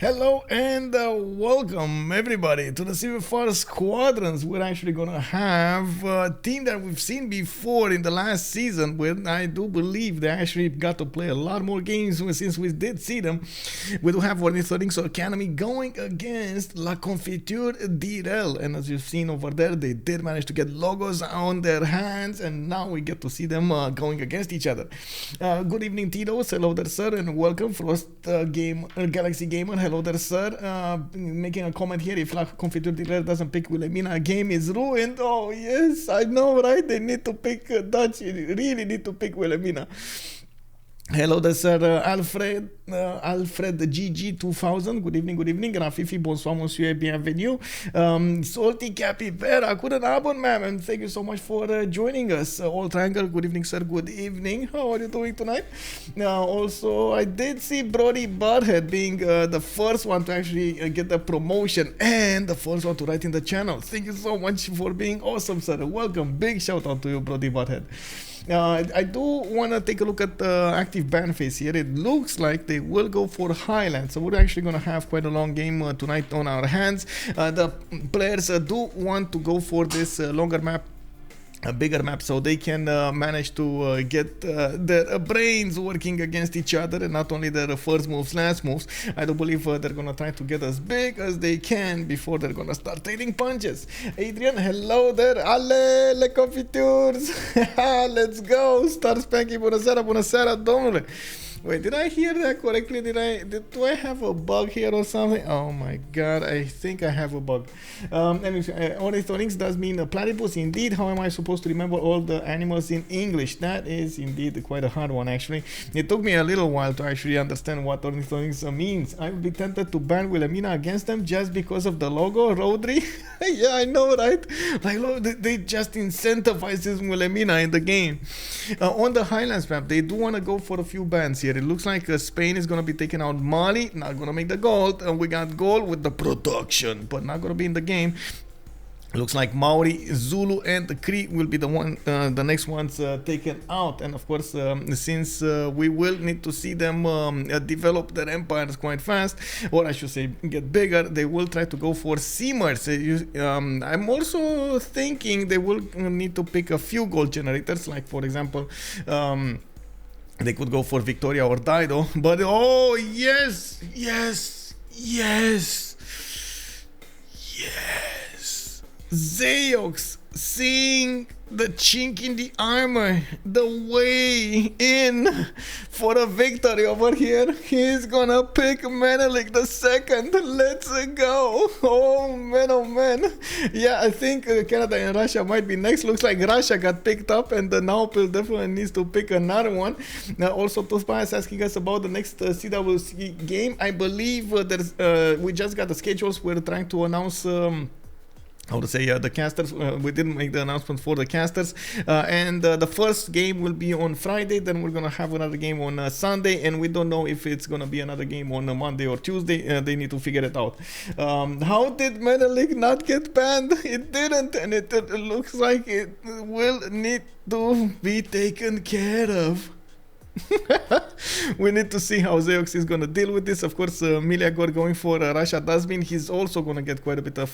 Hello and welcome everybody to the CivFR Squadrons. We're actually gonna have a team that we've seen before in the last season, but I do believe they actually got to play a lot more games since we did see them. We do have Ornithorynques Academy going against La Confiture D'irrel, and as you've seen over there, they did manage to get logos on their hands, and now we get to see them going against each other. Good evening, Tito's. Hello there, sir, and welcome. First Galaxy Gamer. Hello there, sir. Making a comment here. If La Confiture D'irrel doesn't pick Wilhelmina, game is ruined. Oh, yes, I know, right? They need to pick Dutch. They really need to pick Wilhelmina. Hello there, sir. Alfred GG2000. Good evening. Rafifi, bonsoir, monsieur, et bienvenue. Salty Capybara, good abon, ma'am, and thank you so much for joining us. All Triangle, good evening, sir. Good evening. How are you doing tonight? Also, I did see Brody Butthead being the first one to actually get the promotion and the first one to write in the channel. Thank you so much for being awesome, sir. Welcome. Big shout out to you, Brody Butthead. I do want to take a look at the active ban phase here. It looks like they will go for Highland, so we're actually going to have quite a long game tonight on our hands. The players do want to go for this longer map, a bigger map, so they can manage to get their brains working against each other, and not only their first moves, last moves. I do believe they're gonna try to get as big as they can before they're gonna start trading punches. Adrian, hello there. Ale, le confitures. Let's go. Star Spanky, buonasera, domnule. Wait, did I hear that correctly? Do I have a bug here or something? Oh my god, I think I have a bug. Ornithorynques does mean a platypus indeed. How am I supposed to remember all the animals in English? That is indeed quite a hard one, actually. It took me a little while to actually understand what Ornithorynques means. I would be tempted to ban Wilhelmina against them just because of the logo, Rodri. Yeah, I know, right? Like, look, they just incentivize this Wilhelmina in the game. On the Highlands map, they do want to go for a few bans here. It looks like Spain is going to be taking out Mali, not going to make the gold. We got gold with the production, but not going to be in the game. Looks like Maori, Zulu, and the Cree will be the next ones taken out. And of course, since we will need to see them develop their empires quite fast, or I should say get bigger, they will try to go for Seamers. I'm also thinking they will need to pick a few gold generators, like for example, they could go for Victoria or Dido, but oh yes, Zeyox, seeing the chink in the armor, the way in for a victory over here. He's gonna pick Menelik the second. Let's go. Oh man. Yeah, I think Canada and Russia might be next. Looks like Russia got picked up, and the Naopil definitely needs to pick another one. Also, Tospa is asking us about the next CWC game. I believe we just got the schedules. We're trying to announce how to say the casters. We didn't make the announcement for the casters, and the first game will be on Friday. Then we're gonna have another game on Sunday, and we don't know if it's gonna be another game on Monday or Tuesday. They need to figure it out. How did Menelik not get banned? It didn't, and it looks like it will need to be taken care of. We need to see how Zeyox is going to deal with this. Of course, Meleagor going for Russia does mean he's also going to get quite a bit of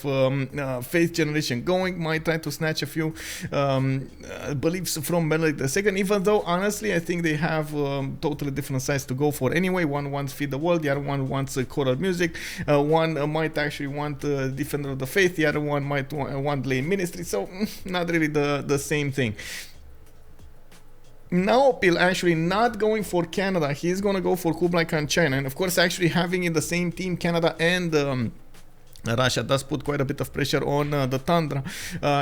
faith generation going. Might try to snatch a few beliefs from Menelik the second, even though honestly I think they have totally different sides to go for anyway. One wants Feed the World, the other one wants choral music, one might actually want Defender of the Faith, the other one might want Lay Ministry, so not really the same thing. Naopil actually not going for Canada. He's going to go for Kublai Khan China. And of course, actually having in the same team Canada and Russia does put quite a bit of pressure on the Tundra.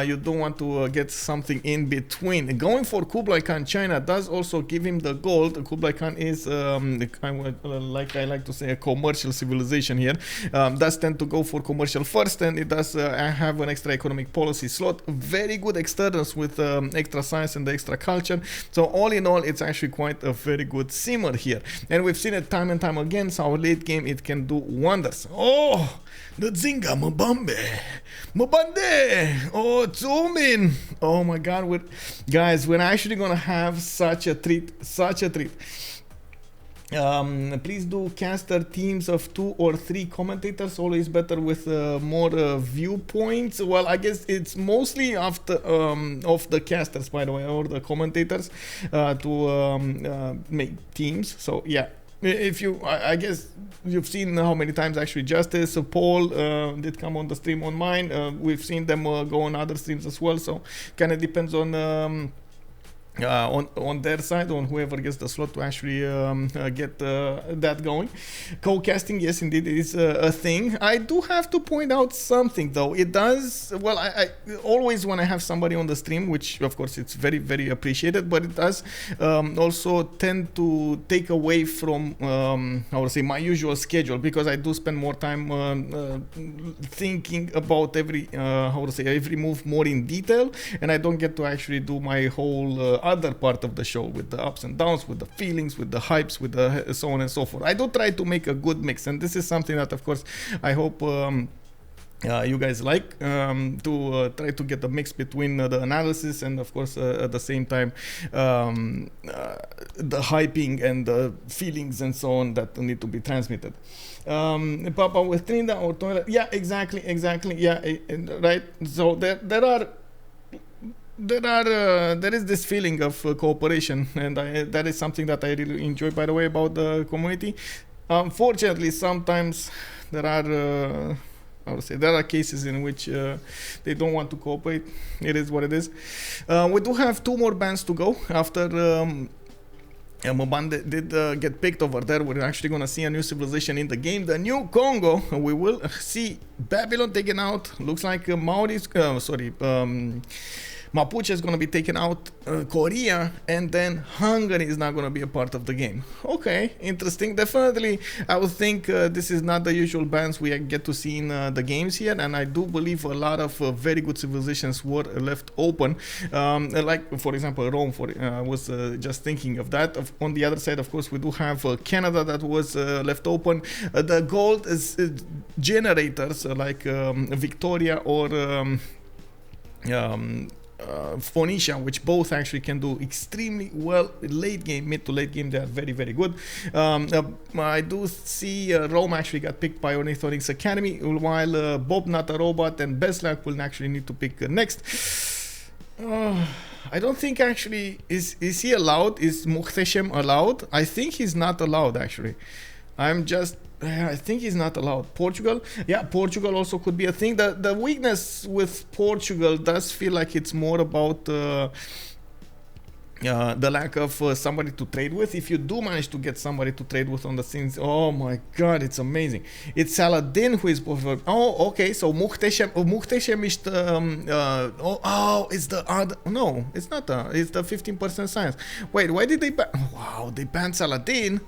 You don't want to get something in between. Going for Kublai Khan China does also give him the gold. Kublai Khan is, like I like to say, a commercial civilization here. Does tend to go for commercial first, and it does have an extra economic policy slot. Very good externals with extra science and the extra culture. So all in all, it's actually quite a very good simmer here. And we've seen it time and time again, so our late game, it can do wonders. Oh! The Zinga, Mbande, oh, Txoumin. Oh my god, guys, we're actually gonna have such a treat. Please do caster teams of 2 or 3 commentators, always better with more viewpoints. Well, I guess it's mostly of the casters, by the way, or the commentators to make teams. So yeah, if you, I guess you've seen how many times actually Justice, Paul did come on the stream on mine. We've seen them go on other streams as well. So kind of depends on their side, on whoever gets the slot to actually get that going. Co-casting, yes, indeed, is a thing. I do have to point out something, though. It does, well, I always when I have somebody on the stream, which of course it's very, very appreciated, but it does also tend to take away from, I would say, my usual schedule, because I do spend more time thinking about every, every move more in detail, and I don't get to actually do my whole other part of the show with the ups and downs, with the feelings, with the hypes, with the so on and so forth. I do try to make a good mix, and this is something that of course I hope you guys like, to try to get a mix between the analysis and of course at the same time the hyping and the feelings and so on that need to be transmitted. Papa with Trinda or toilet, yeah, exactly, yeah, right. So there is this feeling of cooperation, and that is something that I really enjoy, by the way, about the community. Unfortunately, sometimes there are there are cases in which they don't want to cooperate. It is what it is. We do have 2 more bands to go after Mbande did get picked over there. We're actually going to see a new civilization in the game, the new Congo. We will see Babylon taken out. Looks like Mapuche is going to be taken out, Korea, and then Hungary is not going to be a part of the game. Okay, interesting. Definitely, I would think this is not the usual bands we get to see in the games here, and I do believe a lot of very good civilizations were left open. Like, for example, Rome, I was just thinking of that. On the other side, of course, we do have Canada that was left open. The gold is generators like Victoria or Phoenicia, which both actually can do extremely well late game, mid to late game. They are very, very good. I do see Rome actually got picked by Ornithorynques Academy, while Bobnotarobot and Beslag will actually need to pick next. I don't think actually, is he allowed? Is Muhteshem allowed? I think he's not allowed actually. I think he's not allowed. Portugal? Yeah, Portugal also could be a thing. The weakness with Portugal does feel like it's more about the lack of somebody to trade with. If you do manage to get somebody to trade with on the scenes, oh my god, it's amazing. It's Saladin who is... Oh, okay, so Muhteshem is the... it's the other... No, it's not it's the 15% science. Wait, why did they ban... Wow, they banned Saladin?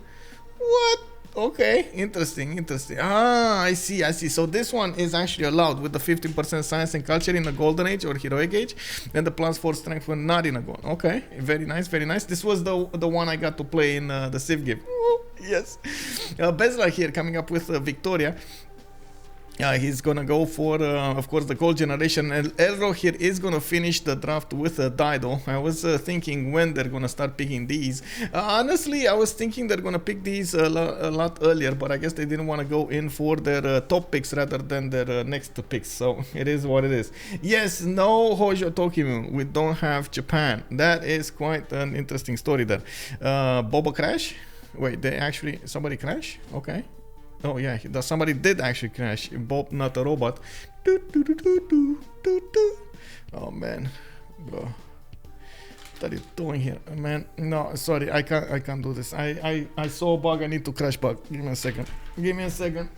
What? Okay, interesting. I see. So this one is actually allowed with the 15% science and culture in the golden age or heroic age, and the +4 strength when not in a gold. Okay, very nice. This was the one I got to play in the Civ game. Ooh, yes. Beslag here coming up with Victoria. He's gonna go for, of course, the gold generation. And Elrohir is gonna finish the draft with Dido. I was thinking when they're gonna start picking these. Honestly, I was thinking they're gonna pick these a lot earlier, but I guess they didn't want to go in for their top picks rather than their next picks. So it is what it is. Yes, no Hojo Tokimu. We don't have Japan. That is quite an interesting story there. Boba crash? Wait, somebody crash? Okay. Oh yeah, somebody did actually crash. Bobnotarobot. Oh man, bro, what are you doing here, man? No, sorry, I can't do this. I saw a bug. I need to crash bug. Give me a second.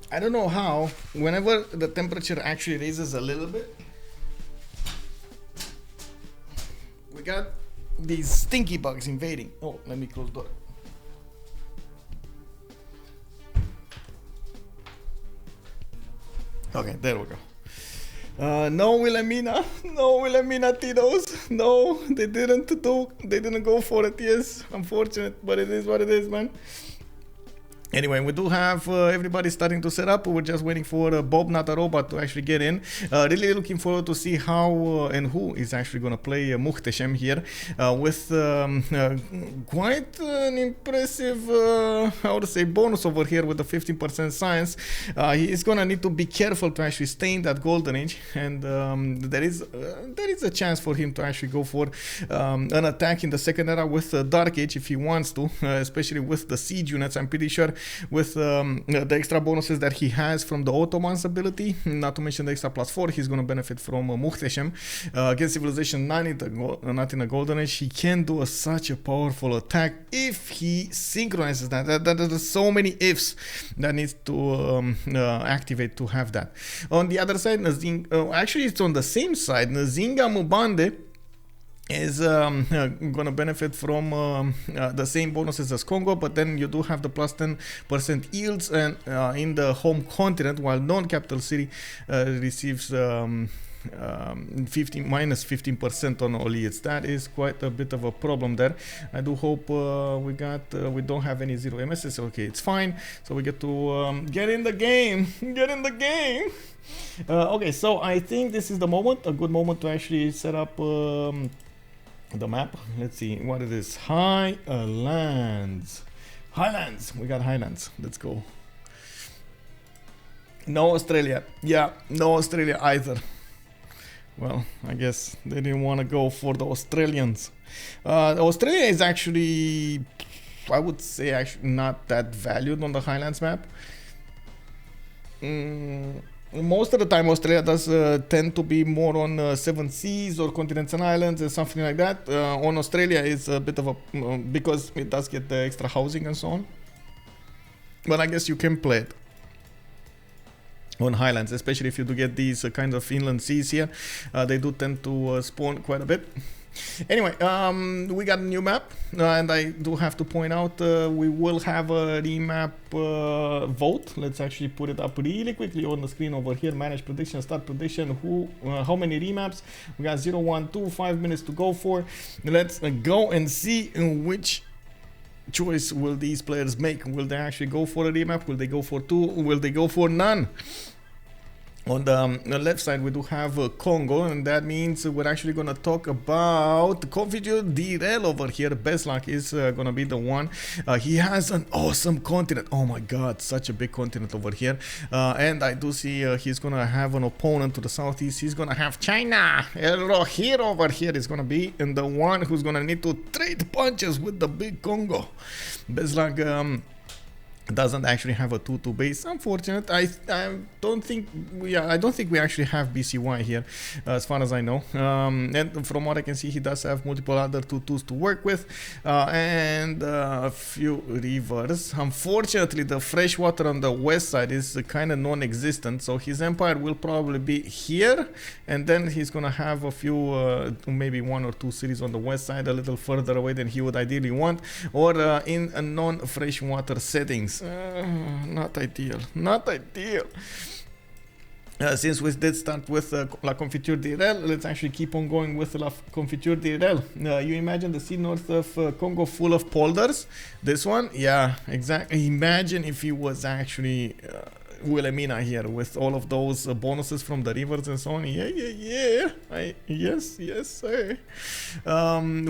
I don't know how, whenever the temperature actually raises a little bit, we got these stinky bugs invading. Oh, let me close the door. Okay, there we go. No Wilhelmina, no Wilhelmina Tito's. No, they didn't go for it. Yes, unfortunate, but it is what it is, man. Anyway, we do have everybody starting to set up. We're just waiting for Bobnotarobot to actually get in. Really looking forward to see how and who is actually going to play Muhteshem here with quite an impressive, how to say, bonus over here with the 15% science. He is going to need to be careful to actually stay in that golden age, and there is a chance for him to actually go for an attack in the second era with Dark Age if he wants to, especially with the siege units. I'm pretty sure with the extra bonuses that he has from the Ottomans ability, not to mention the extra +4, he's going to benefit from Muhteshem. Against Civilization 9, not in a golden age, he can do such a powerful attack if he synchronizes that. There's so many ifs that needs to activate to have that. On the other side, actually it's on the same side, Nzinga Mbande is gonna benefit from the same bonuses as Kongo, but then you do have the +10% yields and in the home continent, while non-capital city receives -15% on all yields. That is quite a bit of a problem there. I do hope we don't have any 0 MSs. Okay, it's fine. So we get to get in the game. Get in the game. Okay, so I think this is the moment, a good moment to actually set up the map. Let's see what it is. Highlands. We got Highlands. Let's go. No Australia. Yeah, no Australia either. Well, I guess they didn't want to go for the Australians. Australia is actually, I would say, actually not that valued on the Highlands map. Most of the time Australia does tend to be more on 7 seas or continents and islands and something like that. On Australia is a bit of a, because it does get the extra housing and so on. But I guess you can play it on Highlands, especially if you do get these kinds of inland seas here. They do tend to spawn quite a bit. Anyway, we got a new map, and I do have to point out we will have a remap vote. Let's actually put it up really quickly on the screen over here. Manage prediction, start prediction. How many remaps? We got 0, 1, 2, 5 minutes to go for. Let's go and see in which choice will these players make. Will they actually go for a remap? Will they go for 2? Will they go for none? On the left side, we do have Kongo, and that means we're actually going to talk about Confiture D'irrel over here. Beslag is going to be the one. He has an awesome continent. Oh my god, such a big continent over here. And I do see he's going to have an opponent to the southeast. He's going to have China. Elrohir over here is going to be and the one who's going to need to trade punches with the big Kongo. Beslag doesn't actually have a 2-2 base. Unfortunate. I don't think we actually have BCY here, as far as I know. And from what I can see, he does have multiple other 2-2s to work with, and a few rivers. Unfortunately, the freshwater on the west side is kind of non-existent, so his empire will probably be here, and then he's gonna have a few, maybe 1 or 2 cities on the west side, a little further away than he would ideally want, or in a non-freshwater settings. Not ideal. Since we did start with La Confiture D'irrel, let's actually keep on going with La Confiture D'irrel. You imagine the sea north of Congo full of polders? This one? Yeah, exactly. Imagine if he was actually Wilhelmina here with all of those bonuses from the rivers and so on. Yeah. Yes, sir.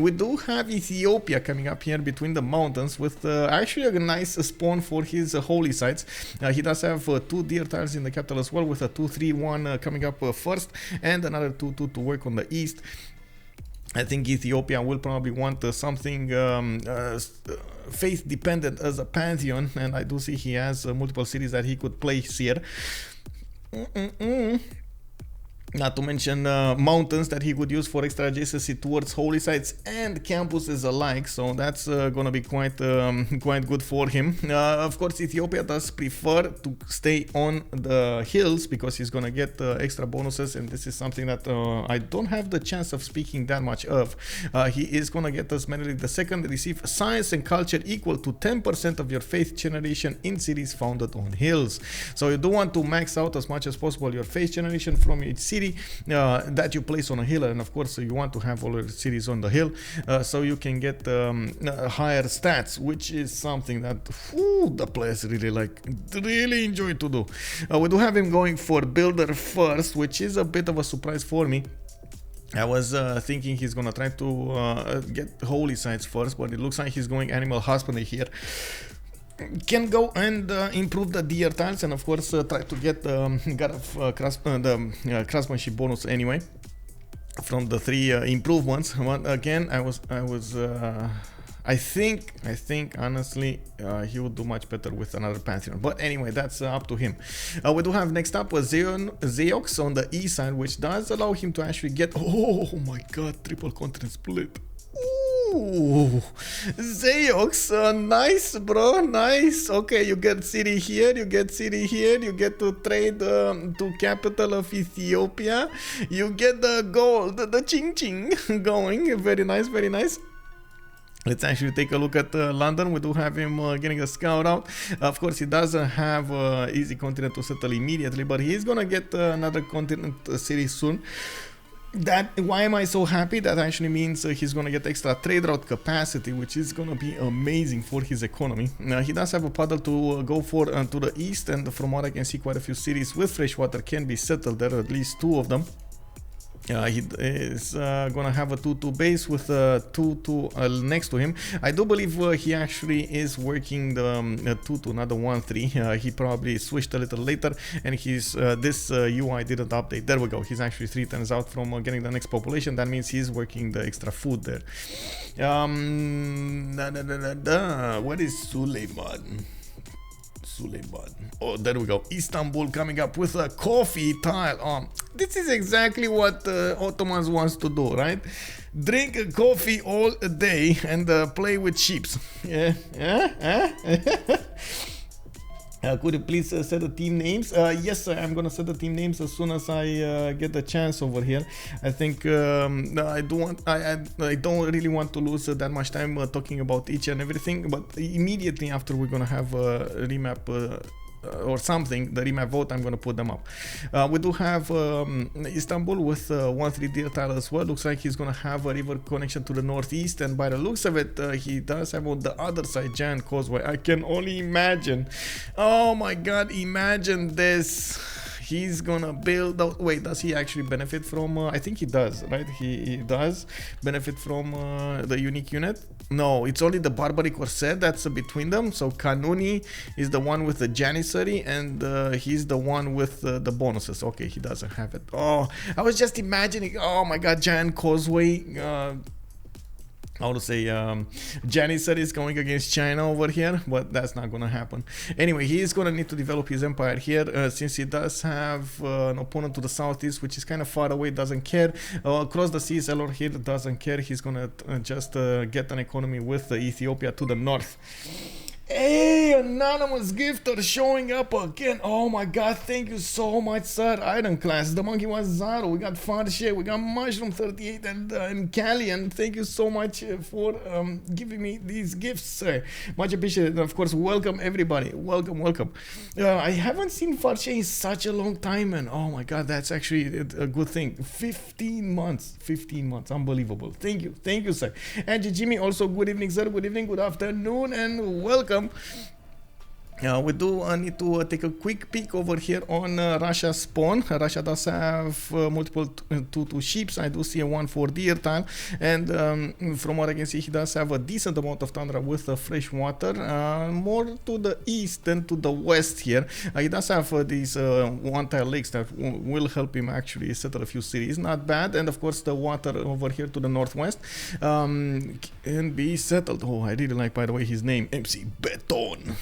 We do have Ethiopia coming up here between the mountains with actually a nice spawn for his holy sites. He does have 2 deer tiles in the capital as well, with a 2-3-1 coming up first, and another 2-2 to work on the east. I think Ethiopia will probably want something faith dependent as a pantheon, and I do see he has multiple cities that he could place here. Not to mention mountains that he could use for extra adjacency towards holy sites and campuses alike, so that's gonna be quite good for him. Of course, Ethiopia does prefer to stay on the hills because he's gonna get extra bonuses, and this is something that I don't have the chance of speaking that much of. He is gonna get us Menelik II, receive science and culture equal to 10% of your faith generation in cities founded on hills. So you do want to max out as much as possible your faith generation from each city. city that you place on a hill, and of course you want to have all your cities on the hill so you can get higher stats, which is something that the players really enjoy to do. We do have him going for builder first, which is a bit of a surprise for me. I was thinking he's gonna try to get holy sites first, but it looks like he's going animal husbandry here. Can go and improve the deer tiles, and of course try to get the craftsmanship bonus anyway from the 3 improvements. But again, I think honestly he would do much better with another Pantheon, but anyway, that's up to him. We do have next up a Zeyox on the east side, which does allow him to actually get, oh my god, triple continent split. Ooh, Zeyox, nice bro, nice. Okay, you get city here, you get city here, you get to trade to capital of Ethiopia, you get the gold, the ching ching going. Very nice, very nice. Let's actually take a look at London. We do have him getting a scout out. Of course, he doesn't have easy continent to settle immediately, but he's gonna get another continent city soon. Why am I so happy? That actually means he's gonna get extra trade route capacity, which is gonna be amazing for his economy. He does have a paddle to go for to the east, and from what I can see, quite a few cities with fresh water can be settled there, at least 2 of them. He is gonna have a 2-2 base with a 2-2 next to him. I do believe he actually is working the 2-2, not the 1-3. He probably switched a little later, and his this UI didn't update. There we go. He's actually 3 turns out from getting the next population. That means he's working the extra food there. What is Suleiman? Oh, there we go. Istanbul coming up with a coffee tile. This is exactly what Ottomans wants to do, right? Drink coffee all day and play with sheep. Yeah. Could you please set the team names? Yes, sir, I'm gonna set the team names as soon as I get the chance over here. I think I don't really want to lose that much time talking about each and everything, but immediately after we're gonna have a remap or something, the remap vote, I'm gonna put them up. We do have Istanbul with 1-3 deer tile as well. Looks like he's gonna have a river connection to the northeast, and by the looks of it, he does have on the other side giant causeway. I can only imagine. Oh my god, imagine this. He's gonna build out. Wait, does he actually benefit from I think he does, right? He does benefit from the unique unit. No, it's only the barbaric corset that's between them. So Kanuni is the one with the janissary, and he's the one with the bonuses. Okay, he doesn't have it. Oh, I was just imagining, oh my god, giant causeway, how to say, Janissary is going against China over here, but that's not gonna happen. Anyway, he is gonna need to develop his empire here, since he does have an opponent to the southeast, which is kind of far away, doesn't care. Across the seas, Elrohir doesn't care. He's gonna just get an economy with Ethiopia to the north. Hey, anonymous gifter showing up again. Oh my god, thank you so much, sir. Iron class, the monkey was Zaro. We got Farshe, we got Mushroom 38 and Callian. Thank you so much for giving me these gifts, sir. Much appreciated. And of course, welcome everybody. Welcome. I haven't seen Farshe in such a long time, and oh my god, that's actually a good thing. 15 months. Unbelievable. Thank you, sir. And Jimmy, also good evening, sir. Good evening, good afternoon, and welcome. We do need to take a quick peek over here on Russia's spawn. Russia does have multiple 2-2 ships. I do see a 1-4 deer tile, and from what I can see, he does have a decent amount of tundra with fresh water, more to the east than to the west here. He does have these 1-tile lakes that will help him actually settle a few cities. Not bad. And of course, the water over here to the northwest can be settled. Oh, I really like, by the way, his name, McBeton.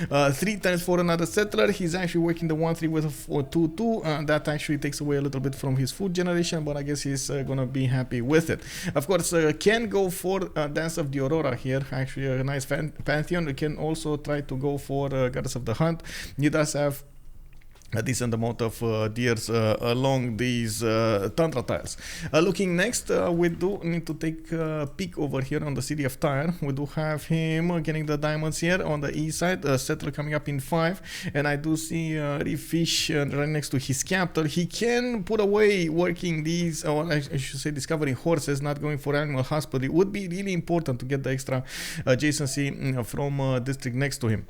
3 times for another settler. He's actually working the 1-3 with a 2-2. That actually takes away a little bit from his food generation, but I guess he's gonna be happy with it. Of course, can go for Dance of the Aurora here. Actually, a nice pantheon. We can also try to go for Goddess of the Hunt. He does have a decent amount of deers along these tundra tiles. Looking next, we do need to take a peek over here on the city of Tyre. We do have him getting the diamonds here on the east side, settler coming up in 5, and I do see Reef Fish right next to his captor. He can put away working these, or I should say discovering horses, not going for animal hospital. It would be really important to get the extra adjacency from district next to him.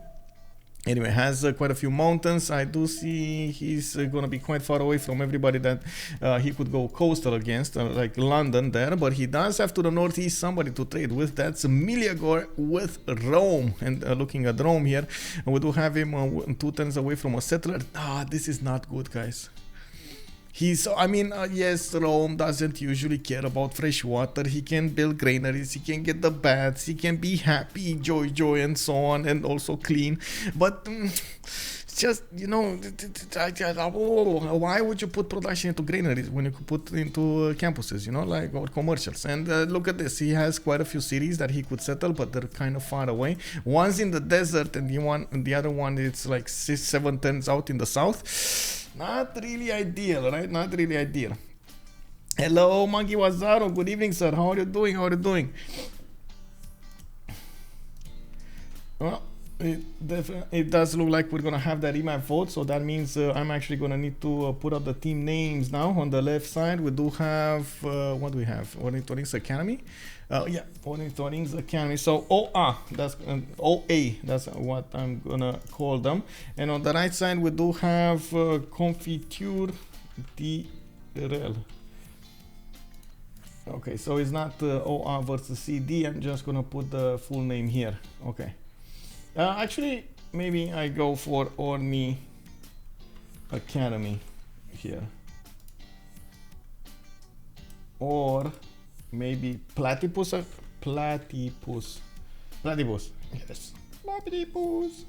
Anyway, has quite a few mountains. I do see he's gonna be quite far away from everybody that he could go coastal against, like London there, but he does have to the northeast somebody to trade with. That's Meleagor with Rome. And looking at Rome here, we do have him 2 turns away from a settler. This is not good, guys. Yes, Rome doesn't usually care about fresh water. He can build granaries, he can get the baths, he can be happy, joy, and so on, and also clean. But just, you know, why would you put production into granaries when you could put into campuses, you know, like, or commercials? And look at this, he has quite a few cities that he could settle, but they're kind of far away. One's in the desert, and the other one is like 6-7 turns out in the south. Not really ideal, right? Not really ideal. Hello, Monkey Wazaro. Good evening, sir. How are you doing? Well, it does look like we're gonna have that remap vote, so that means I'm actually gonna need to put up the team names now. On the left side, we do have what do we have? Ornithorynques Academy. Yeah, Ornithorynques Academy. So OA, that's OA. That's what I'm gonna call them. And on the right side, we do have Confiture D'irrel. Okay, so it's not OA versus CD. I'm just gonna put the full name here. Okay. Actually, maybe I go for Orni Academy here, or maybe Platypus. Yes, Platypus.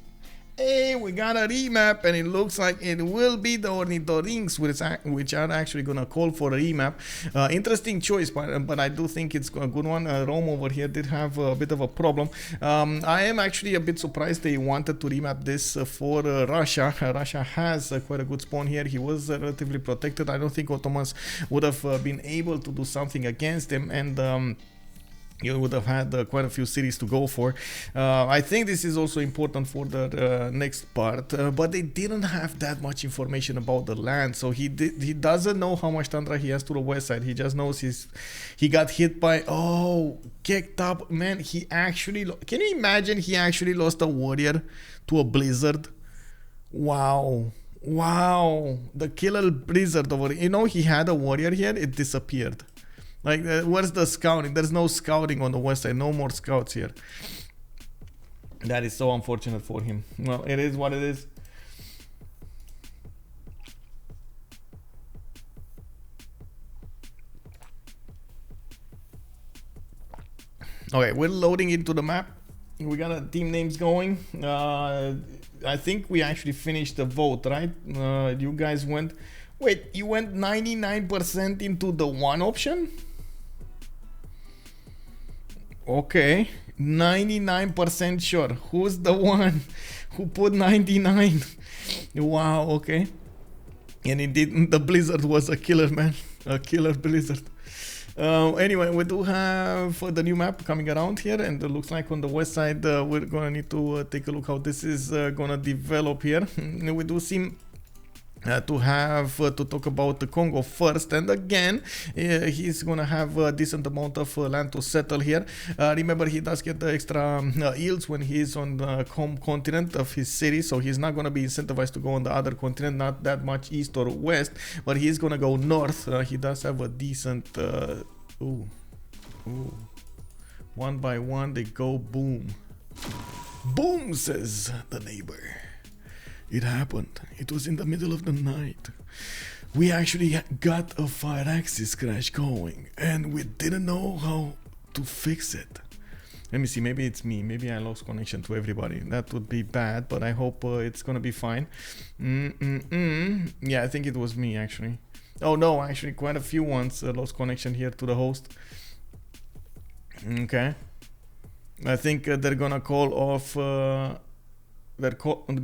Hey, we got a remap, and it looks like it will be the Ornithorynques, which are actually gonna call for a remap. Interesting choice, but I do think it's a good one. Rome over here did have a bit of a problem. I am actually a bit surprised they wanted to remap this for Russia. Russia has quite a good spawn here. He was relatively protected. I don't think Ottomans would have been able to do something against him, and you would have had quite a few cities to go for. I think this is also important for the next part, but they didn't have that much information about the land, so he doesn't know how much tundra he has to the west side. He just knows he got hit by, kicked up, man. He actually, can you imagine, he actually lost a warrior to a blizzard? Wow, the killer blizzard over, you know, he had a warrior here, it disappeared. Like, where's the scouting? There's no scouting on the west side. No more scouts here. That is so unfortunate for him. Well, it is what it is. Okay, we're loading into the map. We got our team names going. I think we actually finished the vote, right? You guys went... Wait, you went 99% into the one option? Okay, 99% sure. Who's the one who put 99? Wow, okay. And indeed, the blizzard was a killer, man. A killer blizzard. Anyway, we do have the new map coming around here, and it looks like on the west side we're gonna need to take a look how this is gonna develop here. We do seem to have to talk about the Kongo first, and again he's gonna have a decent amount of land to settle here. Remember, he does get the extra yields when he's on the home continent of his city, so he's not gonna be incentivized to go on the other continent, not that much east or west, but he's gonna go north. He does have a decent one by one they go boom. Boom, says the neighbor. It happened. It was in the middle of the night. We actually got a fire axis crash going, and we didn't know how to fix it. Let me see, maybe it's me. Maybe I lost connection to everybody. That would be bad, but I hope it's gonna be fine. Yeah, I think it was me, actually. Oh no, actually quite a few ones lost connection here to the host. Okay. I think they're gonna call off they're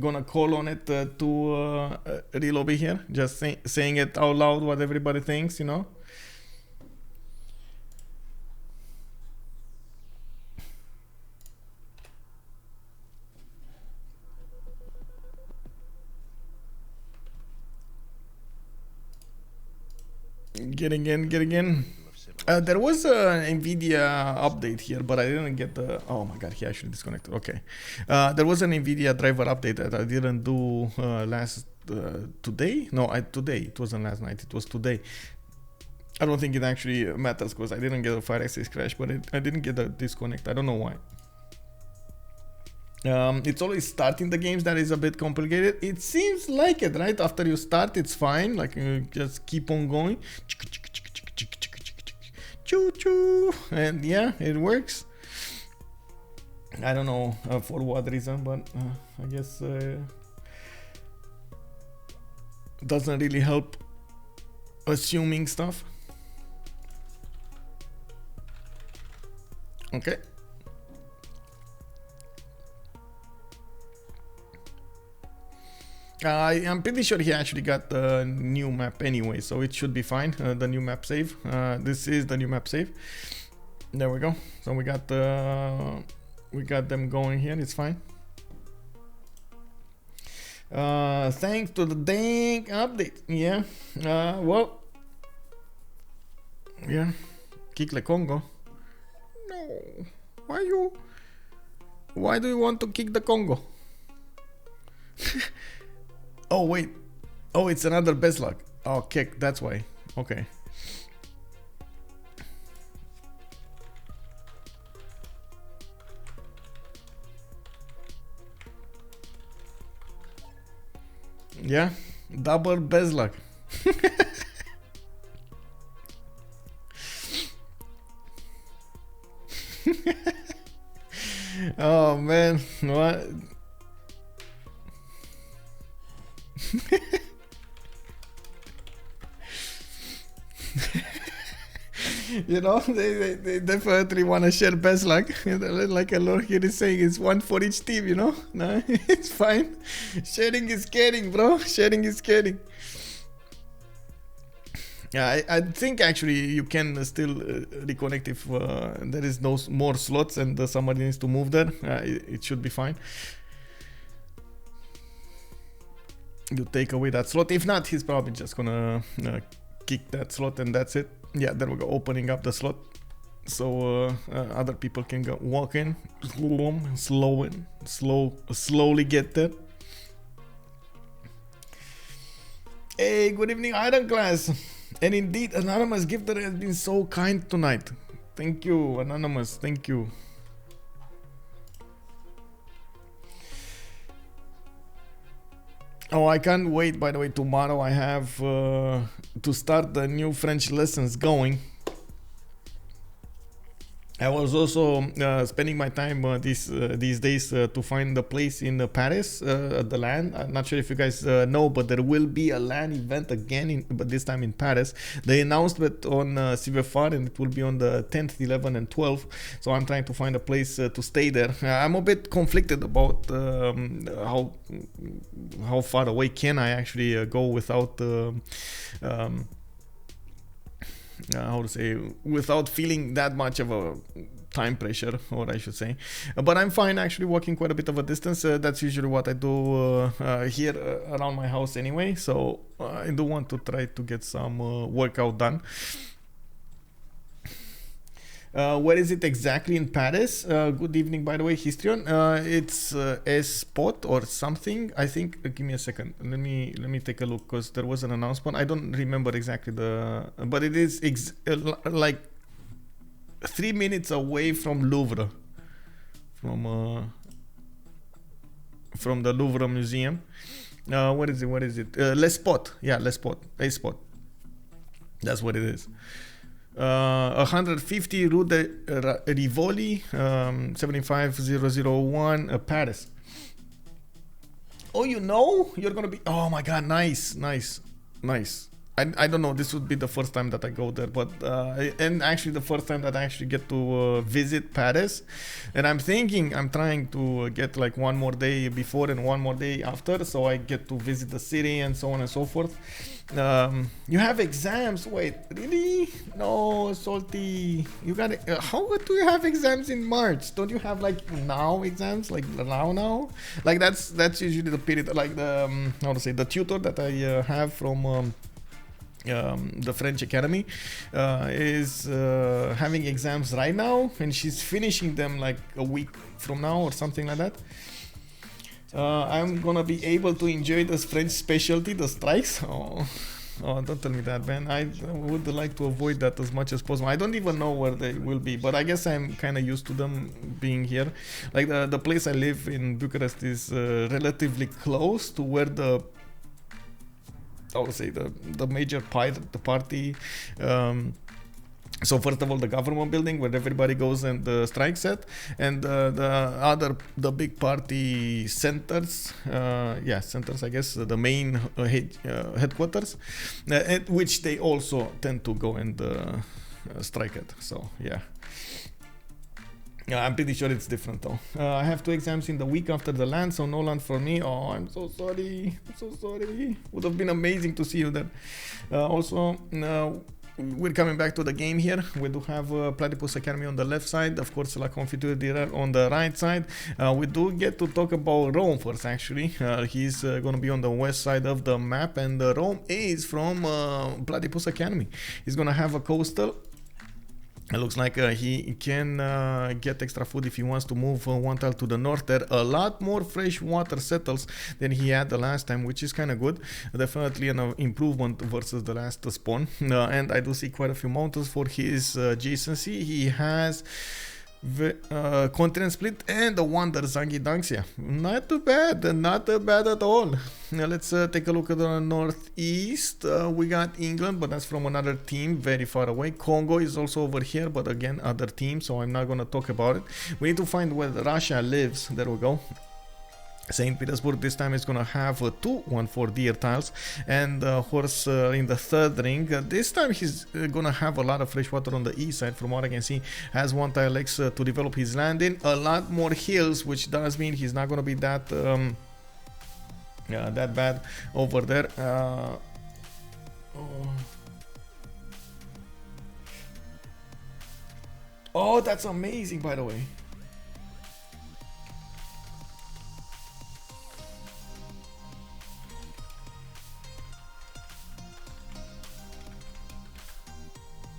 gonna call on it to real over here. Just saying it out loud what everybody thinks, you know. Getting in. There was an Nvidia update here, but I didn't get the... Oh my god, he actually disconnected. Okay. There was an Nvidia driver update that I didn't do today. No, today. It wasn't last night. It was today. I don't think it actually matters because I didn't get a fire access crash, but I didn't get a disconnect. I don't know why. It's always starting the games that is a bit complicated. It seems like it, right? After you start, it's fine. Like you just keep on going. Choo choo. And yeah, it works. I don't know for what reason, but I guess doesn't really help assuming stuff. Okay. I'm pretty sure he actually got the new map anyway, so it should be fine. The new map save. This is the new map save. There we go. So we got them going here. It's fine. Thanks to the dang update. Yeah. Well. Yeah. Kick the Kongo. No. Why do you want to kick the Kongo? Oh wait, oh it's another Beslag. Oh kick, that's why. Okay. Yeah, double Beslag. Oh man, what? You know, they definitely want to share Beslag. Like Elrohir is saying, it's one for each team, you know? No, it's fine. Sharing is caring, bro. Sharing is caring. Yeah, I think actually you can still reconnect if there is no more slots and somebody needs to move there. It should be fine. You take away that slot. If not, he's probably just gonna kick that slot and that's it. Yeah, there we go, opening up the slot so other people can walk in, slowly get there. Hey, good evening, Iron Class. And indeed, Anonymous Gifter has been so kind tonight. Thank you, Anonymous, thank you. Oh, I can't wait, by the way. Tomorrow I have to start the new French lessons going. I was also spending my time these days to find a place in Paris, the LAN. I'm not sure if you guys know, but there will be a LAN event again, but this time in Paris. They announced it on CivFR and it will be on the 10th, 11th and 12th. So I'm trying to find a place to stay there. I'm a bit conflicted about how far away can I actually go without how to say, without feeling that much of a time pressure, or I should say. But I'm fine actually walking quite a bit of a distance. That's usually what I do here around my house anyway, so I do want to try to get some workout done. Where is it exactly in Paris? Good evening, by the way, Histrion. It's a spot or something. I think. Give me a second. Let me take a look because there was an announcement. I don't remember exactly but it is like 3 minutes away from Louvre, from the Louvre Museum. What is it? What is it? Les Spot. Yeah, Les Spot. A Spot. That's what it is. 150 Rue de Rivoli, 75001, Paris. Oh, you know? You're gonna be... Oh my god, nice. I don't know, this would be the first time that I go there, but and actually the first time that I actually get to visit Paris. And I'm trying to get like one more day before and one more day after, so I get to visit the city and so on and so forth. You have exams? Wait, really? No, Salty. You got it. How do you have exams in March? Don't you have like now exams? Like now? Like that's usually the period. Like the how to say, the tutor that I have from the French Academy is having exams right now, and she's finishing them like a week from now or something like that. I'm gonna be able to enjoy this French specialty, the strikes. Oh, don't tell me that, man. I would like to avoid that as much as possible. I don't even know where they will be, but I guess I'm kind of used to them being here. Like the place I live in, Bucharest, is relatively close to where I would say the major party. So first of all, the government building where everybody goes and strikes at, and the big party centers, centers, I guess, the main headquarters, at which they also tend to go and strike at. So yeah. Yeah, I'm pretty sure it's different though. I have 2 exams in the week after the land, so no land for me. Oh, I'm so sorry. Would have been amazing to see you there. Also, we're coming back to the game here. We do have Platypus Academy on the left side, of course, La Confiture D'irrel on the right side. We do get to talk about Rome first, actually. He's going to be on the west side of the map, and Rome is from Platypus Academy. He's going to have a coastal. It looks like he can get extra food if he wants to move one tile to the north there. A lot more fresh water settles than he had the last time, which is kind of good. Definitely an improvement versus the last spawn. And I do see quite a few mountains for his adjacency. He has continent split and a wonder Zangidanxia. Not too bad at all. Now let's take a look at the northeast. We got England, but that's from another team very far away. Congo is also over here, but again other team, so I'm not gonna talk about it. We need to find where Russia lives. There we go. St. Petersburg this time is gonna have 2 1-4 deer tiles and horse in the 3rd ring. This time he's gonna have a lot of fresh water on the east side, from what I can see. Has 1 tile X to develop his land in. A lot more hills, which does mean he's not gonna be that that bad over there. Oh, that's amazing, by the way.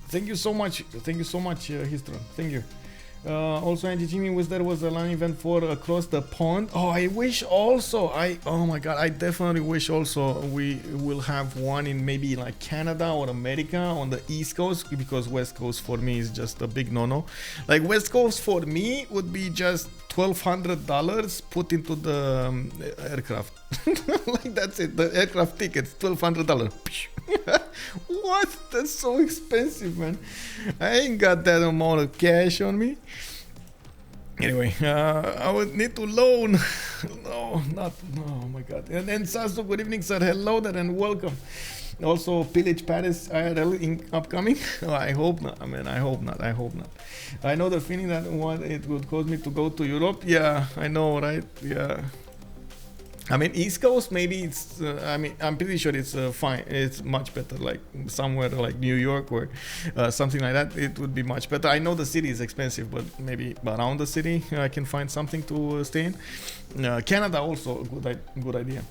Thank you so much, Histron. Thank you. Also, Txoumin was there was a LAN event for across the pond. Oh, I wish also. Oh my god, I definitely wish also we will have one in maybe like Canada or America on the East Coast, because West Coast for me is just a big no-no. Like West Coast for me would be just $1,200 put into the aircraft. Like that's it. The aircraft tickets, $1,200. What? That's so expensive, man. I ain't got that amount of cash on me. Anyway, I would need to loan. No, my god. And then Sasu, good evening, sir. Hello there and welcome. Also, Pillage Paris IRL upcoming. Oh, I hope not. I mean, I hope not. I know the feeling that what it would cause me to go to Europe. Yeah, I know, right? Yeah. I mean, East Coast, maybe it's, I mean, I'm pretty sure it's fine. It's much better, like somewhere like New York or something like that. It would be much better. I know the city is expensive, but maybe around the city I can find something to stay in. Canada also, good idea.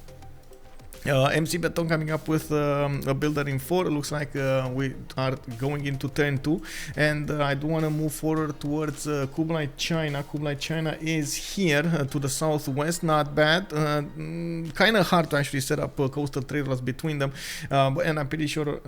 McBeton coming up with a builder in 4. It looks like we are going into turn 2, and I do want to move forward towards Kublai, China. Kublai, China is here to the southwest. Not bad. Kind of hard to actually set up coastal trade routes between them, and I'm pretty sure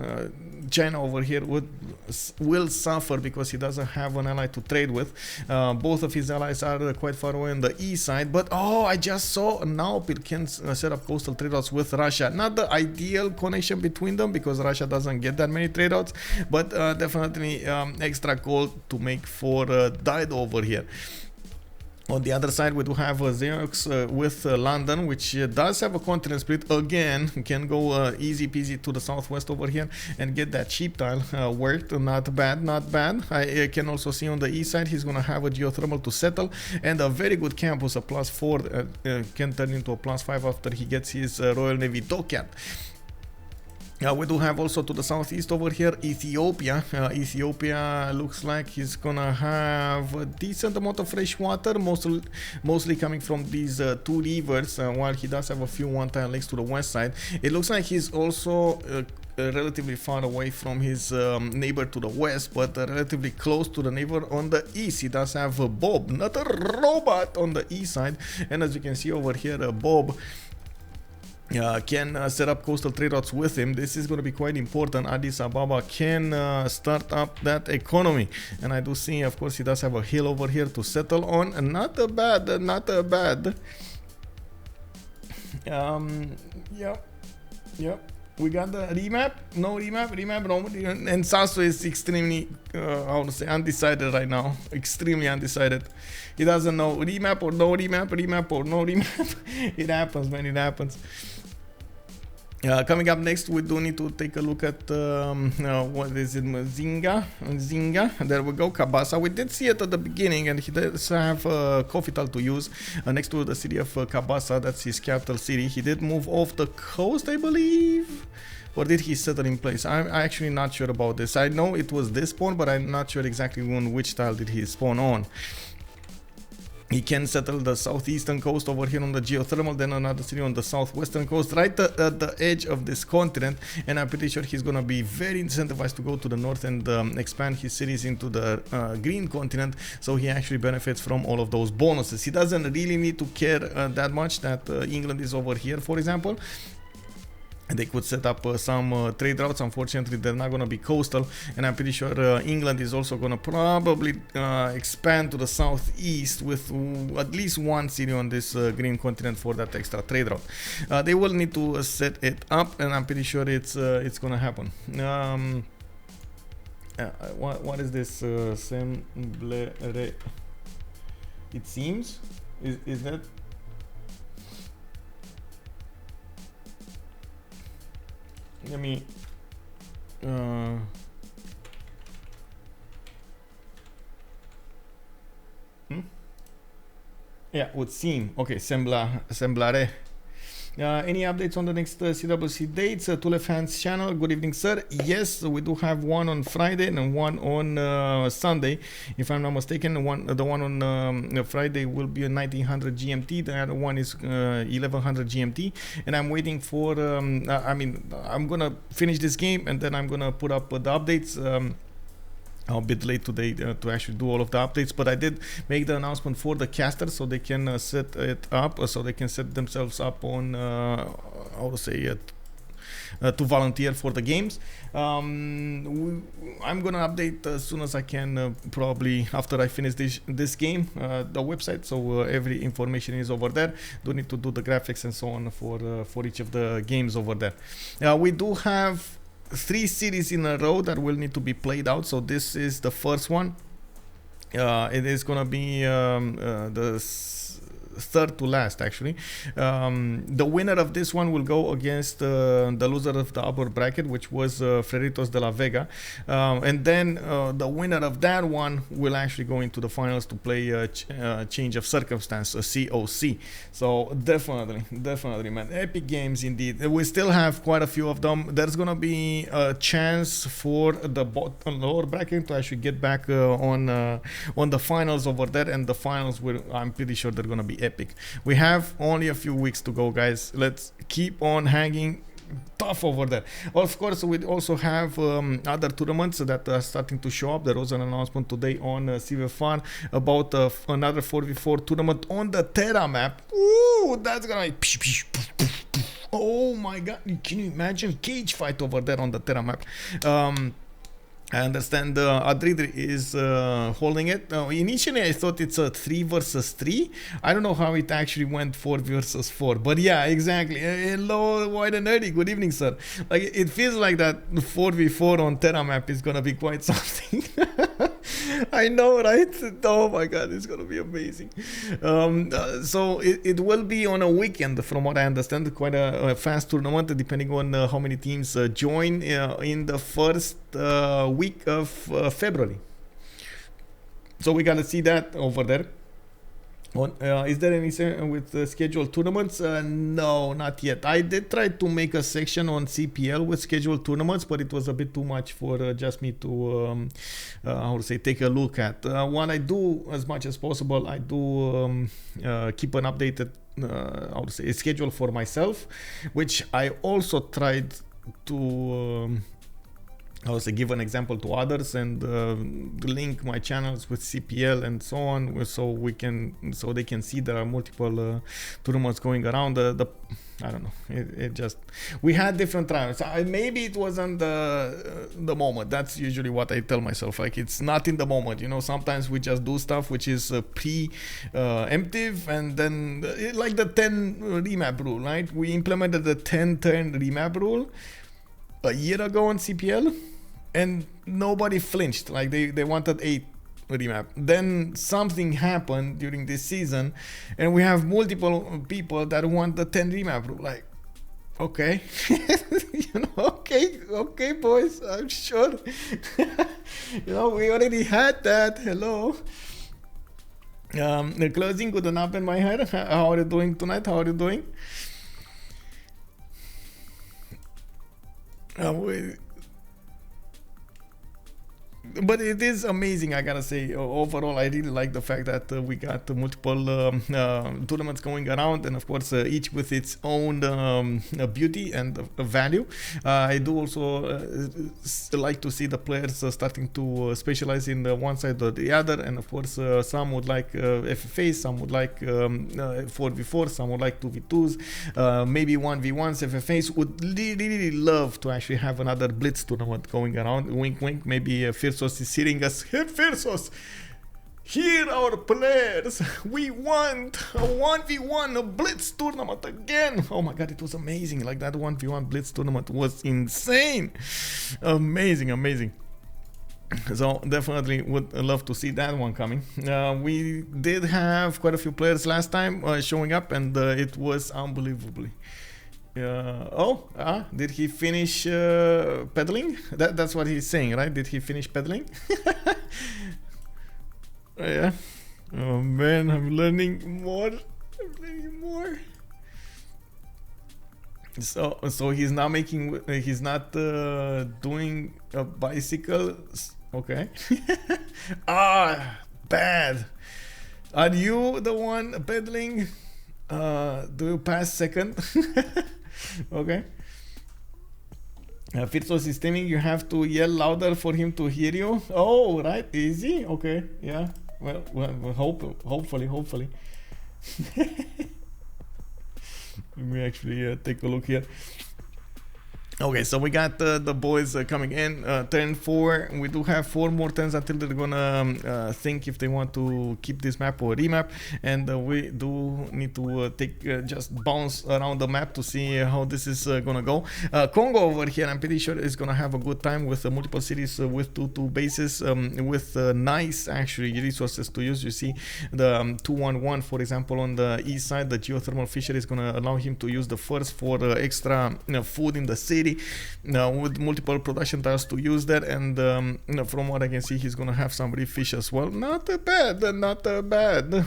China over here will suffer because he doesn't have an ally to trade with. Both of his allies are quite far away on the east side, but oh, I just saw Naopil can set up coastal trade routes with Russia. Not the ideal connection between them because Russia doesn't get that many trade routes, but definitely extra gold to make for Dido over here. On the other side, we do have Zeyox with London, which does have a continent split. Again, can go easy peasy to the southwest over here and get that cheap tile worked. Not bad, not bad. I can also see on the east side, he's going to have a geothermal to settle. And a very good campus, a +4, can turn into a +5 after he gets his Royal Navy Dockyard. We do have also to the southeast over here Ethiopia. Ethiopia looks like he's gonna have a decent amount of fresh water, mostly coming from these two rivers, while he does have a few one-tile lakes to the west side. It looks like he's also relatively far away from his neighbor to the west, but relatively close to the neighbor on the east. He does have a Bobnotarobot on the east side, and as you can see over here, Bob can set up coastal trade routes with him. This is going to be quite important. Addis Ababa can start up that economy, and I do see, of course, he does have a hill over here to settle on, and not a bad. Yep. We got the remap, no, and Sasso is extremely, how to say, undecided right now. Extremely undecided. He doesn't know remap or no remap or no remap. It happens, man, it happens. Coming up next, we do need to take a look at what is it, Zinga. There we go, Kabasa. We did see it at the beginning, and he does have Confiture to use next to the city of Kabasa. That's his capital city. He did move off the coast, I believe, or did he settle in place? I'm actually not sure about this. I know it was this spawn, but I'm not sure exactly on which tile did he spawn on. He can settle the southeastern coast over here on the geothermal, then another city on the southwestern coast, right at the edge of this continent. And I'm pretty sure he's gonna be very incentivized to go to the north and expand his cities into the green continent, so he actually benefits from all of those bonuses. He doesn't really need to care that much that England is over here, for example. They could set up some trade routes. Unfortunately, they're not going to be coastal, and I'm pretty sure England is also going to probably expand to the southeast with at least one city on this green continent for that extra trade route. They will need to set it up, and I'm pretty sure it's going to happen. What is this? It seems is that. Let me yeah, would seem okay. Semblare. Any updates on the next CWC dates? To Left Hand's channel. Good evening, sir. Yes, we do have one on Friday and one on Sunday, if I'm not mistaken. The one on Friday will be 1900 GMT. The other one is 1100 GMT. And I'm waiting for. I'm gonna finish this game and then I'm gonna put up the updates. I'm a bit late today to actually do all of the updates, but I did make the announcement for the casters so they can set it up, so they can set themselves up on how to say it, to volunteer for the games. I'm gonna update as soon as I can, probably after I finish this game, the website, so every information is over there. Don't need to do the graphics and so on for each of the games over there. We do have 3 cities in a row that will need to be played out, so this is the first one. It is gonna be the third to last, actually. The winner of this one will go against the loser of the upper bracket, which was Freritos de la Vega, and then the winner of that one will actually go into the finals to play Change of Circumstance, a COC. So definitely, man, epic games indeed. We still have quite a few of them. There's gonna be a chance for the lower bracket to actually get back on the finals over there, and the finals will, I'm pretty sure they're gonna be epic. We have only a few weeks to go, guys. Let's keep on hanging tough over there. Of course, we also have other tournaments that are starting to show up. There was an announcement today on CivFR about another 4v4 tournament on the Terra map. Ooh, that's gonna be oh my god, can you imagine cage fight over there on the Terra map? I understand Adridri is holding it. Initially, I thought it's a 3 versus 3. I don't know how it actually went 4 versus 4. But yeah, exactly. Hello, White and Nerdy. Good evening, sir. Like, it feels like that 4v4 on Terra map is going to be quite something. I know, right? Oh my god, it's gonna be amazing. So it will be on a weekend, from what I understand, quite a fast tournament, depending on how many teams join in the first week of February. So we gotta see that over there. Is there any with scheduled tournaments? No, not yet. I did try to make a section on CPL with scheduled tournaments, but it was a bit too much for just me to, how to say, take a look at. What I do as much as possible, I do keep an updated, how to say, a schedule for myself, which I also tried to I also give an example to others and link my channels with CPL and so on, so they can see there are multiple tournaments going around. I don't know. It just, we had different trials. Maybe it wasn't the moment. That's usually what I tell myself. Like, it's not in the moment. You know, sometimes we just do stuff which is preemptive, and then like the 10 remap rule, right? We implemented the 10 turn remap rule a year ago on CPL, and nobody flinched. Like, they wanted 8 remap. Then something happened during this season, and we have multiple people that want the 10 remap rule. Like, okay, you know, okay, boys, I'm sure. You know, we already had that. Hello. The closing couldn't happen my head. How are you doing tonight? How are you doing? But it is amazing, I gotta say. Overall, I really like the fact that we got multiple tournaments going around, and of course each with its own beauty and value. I do also like to see the players starting to specialize in one side or the other, and of course some would like FFAs, some would like 4v4, some would like 2v2s, maybe 1v1s. FFAs would really love to actually have another Blitz tournament going around. Wink wink, maybe Fierce is hearing us. Hey, Fierce, hear our players. We want a 1v1, a Blitz tournament again. Oh my god, it was amazing. Like, that 1v1 Blitz tournament was insane. Amazing. So definitely would love to see that one coming. We did have quite a few players last time showing up, and it was unbelievably. Did he finish pedaling? That's what he's saying, right? Did he finish pedaling? Yeah. Oh man, I'm learning more. So he's not making. He's not doing a bicycle. Okay. Bad. Are you the one pedaling? Do you pass second? Okay. Firsos is telling you have to yell louder for him to hear you. Oh, right. Easy. Okay. Yeah. Well, hopefully. Let me actually take a look here. Okay, so we got the boys coming in, turn 4. We do have 4 more turns until they're gonna think if they want to keep this map or remap, and we do need to just bounce around the map to see how this is gonna go. Kongo over here, I'm pretty sure is gonna have a good time with multiple cities with 2 bases, with nice actually resources to use. You see the 211, for example, on the east side. The geothermal fishery is gonna allow him to use the first for extra food in the city. With multiple production tiles to use that, and from what I can see, he's gonna have some reef fish as well. Not bad.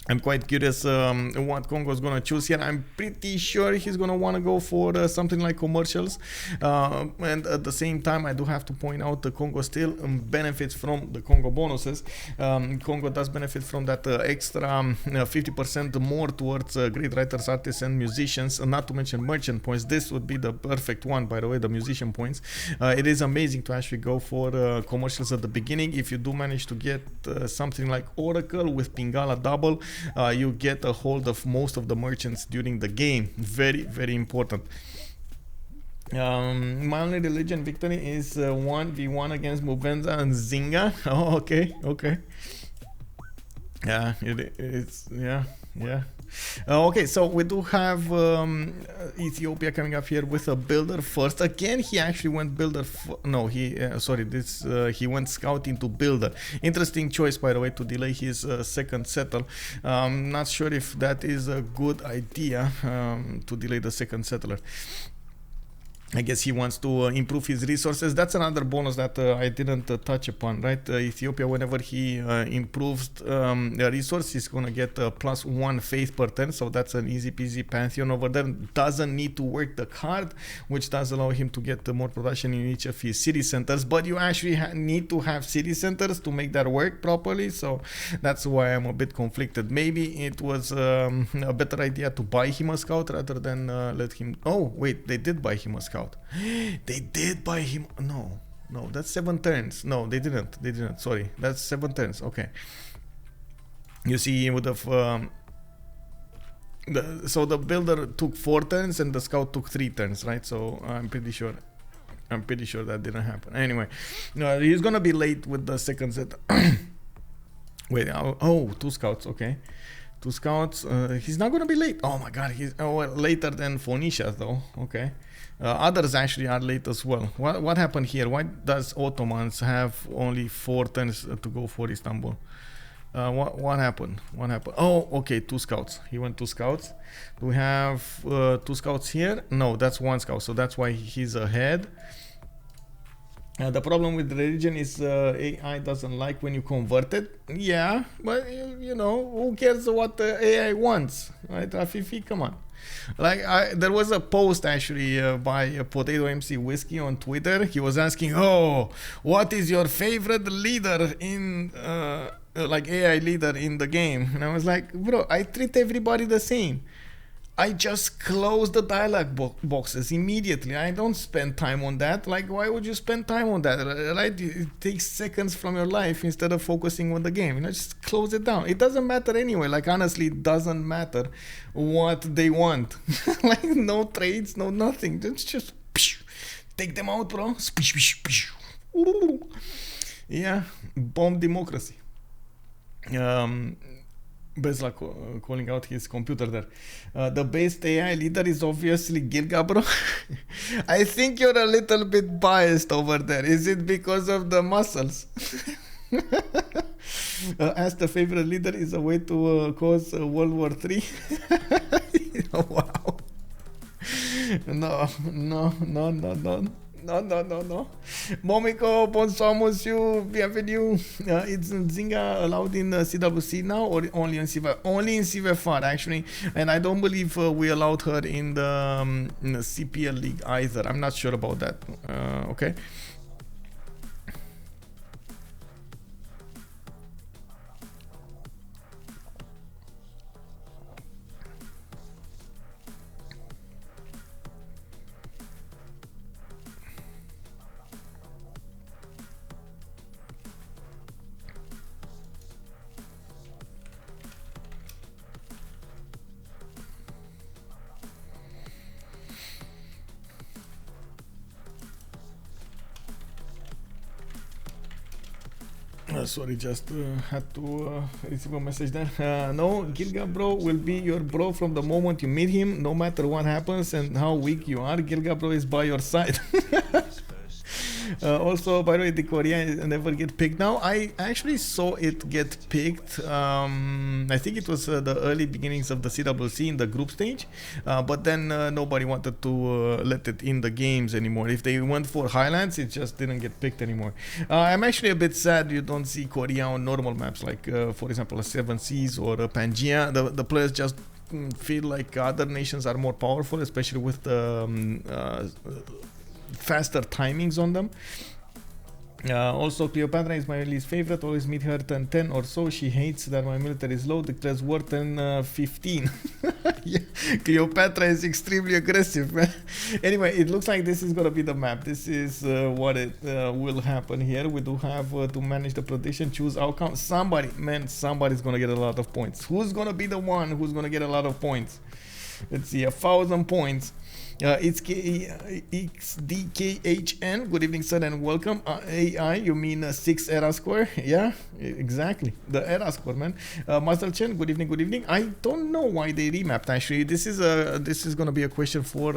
I'm quite curious what Kongo is gonna choose here. I'm pretty sure he's gonna want to go for something like commercials, and at the same time, I do have to point out the Kongo still benefits from the Kongo bonuses. Kongo does benefit from that extra 50% more towards great writers, artists, and musicians, not to mention merchant points. This would be the perfect one, by the way, the musician points. It is amazing to actually go for commercials at the beginning. If you do manage to get something like Oracle with Pingala double, you get a hold of most of the merchants during the game. Very important. My only religion victory is 1v1 against Mubenza and Zinga. Oh, okay. Yeah, it's Okay, so we do have Ethiopia coming up here with a builder first. Again, he actually went builder. No, he sorry. This he went scouting to builder. Interesting choice, by the way, to delay his second settle. Not sure if that is a good idea to delay the second settler. I guess he wants to improve his resources. That's another bonus that I didn't touch upon, right? Ethiopia, whenever he improves the resource, he's going to get +1 faith per turn. So that's an easy peasy pantheon over there. Doesn't need to work the card, which does allow him to get more production in each of his city centers. But you actually need to have city centers to make that work properly. So that's why I'm a bit conflicted. Maybe it was a better idea to buy him a scout rather than let him... Oh, wait, they did buy him a scout. They did buy him. No, that's 7 turns. No, they didn't. Sorry, that's 7 turns. Okay. You see, he would have. So the builder took 4 turns and the scout took 3 turns, right? So I'm pretty sure that didn't happen. Anyway, no, he's gonna be late with the second set. Wait, oh, 2 scouts. Okay. 2 scouts. He's not gonna be late. Oh my god, he's later than Phoenicia though. Okay. Others actually are late as well. What happened here? Why does Ottomans have only 4 turns to go for Istanbul? What happened? Oh, okay, 2 scouts. He went 2 scouts. Do we have 2 scouts here? No, that's 1 scout. So that's why he's ahead. The problem with religion is AI doesn't like when you convert it. Yeah, but you know, who cares what the AI wants, right? Afifi, come on. Like there was a post actually by Potato MC Whiskey on Twitter. He was asking, "Oh, what is your favorite leader in like AI leader in the game?" And I was like, "Bro, I treat everybody the same. I just close the dialogue boxes immediately. I don't spend time on that. Like, why would you spend time on that? Right? It takes seconds from your life instead of focusing on the game. You know, just close it down. It doesn't matter anyway. Like, honestly, it doesn't matter what they want. Like, no trades, no nothing. Just take them out, bro. Yeah, bomb democracy. Beslag calling out his computer there. The best AI leader is obviously Gilga, bro. I think you're a little bit biased over there. Is it because of the muscles? As the favorite leader is a way to cause World War III. Wow. No. Non. Momiko, bonsoir monsieur, bienvenue. It's Zinga allowed in CWC now or only in CivFR? Only in CivFR actually, and I don't believe we allowed her in the CPL league either. I'm not sure about that. Okay. Sorry, just had to receive a message there. No, Gilga bro will be your bro from the moment you meet him, no matter what happens and how weak you are. Gilga bro is by your side. Also, by the way, the Korean never get picked. Now, I actually saw it get picked. I think it was the early beginnings of the CWC in the group stage, but then nobody wanted to let it in the games anymore. If they went for Highlands, it just didn't get picked anymore. I'm actually a bit sad you don't see Korea on normal maps, like for example, 7 Seas or Pangea. The players just feel like other nations are more powerful, especially with the faster timings on them. Also, Cleopatra is my least favorite. Always meet her turn 10 or so. She hates that my military is low. Declares war turn 15. Yeah, Cleopatra is extremely aggressive, man. Anyway, it looks like this is gonna be the map. This is what it will happen here. We do have to manage the prediction, choose outcome. Somebody's gonna get a lot of points. Who's gonna be the one who's gonna get a lot of points? Let's see, 1,000 points. It's XDKHN. Good evening, sir, and welcome. AI, you mean 6 era score? Yeah, exactly. The era score, man. Master Chen, good evening, good evening. I don't know why they remapped. Actually, this is gonna be a question for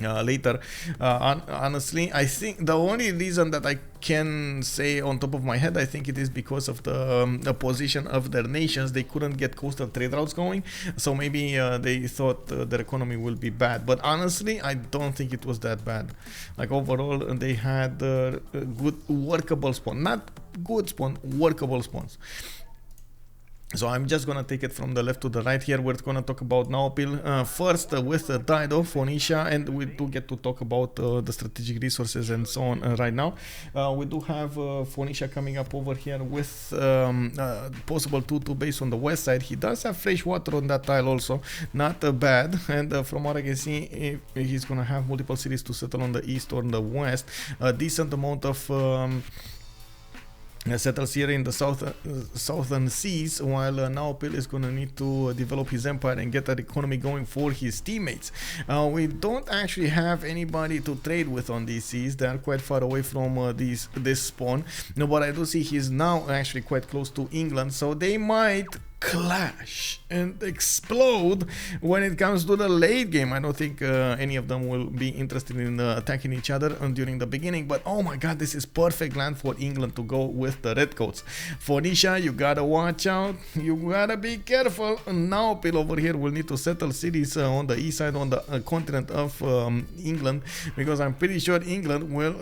later. Honestly, I think the only reason that I can say on top of my head, I think it is because of the position of their nations. They couldn't get coastal trade routes going, so maybe they thought their economy will be bad. But honestly, I don't think it was that bad. Like overall, they had good workable spawn, not good spawn, workable spawns. So I'm just gonna take it from the left to the right here. We're gonna talk about Naopil first with Dido, Phoenicia, and we do get to talk about the strategic resources and so on right now. We do have Phoenicia coming up over here with possible 2-2 base on the west side. He does have fresh water on that tile also, not bad. And from what I can see, he's gonna have multiple cities to settle on the east or on the west. A decent amount of settles here in the southern seas, while Naopil is going to need to develop his empire and get that economy going for his teammates. We don't actually have anybody to trade with on these seas. They are quite far away from this spawn. No, but I do see he's now actually quite close to England, so they might clash and explode when it comes to the late game. I don't think any of them will be interested in attacking each other during the beginning, but oh my god, this is perfect land for England to go with the redcoats. Phoenicia, you gotta watch out, you gotta be careful. Naopil over here will need to settle cities on the east side, on the continent of England, because I'm pretty sure England will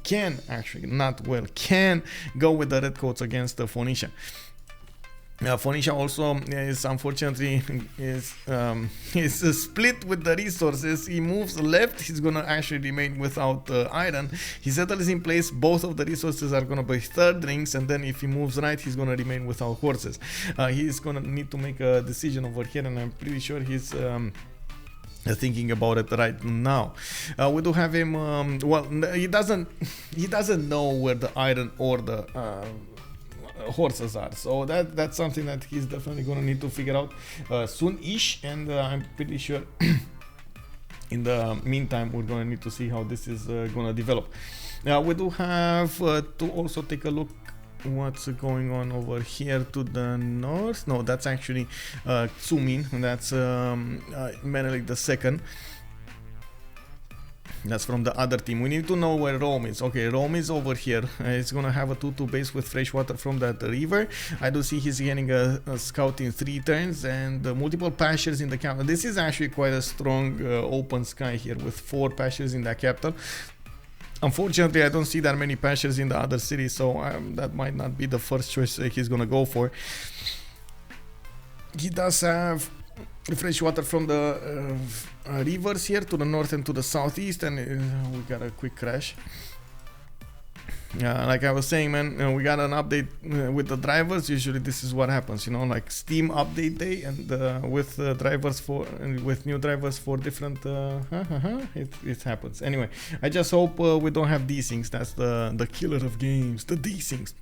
can go with the redcoats against Phoenicia. Phoenicia also is unfortunately is split with the resources. He moves left, he's gonna actually remain without iron. He settles in place, both of the resources are gonna be third rings, and then if he moves right, he's gonna remain without horses. He's gonna need to make a decision over here, and I'm pretty sure he's thinking about it right now. We do have him. Well, he doesn't know where the iron or the horses are, so that's something that he's definitely gonna need to figure out soon-ish, and I'm pretty sure in the meantime we're gonna need to see how this is gonna develop. Now we do have to also take a look what's going on over here to the north. No, that's actually Txoumin, that's Menelik the second. That's from the other team. We need to know where Rome is. Okay, Rome is over here. It's gonna have a 2-2 base with fresh water from that river. I do see he's getting a scout in 3 turns and multiple pastures in the capital. This is actually quite a strong open sky here with 4 pastures in the capital. Unfortunately, I don't see that many pastures in the other cities, so that might not be the first choice he's gonna go for. He does have fresh water from the rivers here to the north and to the southeast, and we got a quick crash. Like I was saying, man, we got an update with the drivers. Usually this is what happens, you know, like Steam update day, and with drivers with new drivers for different it happens. Anyway, I just hope we don't have desyncs. That's the killer of games, the desyncs.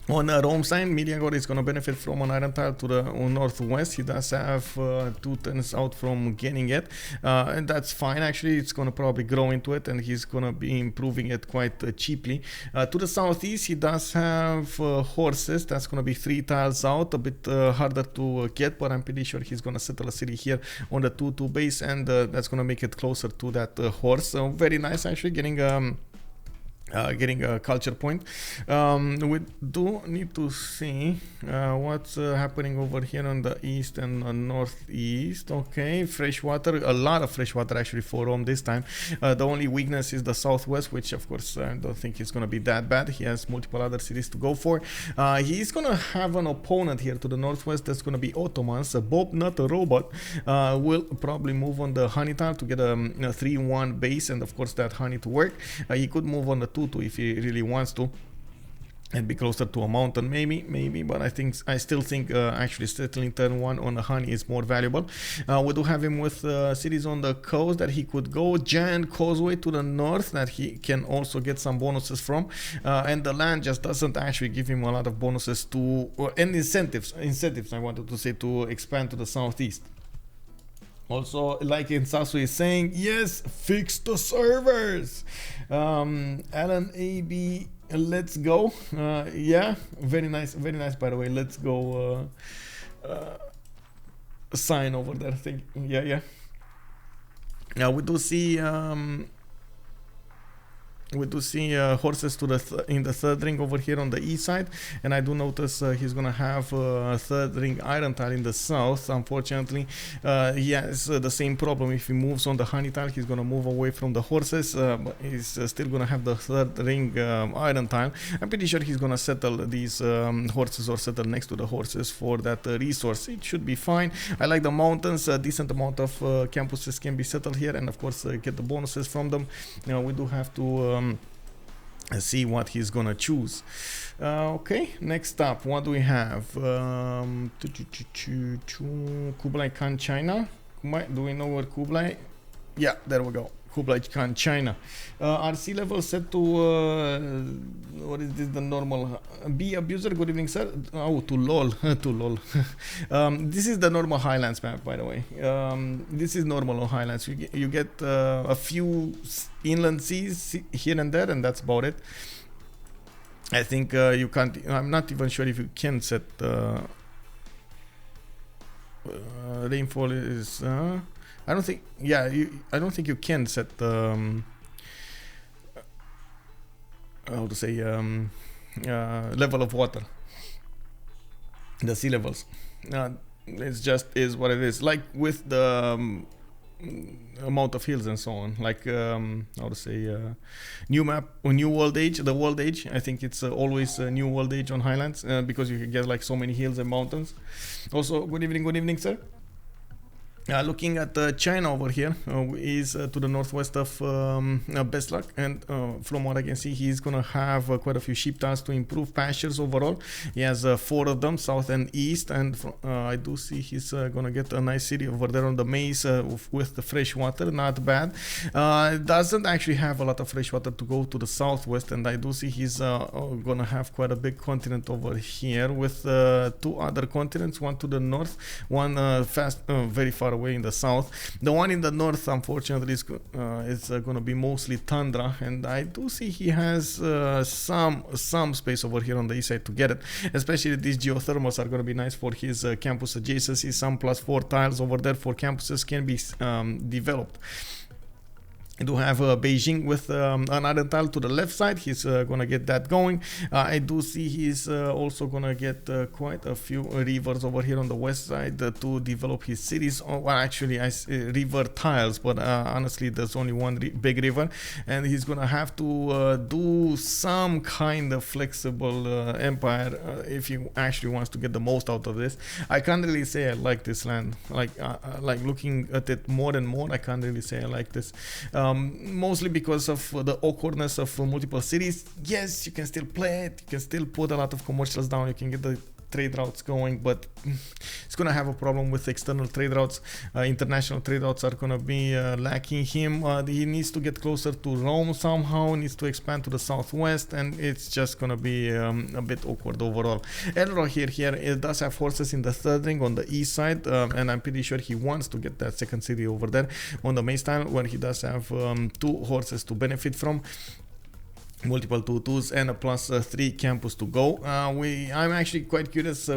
On Rome side, Meleagor is going to benefit from an iron tile to the northwest. He does have 2 turns out from getting it, and that's fine. Actually, it's going to probably grow into it, and he's going to be improving it quite cheaply. To the southeast, he does have horses. That's going to be 3 tiles out, a bit harder to get, but I'm pretty sure he's going to settle a city here on the 2-2 base, and that's going to make it closer to that horse. So very nice, actually, getting a culture point. We do need to see what's happening over here on the east and northeast. Okay, fresh water, a lot of fresh water actually for Rome this time. The only weakness is the southwest, which of course I don't think is going to be that bad. He has multiple other cities to go for. He's going to have an opponent here to the northwest. That's going to be Ottomans. Bobnotarobot will probably move on the honey tile to get a 3-1 base, and of course that honey to work. He could move on the 2-2 if he really wants to. and be closer to a mountain, maybe, but I still think actually settling turn 1 on a honey is more valuable. We do have him with cities on the coast that he could go, giant causeway to the north that he can also get some bonuses from, and the land just doesn't actually give him a lot of bonuses to, and incentives I wanted to say, to expand to the southeast. Also, like Insasu is saying, yes, fix the servers. Alan AB, let's go. Yeah, very nice by the way. Let's go. Sign over there. Yeah. Now we do see horses to the in the third ring over here on the east side, and I do notice he's gonna have a third ring iron tile in the south. Unfortunately, he has the same problem. If he moves on the honey tile, he's gonna move away from the horses, but he's still gonna have the third ring iron tile. I'm pretty sure he's gonna settle these horses or settle next to the horses for that resource. It should be fine. I like the mountains. A decent amount of campuses can be settled here, and of course get the bonuses from them. Now we do have to see what he's gonna choose. Okay, next up, what do we have? Kublai Khan, China. Do we know where Kublai? Yeah, there we go. Kublai Khan, China. Our sea level set to what is this, the normal B abuser? Good evening, sir. Oh, to lol. To lol. This is the normal highlands map, by the way. This is normal on highlands. You get a few inland seas here and there, and that's about it. I think you can't. I'm not even sure if you can set rainfall is. I don't think. Yeah, I don't think you can set how to say level of water. The sea levels. It's just is what it is. Like with the amount of hills and so on. Like how to say new map or new world age. The world age. I think it's always a new world age on highlands because you can get like so many hills and mountains. Also, good evening, sir. Looking at China over here is to the northwest of Beslag, and from what I can see, he's gonna have quite a few sheep tiles to improve pastures overall. He has 4 of them, south and east, and I do see he's gonna get a nice city over there on the maize with the fresh water. Not bad. Doesn't actually have a lot of fresh water to go to the southwest, and I do see he's gonna have quite a big continent over here with 2 other continents, one to the north, one very far away in the south. The one in the north, unfortunately, is going to be mostly tundra, and I do see he has some space over here on the east side to get it. Especially these geothermals are going to be nice for his campus adjacency. Some +4 tiles over there for campuses can be developed. I do have Beijing with another tile to the left side. He's gonna get that going. I do see he's also gonna get quite a few rivers over here on the west side to develop his cities. Oh, well, actually, I river tiles, but honestly, there's only one big river, and he's gonna have to do some kind of flexible empire if he actually wants to get the most out of this. I can't really say I like this land. Like looking at it more and more, I can't really say I like this. Mostly because of the awkwardness of multiple cities. Yes, you can still play it, you can still put a lot of commercials down, you can get the trade routes going, but it's gonna have a problem with external trade routes. International trade routes are gonna be lacking him. He needs to get closer to Rome somehow, needs to expand to the southwest, and it's just gonna be a bit awkward overall. Elrohir here it does have horses in the third ring on the east side, and I'm pretty sure he wants to get that second city over there on the main style, where he does have 2 horses to benefit from. Multiple 2/2s and a +3 campus to go. I'm actually quite curious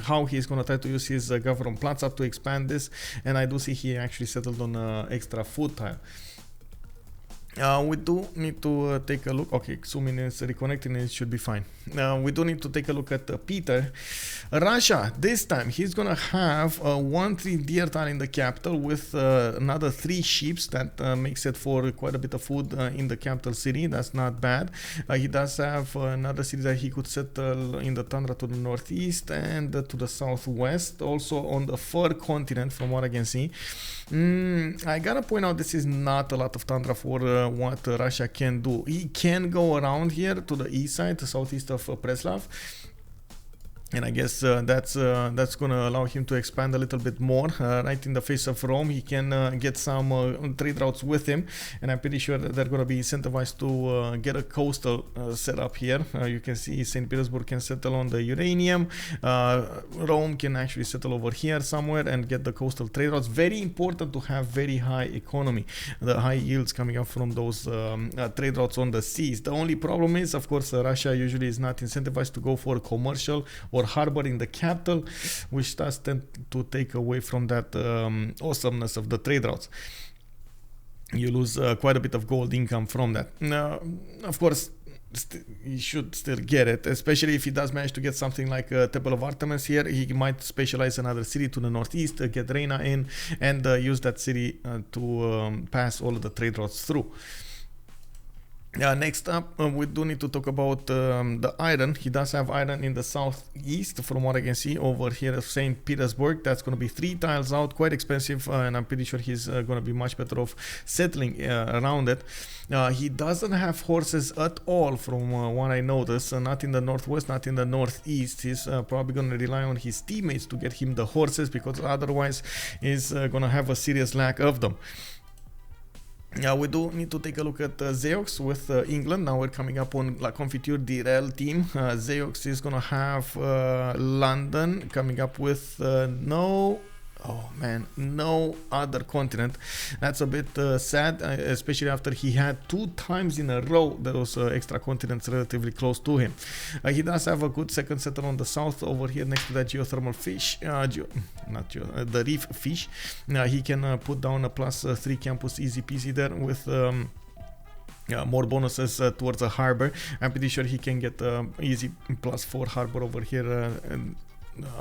how he's gonna try to use his government plaza to expand this, and I do see he actually settled on extra food tile. We do need to take a look. Okay, Txoumin is reconnecting and it should be fine. We do need to take a look at Peter. Russia, this time he's gonna have a 1-3 deer tile in the capital with another 3 sheep that makes it for quite a bit of food in the capital city. That's not bad. He does have another city that he could settle in the tundra to the northeast and to the southwest, also on the fur continent from what I can see. I gotta point out this is not a lot of tundra for what Russia can do. He can go around here to the east side, the southeast of Preslav. And I guess that's going to allow him to expand a little bit more. Right in the face of Rome, he can get some trade routes with him, and I'm pretty sure that they're going to be incentivized to get a coastal set up here. You can see St. Petersburg can settle on the uranium. Rome can actually settle over here somewhere and get the coastal trade routes. Very important to have very high economy, the high yields coming up from those trade routes on the seas. The only problem is, of course, Russia usually is not incentivized to go for commercial or harboring the capital, which does tend to take away from that awesomeness of the trade routes. You lose quite a bit of gold income from that. Of course, he should still get it, especially if he does manage to get something like Temple of Artemis here. He might specialize another city to the northeast, get Reina in, and use that city to pass all of the trade routes through. Next up, we do need to talk about the iron. He does have iron in the southeast, from what I can see over here of St. Petersburg. That's going to be 3 tiles out, quite expensive, and I'm pretty sure he's going to be much better off settling around it. He doesn't have horses at all, from what I noticed, not in the northwest, not in the northeast. He's probably going to rely on his teammates to get him the horses, because otherwise he's going to have a serious lack of them. We do need to take a look at Zeyox with England. Now we're coming up on La Confiture D'irrel team. Zeyox is going to have London coming up with no other continent. That's a bit sad, especially after he had 2 times in a row those extra continents relatively close to him. He does have a good second setter on the south over here next to that geothermal fish, the reef fish. He can put down a +3 campus easy peasy there with more bonuses towards a harbor. I'm pretty sure he can get easy +4 harbor over here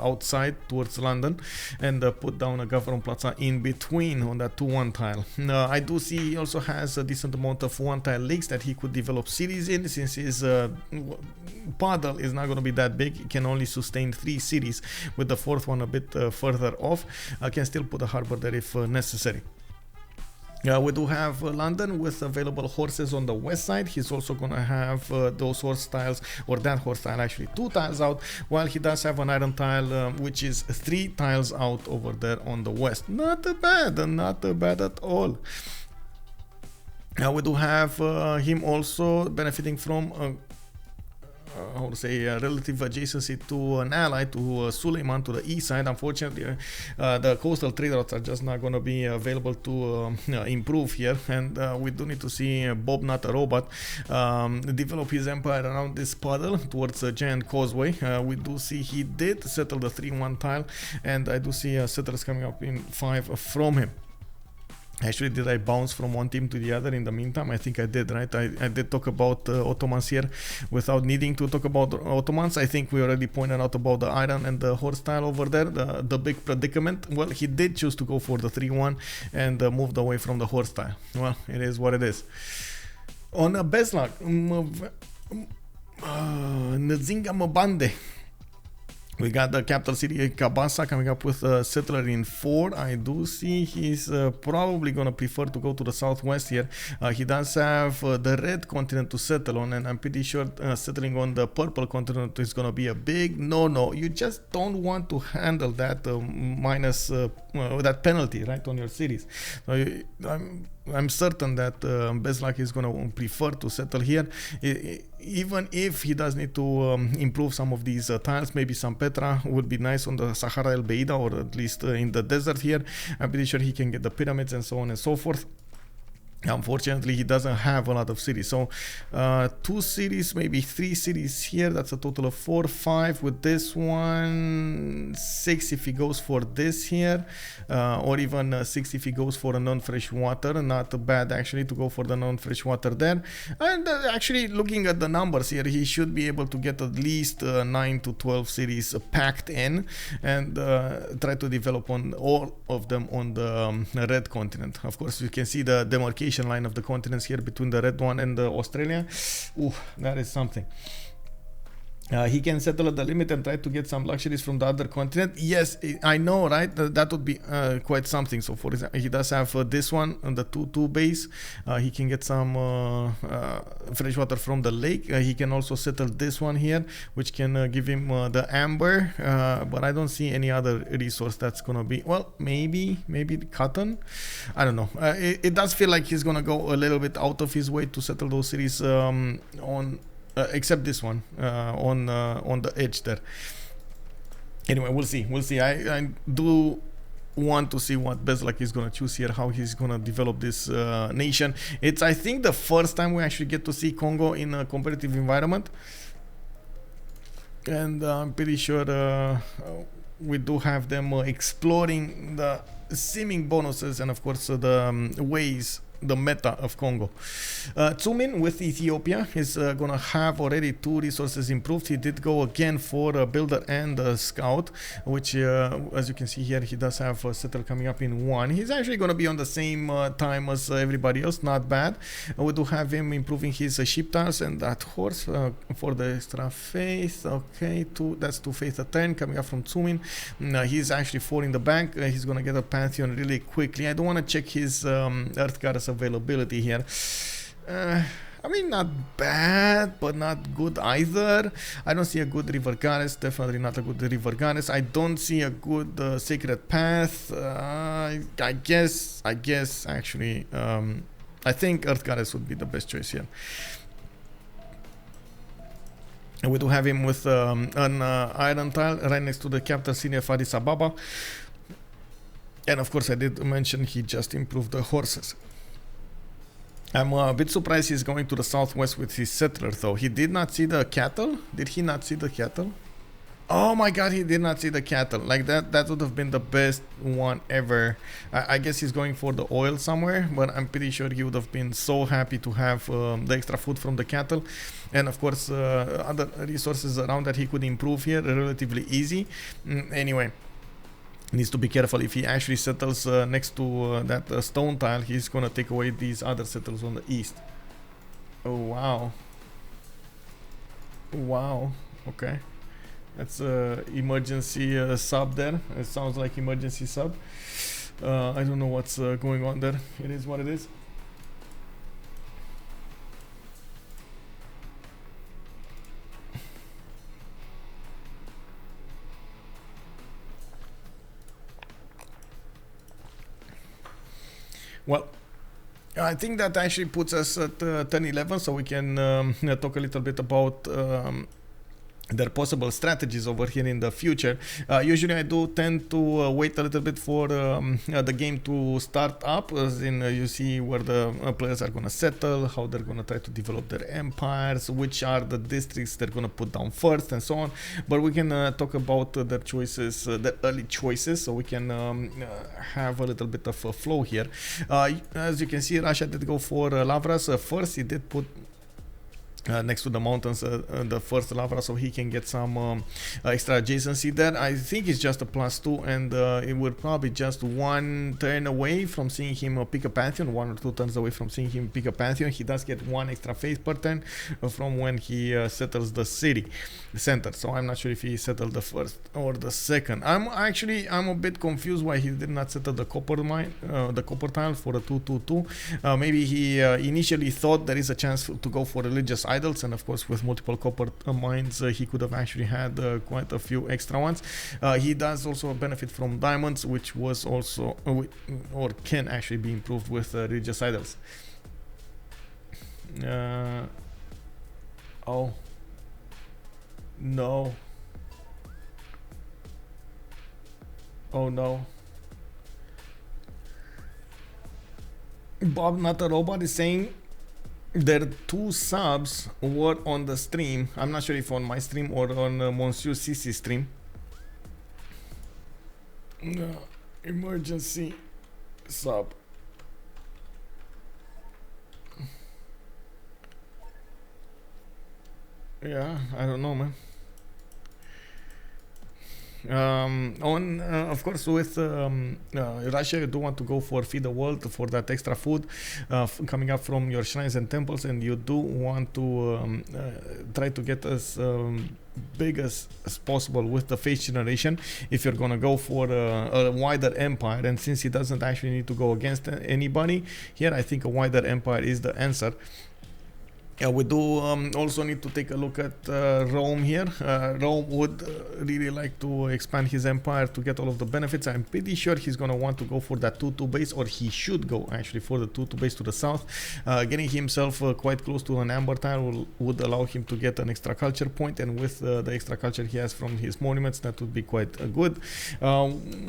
outside towards London, and put down a government plaza in between on that 2-1 tile. I do see he also has a decent amount of 1-tile lakes that he could develop cities in, since his paddle is not going to be that big. He can only sustain 3 cities, with the 4th one a bit further off. Can still put a harbor there if necessary. We do have London with available horses on the west side. He's also going to have those horse tiles, or that horse tile actually, 2 tiles out, while he does have an iron tile which is 3 tiles out over there on the west. Not bad at all. We do have him also benefiting from how to say, relative adjacency to an ally, to Suleiman, to the east side. Unfortunately, the coastal trade routes are just not going to be available to improve here, and we do need to see Bobnotarobot develop his empire around this puddle towards the giant causeway. We do see he did settle the 3-1 tile, and I do see settlers coming up in 5 from him. Actually, did I bounce from one team to the other in the meantime? I think I did, right? I did talk about Ottomans here without needing to talk about Ottomans. I think we already pointed out about the iron and the horse tile over there, the big predicament. Well, he did choose to go for the 3-1 and moved away from the horse tile. Well, it is what it is. On Beslag, Nzinga Mbande. We got the capital city Kabasa coming up with a settler in 4. I do see he's probably going to prefer to go to the southwest here. He does have the red continent to settle on, and I'm pretty sure settling on the purple continent is going to be a big no. You just don't want to handle that minus that penalty, right, on your cities. So I'm certain that Beslag is going to prefer to settle here, even if he does need to improve some of these tiles. Maybe some Petra would be nice on the Sahara El Beida, or at least in the desert here. I'm pretty sure he can get the pyramids and so on and so forth. Unfortunately, he doesn't have a lot of cities, so 2 cities, maybe 3 cities here. That's a total of 4, 5 with this one, 6 if he goes for this here, or even 6 if he goes for a non-fresh water. Not bad actually to go for the non-fresh water there. And actually, looking at the numbers here, he should be able to get at least 9 to 12 cities packed in, and try to develop on all of them on the red continent. Of course, you can see the demarcation line of the continents here between the red one and Australia. Ooh, that is something. He can settle at the limit and try to get some luxuries from the other continent. Yes, I know, right? That would be quite something. So, for example, he does have this one on the 2-2 base. He can get some fresh water from the lake. He can also settle this one here, which can give him the amber. But I don't see any other resource that's gonna be. Well, maybe the cotton. I don't know. It does feel like he's gonna go a little bit out of his way to settle those cities on. Except this one on the edge there. Anyway, we'll see. I do want to see what Beslag is gonna choose here, how he's gonna develop this nation. It's, I think, the first time we actually get to see Congo in a competitive environment, and I'm pretty sure we do have them exploring the seeming bonuses and of course the ways, the meta of Congo. Txoumin with Ethiopia is gonna have already 2 resources improved. He did go again for a builder and a scout, which as you can see here, he does have a settle coming up in 1. He's actually gonna be on the same time as everybody else, not bad. We do have him improving his ship tiles and that horse for the extra faith. Okay, that's 2 faith a turn coming up from Txoumin. He's actually 4 in the bank. He's gonna get a pantheon really quickly. I don't want to check his earth goddess availability here. I mean, not bad, but not good either. I don't see a good river goddess. Definitely not a good river goddess. I don't see a good sacred path. I guess actually, I think earth goddess would be the best choice here. And we do have him with an iron tile right next to the capital city of Addis Ababa. And of course, I did mention he just improved the horses. I'm a bit surprised he's going to the southwest with his settler, though. He did not see the cattle? Did he not see the cattle? Oh my god, he did not see the cattle. Like, that would have been the best one ever. I guess he's going for the oil somewhere, but I'm pretty sure he would have been so happy to have the extra food from the cattle. And of course, other resources around that he could improve here, relatively easy. Anyway. Needs to be careful. If he actually settles next to that stone tile, he's gonna take away these other settlers on the east. Oh wow. Wow. Okay. That's emergency sub there. It sounds like emergency sub. I don't know what's going on there. It is what it is. Well, I think that actually puts us at 10-11, so we can talk a little bit about their possible strategies over here in the future. Usually I do tend to wait a little bit for the game to start up, as in you see where the players are going to settle, how they're going to try to develop their empires, which are the districts they're going to put down first, and so on. But we can talk about their choices, their early choices, so we can have a little bit of a flow here. As you can see, Russia did go for Lavras first. He did put next to the mountains the first lava, so he can get some extra adjacency there. I think it's just a +2, and it will probably just 1 turn away from seeing him pick a pantheon, 1 or 2 turns away from seeing him pick a pantheon. He does get 1 extra phase per turn from when he settles the city center, so I'm not sure if he settled the first or the second. I'm a bit confused why he did not settle the copper mine, the copper tile for a 2-2-2. Maybe he initially thought there is a chance to go for religious idols, and of course with multiple copper mines he could have actually had quite a few extra ones. He does also benefit from diamonds, which was also or can actually be improved with religious idols. Oh no. Oh no. Bobnotarobot is saying their 2 subs were on the stream. I'm not sure if on my stream or on Monsieur Sisi's stream. Emergency sub. Yeah, I don't know, man. Of course, with Russia, you do want to go for Feed the World for that extra food coming up from your shrines and temples, and you do want to try to get as big as possible with the face generation if you're gonna go for a wider empire. And since he doesn't actually need to go against anybody here, I think a wider empire is the answer. We do also need to take a look at Rome here. Rome would really like to expand his empire to get all of the benefits. I'm pretty sure he's going to want to go for that 2-2 base, or he should go actually for the 2-2 base to the south. Getting himself quite close to an amber tile would allow him to get an extra culture point, and with the extra culture he has from his monuments, that would be quite good.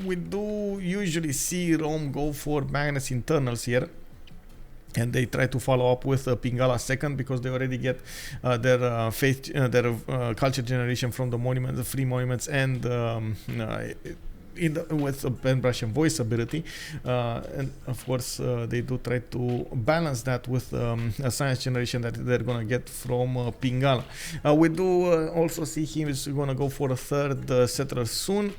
We do usually see Rome go for Magnus Internals here, and they try to follow up with Pingala second, because they already get their faith, their culture generation from the monuments, the free monuments, and with a pen brush and voice ability, and of course they do try to balance that with a science generation that they're gonna get from Pingala. We do also see him is gonna go for a third settler soon.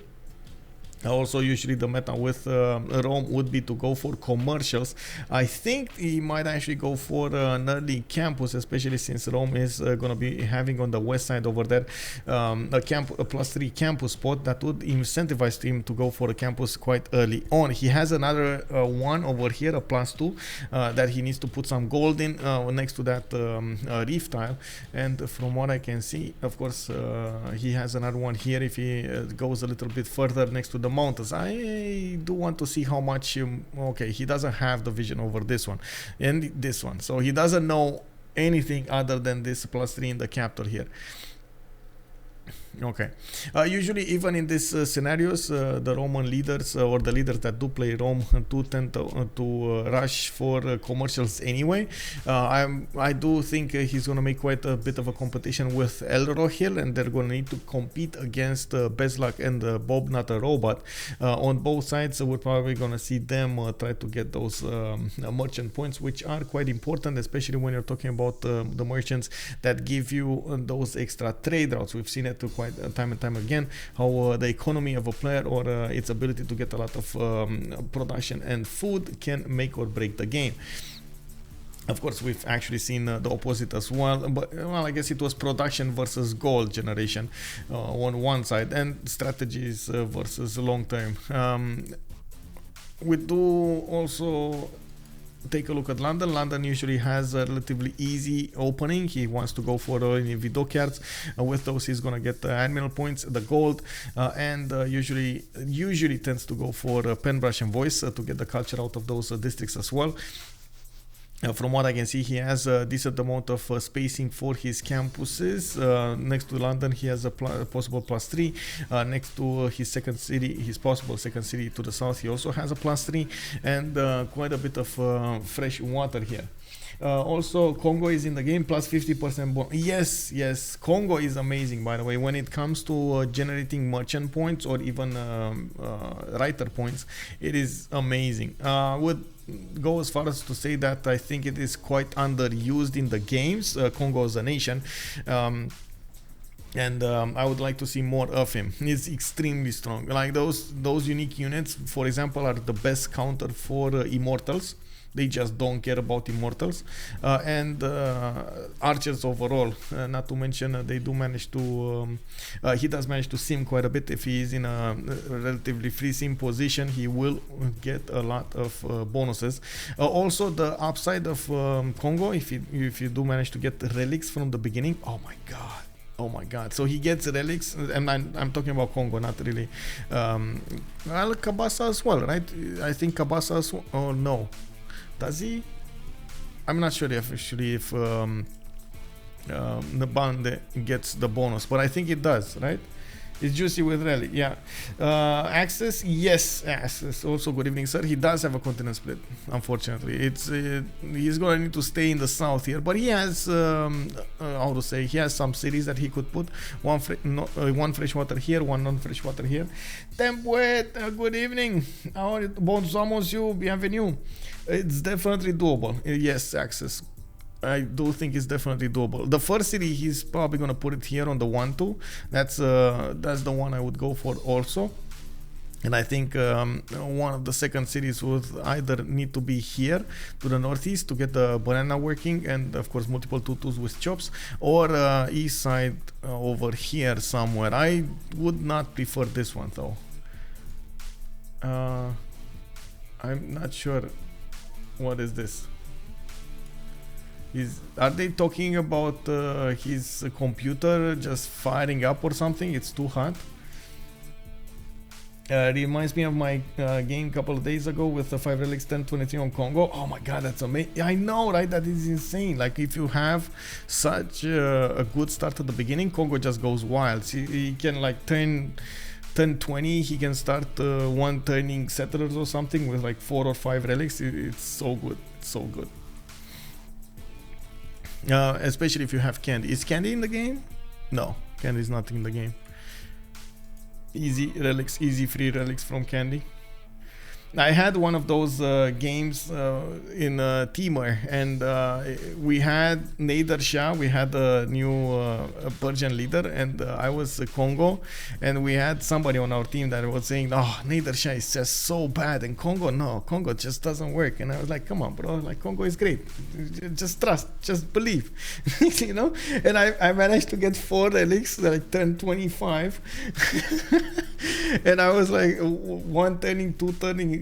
Also, usually the meta with Rome would be to go for commercials. I think he might actually go for an early campus, especially since Rome is going to be having on the west side over there a +3 campus spot that would incentivize him to go for a campus quite early on. He has another one over here, a +2, that he needs to put some gold in next to that reef tile. And from what I can see, of course, he has another one here if he goes a little bit further next to the mountains. I do want to see how much okay, he doesn't have the vision over this one and this one, so he doesn't know anything other than this +3 in the capital here. Okay, usually even in these scenarios, the Roman leaders or the leaders that do play Rome do tend to rush for commercials anyway. I do think he's going to make quite a bit of a competition with Elrohir, and they're going to need to compete against Beslag and Bobnotarobot. On both sides, we're probably going to see them try to get those merchant points, which are quite important, especially when you're talking about the merchants that give you those extra trade routes. We've seen it quite time and time again, how the economy of a player or its ability to get a lot of production and food can make or break the game. Of course, we've actually seen the opposite as well, but well, I guess it was production versus gold generation on one side, and strategies versus long term. We do also take a look at London. London usually has a relatively easy opening. He wants to go for Vido cards. With those, he's gonna get the admiral points, the gold, and usually tends to go for pen brush and voice to get the culture out of those districts as well. From what I can see, he has a decent amount of spacing for his campuses. Next to London, he has a possible +3. Next to his second city, his possible second city to the south, he also has a +3, and quite a bit of fresh water here. Also, Kongo is in the game, +50% bonus. Yes, Kongo is amazing, by the way, when it comes to generating merchant points or even writer points. It is amazing. Would go as far as to say that I think it is quite underused in the games, Kongo as a nation. And I would like to see more of him. He's extremely strong. Like those unique units, for example, are the best counter for immortals. They just don't care about immortals, and archers overall, not to mention they do manage to he does manage to sim quite a bit. If he is in a relatively free sim position, he will get a lot of bonuses. Also, the upside of Kongo, if you do manage to get relics from the beginning, oh my god, so he gets relics, and I'm talking about Kongo, not really well, Kabasa as well, right? I think Kabasa as well. Oh no, does he? I'm not sure if Mbande gets the bonus, but I think it does, right? It's juicy with relic, yeah. Access, yes, access. Also, good evening, sir. He does have a continent split, unfortunately. It's he's gonna need to stay in the south here, but he has how to say, he has some cities that he could put one freshwater here, one non-freshwater here. Tempuet, good evening. How are you? Bonsoir, monsieur. Bienvenue. It's definitely doable. Yes, access. I do think it's definitely doable. The first city, he's probably gonna put it here on the 1-2. That's the one I would go for also. And I think one of the second cities would either need to be here to the northeast to get the banana working, and of course multiple tutus with chops, or east side over here somewhere. I would not prefer this one though. I'm not sure. What is this? Are they talking about his computer just firing up or something? It's too hot. Reminds me of my game a couple of days ago with the 5 relics 1023 on Kongo. Oh my god, that's amazing. I know, right? That is insane. Like, if you have such a good start at the beginning, Kongo just goes wild. He can like turn 20, he can start one turning settlers or something with like 4 or 5 relics. It's so good. It's so good. Especially if you have Candy. Is Candy in the game? No, Candy is not in the game. Easy relics, easy free relics from Candy. I had one of those games in Timor, and we had Nader Shah, we had a new Persian leader, and I was Congo, and we had somebody on our team that was saying, oh, Nader Shah is just so bad, and Congo, no, Congo just doesn't work. And I was like, come on, bro, like, Congo is great, just trust, just believe. You know. And I managed to get 4 relics that I turned 25. And I was like, 1 turning, 2 turning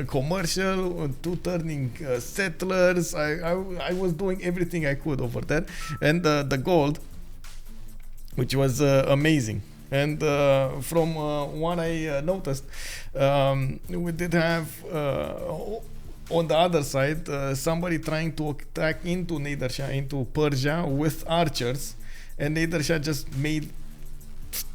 commercial, 2 turning settlers. I was doing everything I could over there, and the gold, which was amazing. And from what I noticed, we did have on the other side somebody trying to attack into Nader Shah, into Persia with archers, and Nader Shah just made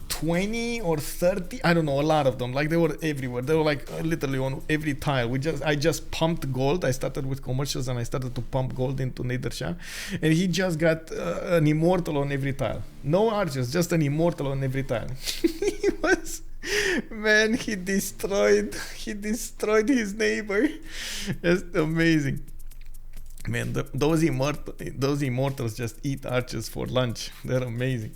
20 or 30, I don't know, a lot of them. Like, they were everywhere. They were like literally on every tile. I just pumped gold. I started with commercials and I started to pump gold into Nader Shah, and he just got an immortal on every tile. No archers, just an immortal on every tile. He was, man, he destroyed his neighbor. It's amazing. Man, those immortals just eat archers for lunch. They're amazing.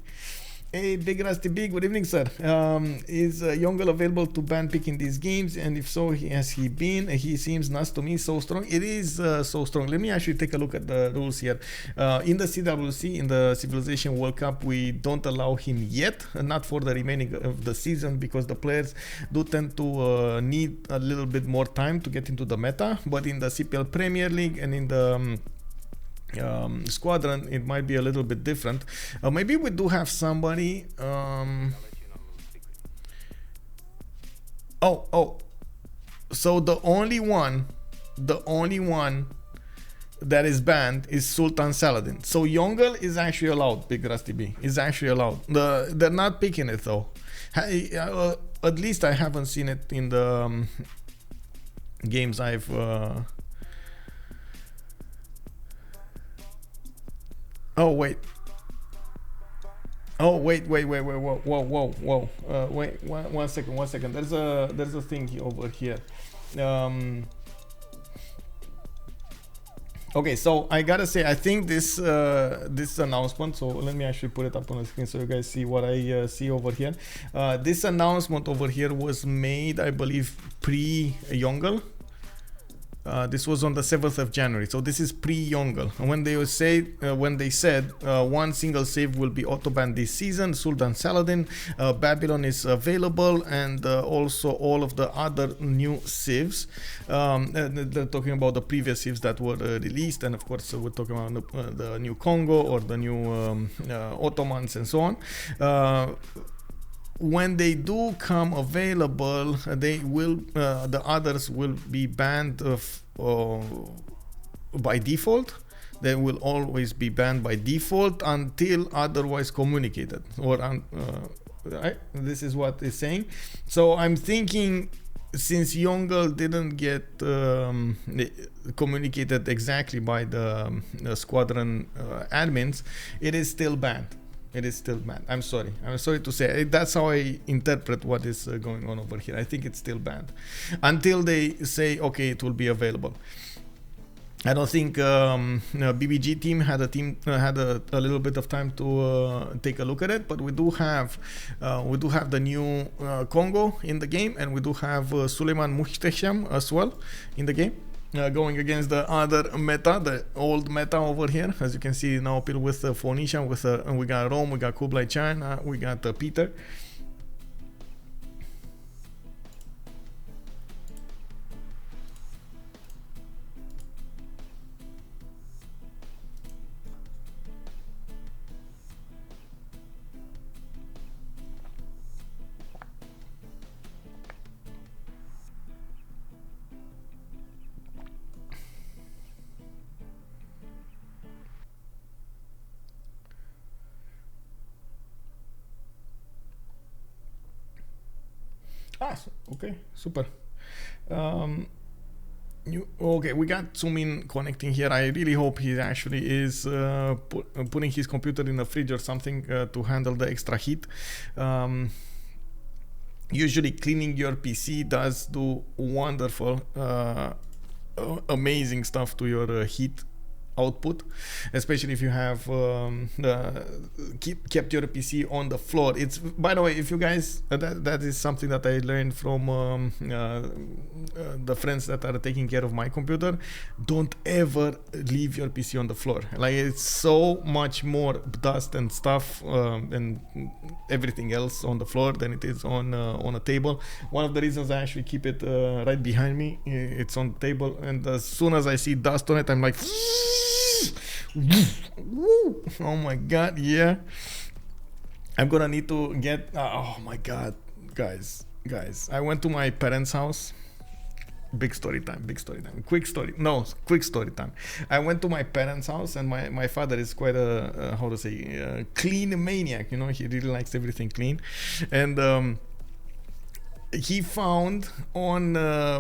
Hey, Big Rusty Big, good evening, sir. Is Yongle available to ban pick in these games? And if so, has he been? He seems not to me so strong. It is so strong. Let me actually take a look at the rules here. In the CWC, in the Civilization World Cup, we don't allow him yet, not for the remaining of the season, because the players do tend to need a little bit more time to get into the meta. But in the CPL Premier League and in the Squadron, it might be a little bit different. Maybe we do have somebody. So the only one that is banned is Sultan Saladin. So Yongle is actually allowed. Big Rusty B is actually allowed. They're not picking it though. At least I haven't seen it in the games I've. Wait, whoa. Wait, one second. There's a thing over here. Okay, so I gotta say, I think this announcement, so let me actually put it up on the screen so you guys see what I see over here. This announcement over here was made, I believe, pre-Yongle. This was on the 7th of January, so this is pre-Yongle. When they said one single save will be auto-banned this season, Sultan Saladin, Babylon is available, and also all of the other new civs. They're talking about the previous civs that were released, and of course we're talking about the new Kongo or the new Ottomans and so on. When they do come available, they will the others will be banned by default. They will always be banned by default until otherwise communicated. Right? This is what it's saying. So I'm thinking, since Yongle didn't get communicated exactly by the Squadron admins, it is still banned. It is still banned. I'm sorry to say. That's how I interpret what is going on over here. I think it's still banned until they say, okay, it will be available. I don't think BBG team had a little bit of time to take a look at it, but we do have the new Kongo in the game, and we do have Suleiman Muhtesham as well in the game, going against the other meta, the old meta over here. As you can see, Naopil with Phoenicia, we got Rome, we got Kublai Khan, we got Peter. Okay, super. Okay, we got Txoumin connecting here. I really hope he actually is putting his computer in the fridge or something to handle the extra heat. Usually cleaning your PC does do wonderful, amazing stuff to your heat output, especially if you have kept your PC on the floor. It's, by the way, if you guys that is something that I learned from the friends that are taking care of my computer. Don't ever leave your PC on the floor. Like, it's so much more dust and stuff and everything else on the floor than it is on a table. One of the reasons I actually keep it right behind me, it's on the table, and as soon as I see dust on it, I'm like oh my god, yeah. I'm gonna need to get oh my god, guys, I went to my parents' house. Quick story time. I went to my parents' house, and my father is quite a how to say, clean maniac, you know. He really likes everything clean, and he found on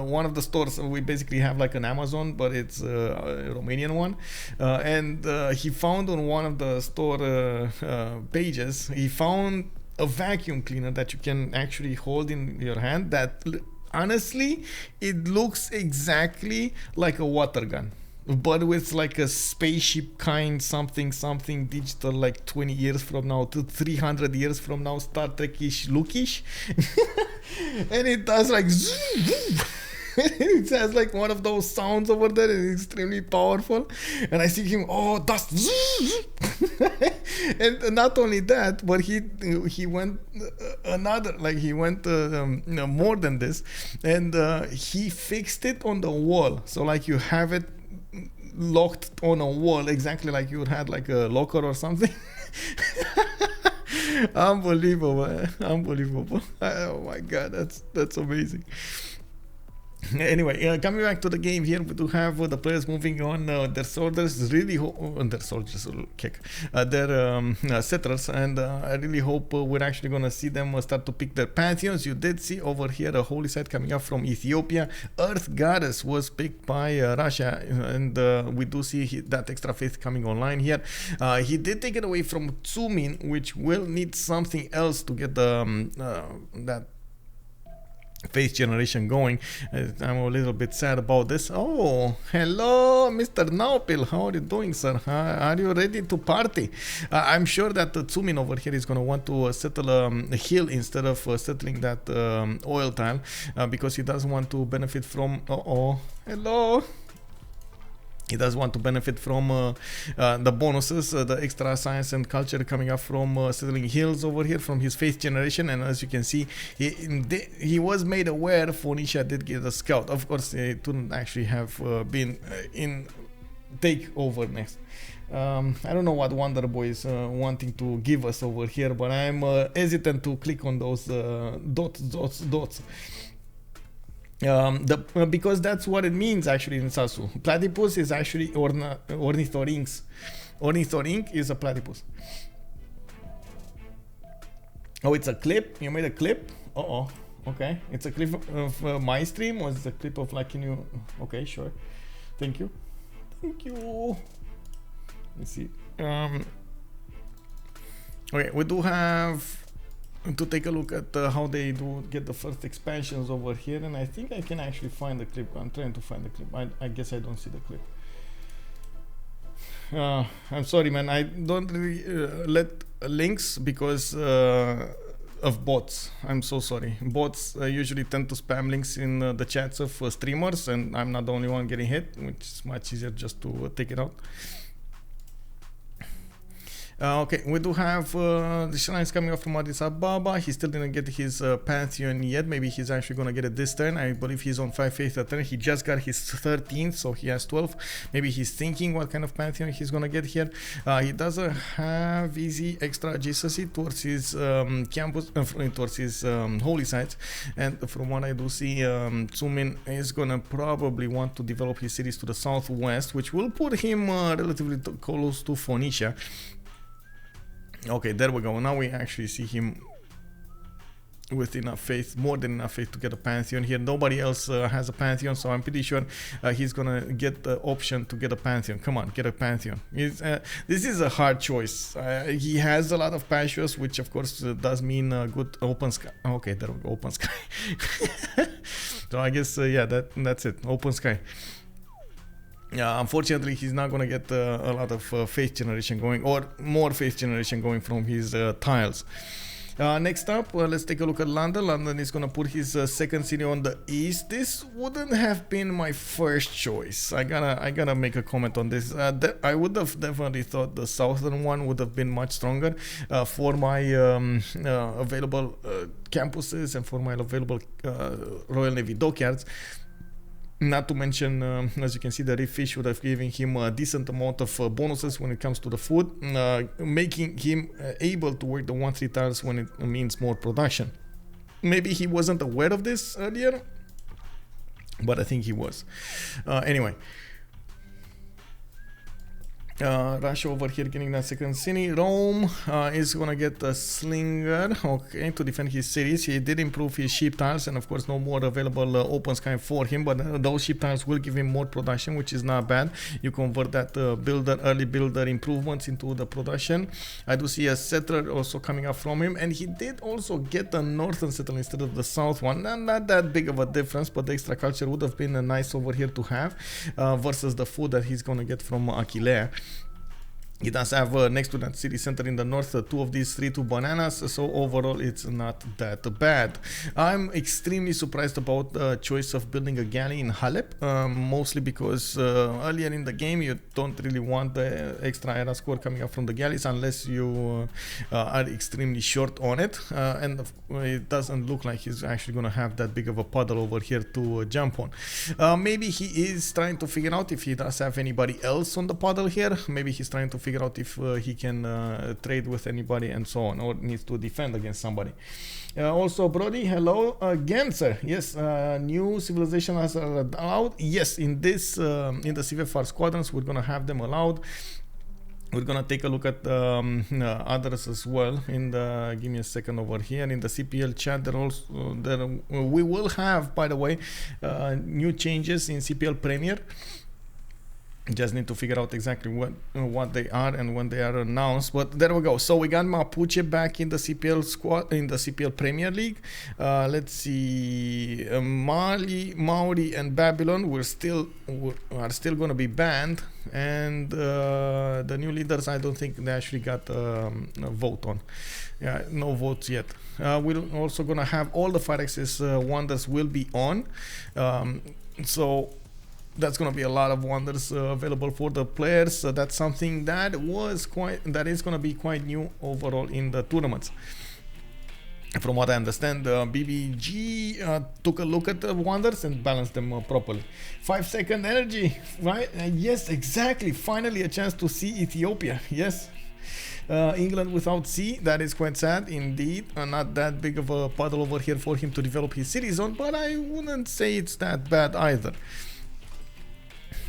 one of the stores, we basically have like an Amazon, but it's a Romanian one, and he found on one of the store pages, he found a vacuum cleaner that you can actually hold in your hand that honestly it looks exactly like a water gun, but with like a spaceship kind something digital, like 20 years from now to 300 years from now, Star Trek-ish lookish. And it does like it has like one of those sounds over there. It's extremely powerful, and I see him, oh, dust. And not only that, but he went another, like he went more than this, and he fixed it on the wall, so like you have it locked on a wall, exactly like you would have like a locker or something. Unbelievable. Oh my god, that's amazing. Anyway, coming back to the game here, we do have the players moving on their soldiers, really their soldiers will kick their settlers, and I really hope we're actually gonna see them start to pick their pantheons. You did see over here a holy site coming up from Ethiopia. Earth Goddess was picked by Russia, and we do see that extra faith coming online here. He did take it away from Txoumin, which will need something else to get that face generation going. I'm a little bit sad about this. Oh, hello, Mr. Naopil. How are you doing, sir? Are you ready to party? I'm sure that Txoumin over here is going to want to settle a hill instead of settling that oil tile, because he does want to benefit from... hello. He does want to benefit from the bonuses, the extra science and culture coming up from settling hills over here from his faith generation. And as you can see, he was made aware Phoenicia did get a scout. Of course, it wouldn't actually have been in takeover next. I don't know what Wonder Boy is wanting to give us over here, but I'm hesitant to click on those dots. Because that's what it means actually in Sasu. Platypus is actually Ornithorynques. Ornithorynque is a platypus. Oh, it's a clip? You made a clip? Okay. It's a clip of my stream, or is it a clip of like you? Okay, sure. Thank you. Let's see. Okay, we do have to take a look at how they do get the first expansions over here, and I think I can actually find the clip. I'm trying to find the clip. I guess I don't see the clip. I'm sorry, man. I don't really let links because of bots. I'm so sorry. Bots usually tend to spam links in the chats of streamers, and I'm not the only one getting hit, which is much easier just to take it out. Okay, we do have the shrines coming up from Addis Ababa. He still didn't get his Pantheon yet. Maybe he's actually going to get it this turn. I believe he's on 5 faith a turn. He just got his 13th, so he has 12. Maybe he's thinking what kind of Pantheon he's going to get here. He doesn't have easy extra adjacency towards his campus, towards his holy sites. And from what I do see, Txoumin is going to probably want to develop his cities to the southwest, which will put him relatively close to Phoenicia. Okay, there we go. Now we actually see him with enough faith, more than enough faith to get a Pantheon here. Nobody else has a Pantheon, so I'm pretty sure he's gonna get the option to get a Pantheon. Come on, get a Pantheon. This is a hard choice. He has a lot of Passions, which of course does mean good open sky. Okay, there we go, open sky. So I guess, yeah, that's it, open sky. Unfortunately, he's not going to get a lot of faith generation going, or more faith generation going from his tiles. Next up, let's take a look at London. London is going to put his second city on the east. This wouldn't have been my first choice. I gotta make a comment on this. I would have definitely thought the southern one would have been much stronger for my available campuses and for my available Royal Navy dockyards. Not to mention, as you can see, the reef fish would have given him a decent amount of bonuses when it comes to the food, making him able to work the 1-3 tiles when it means more production. Maybe he wasn't aware of this earlier, but I think he was. Anyway. Russia over here getting that second city. Rome is gonna get a slinger, okay, to defend his cities. He did improve his ship tiles, and of course no more available open sky for him, but those ship tiles will give him more production, which is not bad. You convert that early builder improvements into the production. I do see a settler also coming up from him, and he did also get the northern settler instead of the south one. Not that big of a difference, but the extra culture would have been nice over here to have versus the food that he's gonna get from Aquilea. He does have next to that city center in the north 2 of these 3 bananas, so overall it's not that bad. I'm extremely surprised about the choice of building a galley in Halep, mostly because earlier in the game you don't really want the extra era score coming up from the galleys unless you are extremely short on it, and it doesn't look like he's actually going to have that big of a puddle over here to jump on. Maybe he is trying to figure out if he does have anybody else on the puddle here. Maybe he's trying to figure out if he can trade with anybody and so on, or needs to defend against somebody. Also, Brody, hello again, sir. Yes, new civilization has allowed. Yes, in this in the CivFR Squadrons, we're gonna have them allowed. We're gonna take a look at others as well. In the give me a second over here in the CPL chat. We will have, by the way, new changes in CPL Premier. Just need to figure out exactly what they are and when they are announced, but there we go. So we got Mapuche back in the CPL squad, in the CPL Premier League. Let's see, Mali, Maori, and Babylon are still going to be banned, and the new leaders, I don't think they actually got a vote on. Yeah, no votes yet. We're also going to have all the Fire Access wonders will be on, so that's going to be a lot of wonders available for the players. That's something that is going to be quite new overall in the tournaments. From what I understand, BBG took a look at the wonders and balanced them properly. 5-second energy, right? Yes, exactly. Finally a chance to see Ethiopia. Yes. England without sea, that is quite sad indeed. Not that big of a puddle over here for him to develop his city zone, but I wouldn't say it's that bad either.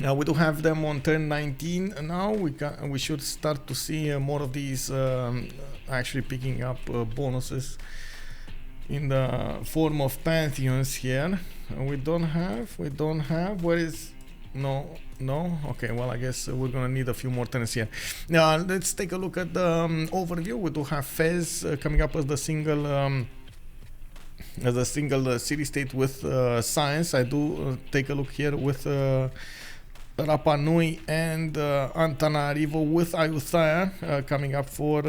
We do have them on turn 19 now. We should start to see more of these actually picking up bonuses in the form of pantheons here. We don't have. Where is? No. Okay, well, I guess we're gonna need a few more turns here. Now let's take a look at the overview. We do have Fez coming up as the single city state with science. I do take a look here with Rapa Nui and Antananarivo with Ayutthaya coming up for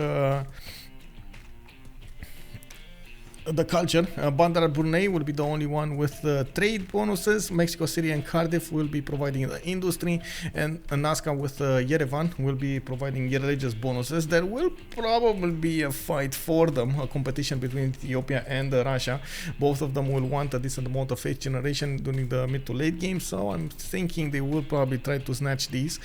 the culture. Bandar Brunei will be the only one with trade bonuses. Mexico City and Cardiff will be providing the industry, and Nazca with Yerevan will be providing religious bonuses. There will probably be a fight for them, a competition between Ethiopia and Russia. Both of them will want a decent amount of faith generation during the mid to late game, so I'm thinking they will probably try to snatch these,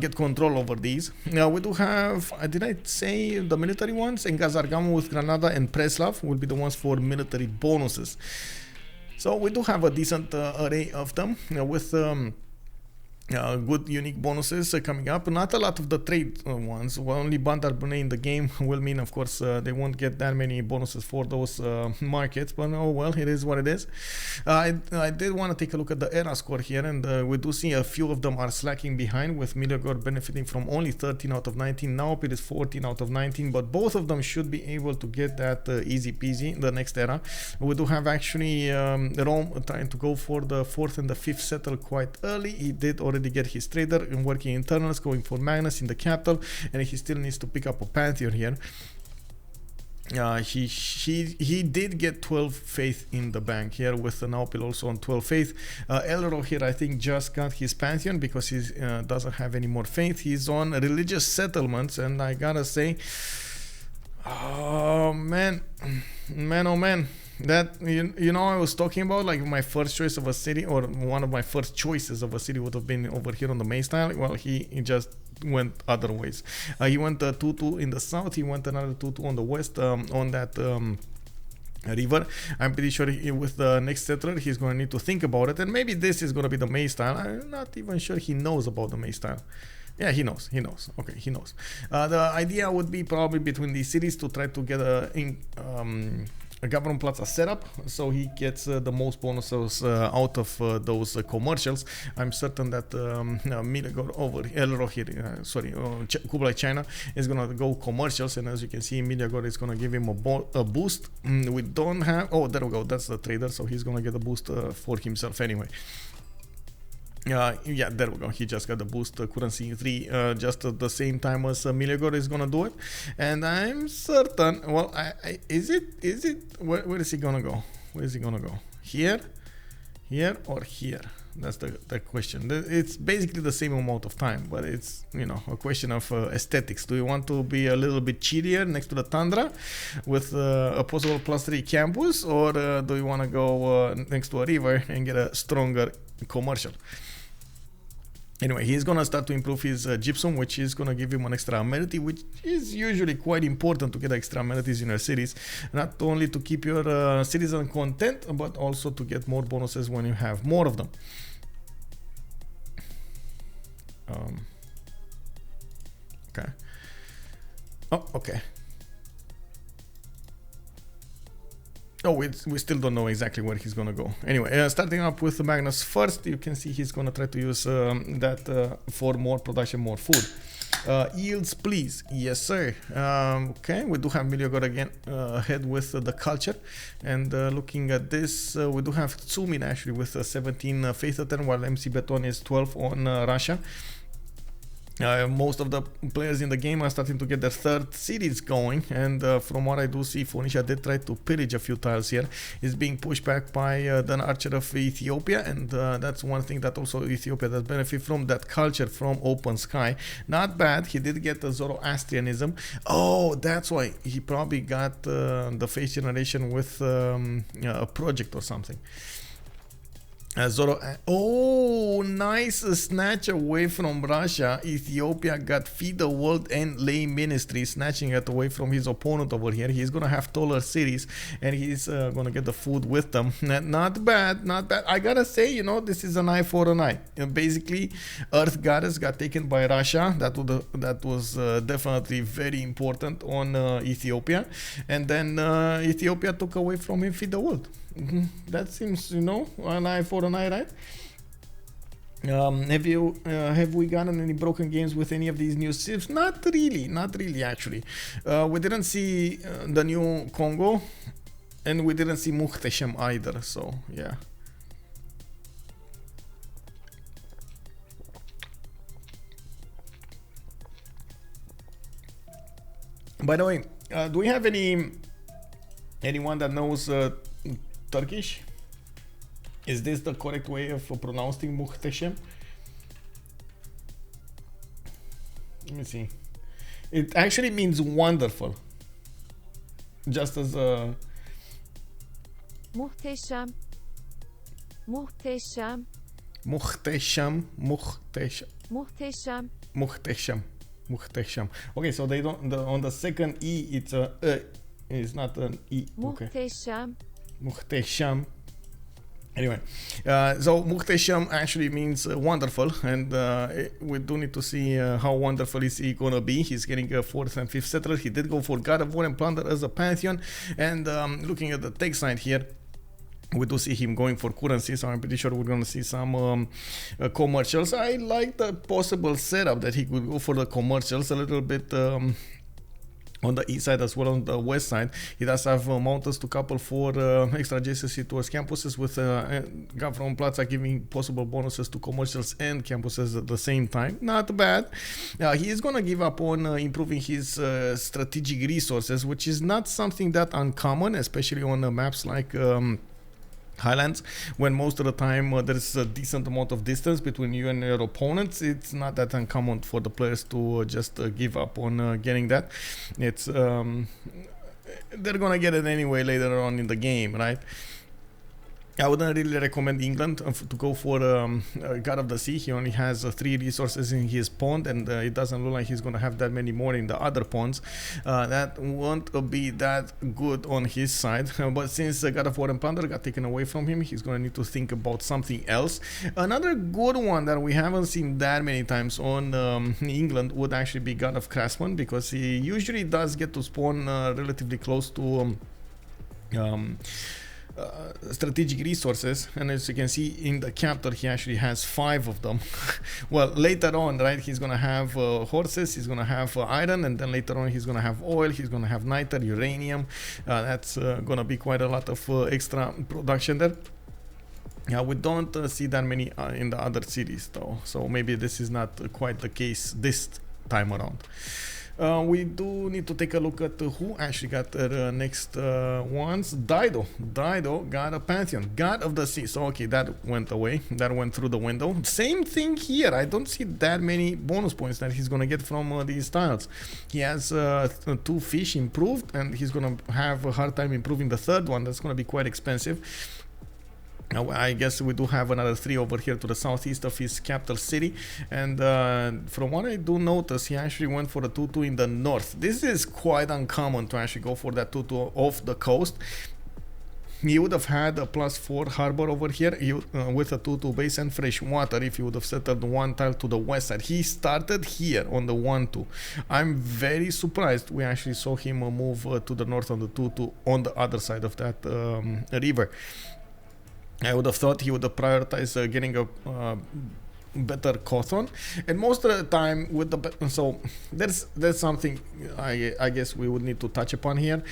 get control over these. Now we do have, did I say the military ones? And Gazargamo with Granada and Preslav will be the ones for military bonuses. So we do have a decent array of them with good unique bonuses coming up. Not a lot of the trade ones. Well, only Bandar Brunei in the game will mean, of course, they won't get that many bonuses for those markets, but oh well, it is what it is. I did want to take a look at the era score here, and we do see a few of them are slacking behind, with Meleagor benefiting from only 13 out of 19. Naopil is 14 out of 19, but both of them should be able to get that easy peasy in the next era. We do have actually Rome trying to go for the 4th and the 5th settle quite early. He did already get his trader and working internals, going for Magnus in the capital, and he still needs to pick up a Pantheon here. He did get 12 faith in the bank here, with the Naopil also on 12 faith. Elrohir, I think, just got his Pantheon because he doesn't have any more faith. He's on religious settlements, and I gotta say, oh man, oh man, that you know, I was talking about, like, my first choice of a city, or one of my first choices of a city would have been over here on the Maze tile. Well, he just went other ways. He went 2-2 in the south, he went another 2-2 on the west, on that river. I'm pretty sure with the next settler he's going to need to think about it, and maybe this is going to be the Maze tile. I'm not even sure he knows about the Maze tile. Yeah, he knows. Okay, he knows. The idea would be probably between these cities to try to get a government plaza setup, so he gets the most bonuses out of those commercials. I'm certain that Meleagor over Elrohir, Kublai China is gonna go commercials, and as you can see, Meleagor is gonna give him a boost. We don't have, oh, there we go, that's the trader, so he's gonna get a boost for himself anyway. Yeah, there we go. He just got the boost currency 3 just at the same time as Meleagor is gonna do it, and I'm certain. Well, is it? Where is he gonna go? Where is he gonna go? Here, or here? That's the question. It's basically the same amount of time, but it's, you know, a question of aesthetics. Do you want to be a little bit cheerier next to the Tundra with a possible +3 campus, or do you want to go next to a river and get a stronger commercial? Anyway, he's gonna start to improve his gypsum, which is gonna give him an extra amenity, which is usually quite important to get extra amenities in your cities, not only to keep your citizen content, but also to get more bonuses when you have more of them. Okay. Oh, okay. Oh, we still don't know exactly where he's gonna go. Anyway, starting up with Magnus first, you can see he's gonna try to use that for more production, more food. Yields, please. Yes, sir. Okay, we do have Meleagor again ahead with the culture, and looking at this, we do have Txoumin actually with 17 faith turn, while McBeton is 12 on Russia. Most of the players in the game are starting to get their third cities going, and from what I do see, Phoenicia did try to pillage a few tiles here. It's being pushed back by the archer of Ethiopia, and that's one thing that also Ethiopia does benefit from, that culture from open sky. Not bad. He did get the Zoroastrianism. Oh, that's why he probably got the face generation with a project or something. Oh, nice snatch away from Russia. Ethiopia got Feed the World and Lay Ministry, snatching it away from his opponent over here. He's gonna have taller cities, and he's gonna get the food with them. Not bad, not bad. I gotta say, you know, this is an eye for an eye. Basically, Earth Goddess got taken by Russia. That was definitely very important on Ethiopia, and then Ethiopia took away from him Feed the World. That seems, you know, an eye for an eye, right? Have we gotten any broken games with any of these new civs? Not really actually. We didn't see the new Kongo, and we didn't see Muhtesham either, so yeah. By the way, do we have anyone that knows Turkish? Is this the correct way of pronouncing Muhteşem? Let me see. It actually means wonderful. Just as a... Muhteşem. Muhteşem. Muhteşem. Muhteşem. Muhteşem. Okay, so they don't, on the second E, it's a it's not an E. Okay. Muhteşem. Anyway, so Muhteşem actually means wonderful, and we do need to see how wonderful is he gonna be. He's getting a 4th and 5th settler. He did go for God of War and Plunder as a pantheon, and looking at the text side here, we do see him going for currency, so I'm pretty sure we're going to see some commercials. I like the possible setup that he could go for the commercials a little bit on the east side as well on the west side. He does have mountains to couple for extra adjacency towards campuses, with Gavron Plaza giving possible bonuses to commercials and campuses at the same time. Not bad. He is going to give up on improving his strategic resources, which is not something that uncommon, especially on maps like Highlands, when most of the time there's a decent amount of distance between you and your opponents. It's not that uncommon for the players to just give up on getting that. It's they're gonna get it anyway later on in the game, right? I wouldn't really recommend England to go for God of the Sea. He only has 3 resources in his pond, and it doesn't look like he's going to have that many more in the other ponds. That won't be that good on his side. But since God of War and Plunder got taken away from him, he's going to need to think about something else. Another good one that we haven't seen that many times on England would actually be God of Craftsman, because he usually does get to spawn relatively close to strategic resources, and as you can see in the captor, he actually has 5 of them. Well, later on, right, he's gonna have horses, he's gonna have iron, and then later on he's gonna have oil, he's gonna have niter, uranium. That's gonna be quite a lot of extra production there. We don't see that many in the other cities though, so maybe this is not quite the case this time around. We do need to take a look at who actually got the next ones. Dido got a pantheon, God of the Sea. So okay, that went away, that went through the window. Same thing here. I don't see that many bonus points that he's gonna get from these tiles. He has 2 fish improved, and he's gonna have a hard time improving the 3rd one. That's gonna be quite expensive. I guess we do have another 3 over here to the southeast of his capital city, and from what I do notice, he actually went for a 2-2 in the north. This is quite uncommon to actually go for that 2-2 off the coast. He would have had a +4 harbor over here with a 2-2 base and fresh water if he would have settled 1 tile to the west side. He started here on the 1-2. I'm very surprised we actually saw him move to the north on the 2-2 on the other side of that river. I would have thought he would have prioritized getting a better Cawthon, and most of the time with the so there's something I guess we would need to touch upon here.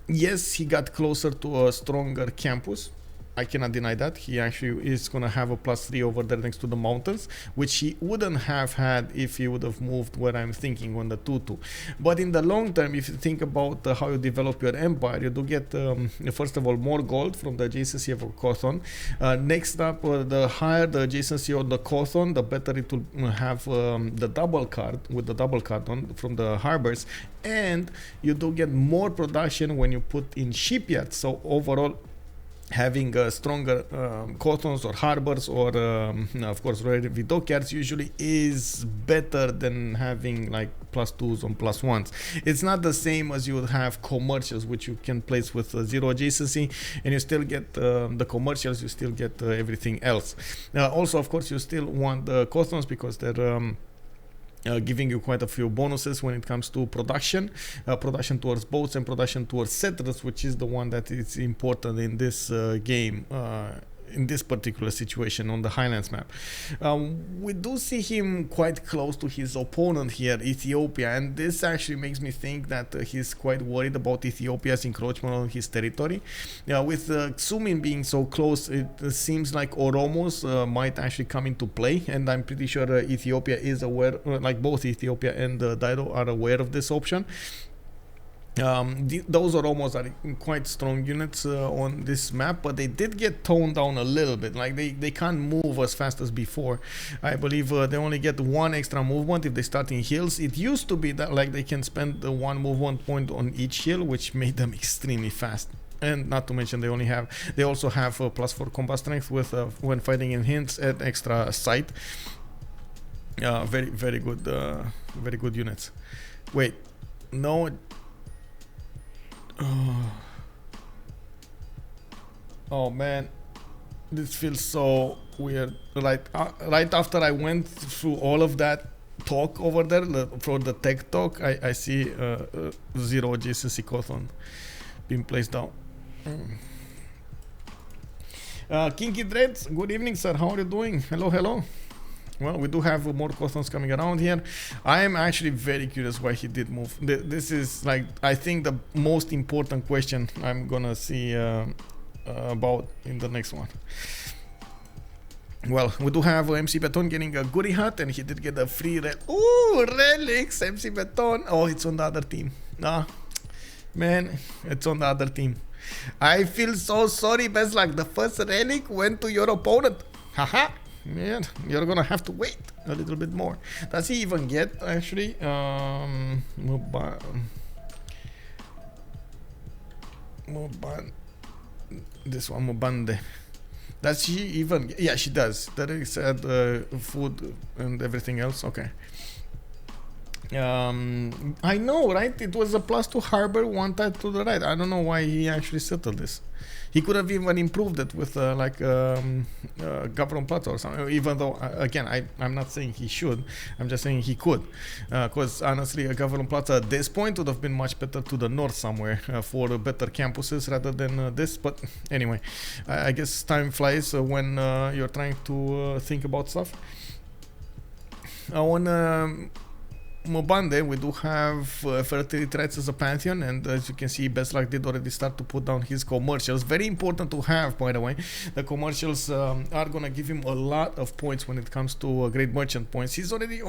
Yes, he got closer to a stronger campus. I cannot deny that. He actually is going to have a +3 over there next to the mountains, which he wouldn't have had if he would have moved where I'm thinking on the 2-2. But in the long term, if you think about how you develop your empire, you do get, first of all, more gold from the adjacency of a Cawthon. Next up, the higher the adjacency of the Cawthon, the better it will have the double card, with the double card on from the harbors. And you do get more production when you put in shipyards. So overall, having stronger Cawthons or harbors or of course relatively dockyards usually is better than having like +2s on +1s. It's not the same as you would have commercials, which you can place with 0 adjacency, and you still get the commercials, you still get everything else. Also, of course, you still want the Cawthons because they're giving you quite a few bonuses when it comes to production towards boats and production towards settlers, which is the one that is important in this game. in this particular situation on the Highlands map. We do see him quite close to his opponent here, Ethiopia, and this actually makes me think that he's quite worried about Ethiopia's encroachment on his territory. With Txoumin being so close, it seems like Oromos might actually come into play, and I'm pretty sure Ethiopia is aware, like both Ethiopia and Dido are aware of this option. Those Oromos are quite strong units on this map, but they did get toned down a little bit. Like they can't move as fast as before. I believe they only get one extra movement if they start in hills. It used to be that like they can spend one movement point on each hill, which made them extremely fast. And not to mention they also have +4 combat strength with when fighting in hints and extra sight. Very good units. Wait, no. Oh man, this feels so weird. Right after I went through all of that talk over there for the tech talk, I see 0 JCC Cothon being placed down. Kinky Dreads, good evening, sir. How are you doing? Hello. Well, we do have more Cothons coming around here. I am actually very curious why he did move. This is like, I think, the most important question I'm gonna see about in the next one. Well, we do have McBeton getting a goodie hut, and he did get a free relics. McBeton. Oh, it's on the other team. Man, it's on the other team. I feel so sorry, Beslag. The first relic went to your opponent. Haha. Man, you're gonna have to wait a little bit more. Does he even get actually this one, Mbande? Does she even? Yeah, she does. That is food and everything else. Okay. I know, right? It was a +2 harbor, one tile to the right. I don't know why he actually settled this. He could have even improved it with Government Plaza or something. Even though, again, I'm not saying he should. I'm just saying he could. Because honestly, a Government Plaza at this point would have been much better to the north somewhere for better campuses rather than this. But anyway, I guess time flies when you're trying to think about stuff. On Mbande, we do have fertility threats as a pantheon, and as you can see, Beslag did already start to put down his commercials. Very important to have, by the way. The commercials are gonna give him a lot of points when it comes to great merchant points. He's already,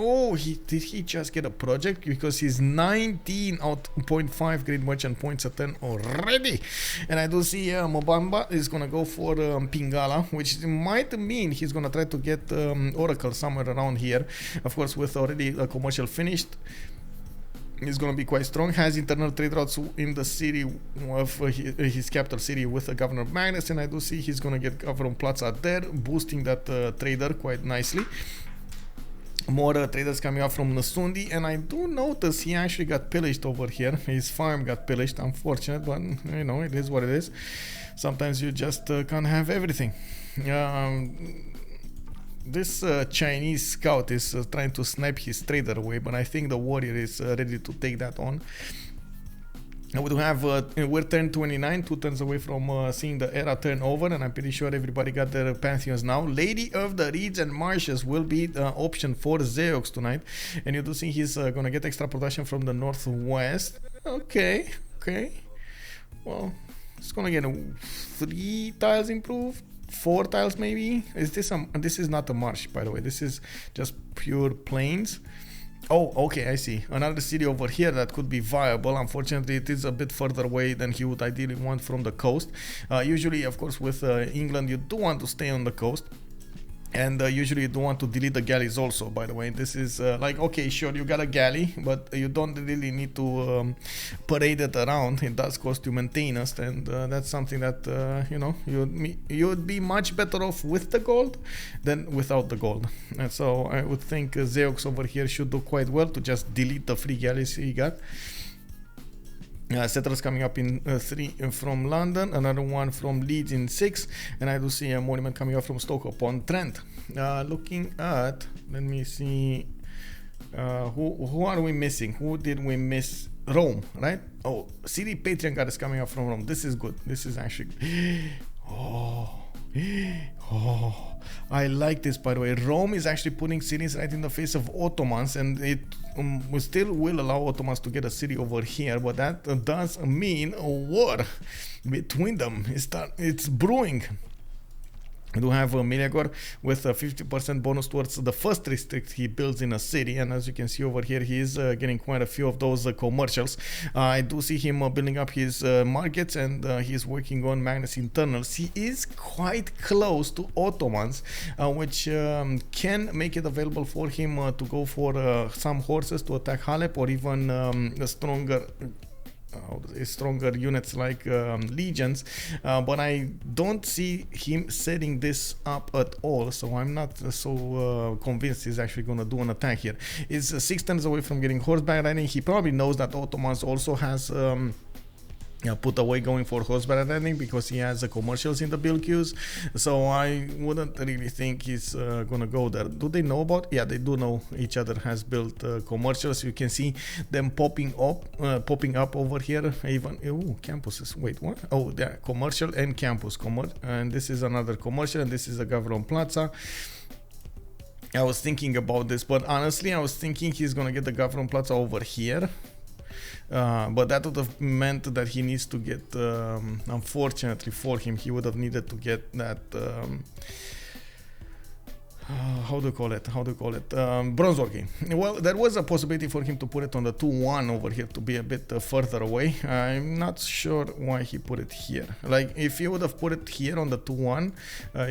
did he just get a project? Because he's 19 out 0.5 great merchant points at 10 already. And I do see Mbande is gonna go for Pingala, which might mean he's gonna try to get Oracle somewhere around here. Of course, with already a commercial finished, he's going to be quite strong. Has internal trade routes in the city of his capital city with the Governor of Magnus, and I do see he's going to get Governor Plaza there, boosting that trader quite nicely. More traders coming out from Nasundi, and I do notice he actually got pillaged over here. His farm got pillaged, unfortunate, but you know, it is what it is. Sometimes you just can't have everything. This Chinese scout is trying to snipe his trader away, but I think the warrior is ready to take that on. And we do have, we're turn 29, 2 turns away from seeing the era turn over, and I'm pretty sure everybody got their pantheons now. Lady of the Reeds and Marshes will be the option for Zeyox tonight, and you do see he's gonna get extra production from the northwest. Okay. Well, it's gonna get 3 tiles improved. 4 tiles maybe. This is not a marsh, by the way. This is just pure plains. Oh, okay, I see. Another city over here that could be viable. Unfortunately, it is a bit further away than he would ideally want from the coast. Usually, of course, with England, you do want to stay on the coast. And usually you don't want to delete the galleys also, by the way. This is like, okay, sure, you got a galley, but you don't really need to parade it around. It does cost you maintenance, and that's something that, you know, you'd be much better off with the gold than without the gold. And so I would think Zeyox over here should do quite well to just delete the free galleys he got. Settlers coming up in 3 from London, another one from Leeds in 6, and I do see a monument coming up from Stoke-upon-Trent. Looking at, let me see, who are we missing? Who did we miss? Rome, right? Oh, City Patriarch is coming up from Rome. This is good. This is actually, oh, Oh, I like this, by the way. Rome is actually putting cities right in the face of Ottomans, and it still will allow Ottomans to get a city over here, but that does mean a war between them. It's brewing. We do have Meleagor with a 50% bonus towards the first district he builds in a city, and as you can see over here, he is getting quite a few of those commercials. I do see him building up his markets, and he's working on Magnus internals. He is quite close to Ottomans, which can make it available for him to go for some horses to attack Halep, or even a stronger units like legions, but I don't see him setting this up at all, so I'm not so convinced he's actually going to do an attack here. He's 6 turns away from getting horseback riding. He probably knows that Ottomans also has put away going for horseback riding because he has commercials in the build queues, so I wouldn't really think he's gonna go there. Do they know about? Yeah, they do know each other has built commercials. You can see them popping up over here. Even campuses. Wait, what? Oh, yeah, commercial and campus. And this is another commercial, and this is a Gavron Plaza. I was thinking about this, but honestly, I was thinking he's gonna get the Gavron Plaza over here. But that would have meant that he needs to get, unfortunately for him, he would have needed to get that, how do you call it, bronze working. Well, there was a possibility for him to put it on the 2-1 over here to be a bit further away. I'm not sure why he put it here. Like, if he would have put it here on the 2-1,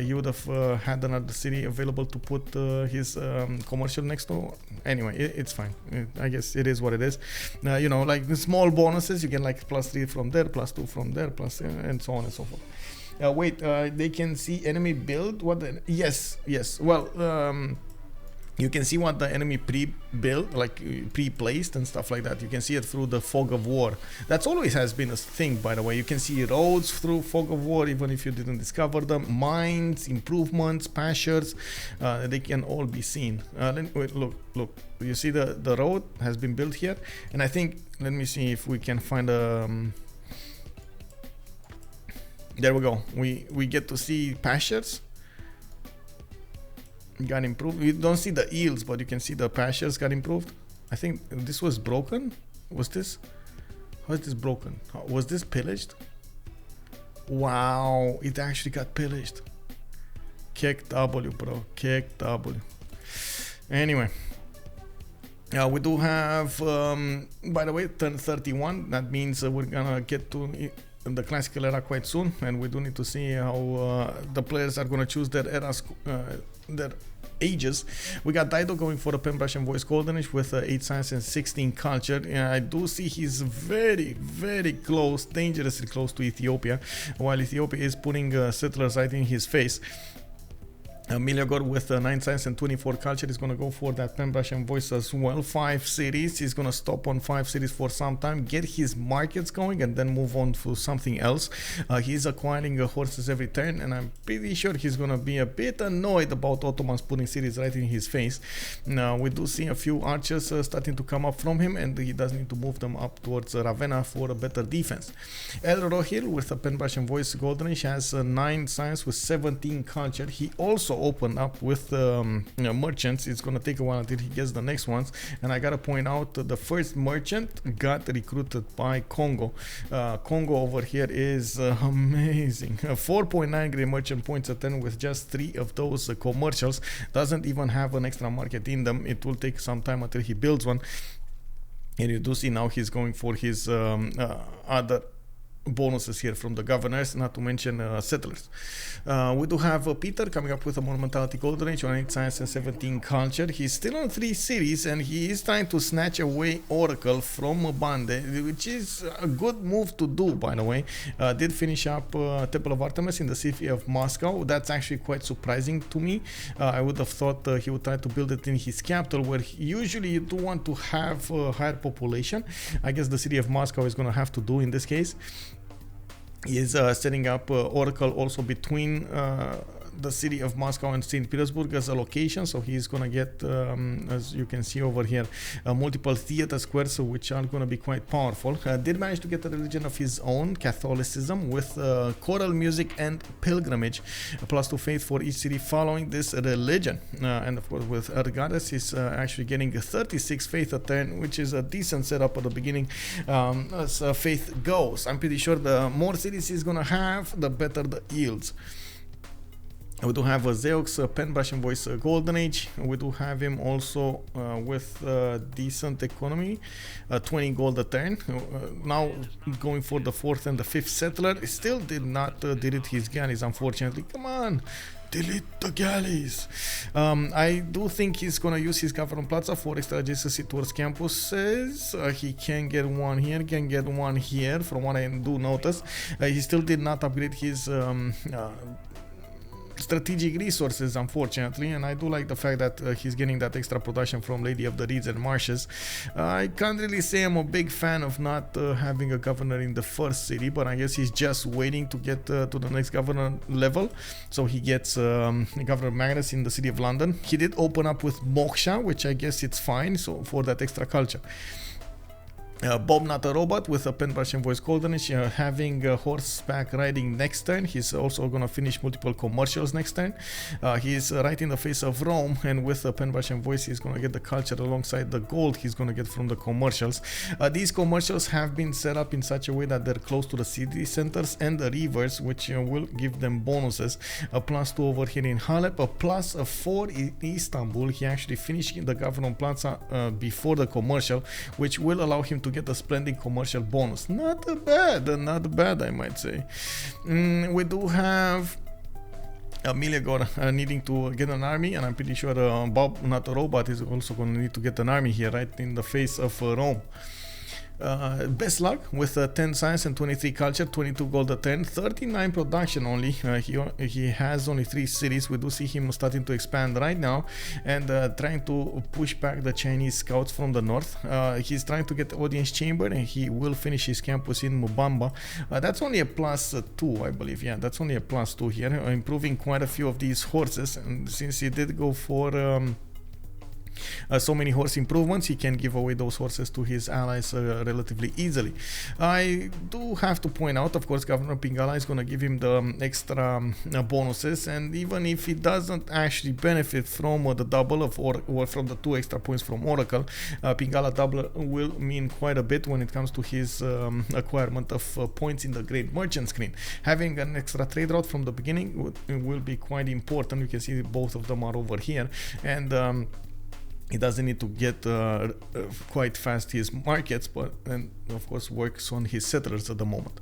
he would have had another city available to put his commercial next to. Anyway, it's fine. I guess it is what it is. You know, like the small bonuses, you get like +3 from there, +2 from there, plus and so on and so forth. Wait, they can see enemy build? What? Yes. Well, you can see what the enemy pre-built, like pre-placed and stuff like that. You can see it through the fog of war. That's always has been a thing, by the way. You can see roads through fog of war, even if you didn't discover them. Mines, improvements, pastures, they can all be seen. Wait, look. You see the road has been built here, and I think, let me see if we can find a. There we go. We get to see pastures. Got improved. We don't see the yields, but you can see the pastures got improved. I think this was broken. Was this? How is this broken? Was this pillaged? Wow, it actually got pillaged. Kick W, bro. Kick W. Anyway. We do have, by the way, turn 31. That means we're gonna get to the classical era quite soon, and we do need to see how the players are going to choose their eras, their ages. We got Dido going for a pen brush and voice golden age with 8 science and 16 culture. I do see he's very close, dangerously close to Ethiopia, while Ethiopia is putting settlers right in his face. Meleagor with 9 science and 24 culture is going to go for that pen brush and voice as well. 5 cities. He's going to stop on 5 cities for some time, get his markets going, and then move on to something else. He's acquiring horses every turn, and I'm pretty sure he's going to be a bit annoyed about Ottomans putting cities right in his face. Now, we do see a few archers starting to come up from him, and he does need to move them up towards Ravenna for a better defense. Elrohir with a pen brush and voice golden age has 9 science with 17 culture. He also open up with merchants. It's gonna take a while until he gets the next ones, and I gotta point out the first merchant got recruited by Kongo. Kongo over here is amazing. 4.9 great merchant points a turn with just 3 of those commercials. Doesn't even have an extra market in them. It will take some time until he builds one, and you do see now he's going for his other bonuses here from the governors, not to mention settlers. We do have Peter coming up with a monumentality golden age on 8 science and 17 culture. He's still on 3 cities, and he is trying to snatch away Oracle from Mbande, which is a good move to do, by the way. Did finish up Temple of Artemis in the city of Moscow. That's actually quite surprising to me. I would have thought he would try to build it in his capital, where usually you do want to have a higher population. I guess the city of Moscow is going to have to do in this case. He is setting up Oracle also between the city of Moscow and St. Petersburg as a location. So he's gonna get, as you can see over here, multiple theater squares, which are gonna be quite powerful. Did manage to get a religion of his own, Catholicism, with choral music and pilgrimage, +2 faith for each city following this religion. And of course with Ergadas, he's actually getting a 36 faith a turn, which is a decent setup at the beginning as faith goes. I'm pretty sure the more cities he's gonna have, the better the yields. We do have a Zeyox, Pen Brush and Voice Golden Age. We do have him also with decent economy, 20 gold a turn. Now going for the 4th and the 5th settler. He still did not delete his galleys, unfortunately. Come on, delete the galleys. I do think he's gonna use his government plaza for extra adjacency towards campuses. He can get one here, can get one here, from what I do notice. He still did not upgrade his strategic resources, unfortunately, and I do like the fact that he's getting that extra production from Lady of the Reeds and Marshes. I can't really say I'm a big fan of not having a governor in the first city, but I guess he's just waiting to get to the next governor level, so he gets Governor Magnus in the city of London. He did open up with Moksha, which I guess it's fine, so for that extra culture. Bobnotarobot with a Pen Brush and Voice Goldenish, having horseback riding next turn. He's also gonna finish multiple commercials next turn. He's right in the face of Rome, and with a Pen Brush and Voice he's gonna get the culture alongside the gold he's gonna get from the commercials. These commercials have been set up in such a way that they're close to the city centers and the rivers, which will give them bonuses. A +2 over here in Halep, a +4 in Istanbul. He actually finished the government plaza before the commercial, which will allow him to get a splendid commercial bonus. Not bad, I might say. We do have Meleagor needing to get an army, and I'm pretty sure Bobnotarobot is also going to need to get an army here, right in the face of Rome. Beslag with 10 science and 23 culture, 22 gold a 10, 39 production only. He has only 3 cities. We do see him starting to expand right now and trying to push back the Chinese scouts from the north. He's trying to get the audience chamber, and he will finish his campus in Mbande. That's only a +2, I believe. Yeah, that's only a +2 here, improving quite a few of these horses. And since he did go for so many horse improvements, he can give away those horses to his allies relatively easily. I do have to point out, of course, Governor Pingala is going to give him the extra bonuses, and even if he doesn't actually benefit from the double of or from the 2 extra points from Oracle, Pingala double will mean quite a bit when it comes to his acquirement of points in the Great Merchant screen. Having an extra trade route from the beginning will be quite important. You can see both of them are over here, and he doesn't need to get quite fast his markets, but and of course works on his settlers at the moment.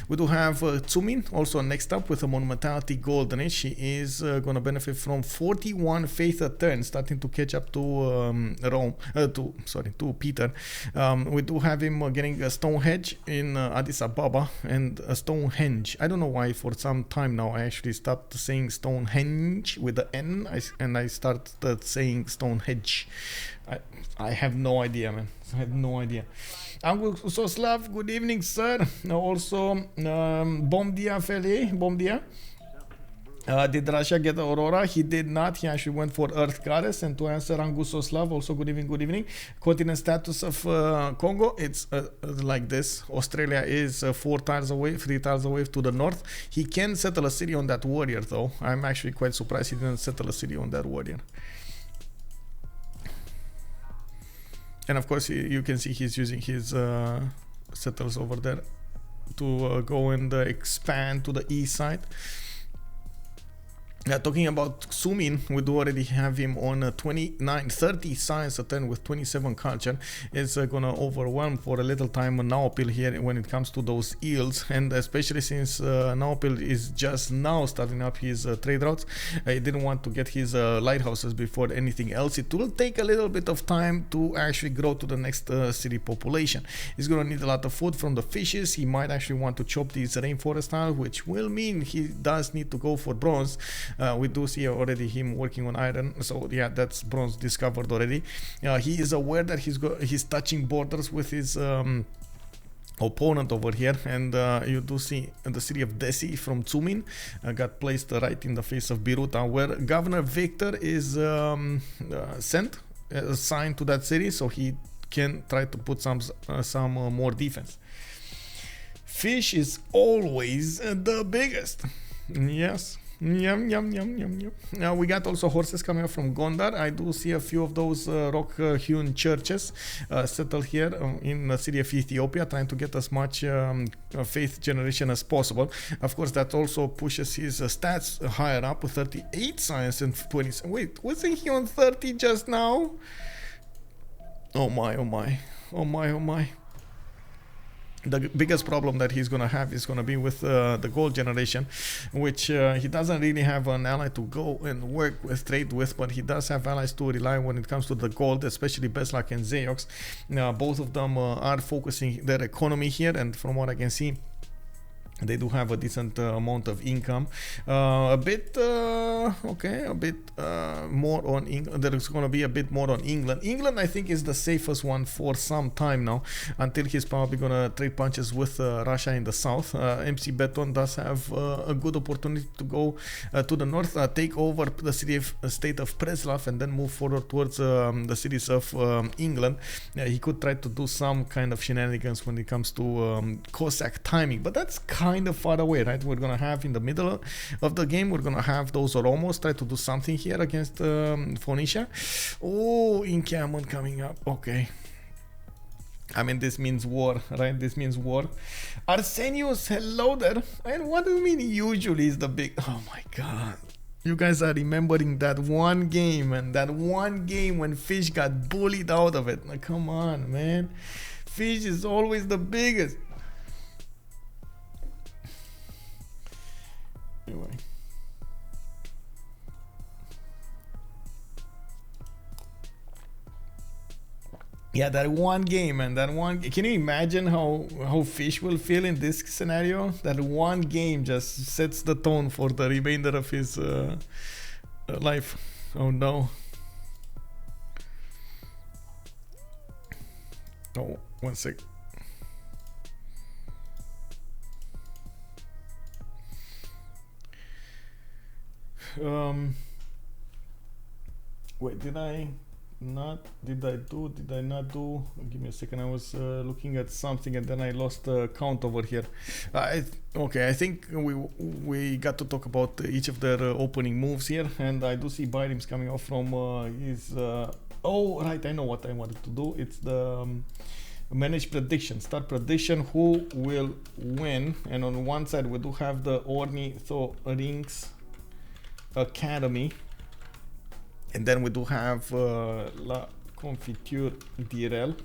We do have Txoumin also next up with a Monumentality Golden Age. He is going to benefit from 41 faith a turn, starting to catch up to to Peter. We do have him getting a Stonehenge in Addis Ababa and a Stonehenge. I don't know why for some time now I actually stopped saying Stonehenge with the N and I started saying Stonehenge. I have no idea, man. I have no idea. Angusoslav, good evening, sir. Also, bom dia, Feli. Bom dia. Did Russia get Aurora? He did not. He actually went for Earth Goddess. And to answer Angusoslav, also good evening, good evening. Continent status of Congo, it's like this. Australia is 4 tiles away, 3 tiles away to the north. He can settle a city on that warrior, though. I'm actually quite surprised he didn't settle a city on that warrior. And of course, you can see he's using his settlers over there to go and expand to the east side. Talking about Txoumin, we do already have him on 30 science a 10 with 27 culture. It's gonna overwhelm for a little time Naopil here when it comes to those yields, and especially since Naopil is just now starting up his trade routes. He didn't want to get his lighthouses before anything else. It will take a little bit of time to actually grow to the next city population. He's gonna need a lot of food from the fishes. He might actually want to chop these rainforest tiles, which will mean he does need to go for bronze. We do see already him working on iron, so yeah, that's bronze discovered already. He is aware that he's touching borders with his opponent over here, and you do see the city of Desi from Txoumin got placed right in the face of Biruta, where Governor Victor is assigned to that city, so he can try to put some more defense. Fish is always the biggest. Yes. Yum, yum, yum, yum, yum. Now we got also horses coming up from Gondar. I do see a few of those rock-hewn churches settled here in the city of Ethiopia, trying to get as much faith generation as possible. Of course, that also pushes his stats higher up, 38 science and 20. Wait, wasn't he on 30 just now? Oh my, oh my, oh my, oh my. The biggest problem that he's going to have is going to be with the gold generation, which he doesn't really have an ally to go and work with, trade with, but he does have allies to rely on when it comes to the gold, especially Beslag and Zeyox. Both of them are focusing their economy here, and from what I can see, they do have a decent amount of income. A bit more on England. There's going to be a bit more on England. England, I think, is the safest one for some time now, until he's probably going to trade punches with Russia in the south. McBeton does have a good opportunity to go to the north, take over the state of Preslav, and then move forward towards the cities of England. He could try to do some kind of shenanigans when it comes to Cossack timing, but that's kind of far away, right? We're gonna have in the middle of the game, we're gonna have those Oromos try to do something here against Phoenicia. Oh, encampment coming up. Okay, I mean, this means war, right? This means war. Arsenius, hello there. And what do you mean usually is the big... Oh my god. You guys are remembering that one game, and that one game when Fish got bullied out of it. Like, come on, man. Fish is always the biggest. Anyway. Yeah, that one game, and that one... Can you imagine how Fish will feel in this scenario? That one game just sets the tone for the remainder of his life. Oh no. Oh, one sec. Wait, did I not do? Give me a second. I was looking at something and then I lost count over here. Okay, I think we got to talk about each of their opening moves here, and I do see Byrim's coming off from his... oh, right, I know what I wanted to do. It's the manage prediction, start prediction, who will win. And on one side we do have the Ornithorynques Academy, and then we do have Confiture D'irrel.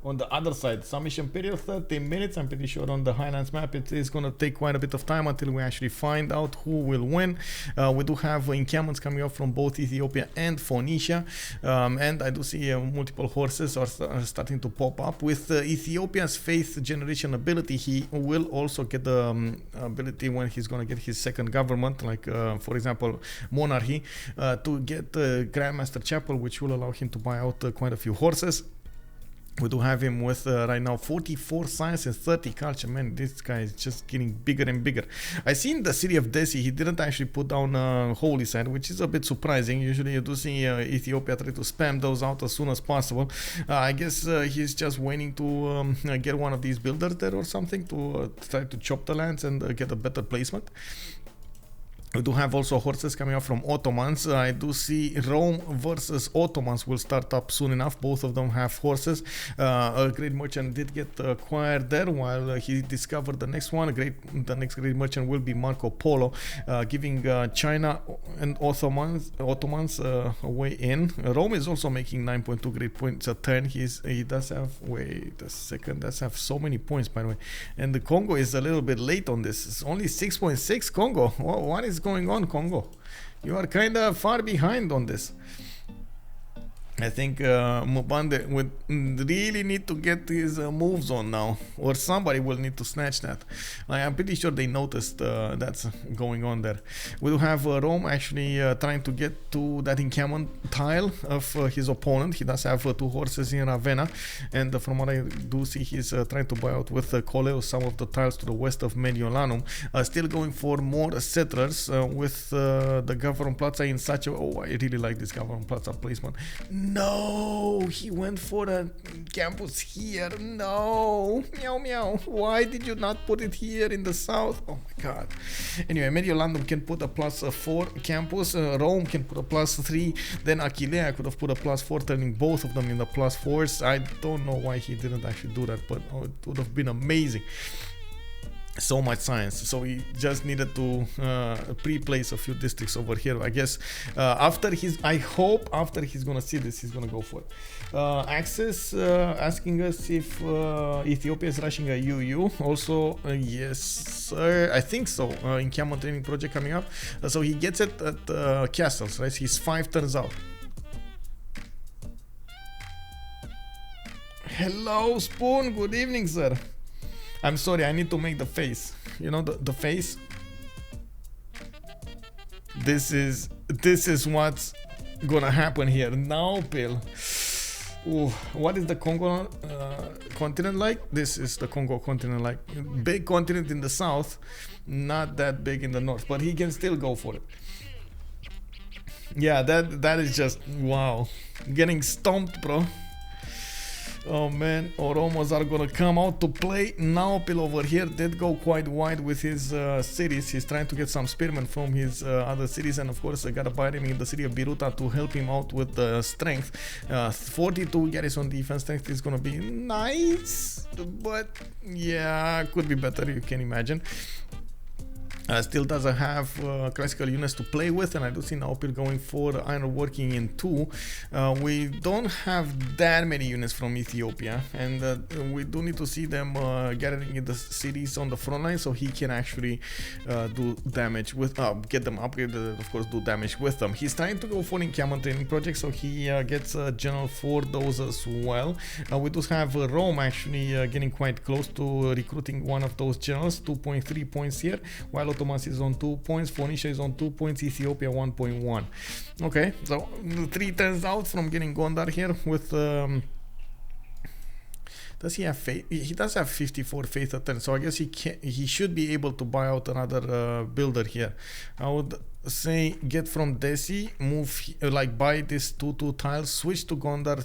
On the other side, submission period 30 minutes. I'm pretty sure on the Highlands map it is going to take quite a bit of time until we actually find out who will win. We do have encampments coming up from both Ethiopia and Phoenicia, and I do see multiple horses are starting to pop up. With Ethiopia's faith generation ability, he will also get the ability when he's going to get his second government, like for example monarchy, to get the Grandmaster Chapel, which will allow him to buy out quite a few horses. We do have him with right now 44 science and 30 culture. Man, this guy is just getting bigger and bigger. I see in the city of Desi, he didn't actually put down holy side, which is a bit surprising. Usually you do see Ethiopia try to spam those out as soon as possible. I guess he's just waiting to get one of these builders there or something to try to chop the lands and get a better placement. We do have also horses coming up from Ottomans. I do see Rome versus Ottomans will start up soon enough. Both of them have horses. A great merchant did get acquired there while he discovered the next one. The next great merchant will be Marco Polo, giving China and Ottomans a way in. Rome is also making 9.2 great points a turn. He does have, wait a second, does have so many points, by the way. And the Congo is a little bit late on this. It's only 6.6 Congo. What is going on, Kongo? You are kind of far behind on this. I think Mbande would really need to get his moves on now, or somebody will need to snatch that. I'm pretty sure they noticed that's going on there. We do have Rome actually trying to get to that encampment tile of his opponent. He does have 2 horses in Ravenna, and from what I do see, he's trying to buy out with Coleo some of the tiles to the west of Mediolanum. Still going for more settlers with the Gavron Plaza in such a... Oh, I really like this Gavron Plaza placement. No, he went for a campus here. No, meow meow. Why did you not put it here in the south? Oh my god. Anyway, Mediolanum can put a +4 campus. Rome can put a +3. Then Achillea could have put a +4, turning both of them in the +4s. I don't know why he didn't actually do that, but it would have been amazing. So much science, so he just needed to pre-place a few districts over here. I guess I hope after he's gonna see this, he's gonna go for it. Access asking us if Ethiopia is rushing a UU. Also, yes sir, I think so. Encampment training project coming up. So he gets it at castles, right? He's 5 turns out. Hello Spoon, good evening sir. I'm sorry, I need to make the face. You know the face? This is what's gonna happen here. Naopil. Ooh, what is the Congo continent like? This is the Congo continent like. Big continent in the south, not that big in the north, but he can still go for it. Yeah, that is just wow. Getting stomped, bro. Oh man, Oromos are gonna come out to play. Naopil over here did go quite wide with his cities. He's trying to get some spearmen from his other cities, and of course I gotta buy him in the city of Biruta to help him out with the strength. 42 garrison defense strength is gonna be nice, but yeah, could be better, you can imagine. Still doesn't have classical units to play with, and I do see Naopil going for iron working in 2. We don't have that many units from Ethiopia, and we do need to see them gathering in the cities on the front line, so he can actually do damage with get them upgraded, of course do damage with them. He's trying to go for encampment training project, so he gets a general for those as well. We do have Rome actually getting quite close to recruiting one of those generals, 2.3 points here, while Ottomans is on 2 points, Phoenicia is on 2 points, Ethiopia 1.1. Okay, so 3 turns out from getting Gondar here with does he have faith? He does have 54 faith a turn, so I guess he should be able to buy out another builder here. I would say get from Desi, move like buy this 2-2 tiles, switch to Gondar,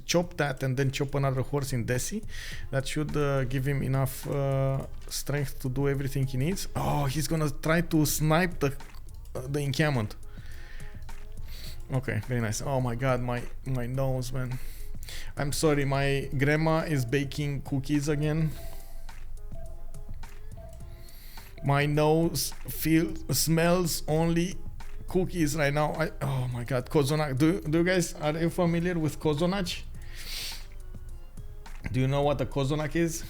chop that, and then chop another horse in Desi. That should give him enough strength to do everything he needs. Oh, he's gonna try to snipe the encampment. Okay, very nice. Oh my god, my nose, man. I'm sorry, my grandma is baking cookies again. My nose smells only cookies right now. Oh my god, Kozonach. Do you guys, are you familiar with Kozonach? Do you know what a Kozonach is?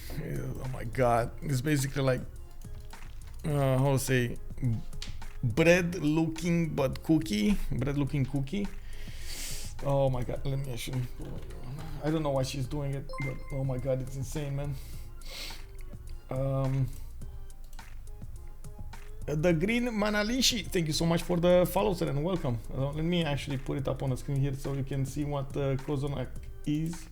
Oh my god, it's basically like how to say, bread looking cookie. Oh my god, let me actually, I don't know why she's doing it, but oh my god, it's insane, man. The Green Manalishi, thank you so much for the follow, sir, and welcome. Let me actually put it up on the screen here so you can see what Kozonach is.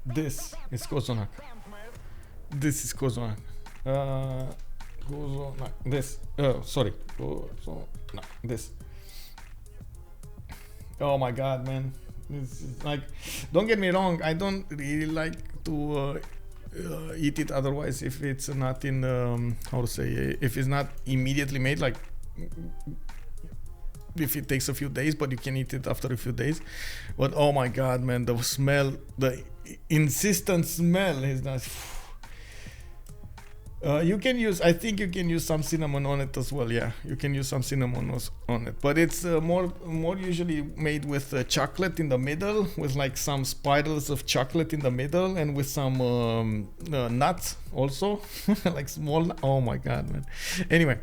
This is Kozonach. This is Kozonach. This. Sorry. This. Oh my god, man. This is like, don't get me wrong, I don't really like to eat it otherwise if it's not in how to say, if it's not immediately made, like if it takes a few days, but you can eat it after a few days. But oh my god, man, the smell, the insistent smell is not You can use, I think you can use some cinnamon on it as well. Yeah, you can use some cinnamon on it, but it's more usually made with chocolate in the middle, with like some spirals of chocolate in the middle, and with some nuts also, like small. Oh my god, man. Anyway.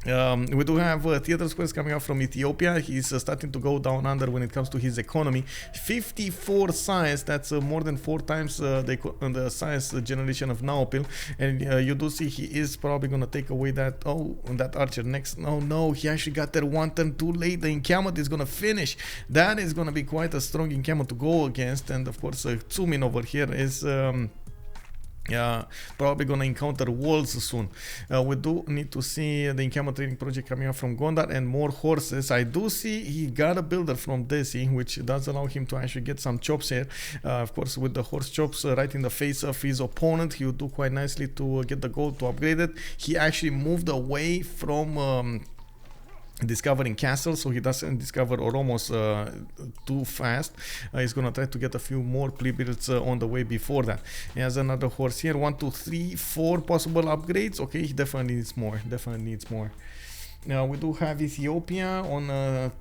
We do have theater squares coming out from Ethiopia. He's starting to go down under when it comes to his economy. 54 science, that's more than 4 times the science generation of Naopil. And you do see he is probably going to take away that, that archer next. No, he actually got there one turn too late. The encampment is going to finish. That is going to be quite a strong encampment to go against. And of course, Txoumin over here is... probably gonna encounter walls soon. We do need to see the encampment training project coming up from Gondar and more horses. I do see he got a builder from Desi, which does allow him to actually get some chops here. Of course, with the horse chops right in the face of his opponent, he will do quite nicely to get the gold to upgrade it. He actually moved away from discovering castles, so he doesn't discover Oromos too fast. He's gonna try to get a few more plebeians on the way before that. He has another horse here. 1, 2, 3, 4 possible upgrades. Okay, he definitely needs more. Now we do have Ethiopia on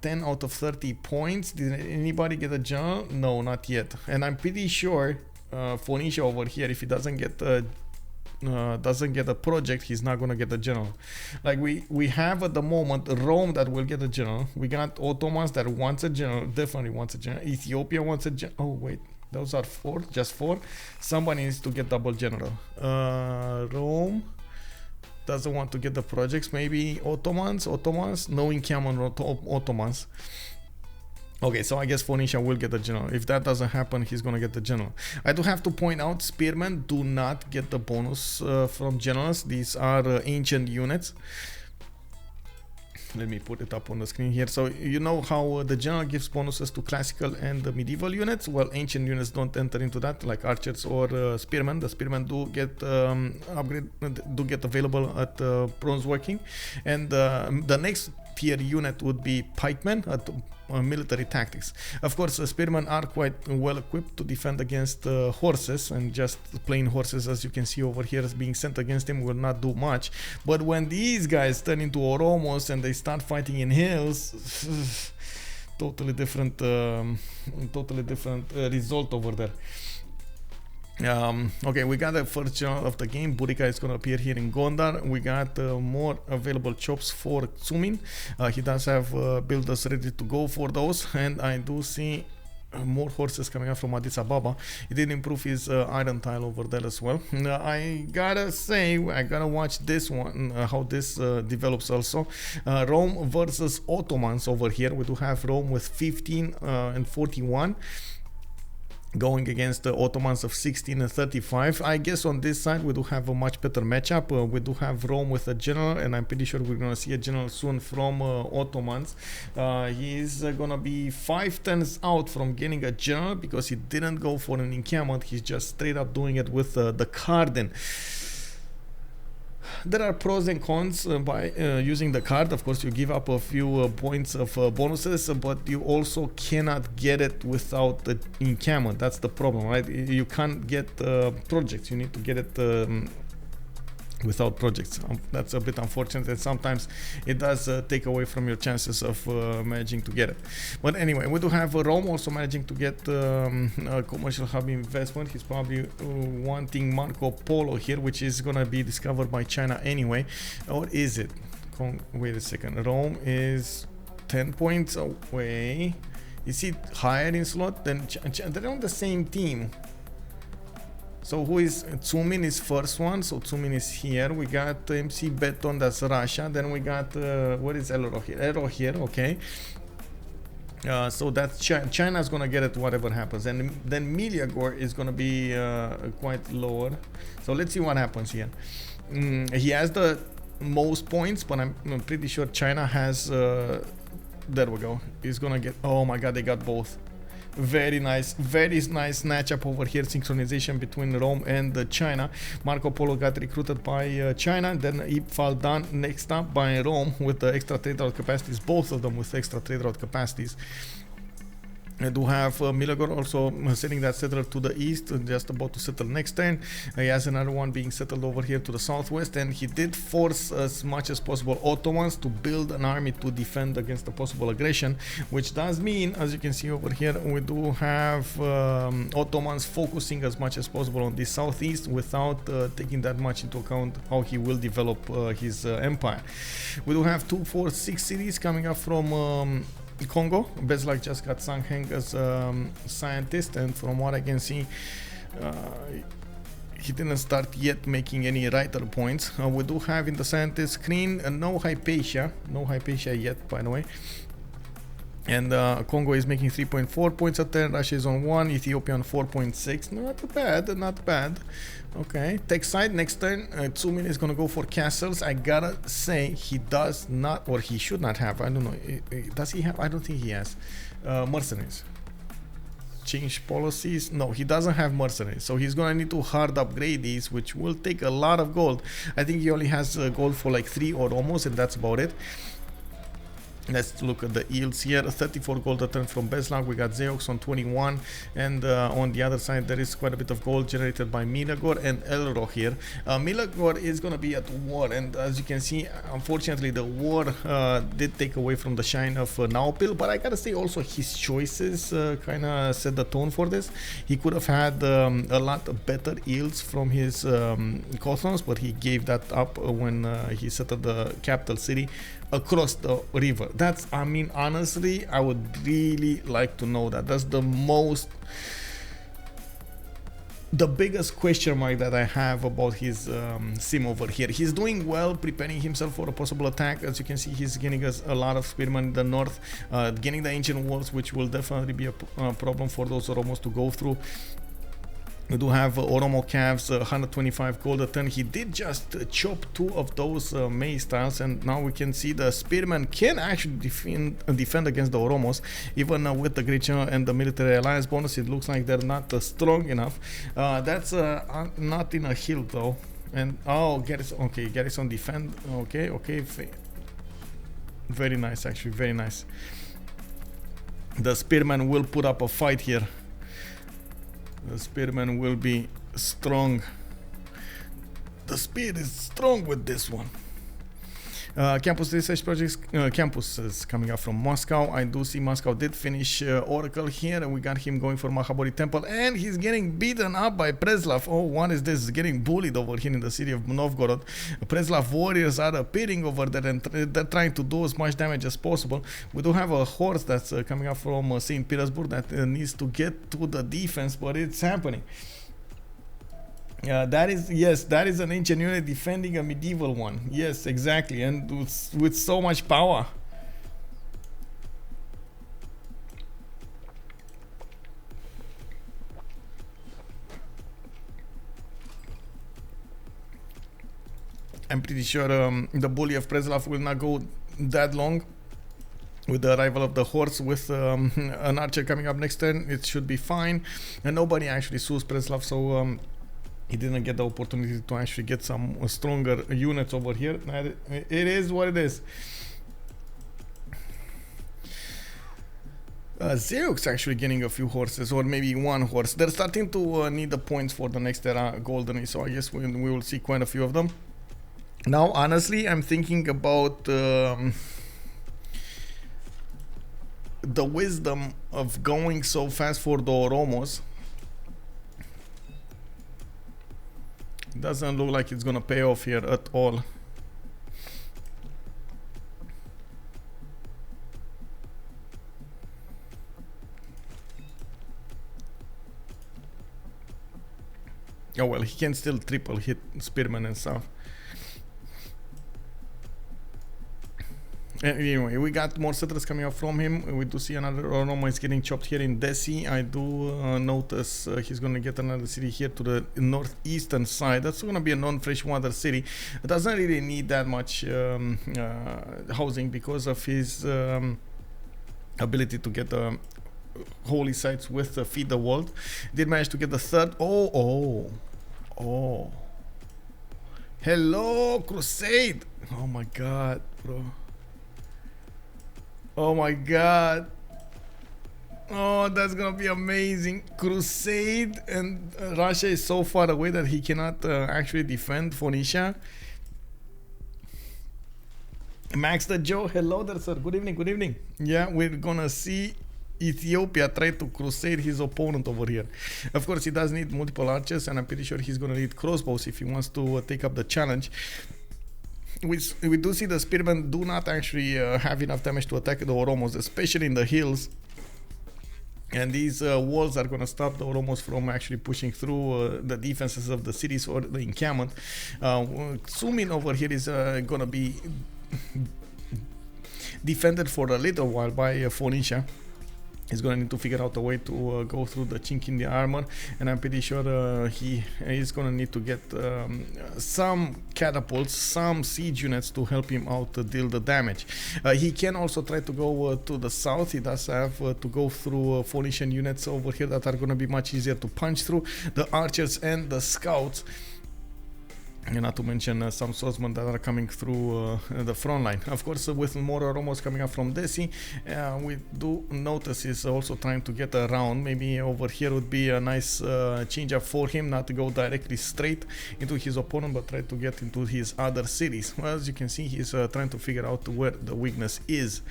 10 out of 30 points. Did anybody get a general? No, not yet. And I'm pretty sure Phoenicia over here, if he doesn't get a project, he's not gonna get a general. Like we have at the moment Rome that will get a general. We got Ottomans that wants a general, definitely wants a general. Ethiopia wants a general. Oh wait, those are 4, just 4. Somebody needs to get double general. Rome doesn't want to get the projects. Maybe Ottomans, no encampment Ottomans. Okay, so I guess Phoenicia will get the general. If that doesn't happen, he's gonna get the general. I do have to point out, spearmen do not get the bonus from generals. These are ancient units. Let me put it up on the screen here. So you know how the general gives bonuses to classical and the medieval units? Well, ancient units don't enter into that, like archers or spearmen. The spearmen do get available at bronze working, and the next tier unit would be pikemen at military tactics. Of course, spearmen are quite well equipped to defend against horses, and just plain horses, as you can see over here, as being sent against him will not do much. But when these guys turn into Oromos and they start fighting in hills, totally different result over there. Okay, we got the first general of the game. Burika is going to appear here in Gondar. We got more available chops for Txoumin. He does have builders ready to go for those, and I do see more horses coming out from Addis Ababa. He did improve his iron tile over there as well. I gotta say, I gotta watch this one, how this develops also. Rome versus Ottomans over here. We do have Rome with 15 and 41. Going against the Ottomans of 16 and 35. I guess on this side we do have a much better matchup. We do have Rome with a general, and I'm pretty sure we're gonna see a general soon from Ottomans. He's gonna be 5 turns out from getting a general because he didn't go for an encampment. He's just straight up doing it with the Carden. There are pros and cons by using the card. Of course, you give up a few points of bonuses, but you also cannot get it without the encampment. That's the problem, right? You can't get projects. You need to get it without projects. That's a bit unfortunate, and sometimes it does take away from your chances of managing to get it. But anyway, we do have Rome also managing to get a commercial hub investment. He's probably wanting Marco Polo here, which is gonna be discovered by China anyway. Or is it? Wait a second. Rome is 10 points away. Is it higher in slot than they're on the same team? So who is Txoumin is first one, so Txoumin is here. We got McBeton, that's Russia. Then we got what is Elrohir? Elrohir, okay. So that's China's gonna get it whatever happens, and then Meleagor is gonna be quite lower. So let's see what happens here. He has the most points, but I'm pretty sure China has. There we go. He's gonna get. Oh my God, they got both. Very nice matchup over here. Synchronization between Rome and China. Marco Polo got recruited by China, then Ipfal done next up by Rome with the extra trade route capacities, both of them with extra trade route capacities. I do have Meleagor also sending that settler to the east, just about to settle next turn. He has another one being settled over here to the southwest, and he did force as much as possible Ottomans to build an army to defend against the possible aggression, which does mean, as you can see over here, we do have Ottomans focusing as much as possible on the southeast without taking that much into account how he will develop his empire. We do have 2, 4, 6 cities coming up from Kongo. Beslag just got Sangheng as scientist, and from what I can see, he didn't start yet making any writer points. We do have in the scientist screen no Hypatia yet, by the way. And Congo is making 3.4 points a turn, Russia is on 1, Ethiopia on 4.6. Not bad, not bad. Okay, tech side, next turn, Txoumin is gonna go for castles. I gotta say, he does not, or he should not have, I don't know, does he have? I don't think he has mercenaries. Change policies, no, he doesn't have mercenaries, so he's gonna need to hard upgrade these, which will take a lot of gold. I think he only has gold for like 3 or almost, and that's about it. Let's look at the yields here. 34 gold a turn from Beslag. We got Zeyox on 21, and on the other side there is quite a bit of gold generated by Meleagor and Elrohir. Meleagor is going to be at war, and as you can see, unfortunately the war did take away from the shine of Naopil, but I gotta say also his choices kind of set the tone for this. He could have had a lot better yields from his Cothons, but he gave that up when he settled the capital city across the river. That's, I mean, honestly, I would really like to know that. That's the biggest question mark that I have about his sim over here. He's doing well, preparing himself for a possible attack. As you can see, he's getting us a lot of spearmen in the north, getting the ancient walls, which will definitely be a problem for those Oromos to go through. We do have Oromo calves, 125 gold a ton. He did just chop 2 of those maize tiles, and now we can see the spearmen can actually defend against the Oromos, even with the Great General and the military alliance bonus. It looks like they're not strong enough. That's not in a hill though. And oh, Garrison, okay, Garrison defend. Okay, very nice, actually, very nice. The spearmen will put up a fight here. The spearman will be strong. The speed is strong with this one. Campus research projects. Campus is coming up from Moscow. I do see Moscow did finish Oracle here, and we got him going for Mahabori Temple, and he's getting beaten up by Preslav. Oh, what is this? Getting bullied over here in the city of Novgorod. Preslav warriors are appearing over there, and they're trying to do as much damage as possible. We do have a horse that's coming up from St. Petersburg that needs to get to the defense, but it's happening. That is an ancient unit defending a medieval one. Yes, exactly, and with so much power. I'm pretty sure the bully of Preslav will not go that long. With the arrival of the horse, with an archer coming up next turn, it should be fine. And nobody actually sues Preslav, so he didn't get the opportunity to actually get some stronger units over here. It is what it is. Zeyox actually getting a few horses, or maybe one horse. They're starting to need the points for the next era golden, so I guess we will see quite a few of them. Now, honestly, I'm thinking about the wisdom of going so fast for the Oromos. Doesn't look like it's gonna pay off here at all. Oh well, he can still triple hit spearmen and stuff. Anyway, we got more settlers coming up from him. We do see another Oromo is getting chopped here in Desi. I do notice he's going to get another city here to the northeastern side. That's going to be a non-freshwater city. It doesn't really need that much housing because of his ability to get holy sites with Feed the World. Did manage to get the third. Oh. Hello, Crusade. Oh my god, bro. Oh my god. Oh, that's gonna be amazing. Crusade, and Russia is so far away that he cannot actually defend Phoenicia. Max the Joe, hello there, sir. Good evening, good evening. Yeah, we're gonna see Ethiopia try to crusade his opponent over here. Of course, he does need multiple archers, and I'm pretty sure he's gonna need crossbows if he wants to take up the challenge. We do see the spearmen do not actually have enough damage to attack the Oromos, especially in the hills. And these walls are going to stop the Oromos from actually pushing through the defenses of the cities or the encampment. Txoumin over here is going to be defended for a little while by Phoenicia. He's going to need to figure out a way to go through the chink in the armor, and I'm pretty sure he is going to need to get some catapults, some siege units to help him out to deal the damage. He can also try to go to the south. He does have to go through Phoenician units over here that are going to be much easier to punch through, the archers and the scouts. And not to mention some swordsmen that are coming through the front line. Of course, with more Oromos coming up from Desi, we do notice he's also trying to get around. Maybe over here would be a nice change up for him, not to go directly straight into his opponent, but try to get into his other cities. Well, as you can see, he's trying to figure out where the weakness is.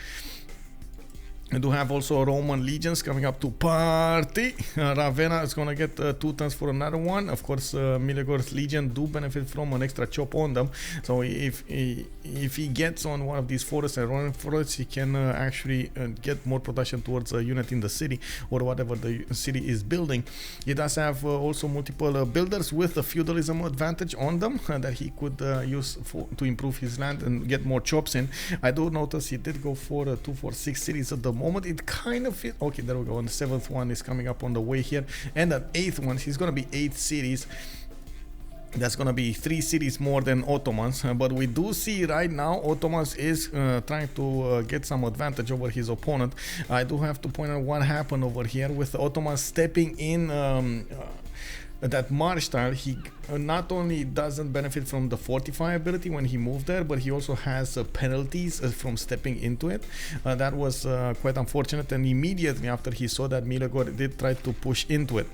We do have also Roman legions coming up to party. Ravenna is going to get 2 turns for another one. Of course, Meleagor's legion do benefit from an extra chop on them. So if he gets on one of these forests and running forests, he can actually get more production towards a unit in the city or whatever the city is building. He does have also multiple builders with a feudalism advantage on them that he could use to improve his land and get more chops in. I do notice he did go for 2 for 6 cities at the moment. It kind of fit. Okay, there we go. And the 7th one is coming up on the way here, and the 8th one, he's gonna be 8 cities. That's gonna be 3 cities more than Ottomans, but we do see right now Ottomans is trying to get some advantage over his opponent. I do have to point out what happened over here with the Ottomans stepping in that march style. He not only doesn't benefit from the fortify ability when he moved there, but he also has penalties from stepping into it. That was quite unfortunate, and immediately after he saw that, Meleagor did try to push into it.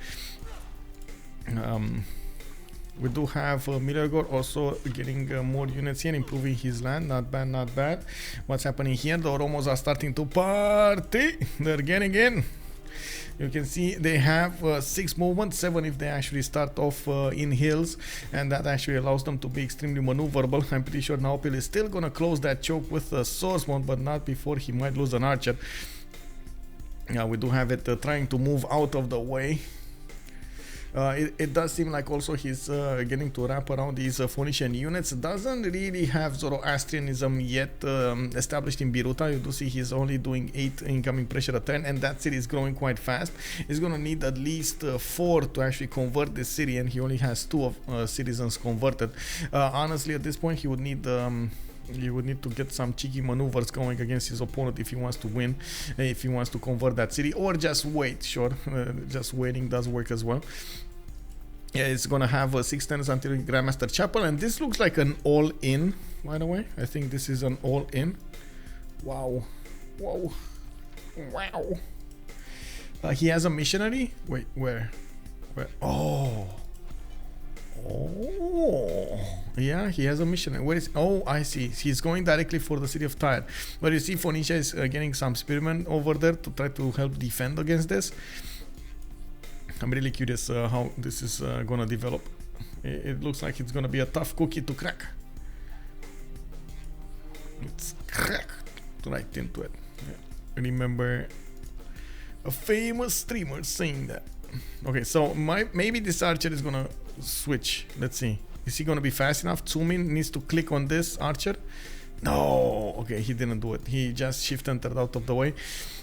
We do have Meleagor also getting more units here, improving his land. Not bad, not bad. What's happening here? The Oromos are starting to party. They're getting in. You can see they have 6 movement, 7 if they actually start off in hills, and that actually allows them to be extremely maneuverable. I'm pretty sure Naopil is still gonna close that choke with a swordsman, but not before he might lose an archer. We do have it trying to move out of the way. It does seem like also he's getting to wrap around these Phoenician units. Doesn't really have Zoroastrianism yet established in Biruta. You do see he's only doing 8 incoming pressure a turn, and that city is growing quite fast. He's gonna need at least 4 to actually convert this city, and he only has 2 citizens converted. Honestly, at this point, he would need to get some cheeky maneuvers going against his opponent if he wants to win, if he wants to convert that city, or just wait. Sure, just waiting does work as well. Yeah, it's gonna have 6 turns until Grandmaster Chapel, and this looks like an all-in, by the way. I think this is an all-in. Wow. Whoa. Wow. He has a missionary? Wait, where? Oh. Yeah, he has a missionary. Where is? Oh, I see. He's going directly for the city of Tyre. But you see, Phoenicia is getting some spearmen over there to try to help defend against this. I'm really curious how this is gonna develop. It looks like it's gonna be a tough cookie to crack. It's cracked right into it. Yeah. Remember a famous streamer saying that. Okay, so maybe this archer is gonna switch. Let's see. Is he gonna be fast enough? Txoumin needs to click on this archer. No, okay, he didn't do it. He just shift entered out of the way,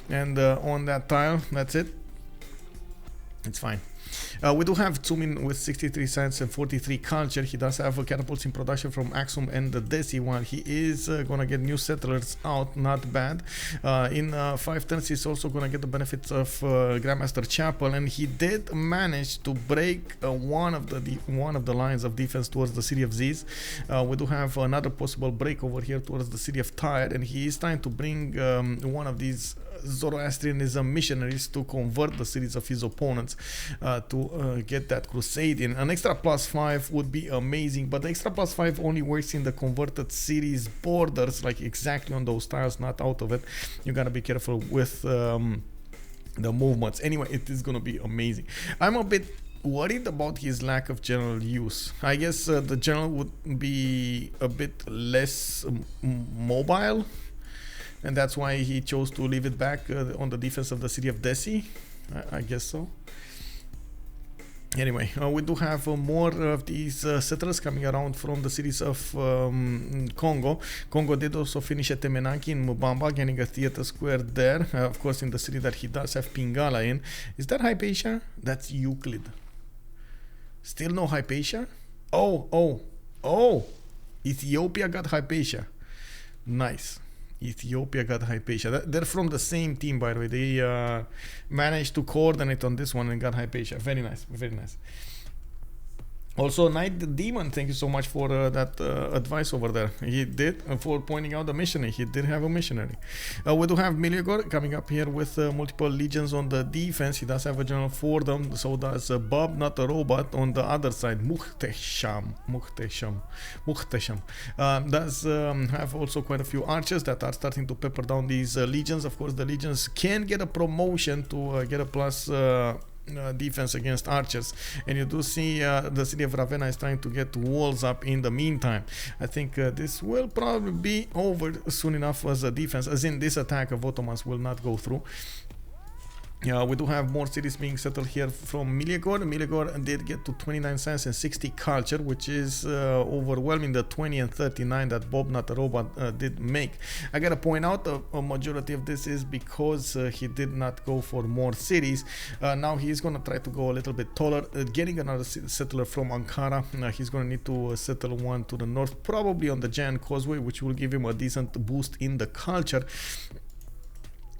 and on that tile, that's it. It's fine. We do have Txoumin with 63 science and 43 culture. He does have catapults in production from Axum and the Desi, while he is gonna get new settlers out. Not bad. In 5 turns, he's also gonna get the benefits of Grandmaster Chapel, and he did manage to break one of the lines of defense towards the city of Ziz. We do have another possible break over here towards the city of Tyre, and he is trying to bring one of these Zoroastrianism missionaries to convert the cities of his opponents to get that crusade in. An extra +5 would be amazing, but the extra +5 only works in the converted cities borders, like exactly on those tiles, not out of it. You gotta be careful with the movements. Anyway, it is gonna be amazing. I'm a bit worried about his lack of general use. I guess the general would be a bit less mobile, and that's why he chose to leave it back on the defense of the city of Desi. I guess so. Anyway, we do have more of these settlers coming around from the cities of Congo. Congo did also finish at Temenaki in Mbande, getting a theater square there. Of course, in the city that he does have Pingala in. Is that Hypatia? That's Euclid. Still no Hypatia? Oh! Ethiopia got Hypatia. Nice. Ethiopia got Hypatia. They're from the same team, by the way. They managed to coordinate on this one and got Hypatia. Very nice, very nice. Also, Knight the Demon, thank you so much for that advice over there. He did, for pointing out the missionary. He did have a missionary. We do have Meleagor coming up here with multiple legions on the defense. He does have a general for them. So does Bobnotarobot on the other side. Muhtesham does have also quite a few archers that are starting to pepper down these legions. Of course, the legions can get a promotion to get a plus defense against archers, and you do see the city of Ravenna is trying to get walls up in the meantime. I think this will probably be over soon enough as a defense, as in this attack of Ottomans will not go through. We do have more cities being settled here from Meleagor. Meleagor did get to 29 science and 60 culture, which is overwhelming the 20 and 39 that Bobnotarobot did make. I gotta point out a majority of this is because he did not go for more cities. Now he's gonna try to go a little bit taller, getting another settler from Ankara. He's gonna need to settle one to the north, probably on the Giant Causeway, which will give him a decent boost in the culture.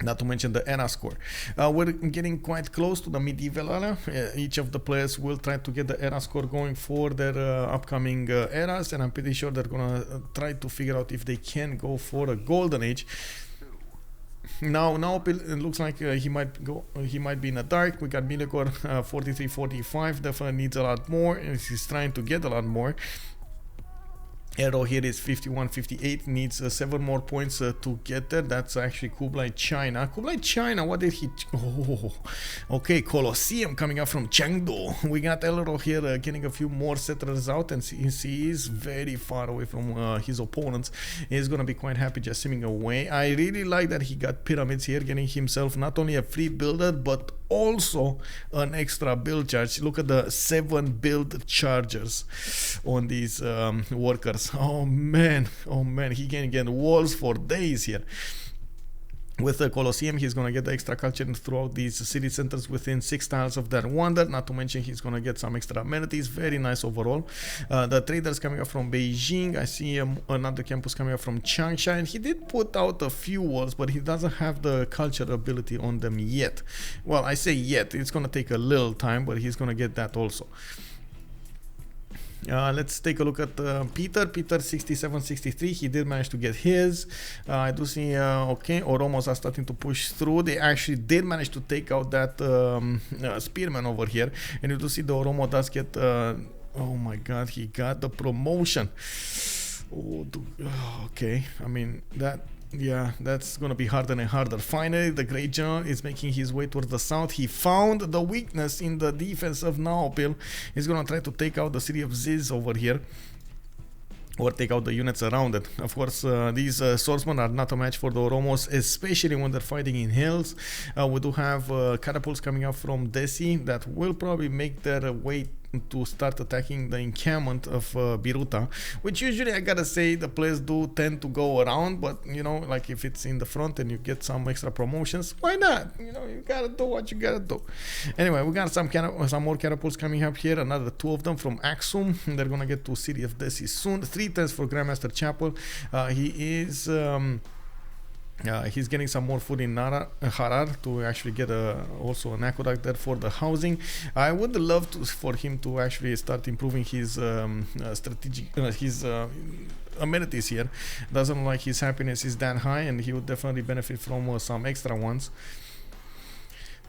Not to mention the era score. We're getting quite close to the medieval era. Each of the players will try to get the era score going for their upcoming eras, and I'm pretty sure they're gonna try to figure out if they can go for a golden age. Now Naopil, it looks like he might be in the dark. We got Meleagor 43-45, definitely needs a lot more, and he's trying to get a lot more. Elrohir is 51-58, needs 7 more points to get there. That's actually Kublai China. Kublai China, what did he... Oh, okay, Colosseum coming up from Chengdu. We got Elrohir getting a few more settlers out, and since he is very far away from his opponents, he's going to be quite happy just swimming away. I really like that he got pyramids here, getting himself not only a free builder, but also an extra build charge. Look at the 7 build chargers on these workers. Oh man, he can get walls for days here. With the Colosseum, he's going to get the extra culture throughout these city centers within 6 tiles of their wonder. Not to mention he's going to get some extra amenities. Very nice overall. The traders coming up from Beijing. I see another campus coming up from Changsha. And he did put out a few walls, but he doesn't have the culture ability on them yet. Well, I say yet. It's going to take a little time, but he's going to get that also. Let's take a look at Peter 67-63. He did manage to get his. I do see okay, Oromos are starting to push through. They actually did manage to take out that spearman over here, and you do see the Oromo does get oh my god, he got the promotion. Okay, I mean that. Yeah, that's gonna be harder and harder. Finally, the Great General is making his way towards the south. He found the weakness in the defense of Naopil. He's gonna try to take out the city of Ziz over here, or take out the units around it. Of course, these swordsmen are not a match for the Oromos, especially when they're fighting in hills. We do have catapults coming up from Desi that will probably make their way to start attacking the encampment of Biruta, which usually, I gotta say, the players do tend to go around, but you know, like if it's in the front and you get some extra promotions, why not? You know, you gotta do what you gotta do. Anyway, we got some more catapults coming up here, another 2 of them from Axum. They're gonna get to City of Desi soon. 3 turns for Grandmaster Chapel. He is he's getting some more food in Harar to actually get also an aqueduct there for the housing. I would love for him to actually start improving his strategic, his amenities here. Doesn't look like his happiness is that high, and he would definitely benefit from some extra ones,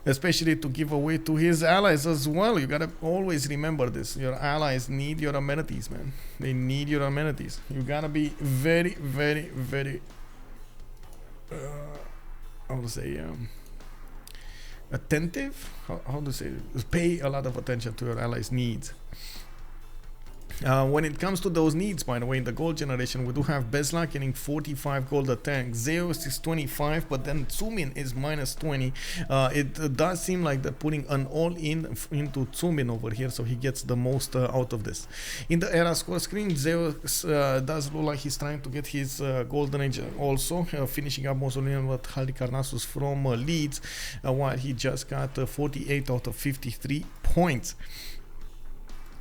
especially to give away to his allies as well. You gotta always remember this. Your allies need your amenities, man. They need your amenities. You gotta be very, very, very how to say, attentive. How to say, pay a lot of attention to your allies' needs. When it comes to those needs, by the way, in the gold generation, we do have Beslag getting 45 gold a tank. Zeyox is 25, but then Txoumin is minus 20. It does seem like they're putting an all-in into Txoumin over here, so he gets the most out of this. In the era score screen, Zeyox does look like he's trying to get his golden age also, finishing up Mausoleum with Halicarnassus from Leeds, while he just got 48 out of 53 points.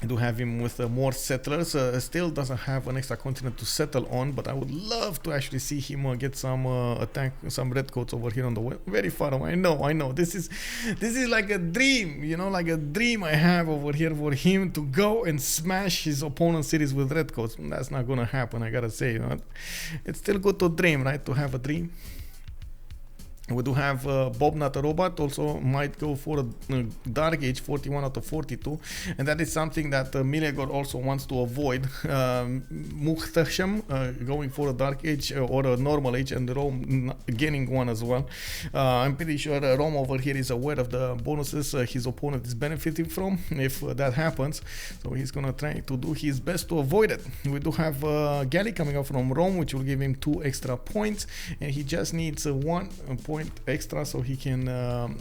I do have him with more settlers. Still doesn't have an extra continent to settle on, but I would love to actually see him get some attack, some redcoats over here on the west, very far away. I know. This is like a dream, you know, like a dream I have over here for him to go and smash his opponent's cities with redcoats. That's not gonna happen, I gotta say. You know? It's still good to dream, right? To have a dream. We do have Bobnotarobot also might go for a Dark Age, 41 out of 42, and that is something that Meleagor also wants to avoid. Muhtasham going for a Dark Age or a Normal Age, and Rome gaining one as well. I'm pretty sure Rome over here is aware of the bonuses his opponent is benefiting from if that happens, so he's gonna try to do his best to avoid it. We do have Galley coming up from Rome, which will give him 2 extra points, and he just needs 1 point extra so he can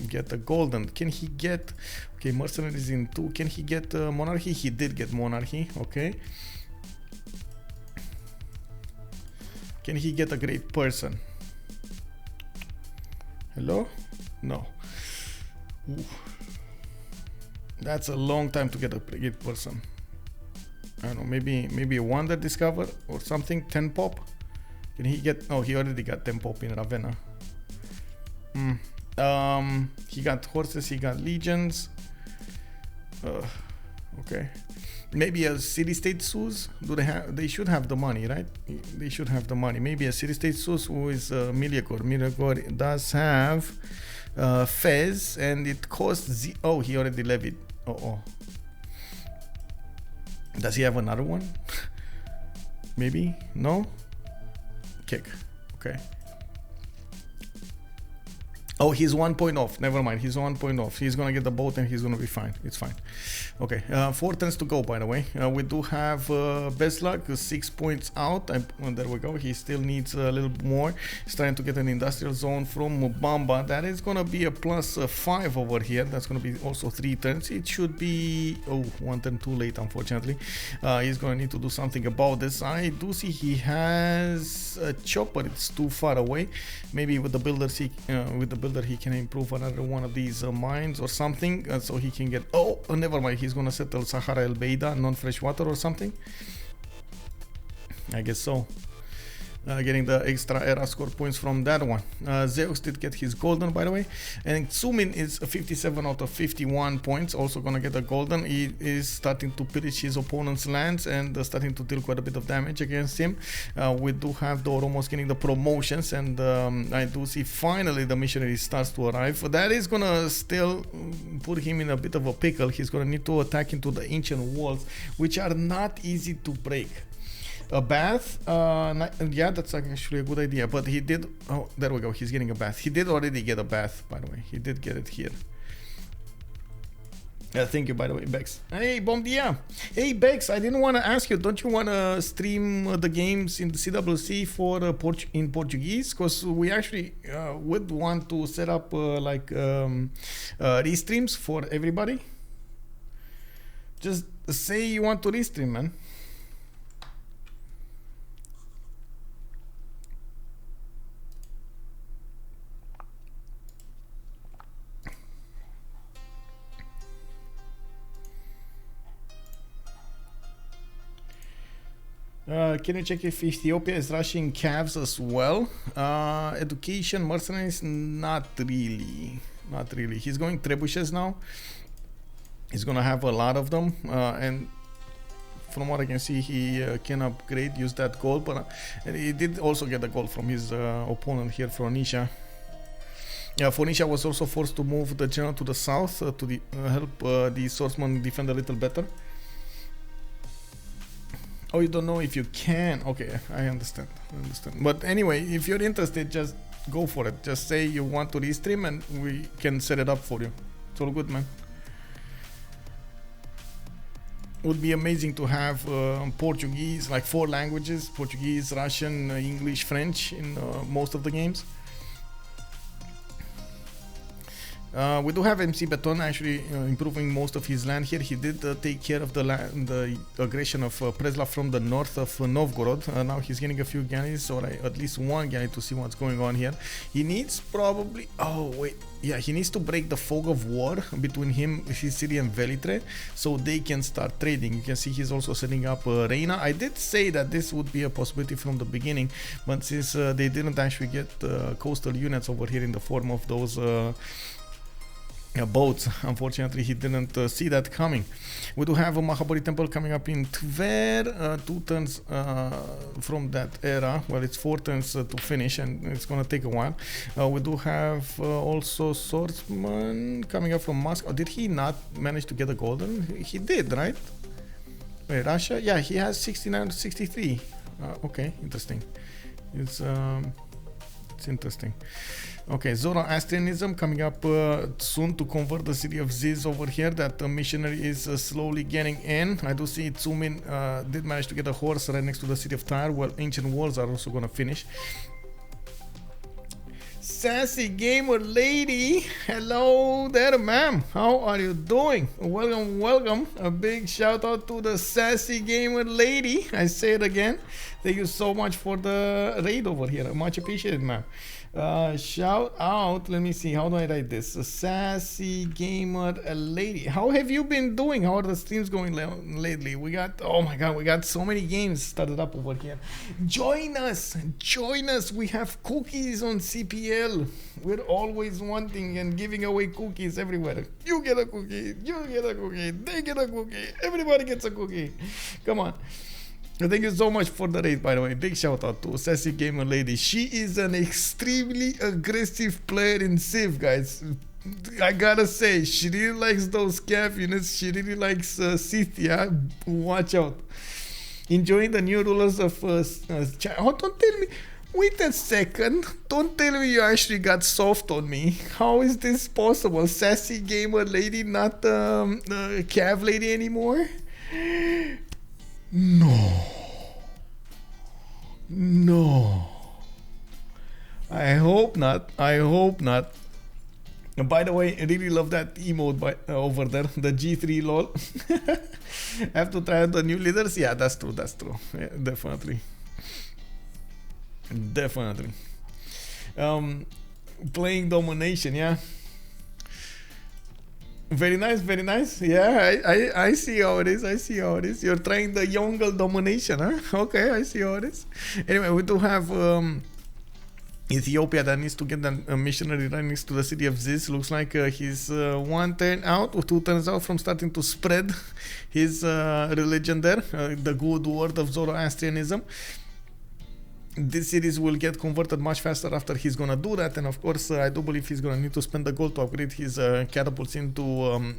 get the golden. Can he get, okay, mercenaries in 2, can he get monarchy? He did get monarchy. Okay, can he get a great person? Hello? No. Ooh. That's a long time to get a great person. I don't know, maybe a wonder discover or something. 10 pop. Can he get, no, he already got 10 pop in Ravenna. He got horses, he got legions. Okay, maybe a city-state Sus. Do they have? They should have the money, right? They should have the money. Maybe a city-state Sus who is Meleagor. Meleagor does have Fez, and it costs. Oh, he already levied. Oh. Does he have another one? Maybe no. Kick. Okay. Oh, he's 1 point off. Never mind. He's 1 point off. He's gonna get the boat and he's gonna be fine. It's fine. Okay. 4 turns to go, by the way. We do have Beslag 6 points out. There we go. He still needs a little more. He's trying to get an industrial zone from Mbande. That is gonna be a plus 5 over here. That's gonna be also 3 turns. It should be 1 turn too late, unfortunately. He's gonna need to do something about this. I do see he has a chopper. It's too far away. Maybe with the builders, he can improve another one of these mines or something, so he can get. Never mind. He's gonna settle Sahara El Beida, non-freshwater or something. I guess so. Getting the extra era score points from that one. Zeyox did get his golden, by the way, and Txoumin is 57 out of 51 points, also gonna get a golden. He is starting to pillage his opponent's lands and starting to deal quite a bit of damage against him. We do have the Oromos getting the promotions, and I do see finally the missionary starts to arrive. That is gonna still put him in a bit of a pickle. He's gonna need to attack into the ancient walls, which are not easy to break. A bath, yeah, that's actually a good idea, but he did, there we go, he's getting a bath. He did already get a bath, by the way. He did get it here. Thank you, by the way, Bex. Hey, bom dia. Hey, Bex, I didn't want to ask you, don't you want to stream the games in the CWC for in Portuguese? Because we actually would want to set up restreams for everybody. Just say you want to restream, man. Can you check if Ethiopia is rushing calves as well? Education, mercenaries, not really. He's going trebuchets now. He's gonna have a lot of them, and from what I can see, he can upgrade, use that gold, but he did also get a gold from his opponent here, Phoenicia. Yeah, Phoenicia was also forced to move the general to the south to help the swordsman defend a little better. Oh, you don't know if you can. Okay, I understand. But anyway, if you're interested, just go for it. Just say you want to restream and we can set it up for you. It's all good, man. Would be amazing to have Portuguese, like 4 languages: Portuguese, Russian, English, French in most of the games. We do have McBeton actually improving most of his land here. He did take care of the aggression of Beslag from the north of Novgorod. Now he's getting a few galleys, or at least one galley, to see what's going on here. He needs probably... Oh, wait. Yeah, he needs to break the fog of war between his city and Velitre, so they can start trading. You can see he's also setting up Reina. I did say that this would be a possibility from the beginning, but since they didn't actually get coastal units over here in the form of those... boats, unfortunately he didn't see that coming. We do have a Mahabharati temple coming up in Tver, 2 turns from that era. Well, it's 4 turns to finish, and it's gonna take a while. We do have also swordsman coming up from Moscow. Did he not manage to get a golden? He did, right? Wait, Russia? Yeah, he has 69 to 63. Okay, interesting. It's interesting. Okay, Zoroastrianism coming up soon to convert the city of Ziz over here. That missionary is slowly getting in. I do see Txoumin did manage to get a horse right next to the city of Tyre, while ancient walls are also gonna finish. Sassy gamer lady, hello there, ma'am. How are you doing? Welcome. A big shout out to the sassy gamer lady. I say it again. Thank you so much for the raid over here. Much appreciated, ma'am. Shout out. Let me see. How do I write this? A sassy gamer lady. How have you been doing? How are the streams going lately? We got, oh my god, we got so many games started up over here. Join us. We have cookies on CPL. We're always wanting and giving away cookies everywhere. You get a cookie. You get a cookie. They get a cookie. Everybody gets a cookie. Come on. Thank you so much for the raid, by the way. Big shout out to Sassy Gamer Lady. She is an extremely aggressive player in Civ, guys. I gotta say, she really likes those cav units. She really likes Scythia. Watch out. Enjoying the new rulers of oh, don't tell me. Wait a second. Don't tell me you actually got soft on me. How is this possible? Sassy Gamer Lady, not cav lady anymore? No. I hope not. And by the way, I really love that emote over there, the G3 lol. Have to try out the new leaders? Yeah, that's true. Yeah, definitely. Playing domination, yeah. Very nice. Yeah, I see how it is. You're trying the Yongle domination, huh? Okay, I see how it is. Anyway, we do have Ethiopia that needs to get a missionary right next to the city of Ziz. Looks like he's 1 turn out or 2 turns out from starting to spread his religion there, the good word of Zoroastrianism. This series will get converted much faster after he's gonna do that, and of course I do believe he's gonna need to spend the gold to upgrade his catapults into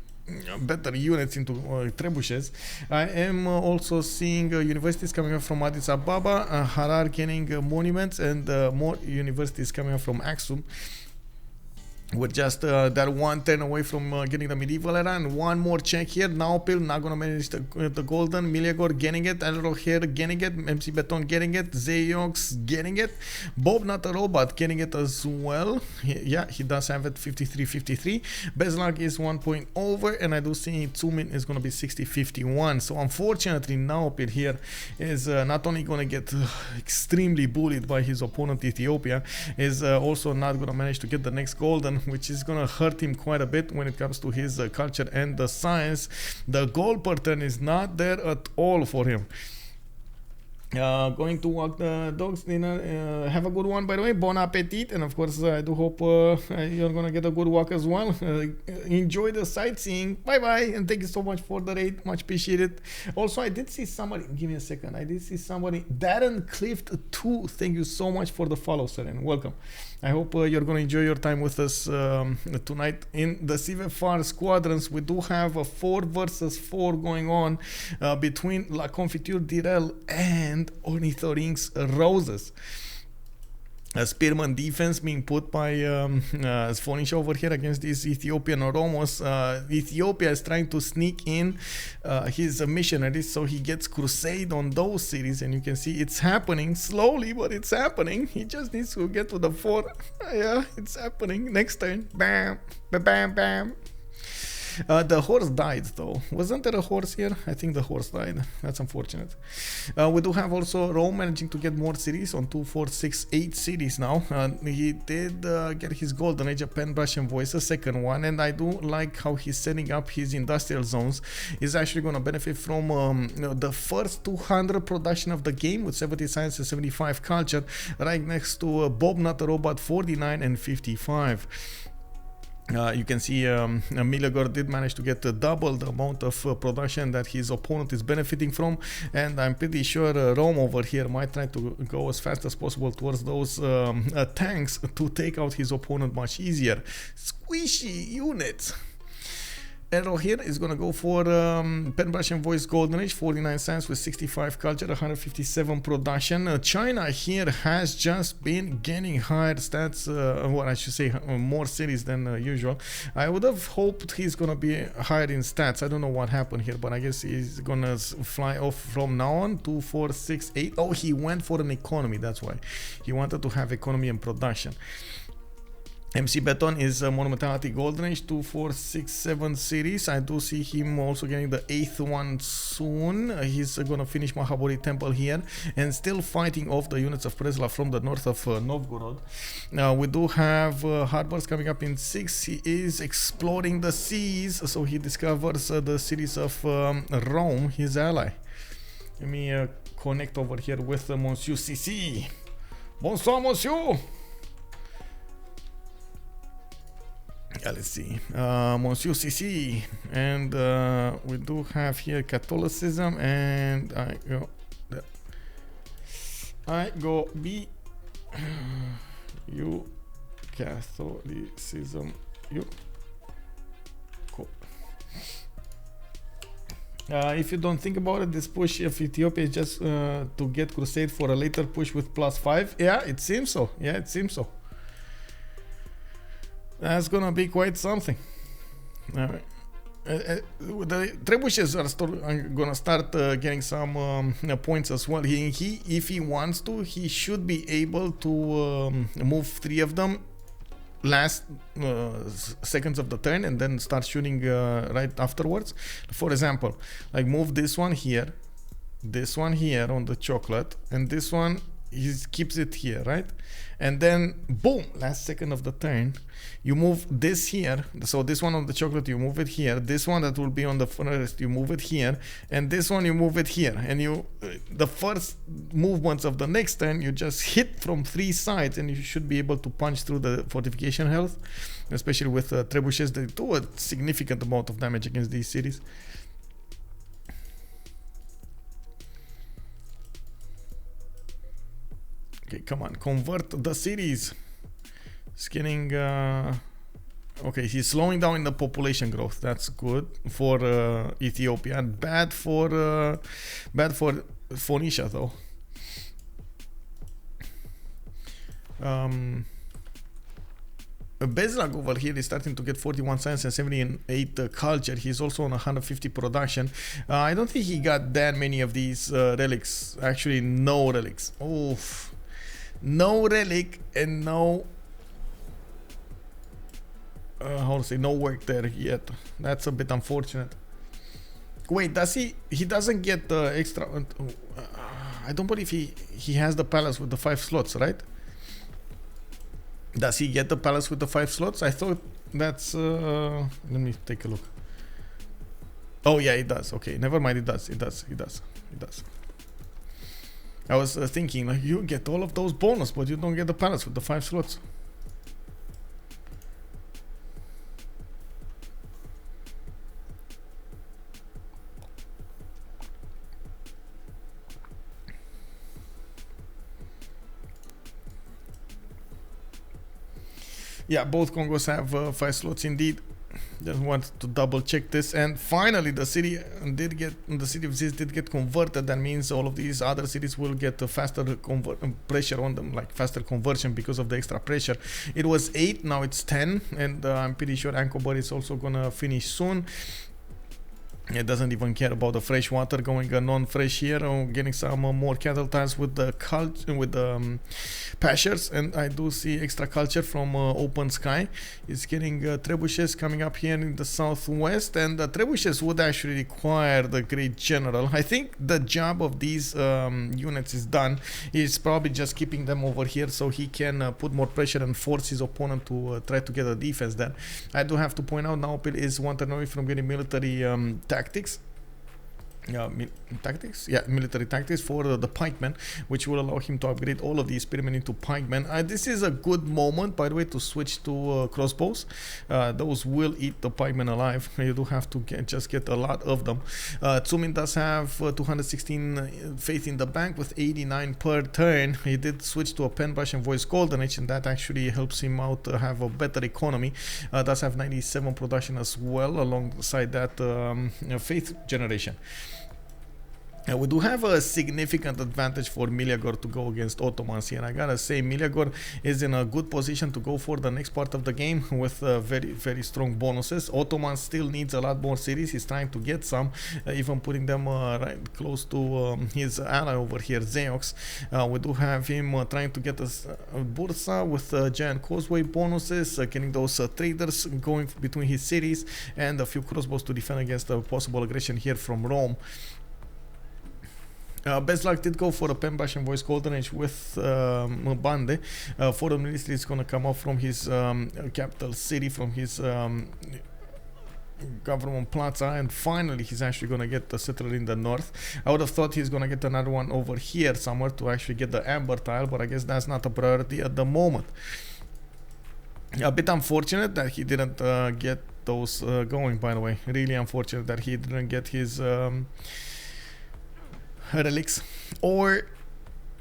better units, into trebuchets. I am also seeing universities coming up from Addis Ababa, Harar getting monuments, and more universities coming up from Aksum. We're just that 1 turn away from getting the medieval era, and one more check here. Naopil not gonna manage the golden. Meleagor getting it. Elrohir getting it. McBeton getting it. Zeyox getting it. Bobnotarobot getting it as well. He does have it 53-53. Beslag is 1 point over, and I do see Txoumin is gonna be 60-51. So unfortunately, Naopil here is not only gonna get extremely bullied by his opponent Ethiopia, is also not gonna manage to get the next golden, which is gonna hurt him quite a bit when it comes to his culture and the science. The gold per turn is not there at all for him. Going to walk the dogs dinner. Have a good one, by the way. Bon appetit. And of course, I do hope you're gonna get a good walk as well. Enjoy the sightseeing. Bye bye, and thank you so much for the raid. Much appreciated. Also, I did see somebody. Give me a second. I did see somebody. Darren Clift 2. Thank you so much for the follow, sir, and welcome. I hope you're gonna enjoy your time with us tonight in the CivFR Squadrons. We do have a 4 versus 4 going on between La Confiture D'irrel and Ornithorynques Roses. A spearman defense being put by Phoenicia over here against these Ethiopian Oromos. Ethiopia is trying to sneak in his missionaries, so he gets crusade on those cities, and you can see it's happening slowly, but it's happening. He just needs to get to the 4. Yeah, it's happening. Next turn, bam, bam, bam, bam. The horse died though. Wasn't there a horse here? I think the horse died. That's unfortunate. We do have also Rome managing to get more cities on 2, 4, 6, 8 cities now. He did get his golden age of pen, brush and voice, a second one, and I do like how he's setting up his industrial zones. He's actually going to benefit from the first 200 production of the game with 70 science and 75 culture, right next to Bobnotarobot 49 and 55. You can see Meleagor did manage to get double the amount of production that his opponent is benefiting from, and I'm pretty sure Rome over here might try to go as fast as possible towards those tanks to take out his opponent much easier. Squishy units. Elrohir is going to go for pen, brush and voice golden age, 49 science with 65 culture, 157 production. China here has just been gaining higher stats, well, I should say more cities than usual. I would have hoped he's going to be higher in stats. I don't know what happened here, but I guess he's going to fly off from now on. 2, 4, 6, 8. Oh, he went for an economy. That's why he wanted to have economy and production. McBeton is Monumentality Golden Age, 2, 4, 6, 7 series. I do see him also getting the 8th one soon. He's gonna finish Mahabori Temple here and still fighting off the units of Beslag from the north of Novgorod. We do have harbors coming up in 6. He is exploring the seas, so he discovers the cities of Rome, his ally. Let me connect over here with Monsieur CC. Bonsoir, Monsieur. Yeah, let's see. Monsieur CC, and we do have here Catholicism, and I go B. You Catholicism. You. Cool. If you don't think about it, this push of Ethiopia is just to get crusade for a later push with +5. Yeah, it seems so. Yeah, it seems so. That's gonna be quite something. The trebuchets are gonna start getting some points as well. He, if he wants to, he should be able to move 3 of them last seconds of the turn and then start shooting right afterwards. For example, like move this one here on the chocolate, and this one he keeps it here, right? And then boom, last second of the turn you move this here. So this one on the chocolate, you move it here. This one that will be on the forest, you move it here, and this one you move it here. And you the first movements of the next turn, you just hit from 3 sides, and you should be able to punch through the fortification health, especially with trebuchets. They do a significant amount of damage against these cities. Okay, come on, convert the cities. It's getting okay, he's slowing down in the population growth. That's good for Ethiopia, and bad for Phoenicia though. Beslag over here is starting to get 41 science and 78 culture. He's also on 150 production. I don't think he got that many of these relics. Actually, no relics. Oof. No relic and no how to say, no work there yet. That's a bit unfortunate. Wait, does he doesn't get the extra I don't believe he has the palace with the 5 slots, right? Does he get the palace with the 5 slots? I thought that's let me take a look. Oh yeah, it does. Okay, never mind, it does. I was thinking, like, you get all of those bonus, but you don't get the palace with the 5 slots. Yeah, both Congos have 5 slots indeed. Just want to double check this, and finally the city of Ziz did get converted. That means all of these other cities will get a faster pressure on them, like faster conversion because of the extra pressure. It was 8, now it's 10, and I'm pretty sure Ankober is also gonna finish soon. It doesn't even care about the fresh water, going non-fresh here, or getting some more cattle tiles with the pastures. And I do see extra culture from Open Sky. It's getting trebuchets coming up here in the southwest, and the trebuchets would actually require the Great General. I think the job of these units is done. It's probably just keeping them over here so he can put more pressure and force his opponent to try to get a defense there. I do have to point out Naopil is one turn away from getting military tactics. Military tactics for the pikemen, which will allow him to upgrade all of these spearmen into pikemen. This is a good moment, by the way, to switch to crossbows. Those will eat the pikemen alive. You do have to just get a lot of them. Txoumin does have 216 faith in the bank with 89 per turn. He did switch to a pen brush and voice golden age, and that actually helps him out to have a better economy. Does have 97 production as well, alongside that faith generation. We do have a significant advantage for Meleagor to go against Ottomans here. I gotta say, Meleagor is in a good position to go for the next part of the game with very, very strong bonuses. Ottoman still needs a lot more cities. He's trying to get some, even putting them right close to his ally over here, Zeyox. We do have him trying to get a Bursa with giant causeway bonuses, getting those traders going between his cities, and a few crossbows to defend against a possible aggression here from Rome. Beslag did go for a pen brush and voice golden age with Mbande. Foreign ministry is going to come off from his capital city, from his government plaza, and finally he's actually going to get a settler in the north. I would have thought he's going to get another one over here somewhere to actually get the amber tile, but I guess that's not a priority at the moment. A bit unfortunate that he didn't get those going, by the way. Really unfortunate that he didn't get his relics or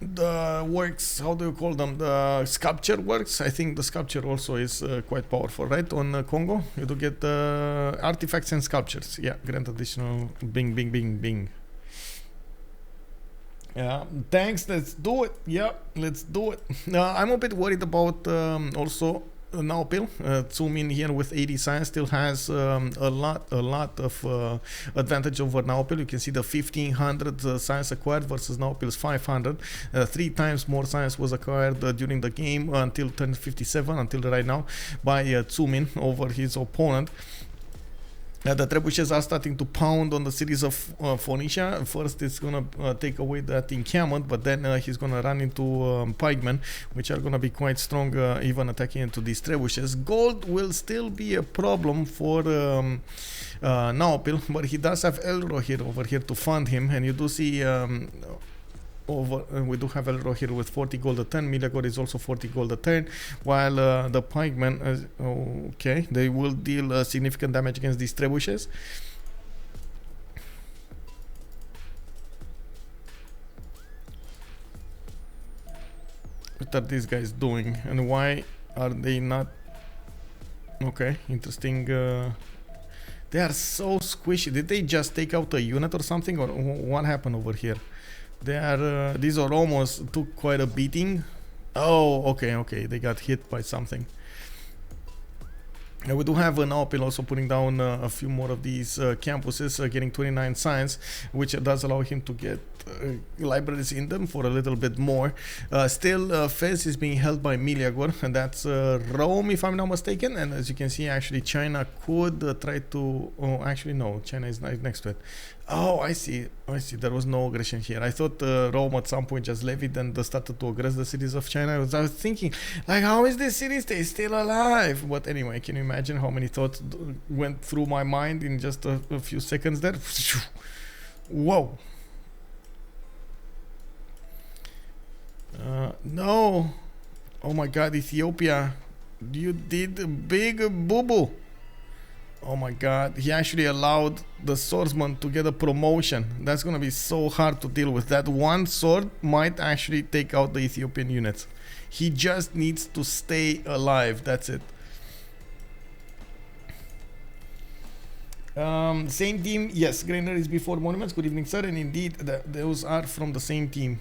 the works, how do you call them, the sculpture works. I think the sculpture also is quite powerful, right? On Kongo you do get artifacts and sculptures. Yeah, grant additional bing bing bing bing. Yeah, thanks, let's do it. Yeah, let's do it. I'm a bit worried about also Naopil. Txoumin here with 80 science still has a lot of advantage over Naopil. You can see the 1500 science acquired versus Naopil's 500. 3 times more science was acquired during the game until turn 57, until right now, by Txoumin over his opponent. The trebuchets are starting to pound on the cities of Phoenicia. First it's gonna take away that encampment, but then he's gonna run into pikemen, which are gonna be quite strong, even attacking into these trebuchets. Gold will still be a problem for Naopil, but he does have Elrohir over here to fund him, and you do see we do have Elrohir with 40 gold a turn. Meleagor is also 40 gold a turn, while the pikemen, okay, they will deal significant damage against these trebuchets. What are these guys doing, and why are they not? Okay, interesting. They are so squishy. Did they just take out a unit or something, or what happened over here? They are these Oromos took quite a beating. Oh, okay, they got hit by something. We do have Naopil also putting down a few more of these campuses, getting 29 science, which does allow him to get libraries in them for a little bit more. Still, Fez is being held by Meleagor, and that's Rome, if I'm not mistaken. And as you can see, actually, China could try to. Oh, actually, no, China is next to it. Oh, I see. There was no aggression here. I thought Rome at some point just levied and started to aggress the cities of China. I was thinking, like, how is this city still alive? But anyway, can you imagine how many thoughts went through my mind in just a few seconds there? Whoa. No. Oh my god, Ethiopia. You did a big boo-boo. Oh my god, he actually allowed the swordsman to get a promotion. That's gonna be so hard to deal with. That one sword might actually take out the Ethiopian units. He just needs to stay alive, that's it. Same team, yes, Grainer is before Monuments. Good evening, sir, and indeed those are from the same team.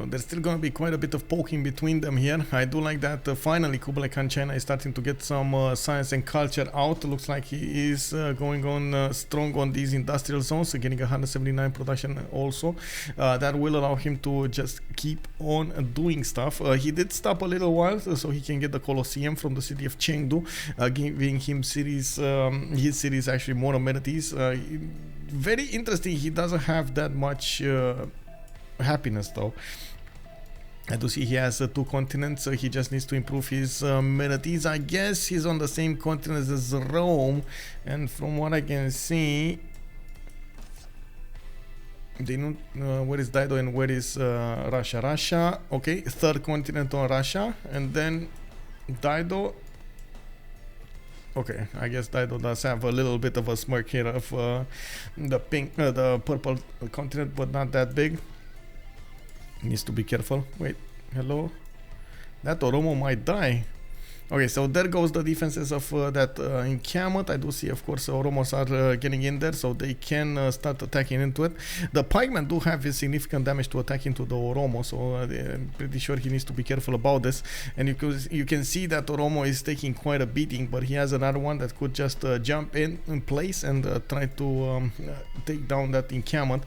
There's still going to be quite a bit of poking between them here. I do like that finally Kublai Khan China is starting to get some science and culture out. Looks like he is going on strong on these industrial zones, getting 179 production also. That will allow him to just keep on doing stuff. He did stop a little while so he can get the Colosseum from the city of Chengdu, giving him his cities actually more amenities. Very interesting, he doesn't have that much happiness though. I do see he has 2 continents, so he just needs to improve his amenities. I guess he's on the same continent as Rome, and from what I can see, they know where is Dido and where is Russia. Russia, okay, 3rd continent on Russia, and then Dido. Okay, I guess Dido does have a little bit of a smirk here of the purple continent, but not that big. Needs to be careful. Wait, hello? That Oromo might die. Okay, so there goes the defenses of that encampment. I do see, of course, Oromos are getting in there, so they can start attacking into it. The pikemen do have significant damage to attack into the Oromo, so I'm pretty sure he needs to be careful about this. And you can see that Oromo is taking quite a beating, but he has another one that could just jump in place and try to take down that encampment.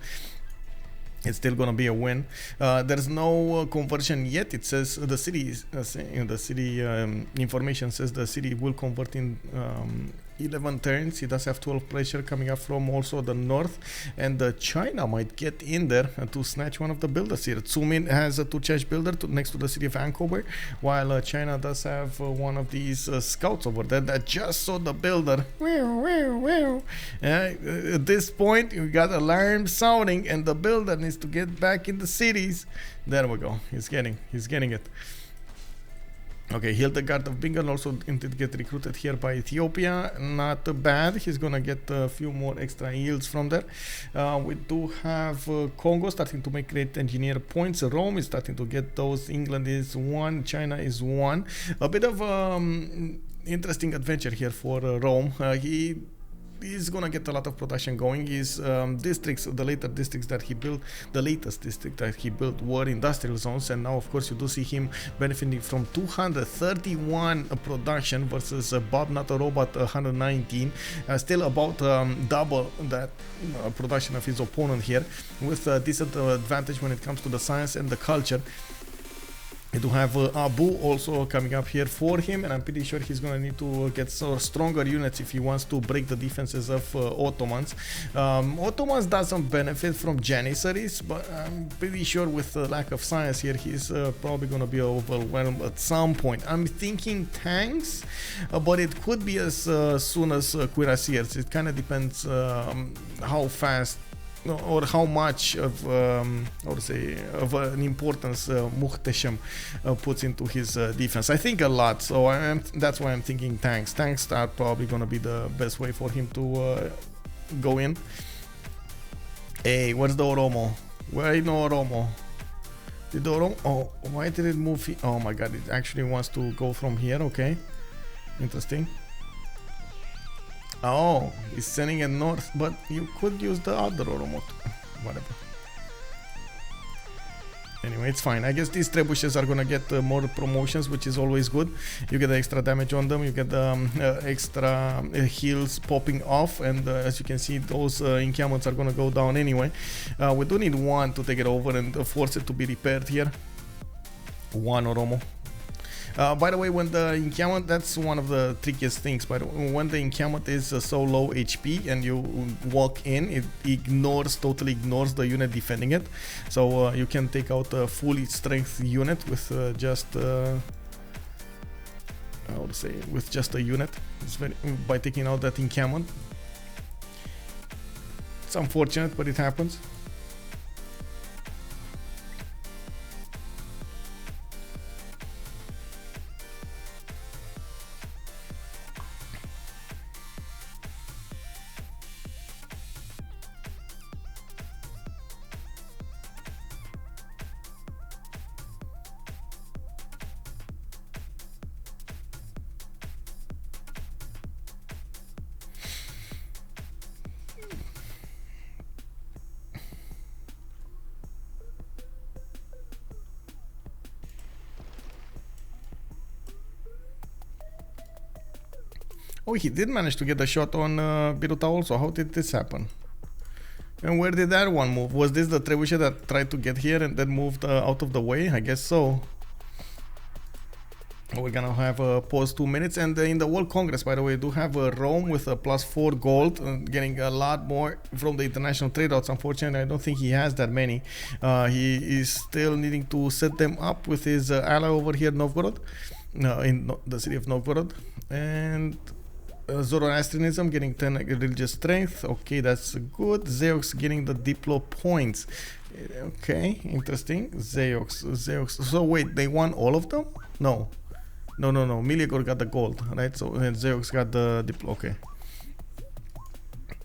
It's still gonna be a win. There's no conversion yet. It says the city information says the city will convert in 11 turns. He does have 12 pressure coming up from also the north, and China might get in there to snatch one of the builders here. Txoumin has a 2-charge builder next to the city of Ankober, while China does have one of these scouts over there that just saw the builder. At this point, you got alarms sounding, and the builder needs to get back in the cities. There we go. He's getting it. Okay, Hildegard of Bingen also did get recruited here by Ethiopia. Not bad. He's gonna get a few more extra yields from there. We do have Kongo starting to make great engineer points. Rome is starting to get those. England is 1. China is 1. A bit of interesting adventure here for Rome. He's gonna get a lot of production going. His districts, the latest district that he built were industrial zones, and now of course you do see him benefiting from 231 production versus Bobnotarobot 119, still about double that production of his opponent here, with a decent advantage when it comes to the science and the culture. We do have Abu also coming up here for him, and I'm pretty sure he's gonna need to get stronger units if he wants to break the defenses of Ottomans. Ottomans doesn't benefit from Janissaries, but I'm pretty sure with the lack of science here, he's probably gonna be overwhelmed at some point. I'm thinking tanks, but it could be as soon as cuirassiers. It kind of depends how fast or how much of an importance Muhtesham puts into his defense. I think a lot, so that's why I'm thinking tanks. Tanks are probably going to be the best way for him to go in. Hey, where's the Oromo? Where is no Oromo? Did the Oromo? Oh, why did it move? Oh my god, it actually wants to go from here. Okay, interesting. Oh, he's sending it north, but you could use the other Oromo. Whatever. Anyway, it's fine. I guess these trebuchets are gonna get more promotions, which is always good. You get the extra damage on them, you get the extra heals popping off, and as you can see, those encampments are gonna go down anyway. We do need one to take it over and force it to be repaired here. One Oromo. By the way, when the encampment, that's one of the trickiest things. By the way, when the encampment is so low HP and you walk in, it totally ignores the unit defending it. So you can take out a fully strength unit with just how to say, with just a unit. By taking out that encampment. It's unfortunate, but it happens. Oh, he did manage to get a shot on Biruta also. How did this happen? And where did that one move? Was this the trebuchet that tried to get here and then moved out of the way? I guess so. We're gonna have a pause 2 minutes, and in the World Congress, by the way, do have a Rome with a +4 gold, getting a lot more from the international trade routes. Unfortunately, I don't think he has that many. He is still needing to set them up with his ally over here, Novgorod, in the city of Novgorod, and Zoroastrianism getting 10 religious strength. Okay, that's good. Zeyox getting the Diplo points. Okay, interesting. Zeyox. So wait, they won all of them? No. Meleagor got the gold, right? So and Zeyox got the Diplo.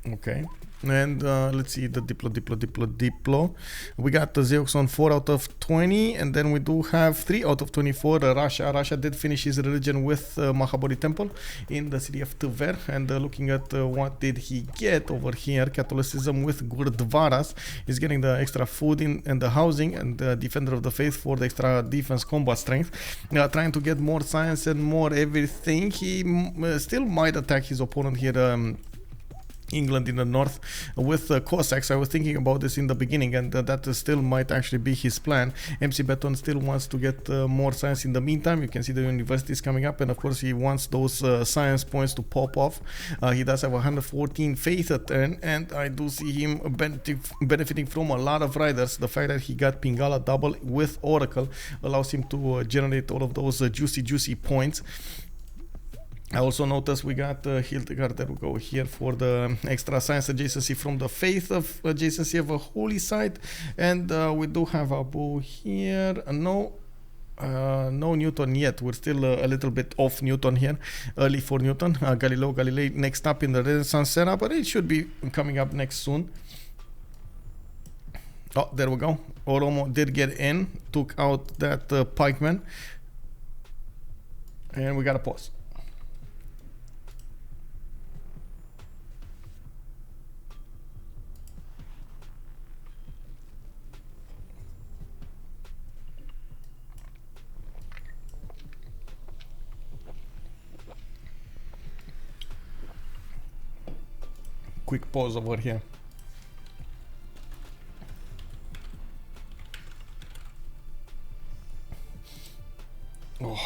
Okay. And let's see the Diplo. We got the Zeyox on 4 out of 20, and then we do have 3 out of 24. Russia did finish his religion with Mahabodhi Temple in the city of Tver, and looking at what did he get over here, Catholicism with Gurdwaras is getting the extra food and the housing, and the Defender of the Faith for the extra defense combat strength. Trying to get more science and more everything. He still might attack his opponent here, England in the north with Cossacks. I was thinking about this in the beginning, and that still might actually be his plan. McBeton still wants to get more science in the meantime. You can see the universities coming up, and of course he wants those science points to pop off. He does have 114 faith a turn, and I do see him benefiting from a lot of riders. The fact that he got Pingala double with Oracle allows him to generate all of those juicy points. I also noticed we got Hildegard. There we go here for the extra science adjacency from the faith of adjacency of a holy site, and we do have Abu here. No Newton yet. We're still a little bit off Newton here, early for Newton. Galilei next up in the Renaissance era, but it should be coming up next soon. Oh, there we go. Oromo did get in, took out that pikeman, and we got a pause. Quick pause over here. Oh,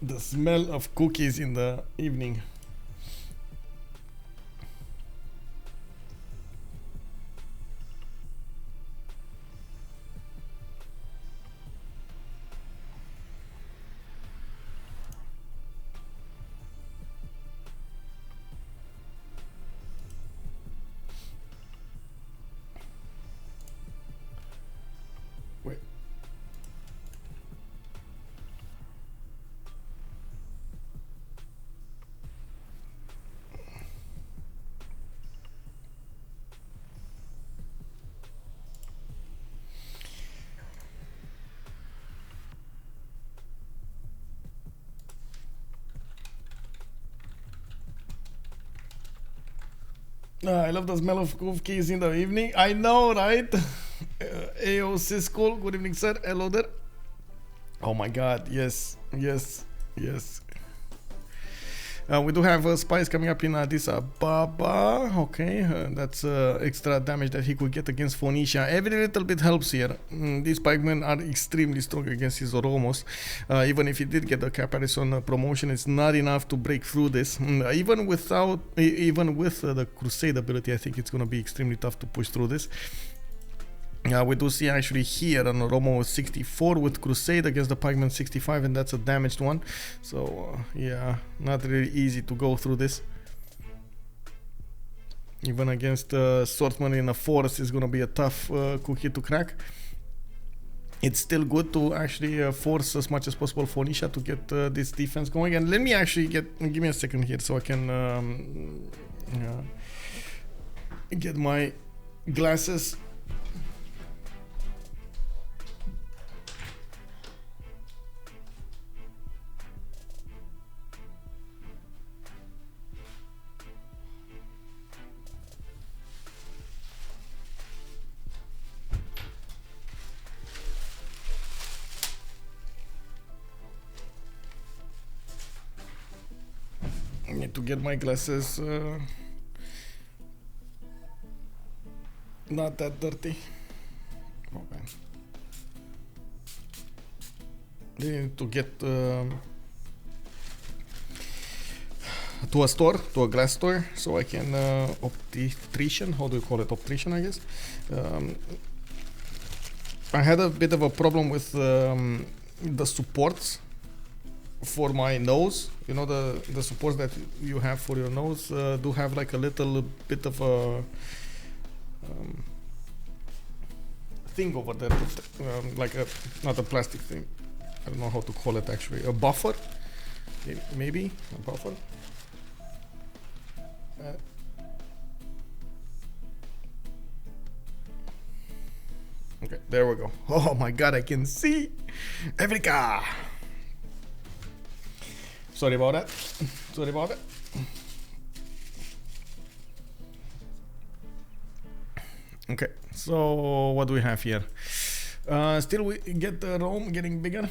the smell of cookies in the evening. I love the smell of cookies in the evening. I know, right? AO Cisco, good evening, sir. Hello there. Oh my god, yes. We do have spies coming up in Addis Ababa. Okay, that's extra damage that he could get against Phoenicia. Every little bit helps here. These pikemen are extremely strong against his Oromos. Even if he did get the Caparison promotion, it's not enough to break through this. Even with the Crusade ability, I think it's going to be extremely tough to push through this. We do see actually here an Oromo 64 with Crusade against the Pikeman 65, and that's a damaged one. So yeah, not really easy to go through this. Even against Swordsman in a forest is going to be a tough cookie to crack. It's still good to actually force as much as possible Phoenicia to get this defense going. And let me actually give me a second here so I can get my glasses. I need to get my glasses not that dirty. Okay. I need to get to a store, to a glass store, so I can optician. How do you call it? Optician, I guess. I had a bit of a problem with the supports for my nose. You know, the supports that you have for your nose do have like a little bit of a thing over there, like a, not a plastic thing, I don't know how to call it actually, a buffer, maybe a buffer. Okay, there we go. Oh my god, I can see Africa. Sorry about that. Sorry about it. Okay, so what do we have here? Still we get the Rome getting bigger.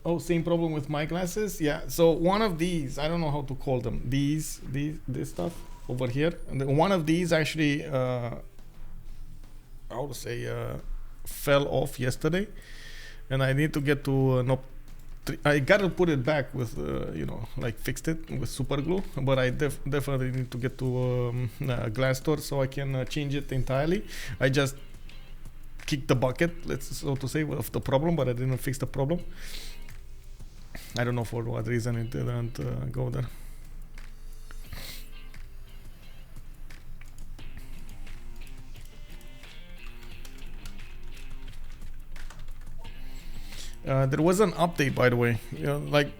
Oh, same problem with my glasses. Yeah, so one of these, I don't know how to call them. This stuff over here. And one of these actually, how to say, fell off yesterday. And I need to get to I gotta put it back with, you know, like fixed it with super glue, but I definitely need to get to a glass store so I can change it entirely. I just kicked the bucket, so to say, of the problem, but I didn't fix the problem. I don't know for what reason it didn't go there. There was an update, by the way, like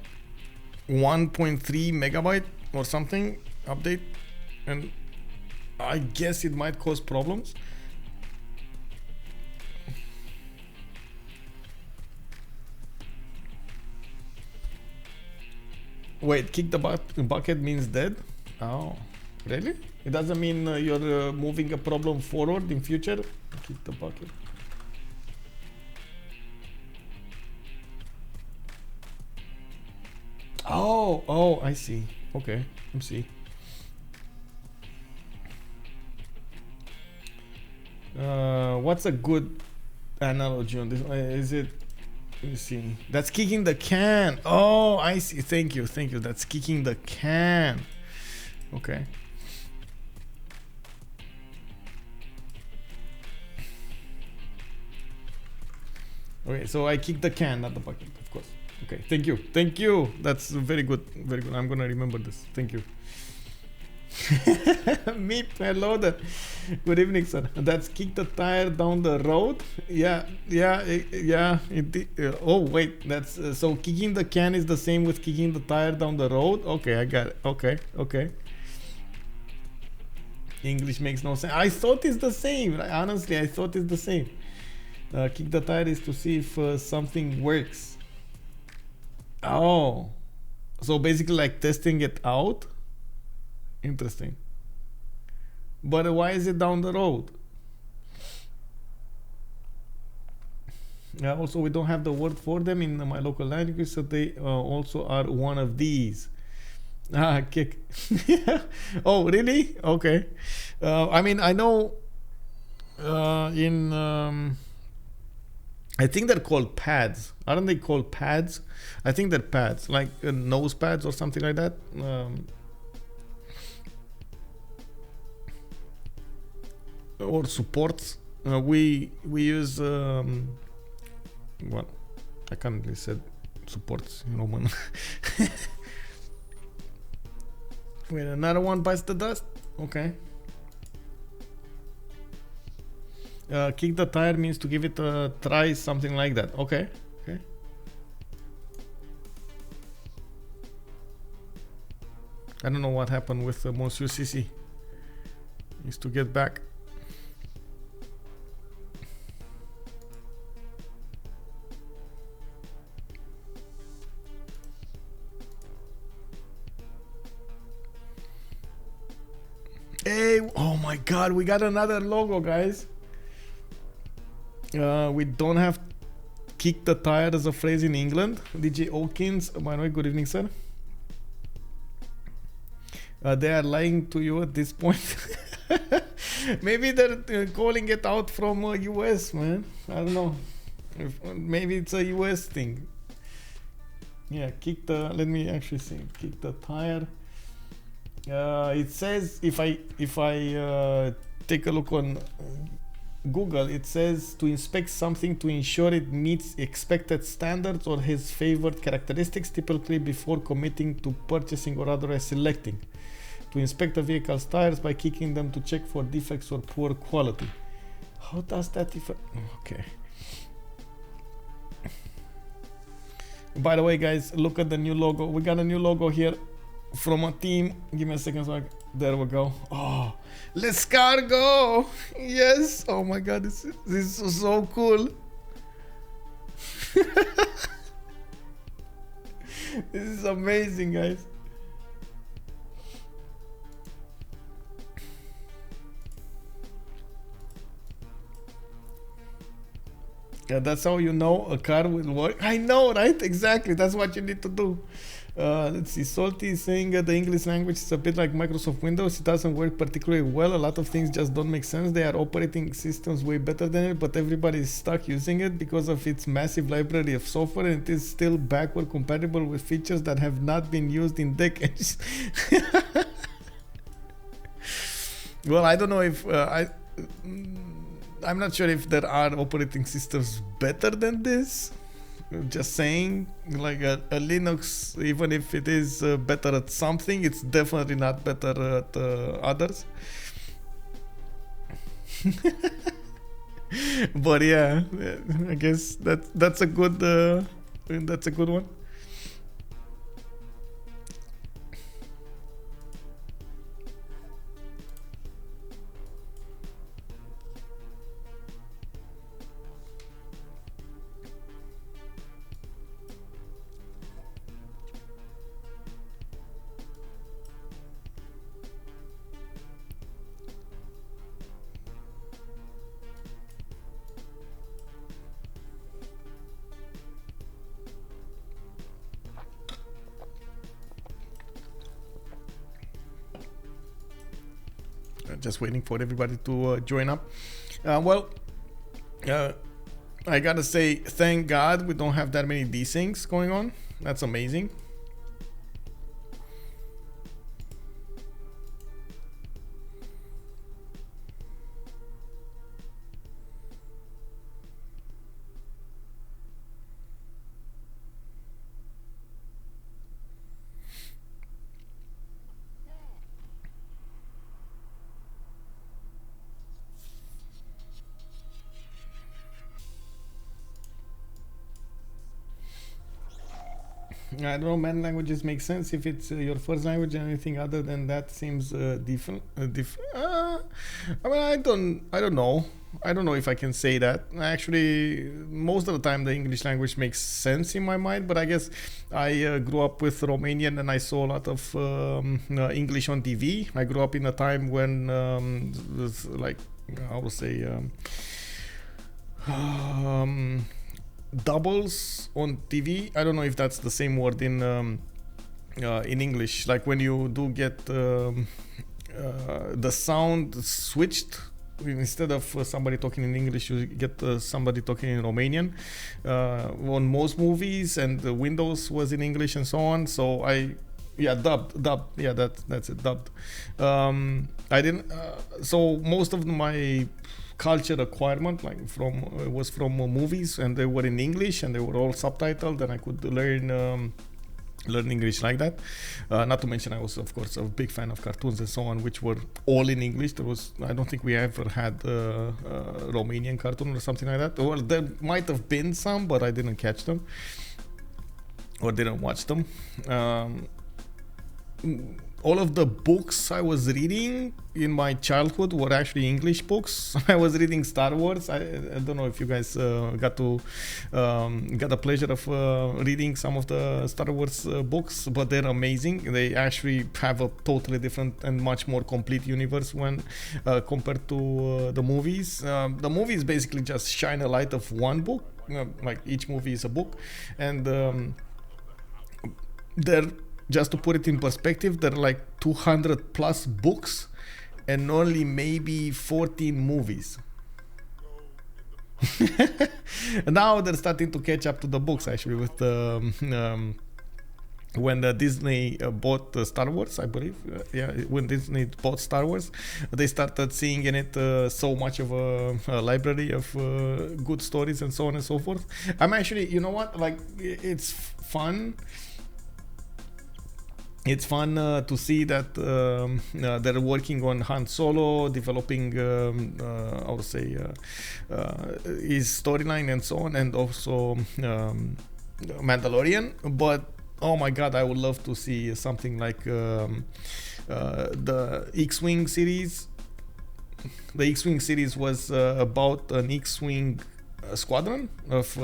1.3 megabyte or something update, and I guess it might cause problems. Wait, kick the bucket means dead? Oh, really? It doesn't mean you're moving a problem forward in future? Kick the bucket. Oh, I see. Okay, I see. What's a good analogy on this? Is it? Let me see. That's kicking the can. Oh, I see. Thank you. That's kicking the can. Okay. Okay, so I kick the can, not the bucket, of course. Okay, thank you. That's very good. I'm gonna remember this. Thank you. Meep, hello there. Good evening, sir. That's kick the tire down the road. Yeah. Oh wait, that's so kicking the can is the same with kicking the tire down the road. Okay, I got it. Okay. English makes no sense. I thought it's the same. Honestly, I thought it's the same. Kick the tire is to see if something works. Oh, so basically like testing it out. Interesting. But why is it down the road? Also, we don't have the word for them in my local language, so they also are one of these. Ah, kick. Oh, really? Okay. I mean, I know in I think they're called pads. Aren't they called pads? I think they're pads, like nose pads or something like that. Or supports. We use well, I can't really say supports in Roman. Wait, another one bites the dust. Okay. Kick the tire means to give it a try, something like that. Okay. Okay. I don't know what happened with Monsieur Sisi. Needs to get back. Hey, oh my god, we got another logo, guys. We don't have kick the tire as a phrase in England. DJ Hawkins, by the way, good evening, sir. They are lying to you at this point. Maybe they're calling it out from US, man. I don't know. Maybe it's a US thing. Yeah, kick the. Let me actually see. Kick the tire. It says if I take a look on Google, it says to inspect something to ensure it meets expected standards or has favored characteristics, typically before committing to purchasing or otherwise selecting. To inspect a vehicle's tires by kicking them to check for defects or poor quality. How does that differ? Okay. By the way, guys, look at the new logo. We got a new logo here from a team. Give me a second. There we go. Oh, let's cargo. Yes. Oh my god, this is so cool. This is amazing, guys. Yeah, that's how you know a car will work. I know, right? Exactly. That's what you need to do. Let's see. Salty is saying the English language is a bit like Microsoft Windows. It doesn't work particularly well. A lot of things just don't make sense. They are operating systems way better than it, but everybody is stuck using it because of its massive library of software, and it is still backward compatible with features that have not been used in decades. Well, I don't know if I'm not sure if there are operating systems better than this. Just saying, like a Linux, even if it is better at something, it's definitely not better at others. But yeah, I guess that's a good one. Just waiting for everybody to join up. Well, I gotta say, thank God we don't have that many desyncs going on. That's amazing. I don't know, man, languages make sense if it's your first language, and anything other than that seems different. I mean, I don't know. I don't know if I can say that. Actually, most of the time the English language makes sense in my mind, but I guess I grew up with Romanian and I saw a lot of English on TV. I grew up in a time when it was like, I would say, doubles on TV. I don't know if that's the same word in in English, like when you do get the sound switched. Instead of somebody talking in English, you get somebody talking in Romanian on most movies, and the Windows was in English and so on. So dubbed. Yeah, that's it, dubbed. I didn't. So most of my culture acquirement, like was from movies, and they were in English, and they were all subtitled, and I could learn English like that. Not to mention, I was, of course, a big fan of cartoons and so on, which were all in English. I don't think we ever had a Romanian cartoon or something like that. Well, there might have been some, but I didn't catch them or didn't watch them. All of the books I was reading in my childhood were actually English books. I was reading Star Wars. I don't know if you guys got the pleasure of reading some of the Star Wars books, but they're amazing. They actually have a totally different and much more complete universe when compared to the movies. The movies basically just shine a light of one book. Like each movie is a book, and they're, just to put it in perspective, there are like 200 plus books and only maybe 14 movies. Now they're starting to catch up to the books, actually, with when Disney bought Star Wars, I believe. When Disney bought Star Wars, they started seeing in it so much of a library of good stories and so on and so forth. I'm actually, you know what, like, it's fun. It's fun to see that they're working on Han Solo, developing, I would say, his storyline and so on, and also Mandalorian. But oh my God, I would love to see something like the X-Wing series. The X-Wing series was about an X-Wing squadron of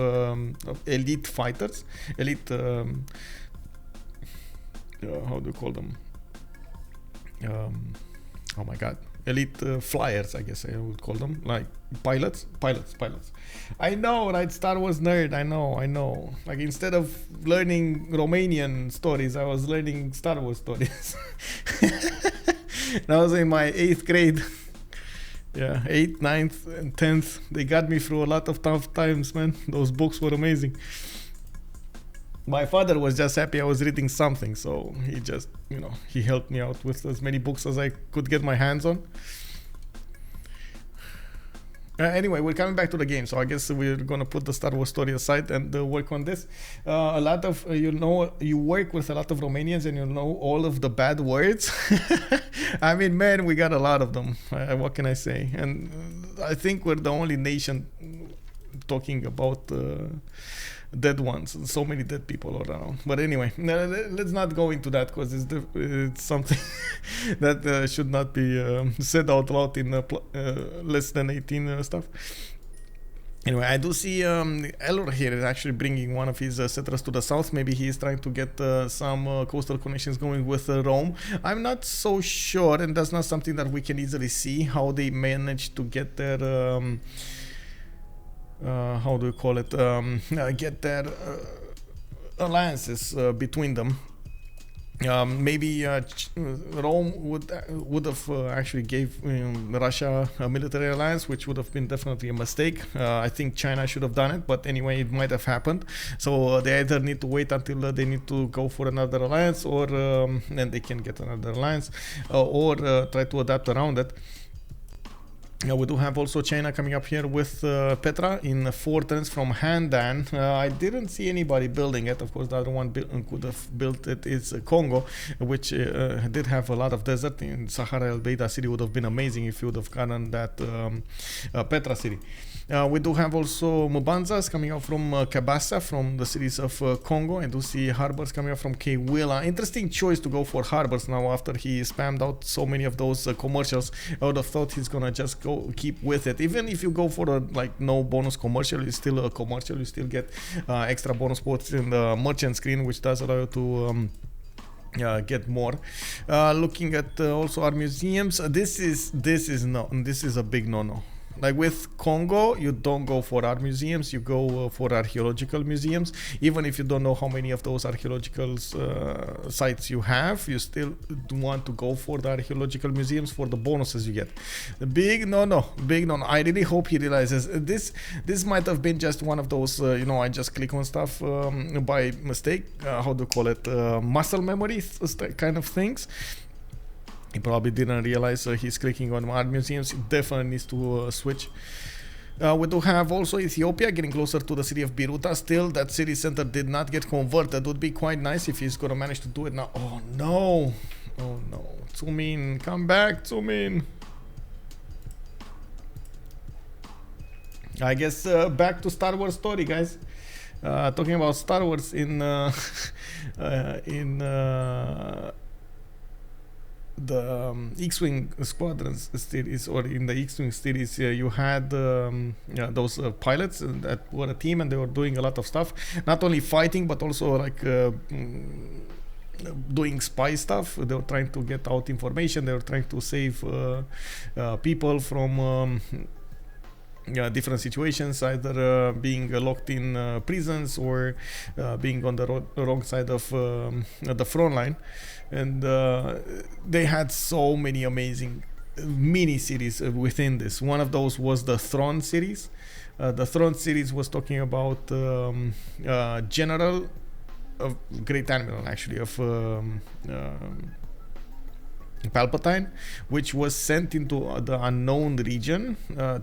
elite fighters, elite. How do you call them? Oh my God, elite flyers, I guess I would call them, like pilots. I know, right? Star Wars nerd. I know. Like, instead of learning Romanian stories, I was learning Star Wars stories. And I was in my 8th grade. Yeah, 8th, 9th, and 10th. They got me through a lot of tough times, man. Those books were amazing. My father was just happy I was reading something, so he just, he helped me out with as many books as I could get my hands on. Anyway, we're coming back to the game, so I guess we're gonna put the Star Wars story aside and work on this. A lot of, you work with a lot of Romanians and you know all of the bad words. I mean, man, we got a lot of them. What can I say? And I think we're the only nation talking about dead ones, so many dead people around. But anyway, let's not go into that, because it's something that should not be said out loud in less than 18 stuff. Anyway, I do see Elrohir is actually bringing one of his settlers to the south. Maybe he is trying to get some coastal connections going with Rome. I'm not so sure, and that's not something that we can easily see, how they managed to get their how do you call it, get their alliances between them. Maybe Rome would have actually gave Russia a military alliance, which would have been definitely a mistake. I think China should have done it, but anyway, it might have happened. So they either need to wait until they need to go for another alliance, or and they can get another alliance, or try to adapt around it. We do have also China coming up here with Petra in Fortress from Handan. I didn't see anybody building it. Of course, the other one could have built it is Kongo, which did have a lot of desert. In Sahara El Beida city would have been amazing if you would have gotten that Petra city. We do have also Mbanzas coming out from Kabasa, from the cities of Kongo. I do see harbors coming out from Kewila. Interesting choice to go for harbors now after he spammed out so many of those commercials. I would have thought he's gonna just keep with it. Even if you go for a no bonus commercial, it's still a commercial. You still get extra bonus points in the merchant screen, which does allow you to get more. Looking at also our museums, this is a big no-no. Like with Congo, you don't go for art museums, you go for archaeological museums. Even if you don't know how many of those archaeological sites you have, you still want to go for the archaeological museums for the bonuses you get. Big no. I really hope he realizes this might have been just one of those, I just click on stuff by mistake. How do you call it? Muscle memory kind of things. He probably didn't realize he's clicking on art museums. He definitely needs to switch. We do have also Ethiopia getting closer to the city of Biruta. Still, that city center did not get converted. Would be quite nice if he's gonna manage to do it now. Oh no! Txoumin, come back, Txoumin. I guess back to Star Wars story, guys. Talking about Star Wars in the X-Wing Squadrons series, or in the X-Wing series, you had those pilots that were a team, and they were doing a lot of stuff, not only fighting but also like doing spy stuff. They were trying to get out information, they were trying to save people from different situations, either being locked in prisons or being on the wrong side of the front line. And they had so many amazing mini series within this. One of those was the Throne series. The Throne series was talking about general of Great Admiral, actually, of Palpatine, which was sent into the unknown region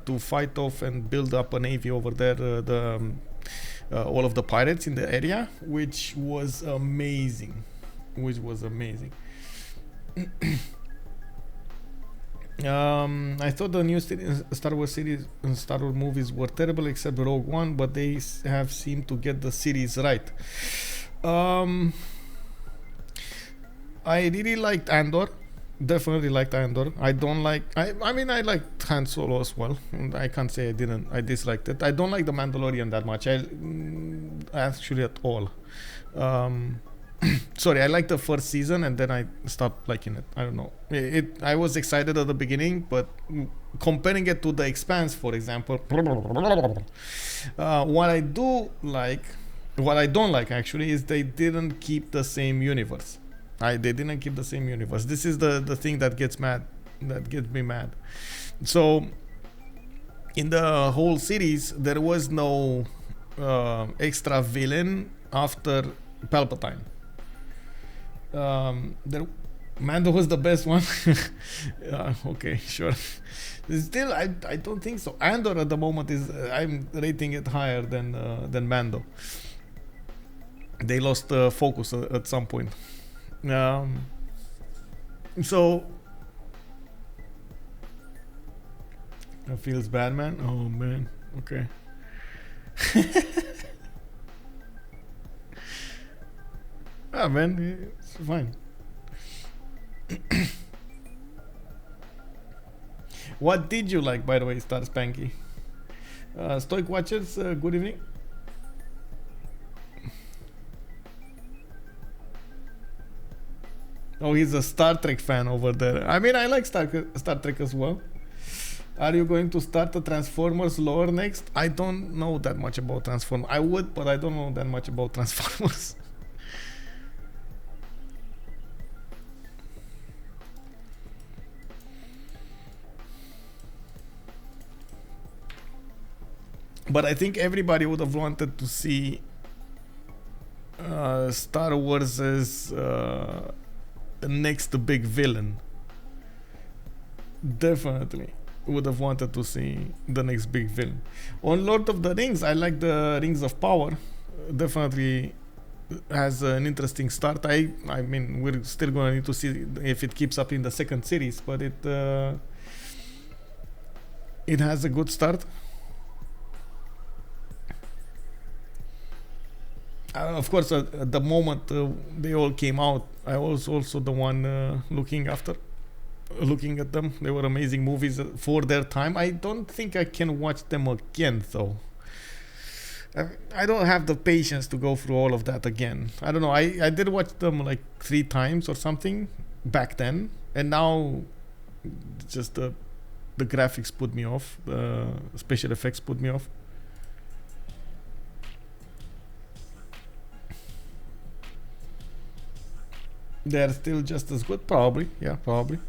to fight off and build up a navy over there, all of the pirates in the area, which was amazing. I thought the new Star Wars series and Star Wars movies were terrible except Rogue One, but they have seemed to get the series right. I really liked Andor. Definitely liked Andor. I don't like. I mean, I liked Han Solo as well. I can't say I disliked it. I don't like the Mandalorian that much. Actually at all. Sorry, I liked the first season and then I stopped liking it. I don't know. I was excited at the beginning, but comparing it to The Expanse, for example, what I don't like actually is they didn't keep the same universe. They didn't keep the same universe. This is the thing that gets me mad. So in the whole series, there was no extra villain after Palpatine. Mando was the best one. Okay, sure. Still, I don't think so. Andor at the moment I'm rating it higher than Mando. They lost focus at some point. So it feels bad, man. Oh man. Okay. Man, it's fine. What did you like, by the way, Star Spanky? Stoic Watchers, good evening. Oh, he's a Star Trek fan over there. I mean, I like Star Trek as well. Are you going to start the Transformers lore next? I don't know that much about Transformers. I would, but I don't know that much about Transformers. But I think everybody would have wanted to see Star Wars as next big villain. Definitely would have wanted to see the next big villain. On Lord of the Rings, I like the Rings of Power. Definitely has an interesting start. I mean, we're still going to need to see if it keeps up in the second series, but it has a good start. Of course, at the moment they all came out, I was also the one looking at them. They were amazing movies for their time. I don't think I can watch them again, though. I don't have the patience to go through all of that again. I don't know. I did watch them like 3 times or something back then, and now just the the graphics put me off. Special effects put me off. They're still just as good, probably. Yeah, probably.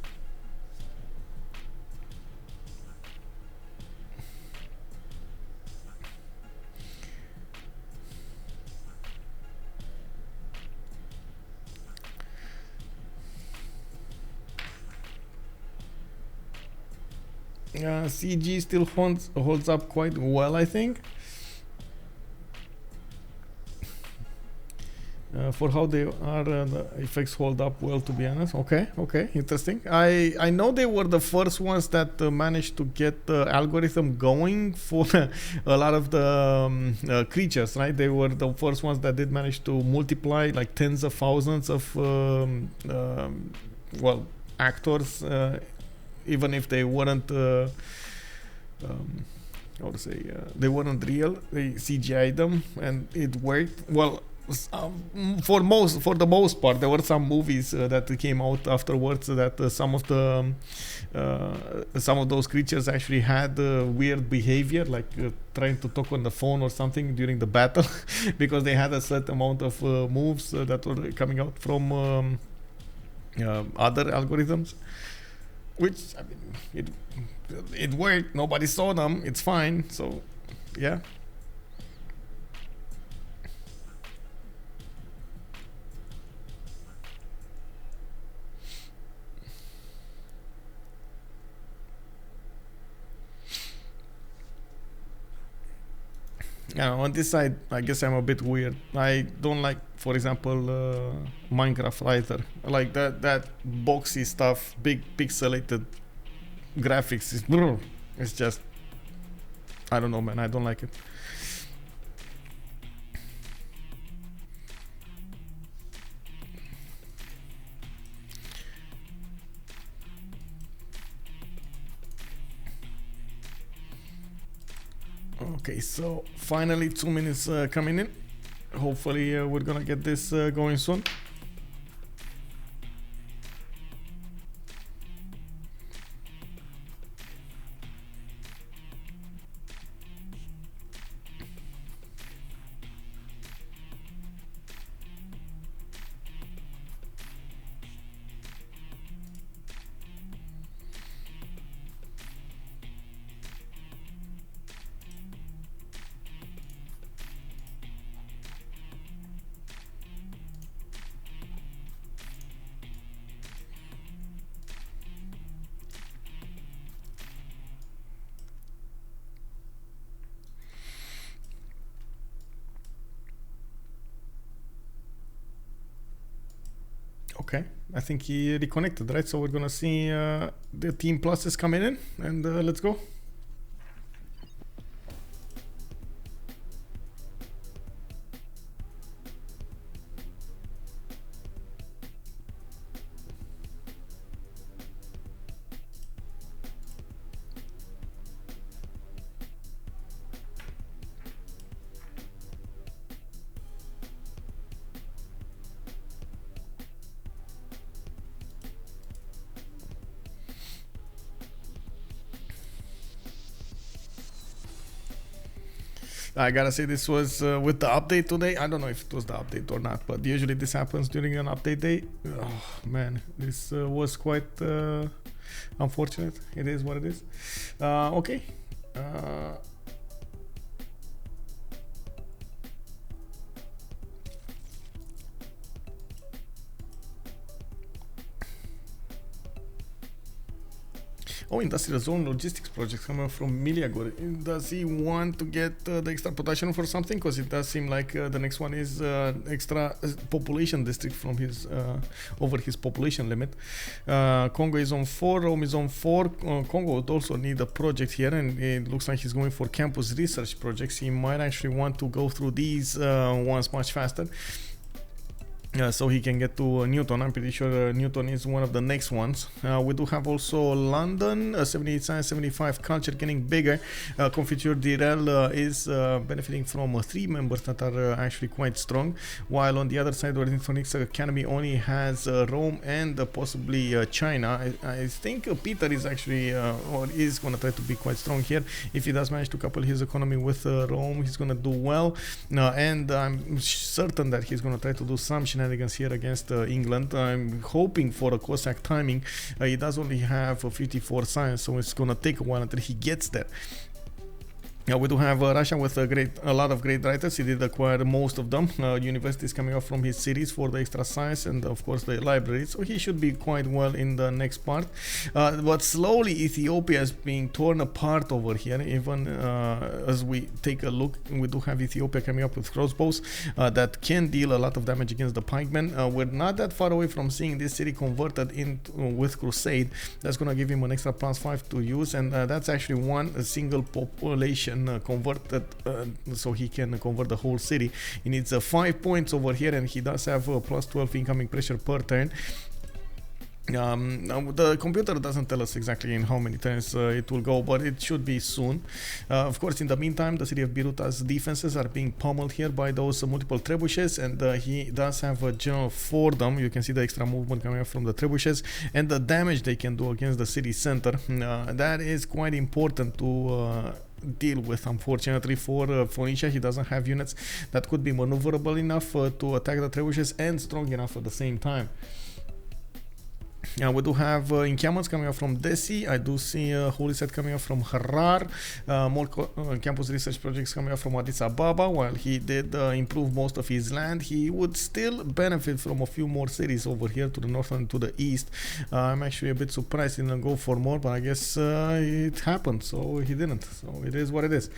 CG still holds up quite well, I think. For how they are, the effects hold up well, to be honest. Okay, interesting. I know they were the first ones that managed to get the algorithm going for a lot of the creatures, right? They were the first ones that did manage to multiply like tens of thousands of well, actors, even if they weren't how to say, they weren't real. They CGI'd them and it worked well. For the most part. There were some movies that came out afterwards that some of those creatures actually had weird behavior, like trying to talk on the phone or something during the battle because they had a certain amount of moves that were coming out from other algorithms, which, I mean, it worked. Nobody saw them. It's fine. So yeah. On this side, I guess I'm a bit weird. I don't like, for example, Minecraft either. Like that boxy stuff, big pixelated graphics. It's just, I don't know, man. I don't like it. Okay, so finally Txoumin is coming in. Hopefully we're gonna get this going soon. Okay, I think he reconnected, right? So we're gonna see the team pluses coming in, and let's go. I gotta say, this was with the update today. I don't know if it was the update or not, but usually this happens during an update day. Oh man, this was quite unfortunate. It is what it is. Okay. Oh, industrial zone logistics projects coming from Meleagor. Does he want to get the extra production for something? Because it does seem like the next one is extra population district from his over his population limit. Kongo is on 4, Rome is on 4. Kongo would also need a project here, and it looks like he's going for campus research projects. He might actually want to go through these ones much faster. so he can get to Newton. I'm pretty sure Newton is one of the next ones. We do have also London, 78 science, 75 culture, getting bigger. Confiture D'irrel is benefiting from 3 members that are actually quite strong, while on the other side, Ornithorynques Academy only has Rome and possibly China. I think Peter is actually or is going to try to be quite strong here. If he does manage to couple his economy with Rome, he's going to do well, and I'm certain that he's going to try to do some shenanigans here against England. I'm hoping for a Cossack timing. He does only have 54 science, so it's going to take a while until he gets there. We do have Russia with a lot of great writers. He did acquire most of them. Universities coming up from his cities for the extra science, and of course the library. So he should be quite well in the next part. But slowly Ethiopia is being torn apart over here. Even as we take a look, we do have Ethiopia coming up with crossbows that can deal a lot of damage against the pikemen. We're not that far away from seeing this city converted with Crusade. That's going to give him an extra +5 to use, and that's actually a single population converted, so he can convert the whole city. He needs 5 points over here, and he does have +12 incoming pressure per turn. The computer doesn't tell us exactly in how many turns it will go, but it should be soon. Of course, in the meantime, the city of Beirut's defenses are being pummeled here by those multiple trebuchets, and he does have a general for them. You can see the extra movement coming up from the trebuchets and the damage they can do against the city center. That is quite important to deal with. Unfortunately for Phoenicia, he doesn't have units that could be maneuverable enough to attack the trebuchets and strong enough at the same time. We do have encampments coming up from Desi. I do see Holy Set coming up from Harar. More campus research projects coming up from Addis Ababa. While he did improve most of his land, he would still benefit from a few more cities over here to the north and to the east. I'm actually a bit surprised he didn't go for more, but I guess it happened, so he didn't. So it is what it is.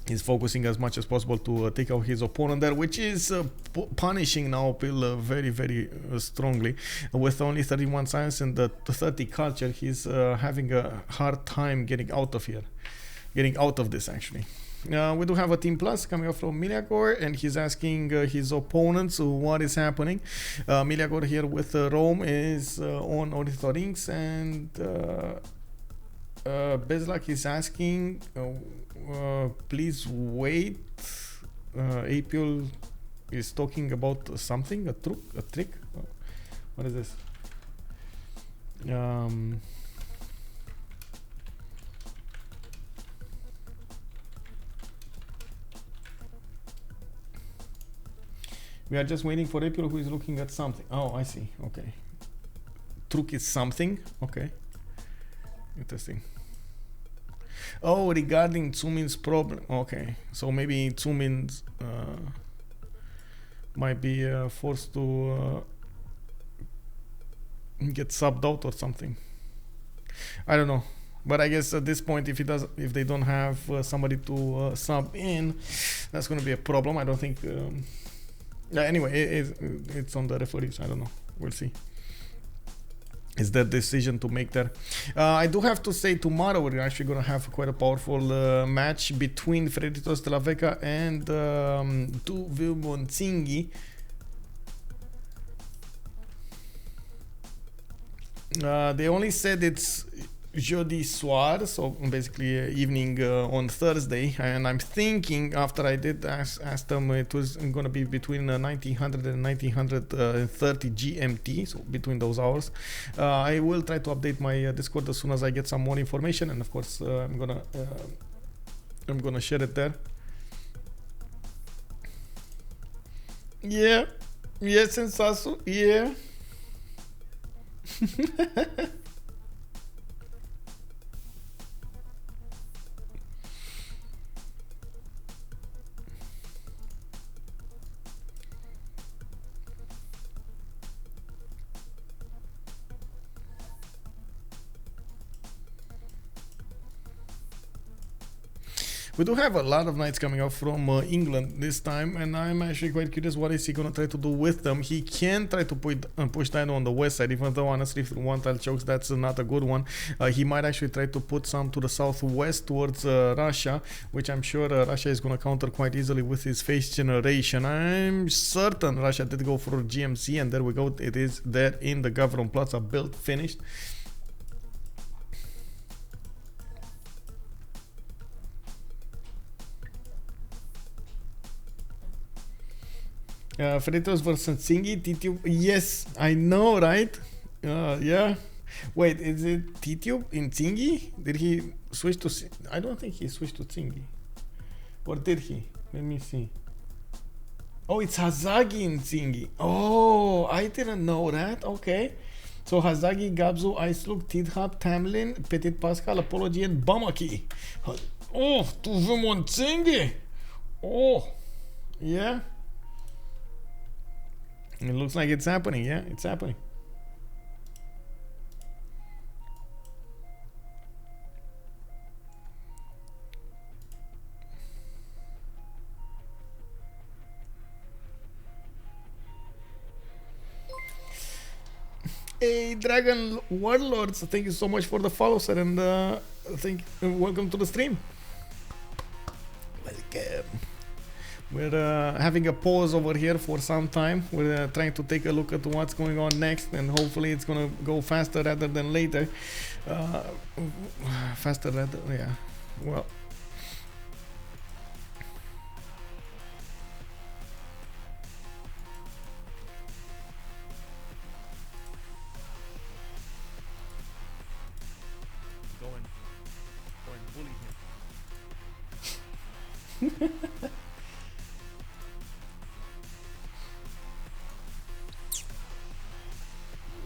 He's focusing as much as possible to take out his opponent there, which is punishing Naopil very, very strongly. With only 31 science and 30 culture, he's having a hard time getting out of here. Getting out of this, actually. We do have a team plus coming up from Meleagor, and he's asking his opponents what is happening. Meleagor here with Rome is on Ornithorynques, and Beslag is asking, please wait. Apil is talking about something, a trick. What is this? We are just waiting for Apil, who is looking at something. Oh, I see. Okay. Truk is something. Okay. Interesting. Oh, regarding Txoumin's problem. Okay, so maybe Txoumin might be forced to get subbed out or something. I don't know, but I guess at this point, if they don't have somebody to sub in, that's going to be a problem. I don't think. Anyway, it's on the referees. I don't know. We'll see. Is their decision to make there. I do have to say, tomorrow we're actually going to have quite a powerful match between Freditos de la Veca and Tuvilmonzingi. They only said it's jeudi soir, so basically evening on Thursday, and I'm thinking after I did ask them, it was going to be between 1900 and 1930 GMT, so between those hours. I will try to update my Discord as soon as I get some more information, and of course I'm gonna share it there. Yeah, yes, and Sasu, yeah. We do have a lot of knights coming up from England this time, and I'm actually quite curious what is he gonna try to do with them. He can try to push Dino on the west side, even though honestly through one tile chokes that's not a good one. He might actually try to put some to the southwest towards Russia, which I'm sure Russia is gonna counter quite easily with his face generation. I'm certain Russia did go for GMC, and there we go, it is there in the Gavron Plaza build finished. Freitos versus Tsingy, T-Tube. Yes, I know, right? Yeah. Wait, is it T-Tube in Tsingy? Did he switch to... I don't think he switched to Tsingy. Or did he? Let me see. Oh, it's Hazagi in Tsingy. Oh, I didn't know that. Okay. So Hazagi, Gabzu, Iceluk, Tidhab, Tamlin, Petit Pascal, Apology, and Bamaki. Oh, Tuvum on Tsingy. Oh, yeah. It looks like it's happening. Yeah, it's happening. Hey, Dragon Warlords, thank you so much for the follow, sir, and welcome to the stream. Welcome. We're having a pause over here for some time. We're trying to take a look at what's going on next, and hopefully it's gonna go faster rather than later. Yeah. Well. Go and bully him.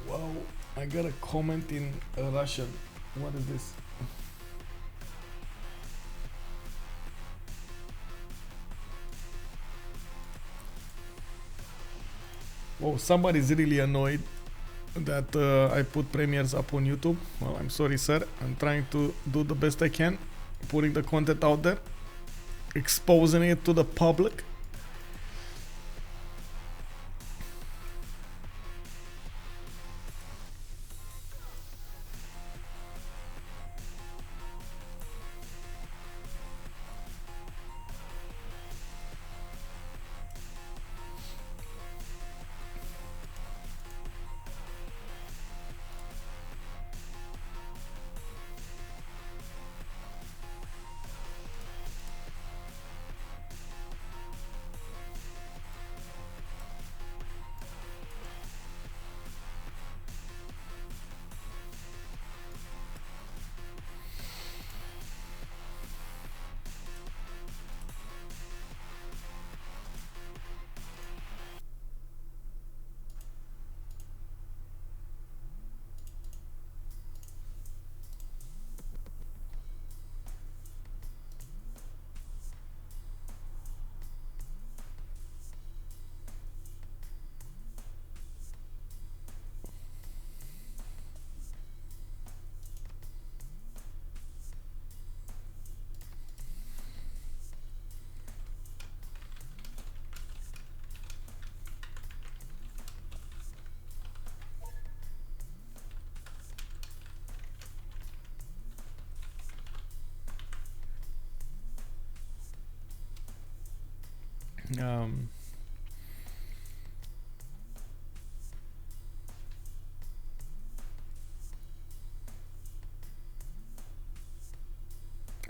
Wow, I got a comment in Russian. What is this? Oh, somebody's really annoyed that I put premieres up on YouTube. Well, I'm sorry, sir. I'm trying to do the best I can, putting the content out there, exposing it to the public.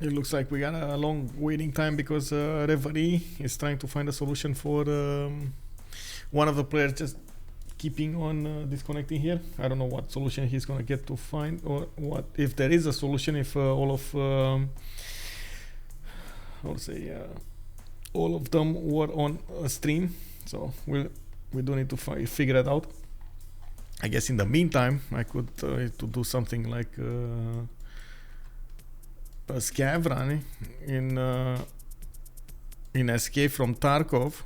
It looks like we got a long waiting time because referee is trying to find a solution for one of the players just keeping on disconnecting here. I don't know what solution he's gonna get to find, or what, if there is a solution, if all of all of them were on a stream. So we do need to figure it out. I guess in the meantime I could to do something like a scav run in Escape from Tarkov.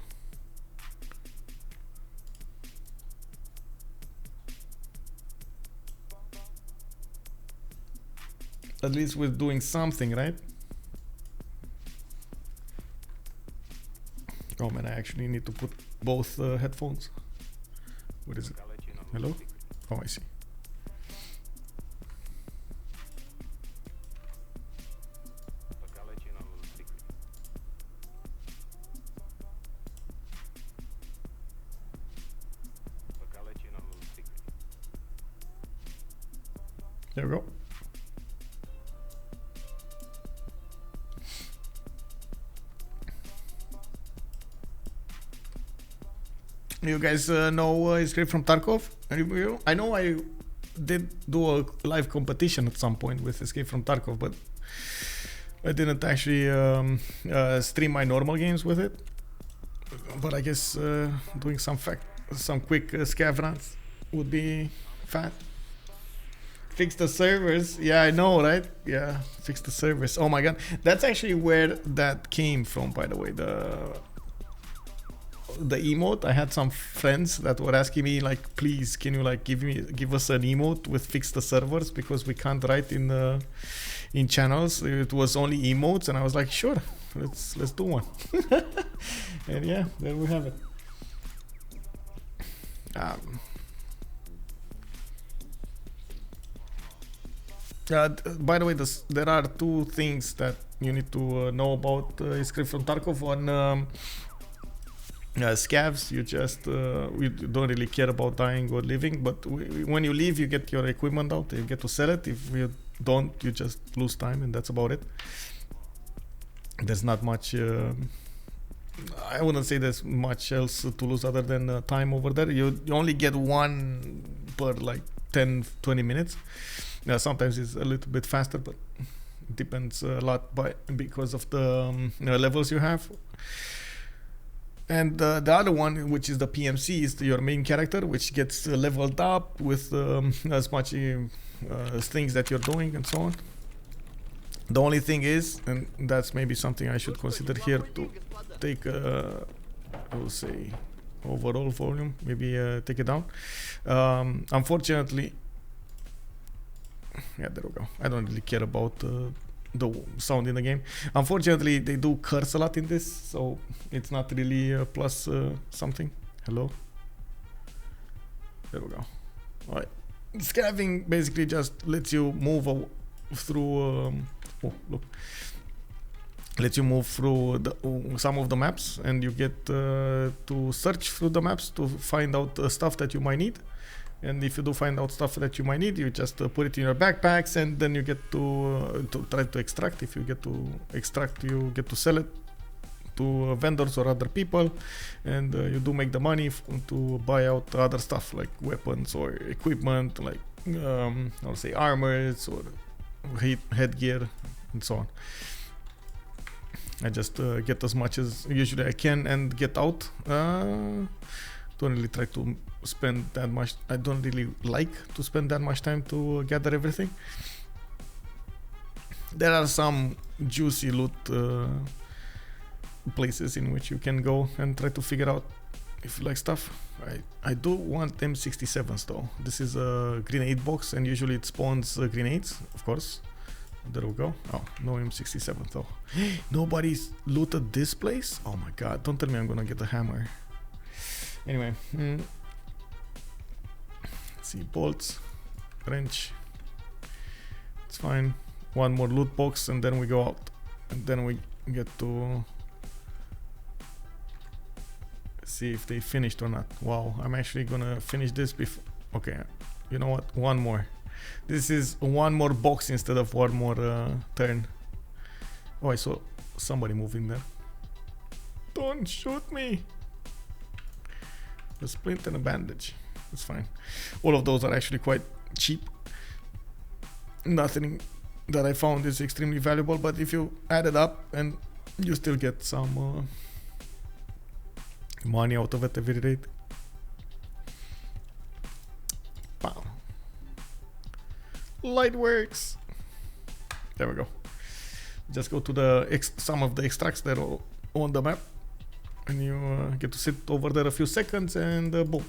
At least we're doing something, right? actually need to put both headphones. What is it? Hello? Oh, I see. There we go. You guys know Escape from Tarkov? I know I did do a live competition at some point with Escape from Tarkov, but I didn't actually stream my normal games with it. But I guess doing some quick scav runs would be fun. Fix the servers. Yeah, I know, right? Yeah, fix the servers. Oh my god, that's actually where that came from, by the way. The emote. I had some friends that were asking me like, please, can you like give us an emote with fix the servers, because we can't write in channels. It was only emotes, and I was like, sure, let's do one. And yeah, there we have it. By the way, there are two things that you need to know about Escape from Tarkov. On scavs, you just you don't really care about dying or living, but when you leave, you get your equipment out, you get to sell it. If you don't, you just lose time, and that's about it. There's not much I wouldn't say there's much else to lose other than time over there. You only get one per like 10-20 minutes. Sometimes it's a little bit faster, but it depends a lot because of the levels you have. And the other one, which is the PMC, is your main character, which gets leveled up with as much things that you're doing and so on. The only thing is, and that's maybe something I should consider here, to take I will say overall volume, maybe take it down. Unfortunately, yeah, there we go. I don't really care about the sound in the game. Unfortunately, they do curse a lot in this, so it's not really plus something. Hello. There we go. Alright. Scavenging basically just lets you move through oh, look. Lets you move through some of the maps, and you get to search through the maps to find out stuff that you might need. And if you do find out stuff that you might need, you just put it in your backpacks, and then you get to try to extract. If you get to extract, you get to sell it to vendors or other people, and you do make the money to buy out other stuff like weapons or equipment, like I'll say armors or headgear and so on. I just get as much as usually I can and get out. Don't really try to spend that much. I don't really like to spend that much time to gather everything. There are some juicy loot places in which you can go and try to figure out if you like stuff. I do want M67s though. This is a grenade box, and usually it spawns grenades, of course. There we go. Oh, no M67 though. Nobody's looted this place? Oh my god, don't tell me I'm gonna get a hammer. Anyway, let's see, bolts, wrench, it's fine. One more loot box, and then we go out, and then we get to see if they finished or not. Wow, I'm actually gonna finish this before. Okay, you know what, one more. This is one more box instead of one more turn. Oh, I saw somebody moving there. Don't shoot me. A splint and a bandage. It's fine. All of those are actually quite cheap. Nothing that I found is extremely valuable, but if you add it up, and you still get some money out of it every rate. Wow. Light works. There we go. Just go to the some of the extracts that are on the map, and you get to sit over there a few seconds, and boom.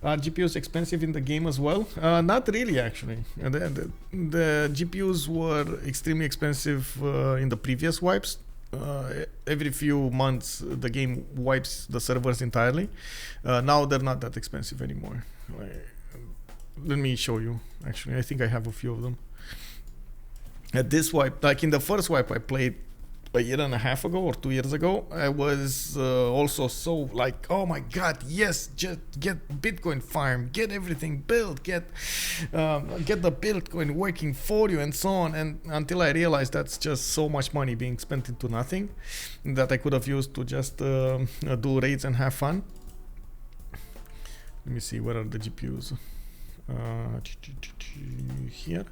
GPU is expensive in the game as well? Not really, actually. The GPUs were extremely expensive in the previous wipes. every few months the game wipes the servers entirely. Now they're not that expensive anymore. Let me show you. Actually, I think I have a few of them. At this wipe, like in the first wipe I played a year and a half ago or 2 years ago, I was also so like, oh my god, yes, just get Bitcoin farm, get everything built, get the Bitcoin working for you and so on, and until I realized that's just so much money being spent into nothing that I could have used to just do raids and have fun. Let me see, where are the GPUs? Here.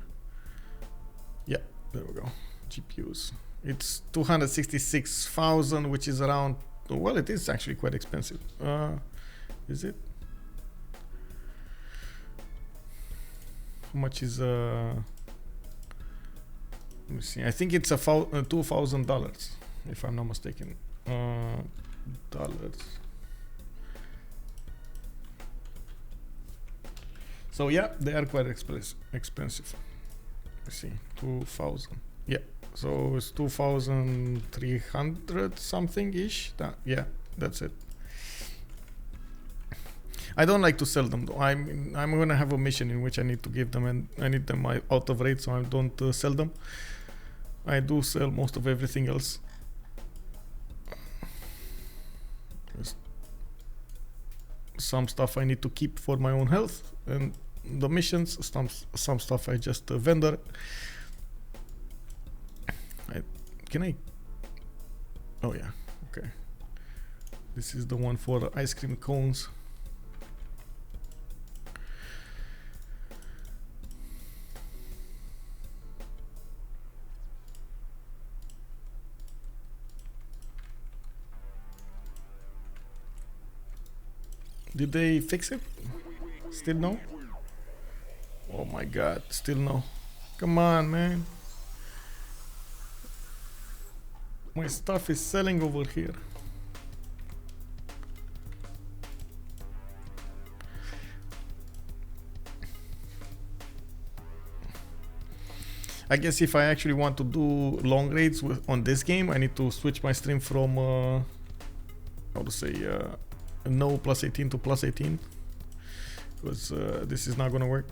Yeah, there we go. GPUs. It's 266,000, which is around, well, it is actually quite expensive. Is it? How much is let me see. I think it's $2,000 if I'm not mistaken. Dollars. So yeah, they are quite expensive. Let's see, 2,000. Yeah. So it's 2,300 something ish. Yeah, that's it. I don't like to sell them though. I'm gonna have a mission in which I need to give them, and I need them out of rate, so I don't sell them. I do sell most of everything else. Some stuff I need to keep for my own health, and the missions, some stuff I just vendor. Can I? Oh yeah, okay. This is the one for the ice cream cones. Did they fix it? Still no? Oh my god, still no. Come on, man. My stuff is selling over here. I guess if I actually want to do long raids on this game, I need to switch my stream from how to say no +18 to +18, because this is not gonna work.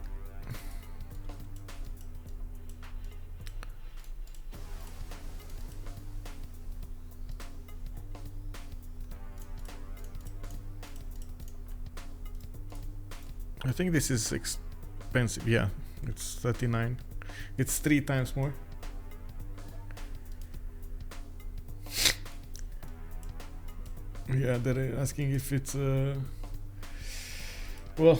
I think this is expensive. Yeah, it's 39. It's 3 times more. Yeah, they're asking if it's well,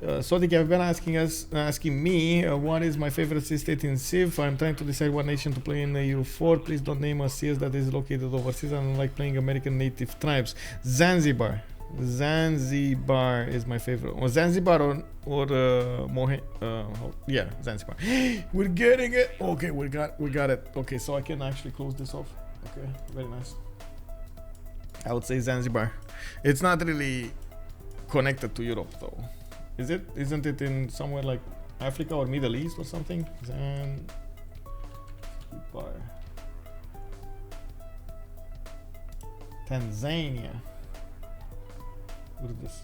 Sotic have been asking me what is my favorite sea state in Civ. I'm trying to decide what nation to play in EU4. Please don't name a CS that is located overseas. I don't like playing American native tribes. Zanzibar. Zanzibar is my favorite. Or Zanzibar or yeah, Zanzibar. We're getting it. Okay, we got it. Okay, so I can actually close this off. Okay, very nice. I would say Zanzibar. It's not really connected to Europe though. Is it? Isn't it in somewhere like Africa or Middle East or something? Zanzibar. Tanzania. What is this?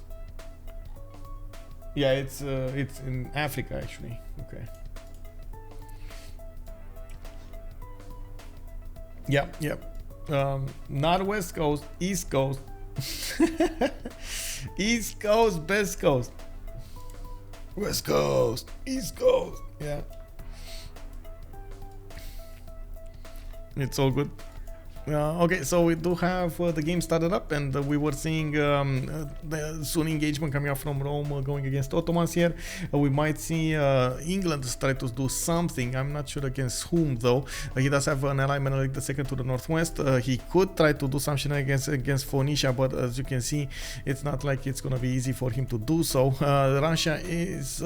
Yeah, it's in Africa actually. Okay. Yep. Not West Coast, East Coast. East Coast, West Coast. West Coast, East Coast. Yeah. It's all good. Okay, so we do have the game started up, and we were seeing the soon engagement coming up from Rome going against Ottomans here. We might see England try to do something. I'm not sure against whom though. He does have an ally, Menelik II to the northwest. He could try to do something against Phoenicia, but as you can see, it's not like it's gonna be easy for him to do so. Russia is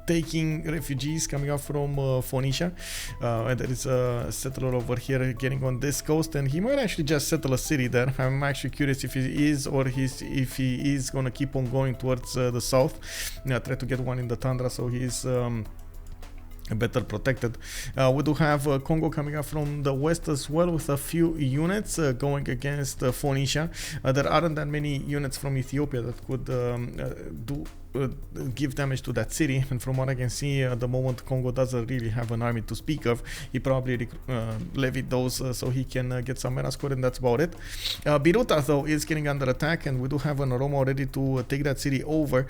taking refugees coming up from Phoenicia, and there is a settler over here getting on this coast, and he might actually just settle a city there. I'm actually curious if he is, or if he is gonna keep on going towards the south. Try to get one in the tundra, so he's better protected. We do have Kongo coming up from the west as well with a few units going against Phoenicia. There aren't that many units from Ethiopia that could give damage to that city, and from what I can see at the moment, Kongo doesn't really have an army to speak of. He probably levied those so he can get some mana score, and that's about it. Biruta though is getting under attack, and we do have an Oromo ready to take that city over.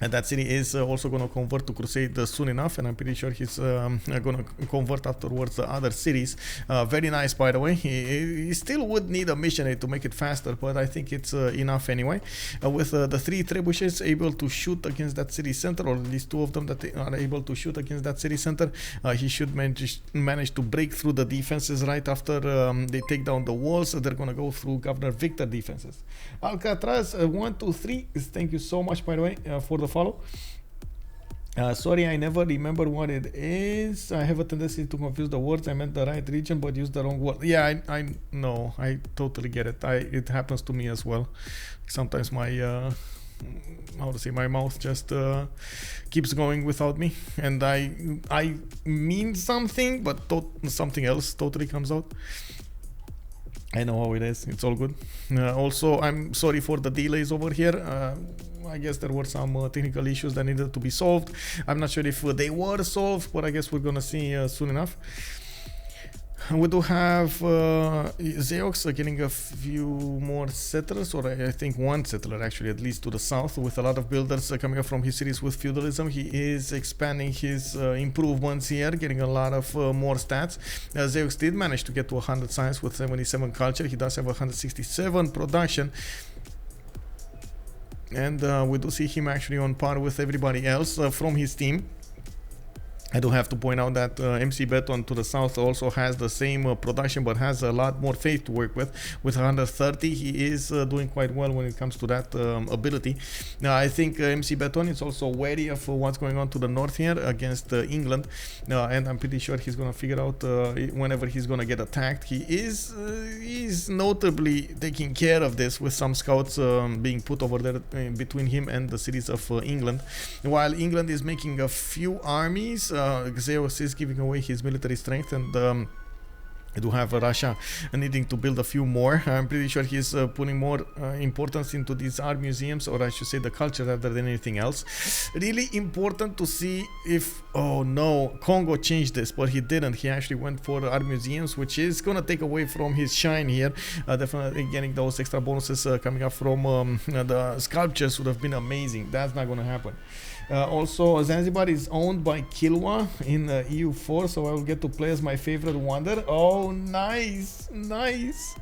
And that city is also going to convert to Crusade soon enough, and I'm pretty sure he's going to convert afterwards the other cities. Very nice, by the way. He still would need a missionary to make it faster, but I think it's enough anyway. With the 3 trebuchets able to shoot against that city center, or at least 2 of them that are able to shoot against that city center, he should manage to break through the defenses right after they take down the walls. They're going to go through Governor Victor defenses. Alcatraz 1, 2, 3. Thank you so much, by the way, for the follow. Sorry, I never remember what it is. I have a tendency to confuse the words. I meant the right region but used the wrong word. Yeah, I know. I totally get it. It happens to me as well. Sometimes my my mouth just keeps going without me, and I mean something, but something else totally comes out. I know how it is. It's all good. Also, I'm sorry for the delays over here. I guess there were some technical issues that needed to be solved. I'm not sure if they were solved, but I guess we're gonna see soon enough. We do have Zeyox getting a few more settlers, or I think one settler actually, at least to the south, with a lot of builders coming up from his cities with feudalism. He is expanding his improvements here, getting a lot of more stats. Zeyox did manage to get to 100 science with 77 culture. He does have 167 production. And we do see him actually on par with everybody else from his team. I do have to point out that McBeton to the south also has the same production, but has a lot more faith to work with. With 130, he is doing quite well when it comes to that ability. Now, I think McBeton is also wary of what's going on to the north here against England, and I'm pretty sure he's going to figure out whenever he's going to get attacked. He is notably taking care of this with some scouts being put over there between him and the cities of England. While England is making a few armies, Zeyox is giving away his military strength, and I do have Russia needing to build a few more. I'm pretty sure he's putting more importance into these art museums, or I should say the culture, rather than anything else. Really important to see if, oh no, Kongo changed this, but he didn't. He actually went for art museums, which is gonna take away from his shine here. Definitely getting those extra bonuses coming up from the sculptures would have been amazing. That's not gonna happen. Also, Zanzibar is owned by Kilwa in EU4, so I will get to play as my favorite wonder. Oh, nice, nice.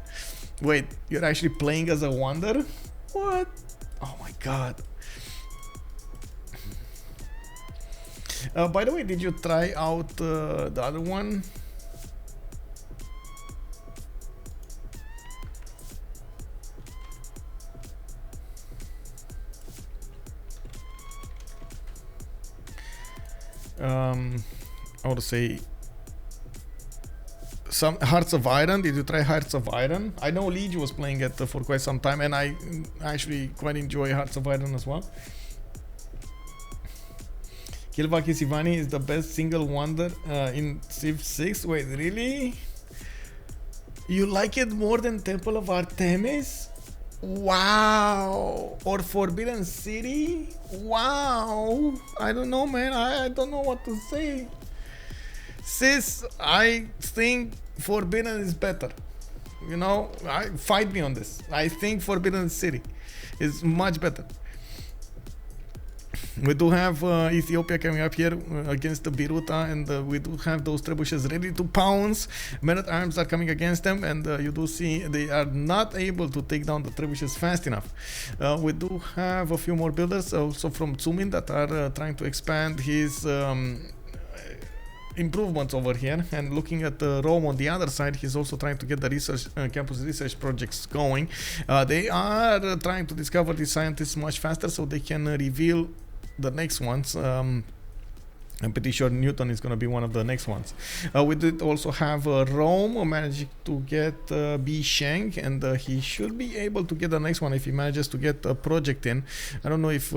Wait, you're actually playing as a wonder? What? Oh my god. By the way, did you try out the other one? I want to say some Hearts of Iron. Did you try Hearts of Iron? I know Liege was playing it for quite some time, and I actually quite enjoy Hearts of Iron as well. Kilvaki Sivani is the best single wonder in Civ 6. Wait, really? You like it more than Temple of Artemis? Wow. Or Forbidden City? Wow. I don't know, man. I don't know what to say. Sis, I think Forbidden is better. You know, fight me on this. I think Forbidden City is much better. We do have Ethiopia coming up here against the Biruta, and we do have those trebuchets ready to pounce. Men-at-arms are coming against them, and you do see they are not able to take down the trebuchets fast enough. We do have a few more builders also from Txoumin that are trying to expand his improvements over here, and looking at Rome on the other side, he's also trying to get the research campus research projects going. They are trying to discover these scientists much faster so they can reveal the next ones. I'm pretty sure Newton is going to be one of the next ones. We did also have Rome managing to get Beslag, and he should be able to get the next one if he manages to get a project in. I don't know if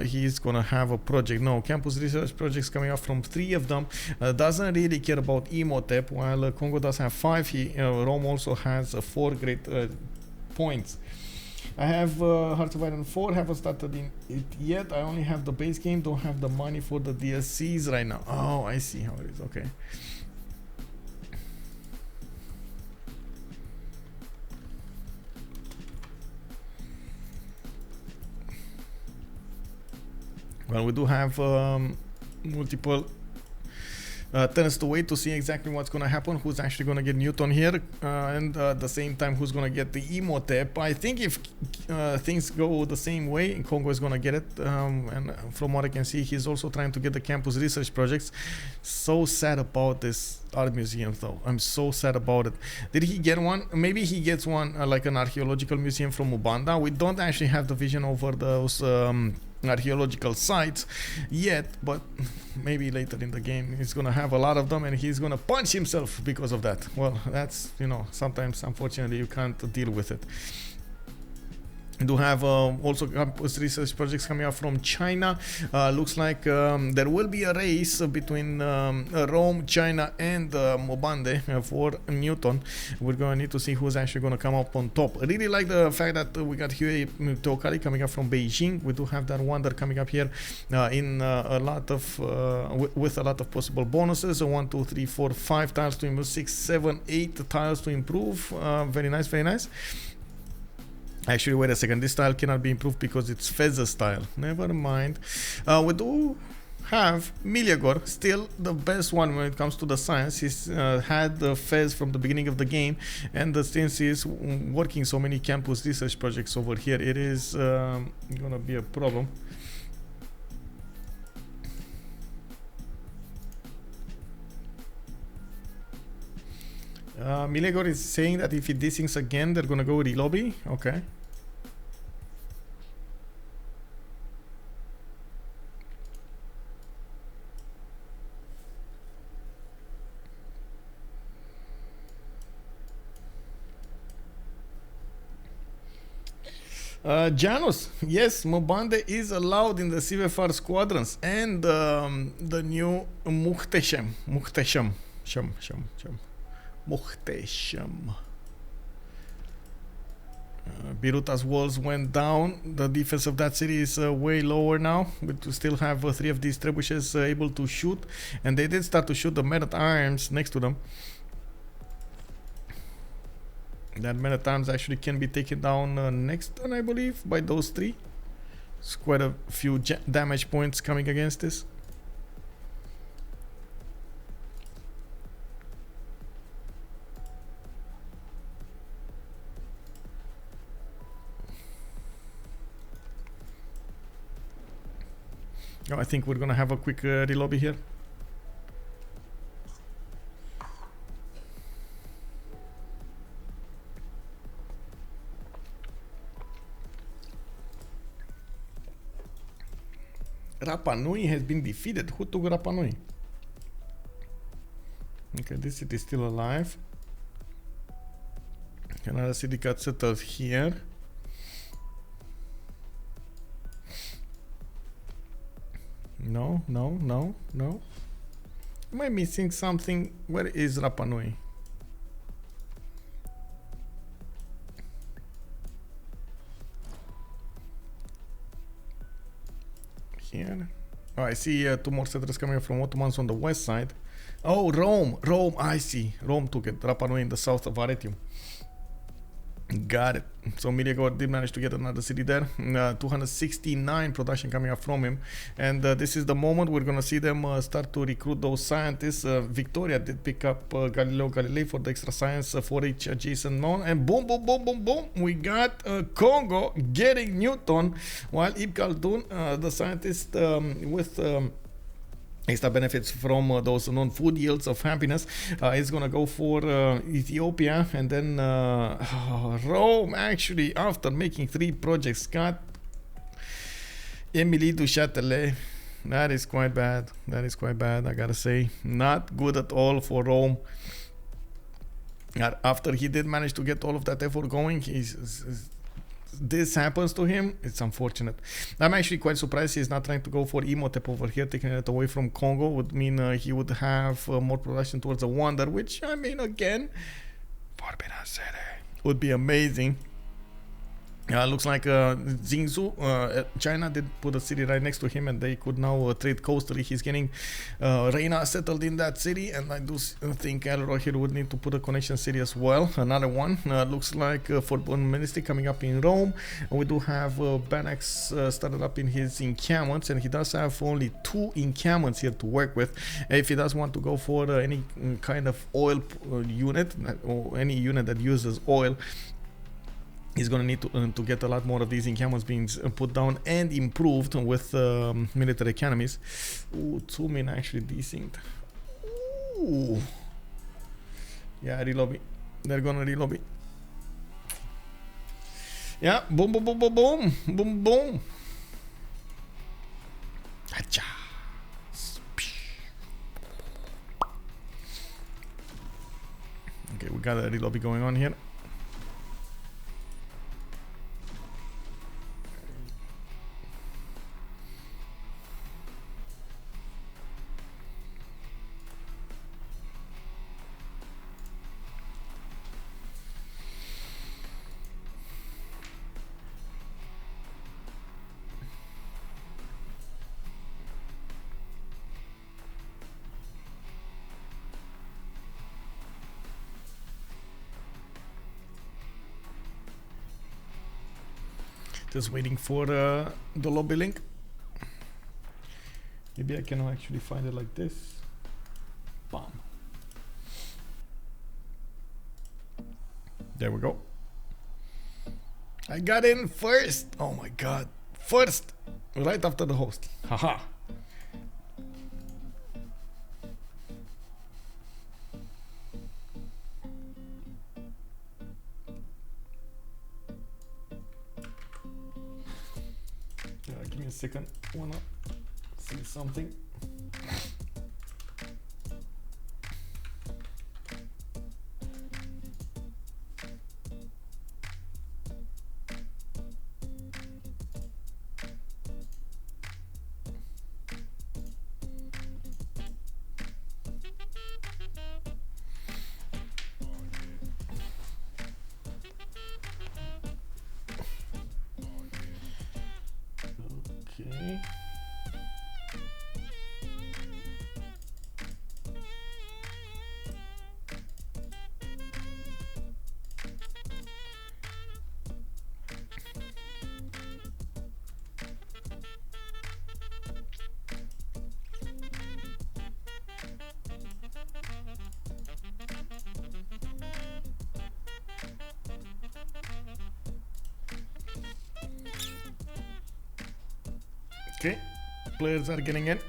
he's going to have a project. No, campus research projects coming up from 3 of them. Doesn't really care about Imhotep, while Congo does have 5. Rome also has 4 great points. I have Hearts of Iron 4, haven't started it yet. I only have the base game, don't have the money for the DLCs right now. Oh, I see how it is, okay. Well, we do have multiple turns to wait to see exactly what's going to happen, who's actually going to get Newton here, and at the same time who's going to get the Imhotep. I think if things go the same way, Kongo is going to get it, and from what I can see, he's also trying to get the campus research projects. So sad about this art museum though. I'm so sad about it. Did he get one? Maybe he gets one like an archaeological museum from Mbande. We don't actually have the vision over those archaeological sites yet, but maybe later in the game he's gonna have a lot of them and he's gonna punch himself because of that. Well, that's, you know, sometimes unfortunately you can't deal with it. We do have also campus research projects coming out from China. Looks like there will be a race between Rome, China, and Mbande for Newton. We're going to need to see who's actually going to come up on top. I really like the fact that we got Huey Teokari coming up from Beijing. We do have that wonder coming up here in a lot of with a lot of possible bonuses. So 1, 2, 3, 4, 5 tiles to improve, 6, 7, 8 tiles to improve. Very nice, very nice. Actually, wait a second, this style cannot be improved because it's Feather style. Never mind. We do have Meleagor, still the best one when it comes to the science. He's had the Fez from the beginning of the game, and since he's working so many campus research projects over here, it is gonna be a problem. Meleagor is saying that if he desyncs again, they're gonna go relobby. Okay. Janus, yes, Mbande is allowed in the CivFR squadrons, and the new Muhtesham. Biruta's walls went down. The defense of that city is way lower now, but we still have 3 of these trebuchets able to shoot, and they did start to shoot the men-at-arms next to them. That men-at-arms actually can be taken down next turn, I believe, by those 3. It's quite a few damage points coming against this. Oh, I think we're gonna have a quick relobby here. Rapa Nui has been defeated. Who took Rapa Nui? Okay, this city is still alive. Another city got settled here. No. Am I missing something? Where is Rapa Nui? Here. Oh, I see 2 more settlers coming from Ottomans on the west side. Oh, Rome, I see. Rome took it. Rapa Nui in the south of Arretium. Got it. So Meleagor did manage to get another city there. 269 production coming up from him, and this is the moment we're gonna see them start to recruit those scientists. Victoria did pick up Galileo Galilei for the extra science for each adjacent node, and boom, we got Kongo getting Newton, while Ibn Khaldun, the scientist with extra benefits from those non-food yields of happiness, is gonna go for Ethiopia, and then Rome actually, after making 3 projects, got Emily du Châtelet. That is quite bad. That is quite bad, I gotta say. Not good at all for Rome. After he did manage to get all of that effort going, this happens to him. It's unfortunate. I'm actually quite surprised he's not trying to go for Imhotep over here. Taking it away from Congo would mean he would have more production towards the Wonder, which, I mean, again, Forbidden City would be amazing. Looks like Jingzhou, China did put a city right next to him, and they could now trade coastally. He's getting Reina settled in that city, and I do think Elrohir would need to put a connection city as well. Another one. Looks like for Ministry coming up in Rome. We do have Banax started up in his encampments, and he does have only 2 encampments here to work with. If he does want to go for any kind of oil unit, or any unit that uses oil, he's going to need to get a lot more of these encampments being put down and improved with military academies. Ooh, Txoumin actually desynced. Ooh. Yeah, relobby. They're going to relobby. Yeah, boom, boom, boom, boom, boom. Boom, boom. Hacha. Okay, we got a relobby going on here. Just waiting for the lobby link. Maybe I can actually find it like this. Bam. There we go. I got in first. Oh my god. First. Right after the host. Haha. Give me a second. Wanna see something. Okay. Okay, players are getting in.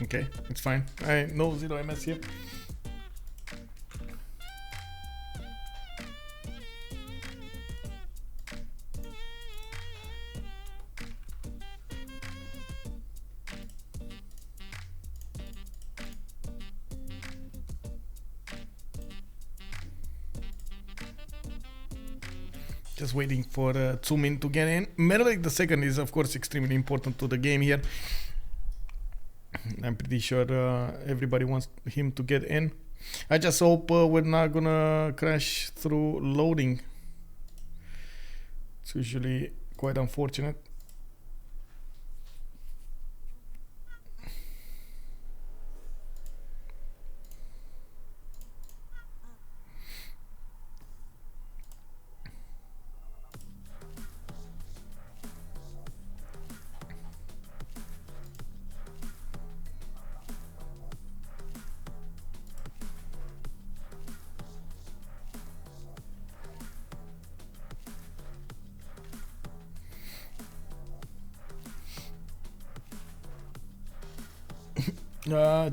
Okay, it's fine. I know 0 MS here. Just waiting for Txoumin to get in. Menelik the second is of course extremely important to the game here. I'm pretty sure everybody wants him to get in. I just hope we're not gonna crash through loading. It's usually quite unfortunate.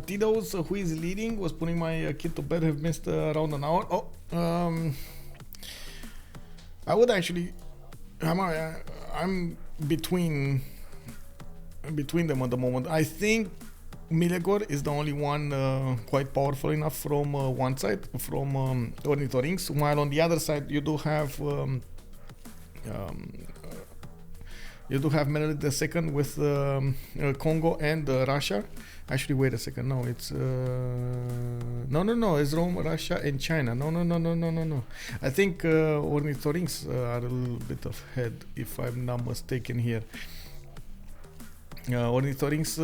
Tito's, who is leading, was putting my kid to bed, have missed around an hour. I would actually, I'm between them at the moment. I think Meleagor is the only one quite powerful enough from one side, from Ornithorynques, while on the other side you do have Menelik the second with Kongo and Russia. Actually, wait a second. No, it's no. It's Rome, Russia, and China. No. I think Ornithorynques are a little bit ahead, if I'm not mistaken here. Ornithorynques.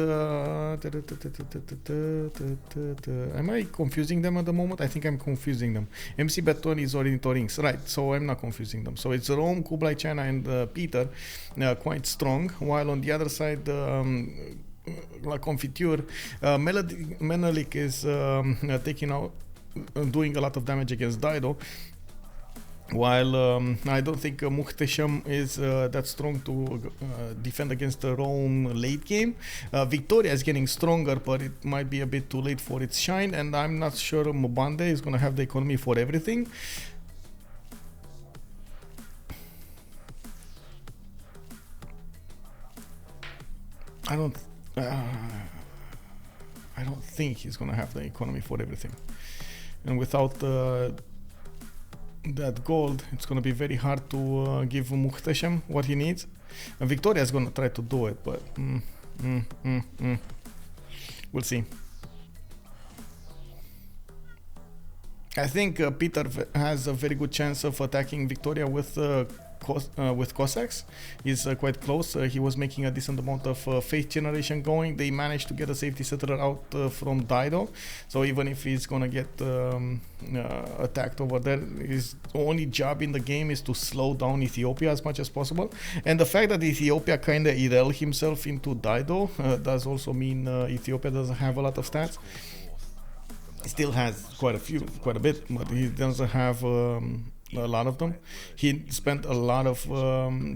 Am I confusing them at the moment? I think I'm confusing them. McBeton is Ornithorynques, right? So I'm not confusing them. So it's Rome, Kublai, China, and Peter, quite strong. While on the other side, La Confiture, Menelik is taking out, doing a lot of damage against Dido. While I don't think McBeton is that strong to defend against Rome late game. Victoria is getting stronger, but it might be a bit too late for its shine, and I'm not sure Mbande is going to have the economy for everything. I don't think he's going to have the economy for everything, and without that gold, it's going to be very hard to give McBeton what he needs. And Victoria is going to try to do it, but we'll see. I think Peter has a very good chance of attacking Victoria with Cossacks. He's quite close. He was making a decent amount of faith generation going. They managed to get a safety settler out from Dido, so even if he's gonna get attacked over there, his only job in the game is to slow down Ethiopia as much as possible. And the fact that Ethiopia kinda irrel himself into Dido does also mean Ethiopia doesn't have a lot of stats. He still has quite a bit, but he doesn't have a lot of them. He spent a lot of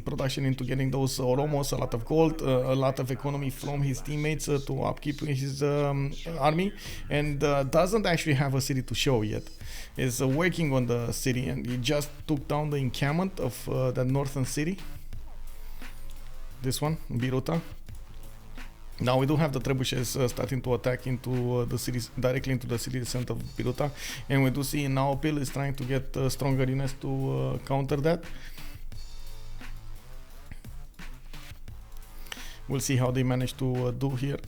production into getting those Oromos, a lot of gold, a lot of economy from his teammates to upkeep his army, and doesn't actually have a city to show yet. Is working on the city, and he just took down the encampment of that northern city. This one, Biruta. Now we do have the trebuchets starting to attack into the cities, directly into the city center of Biruta, and we do see Naopil is trying to get stronger units to counter that. We'll see how they manage to do here.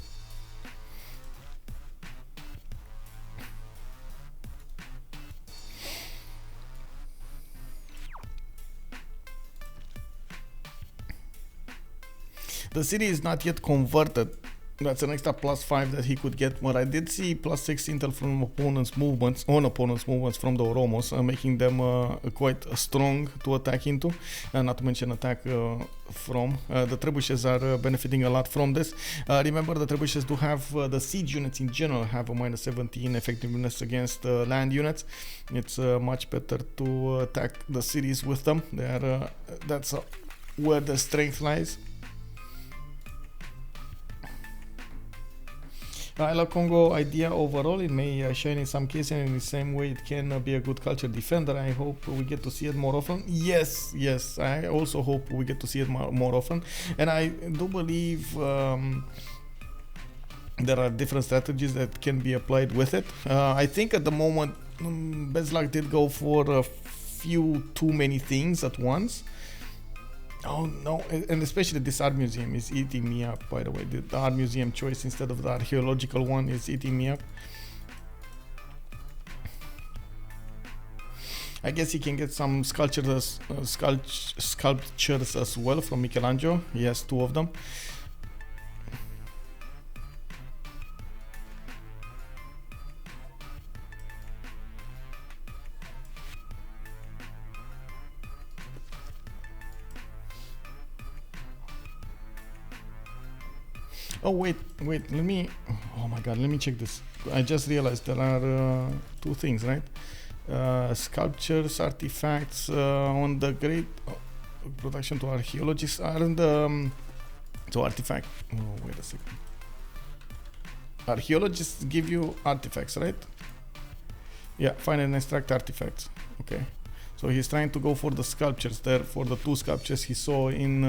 The city is not yet converted. That's an extra +5 that he could get, but I did see +6 intel from opponents' movements, from the Oromos, making them quite strong to attack into, not to mention attack from. The trebuchets are benefiting a lot from this. Remember, the trebuchets do have, the siege units in general have a -17 effectiveness against land units. It's much better to attack the cities with them. That's where the strength lies. I love Congo idea overall. It may shine in some cases, and in the same way it can be a good culture defender. I hope we get to see it more often. Yes, I also hope we get to see it more often, and I do believe there are different strategies that can be applied with it. I think at the moment Beslag did go for few too many things at once. Oh no, and especially this art museum is eating me up, by the way. The art museum choice instead of the archaeological one is eating me up. I guess he can get some sculptures as well from Michelangelo. He has 2 of them. Oh wait, let me, oh my god, let me check this. I just realized there are 2 things, right? Sculptures, artifacts on the great production to archaeologists aren't so artifact. Oh, wait a second. Archaeologists give you artifacts, right? Yeah, find and extract artifacts. Okay, so he's trying to go for the sculptures there, for the 2 sculptures he saw in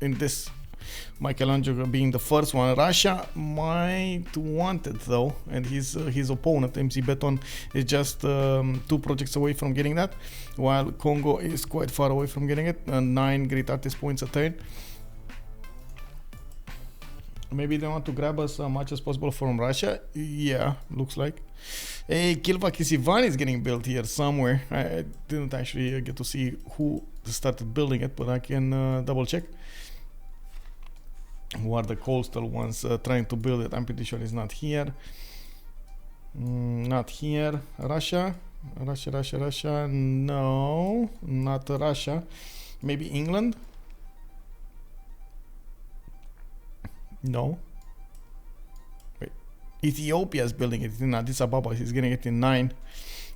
this. Michelangelo being the first one. Russia might want it though, and his opponent McBeton is just 2 projects away from getting that, while Kongo is quite far away from getting it. 9 great artist points a turn. Maybe they want to grab as much as possible from Russia. Yeah, looks like. Hey, Kilva is getting built here somewhere. I didn't actually get to see who started building it, but I can double check. Who are the coastal ones trying to build it? I'm pretty sure it's not here. Not here. Russia. No, not Russia. Maybe England. No. Wait. Ethiopia is building it in Addis Ababa. He's getting it in 9.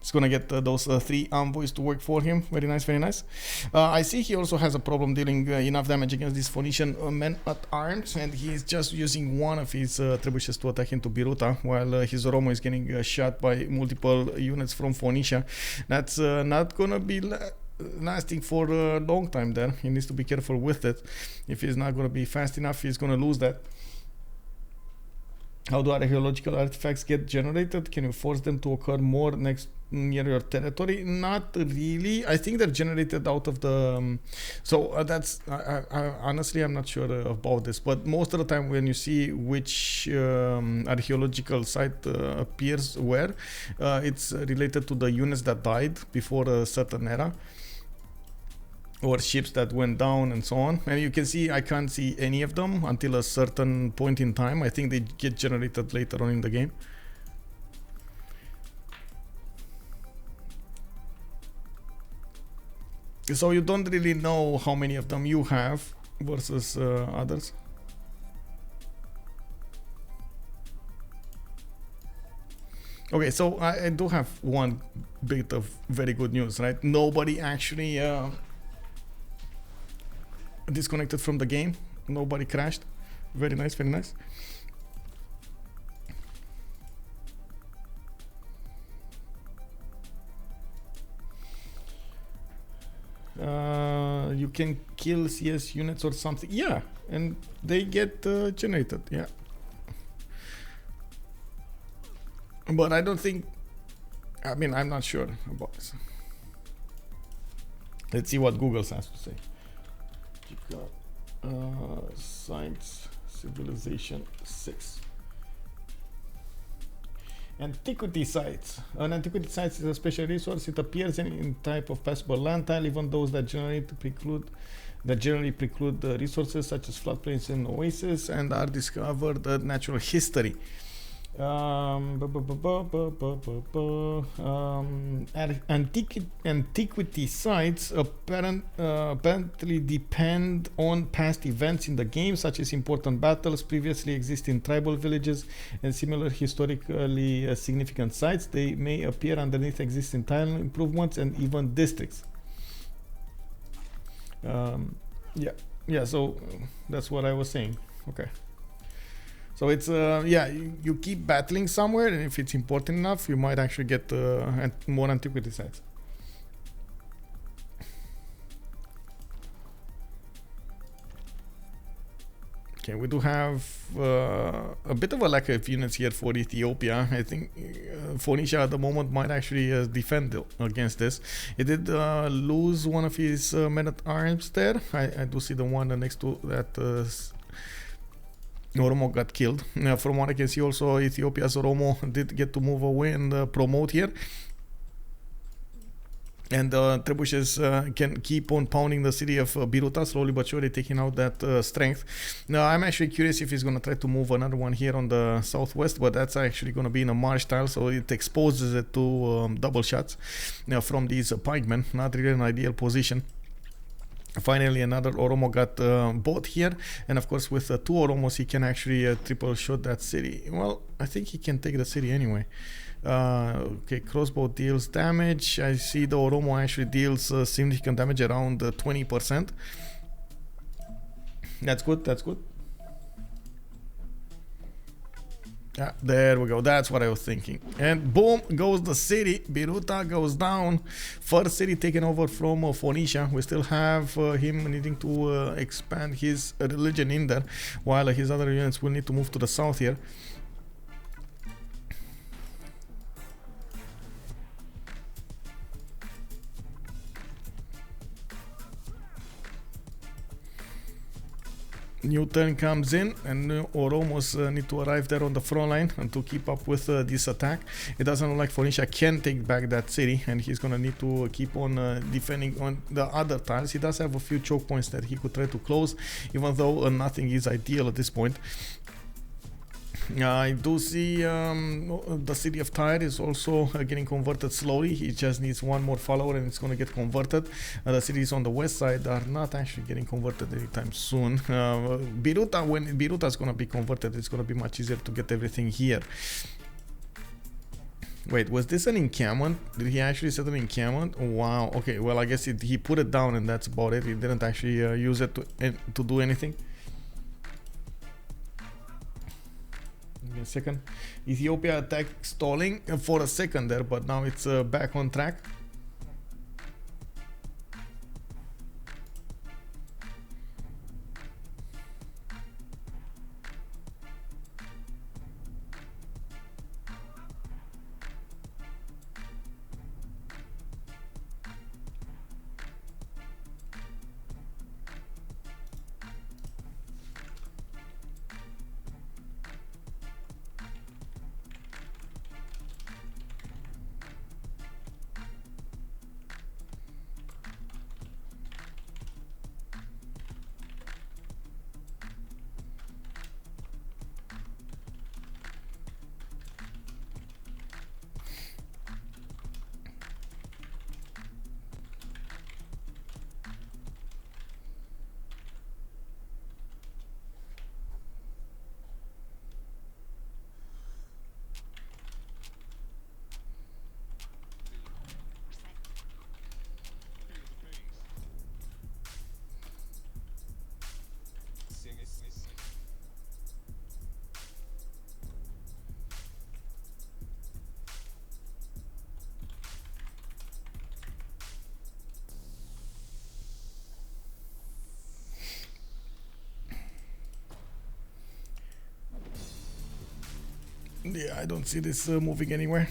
He's gonna get those 3 envoys to work for him. Very nice, very nice. I see he also has a problem dealing enough damage against these Phoenician men at arms, and he's just using one of his trebuchets to attack into Biruta, while his Oromo is getting shot by multiple units from Phoenicia. That's not gonna be lasting for a long time there. He needs to be careful with it. If he's not gonna be fast enough, he's gonna lose that. How do archaeological artifacts get generated? Can you force them to occur more near your territory? Not really. I think they're generated out of the that's honestly I'm not sure about this, but most of the time when you see which archaeological site appears where, it's related to the units that died before a certain era, or ships that went down and so on. And you can see I can't see any of them until a certain point in time. I think they get generated later on in the game. So you don't really know how many of them you have versus others. Okay, so I do have one bit of very good news, right? Nobody actually disconnected from the game. Nobody crashed. Very nice, very nice. You can kill CS units or something. Yeah, and they get generated. Yeah. But I don't think, I mean, I'm not sure about this. Let's see what Google has to say. Science Civilization 6. Antiquity sites. An antiquity site is a special resource. It appears in type of passable land tile, even those that generally preclude resources such as floodplains and oases, and are discovered at natural history. Antiquity sites apparently depend on past events in the game, such as important battles, previously existing tribal villages, and similar historically significant sites. They may appear underneath existing tile improvements and even districts. Yeah, so that's what I was saying. Okay. So it's yeah, you keep battling somewhere, and if it's important enough, you might actually get more antiquity sites. Okay, we do have a bit of a lack of units here for Ethiopia. I think Phoenicia at the moment might actually defend against this. It did lose one of his men-at-arms there. I do see the one next to that Oromo got killed. From what I can see also, Ethiopia's Oromo did get to move away and promote here. And trebuchets can keep on pounding the city of Biruta, slowly but surely taking out that strength. Now, I'm actually curious if he's going to try to move another one here on the southwest, but that's actually going to be in a marsh tile, so it exposes it to double shots from these pikemen. Not really an ideal position. Finally, another Oromo got bought here, and of course with 2 Oromos he can actually triple shot that city. Well, I think he can take the city anyway. Okay, crossbow deals damage. I see the Oromo actually deals significant damage, around 20%. That's good, that's good. Yeah, there we go. That's what I was thinking. And boom goes the city. Biruta goes down. First city taken over from Phoenicia. We still have him needing to expand his religion in there, while his other units will need to move to the south here. New turn comes in, and Oromos need to arrive there on the front line and to keep up with this attack. It doesn't look like Phoenicia can take back that city, and he's gonna need to keep on defending on the other tiles. He does have a few choke points that he could try to close, even though nothing is ideal at this point. I do see the city of Tyre is also getting converted slowly. He just needs one more follower and it's going to get converted. The cities on the west side are not actually getting converted anytime soon. Biruta, when Biruta is going to be converted, it's going to be much easier to get everything here. Wait, was this an encampment? Did he actually set an encampment? Oh, wow. Okay, well, I guess he put it down and that's about it. He didn't actually use it to do anything. A second. Ethiopia attack stalling for a second there, but now it's back on track. Yeah, I don't see this moving anywhere.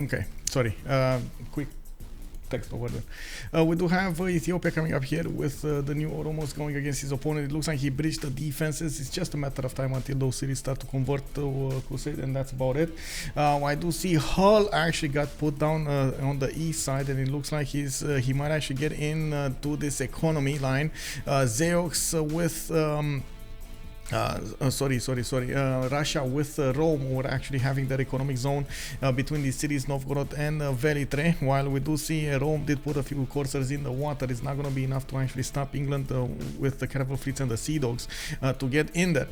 Okay, sorry. Quick text over there. We do have Ethiopia coming up here with the new Oromos going against his opponent. It looks like he breached the defenses. It's just a matter of time until those cities start to convert to Crusade, and that's about it. I do see Hull actually got put down on the east side, and it looks like he might actually get in to this economy line. Zeyox with Russia with Rome were actually having their economic zone between the cities Novgorod and Velitre. While we do see Rome did put a few coursers in the water, it's not going to be enough to actually stop England with the caravel fleets and the sea dogs to get in there.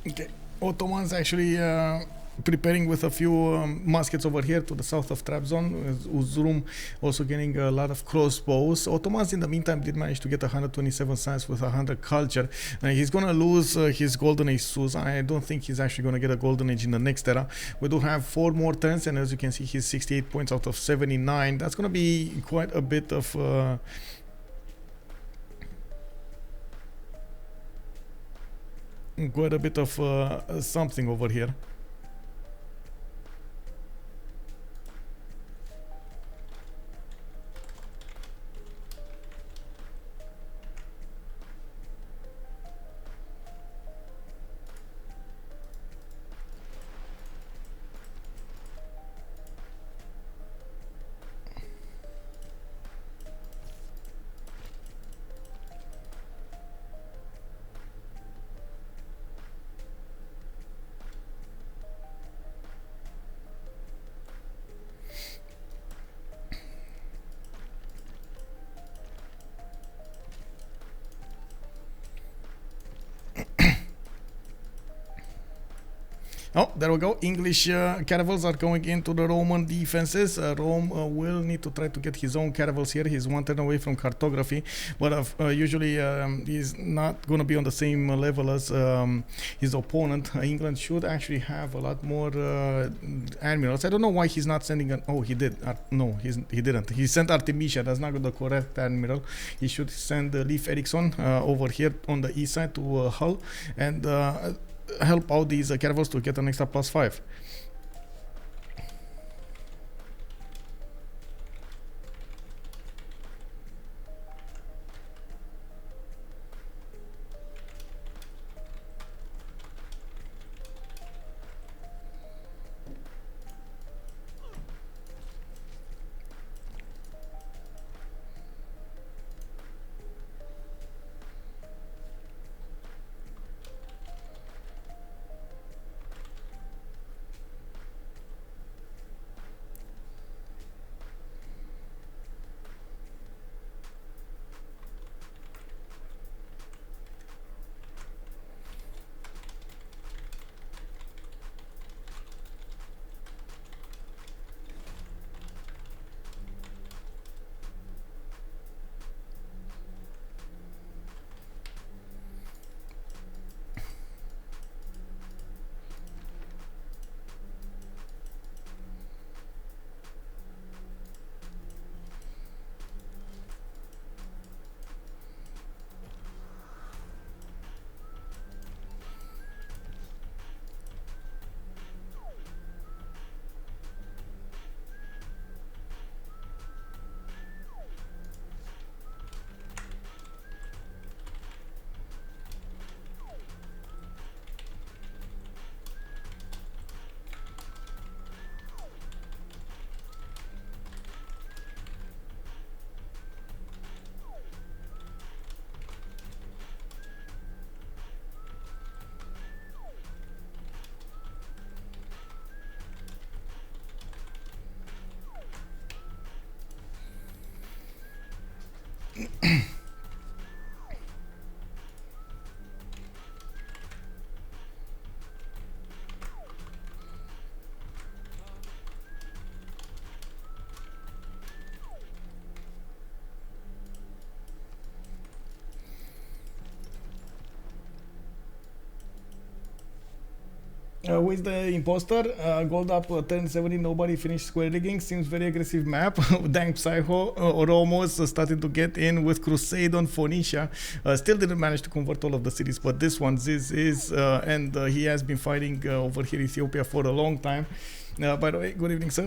Okay, Ottomans actually preparing with a few muskets over here to the south of Trabzon. Uzurum also getting a lot of crossbows. Ottomans in the meantime did manage to get 127 science with 100 culture. He's gonna lose his golden age Suz. I don't think he's actually gonna get a golden age in the next era. We do have 4 more turns, and as you can see, he's 68 points out of 79. That's gonna be quite a bit of something over here. Oh, there we go. English caravels are going into the Roman defenses. Rome will need to try to get his own caravels here. He's 1 turn away from cartography, but usually he's not going to be on the same level as his opponent. England should actually have a lot more admirals. I don't know why he's not sending an... Oh, he did. No, he didn't. He sent Artemisia. That's not the correct admiral. He should send Leif Erikson over here on the east side to Hull and help out these caravels to get an extra +5. Who is the imposter? Gold up turn 70, nobody finished square rigging. Seems very aggressive map. Dang Psycho, Oromos starting to get in with Crusade on Phoenicia. Still didn't manage to convert all of the cities, but this one, and he has been fighting over here Ethiopia for a long time. By the way, good evening, sir.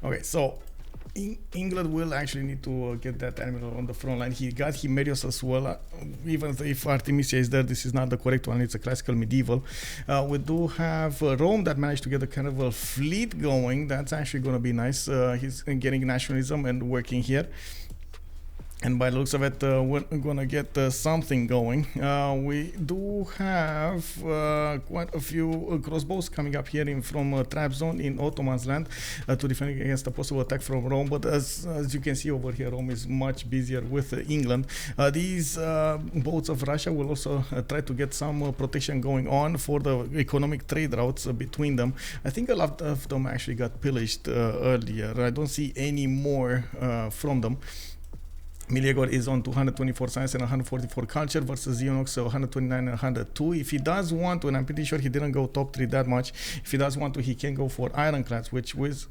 Okay, so England will actually need to get that admiral on the front line. He got Himerios as well. Even if Artemisia is there, this is not the correct one. It's a classical medieval. We do have Rome that managed to get a kind of a fleet going. That's actually going to be nice. He's getting nationalism and working here. And by the looks of it, we're gonna get something going. We do have quite a few crossbows coming up here from trap zone in Ottomans land to defend against a possible attack from Rome. But as you can see over here, Rome is much busier with England. These boats of Russia will also try to get some protection going on for the economic trade routes between them. I think a lot of them actually got pillaged earlier. I don't see any more from them. Meleagor is on 224 science and 144 culture versus Zeyox 129 and 102. If he does want to, and I'm pretty sure he didn't go top 3 that much, if he does want to, he can go for ironclads, which was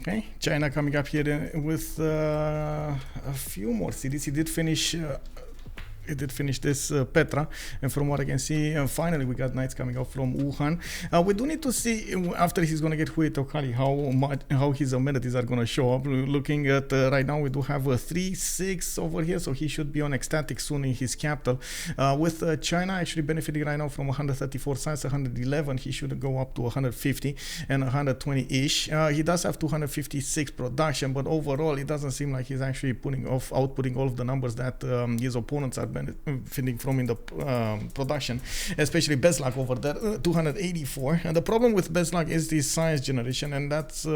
okay. China coming up here with a few more cities. He did finish he did finish this Petra, and from what I can see, finally we got knights coming out from Wuhan. We do need to see after he's gonna get Hui Tokali how his amenities are gonna show up. Looking at right now, we do have a 3-6 over here, so he should be on ecstatic soon in his capital. With China actually benefiting right now from 134 science, 111, he should go up to 150 and 120-ish. He does have 256 production, but overall it doesn't seem like he's actually outputting all of the numbers that his opponents are benefiting from in the production, especially Beslag over there, 284. And the problem with Beslag is the science generation, and that's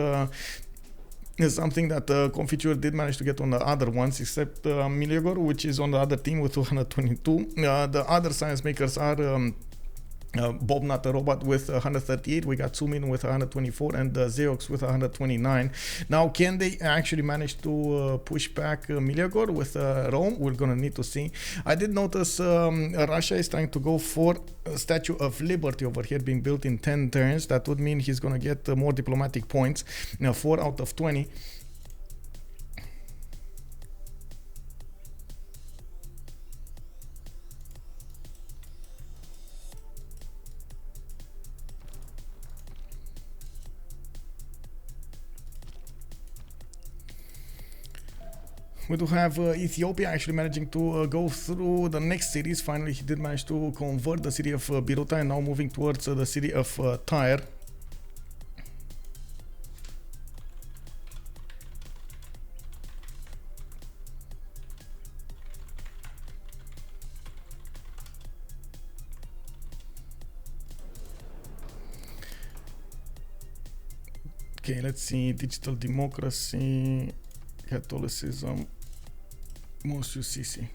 is something that Confiture did manage to get on the other ones, except Meleagor, which is on the other team with 222. The other science makers are Bobnotarobot with 138, we got Txoumin with 124, and Zeyox with 129. Now, can they actually manage to push back Meleagor with Rome? We're gonna need to see. I did notice Russia is trying to go for a Statue of Liberty over here being built in 10 turns. That would mean he's gonna get more diplomatic points, 4 out of 20. We do have Ethiopia actually managing to go through the next cities. Finally, he did manage to convert the city of Biruta and now moving towards the city of Tyre. Okay, let's see. Digital democracy, Catholicism, Most UCC.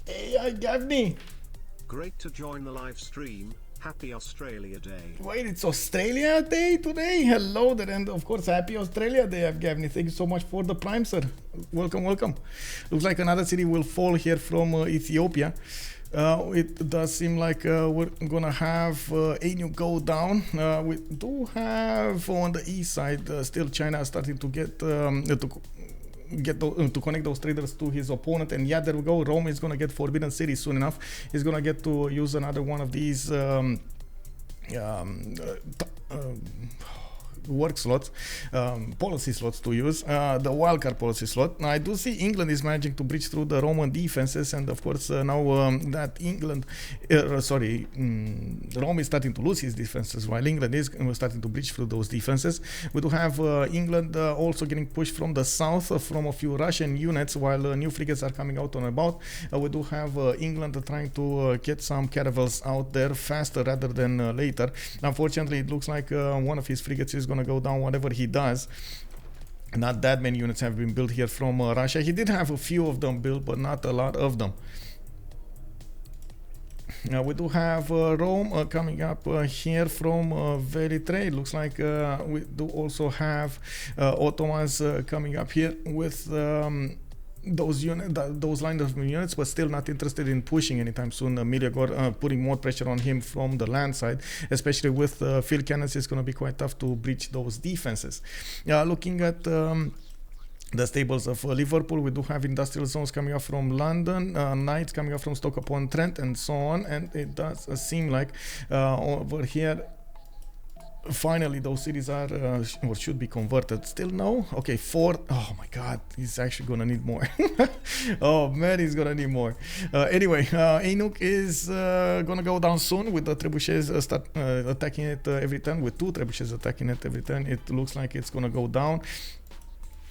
Hey, Gavni. Great to join the live stream. Happy Australia Day. Wait, it's Australia Day today? Hello there, and of course, happy Australia Day, Gavni. Thank you so much for the Prime, sir. Welcome, welcome. Looks like another city will fall here from Ethiopia. It does seem like we're gonna have a new go down. We do have on the east side still China starting to get to connect those traders to his opponent, and yeah, there we go. Rome is gonna get Forbidden City soon enough. He's gonna get to use another one of these work slots, policy slots to use. The wildcard policy slot. Now, I do see England is managing to breach through the Roman defenses, and of course now that Rome is starting to lose his defenses, while England is starting to breach through those defenses. We do have England also getting pushed from the south from a few Russian units, while new frigates are coming out on about. We do have England trying to get some caravels out there faster rather than later. Unfortunately, it looks like one of his frigates is going to go down whatever he does. Not that many units have been built here from Russia. He did have a few of them built, but not a lot of them. We do have Rome coming up here from Velitre. It looks like we do also have Ottomans coming up here with those line of units, but still not interested in pushing anytime soon. Meleagor putting more pressure on him from the land side, especially with field cannons. It's going to be quite tough to breach those defenses. Looking at the stables of Liverpool, we do have industrial zones coming up from London, knights coming up from Stoke-upon-Trent, and so on. And it does seem like over here, finally those cities are or should be converted. Still no? Okay, 4. Oh my god, he's actually gonna need more. Oh man, he's gonna need more. Anyway, Ainuk is gonna go down soon with the trebuchets start attacking it every turn. With 2 trebuchets attacking it every turn, it looks like it's gonna go down.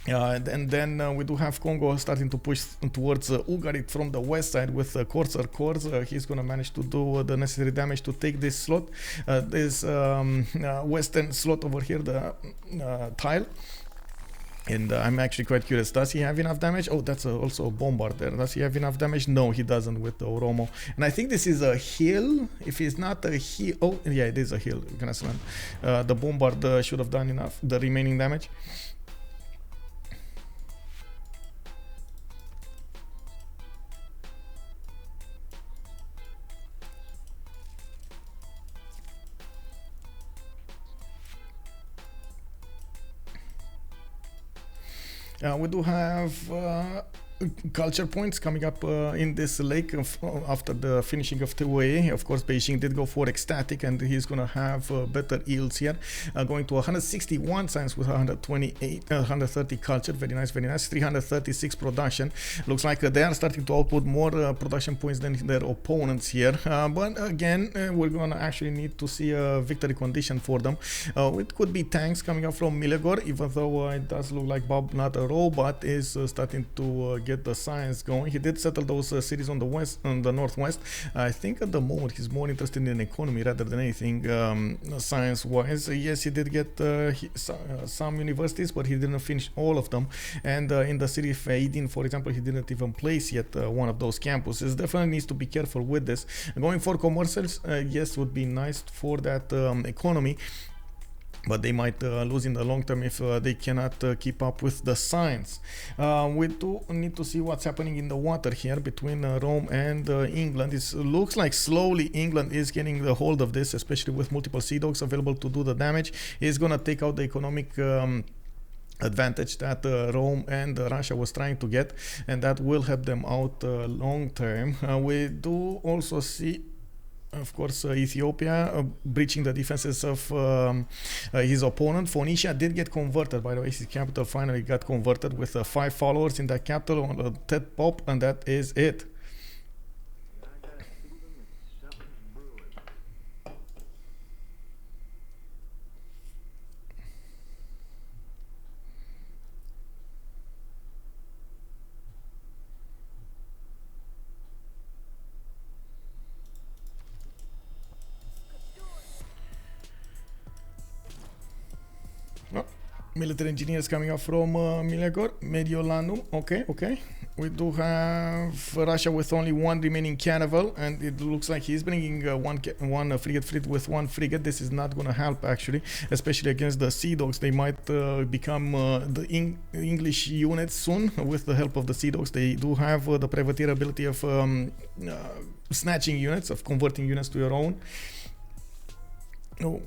And then we do have Kongo starting to push towards Ugarit from the west side with Corsair Corps. He's going to manage to do the necessary damage to take this slot, this western slot over here, the tile. And I'm actually quite curious, does he have enough damage? Oh, that's also a bombarder. Does he have enough damage? No, he doesn't with the Oromo. And I think this is a hill. If it's not a hill, oh yeah, it is a hill, Grassland. The bombard should have done enough, the remaining damage. We do have culture points coming up in this lake after the finishing of Txoumin. Of course, Beijing did go for ecstatic, and he's gonna have better yields here, going to 161 science with 130 culture. Very nice, very nice. 336 production. Looks like they are starting to output more production points than their opponents here, but again, we're gonna actually need to see a victory condition for them. It could be tanks coming up from Meleagor, even though it does look like Bobnotarobot is starting to get the science going. He did settle those cities on the west, on the northwest. I think at the moment he's more interested in economy rather than anything science-wise. Yes, he did get some universities, but he didn't finish all of them. And in the city of Aidin, for example, he didn't even place yet one of those campuses. Definitely needs to be careful with this. Going for commercials, yes, would be nice for that economy. But they might lose in the long term if they cannot keep up with the science. We do need to see what's happening in the water here between Rome and England. It looks like slowly England is getting the hold of this, especially with multiple sea dogs available to do the damage. It's going to take out the economic advantage that Rome and Russia was trying to get, and that will help them out long term. We do also see, of course, Ethiopia breaching the defenses of his opponent. Phoenicia did get converted, by the way. His capital finally got converted with 5 followers in that capital on the TED Pop, and that is it. Military engineers coming up from Meleagor, Mediolanum. Okay. We do have Russia with only 1 remaining caravel, and it looks like he's bringing one frigate fleet with 1 frigate. This is not going to help, actually, especially against the Sea Dogs. They might become the English units soon with the help of the Sea Dogs. They do have the privateer ability of snatching units, of converting units to your own. Oh.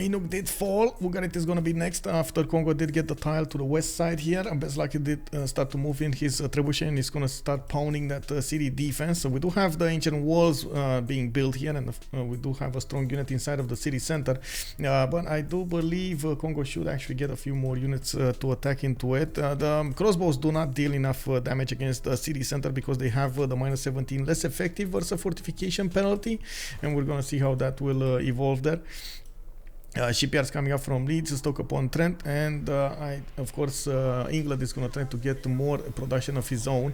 Inuk did fall. Ugarit is going to be next after Kongo did get the tile to the west side here. And Beslag did start to move in his trebuchet, and he's going to start pounding that city defense. So we do have the ancient walls being built here, and we do have a strong unit inside of the city center. But I do believe Kongo should actually get a few more units to attack into it. The crossbows do not deal enough damage against the city center because they have the minus 17 less effective versus fortification penalty, and we're going to see how that will evolve there. Shipyards coming up from Leeds, Stoke-upon-Trent, and of course England is going to try to get more production of his own.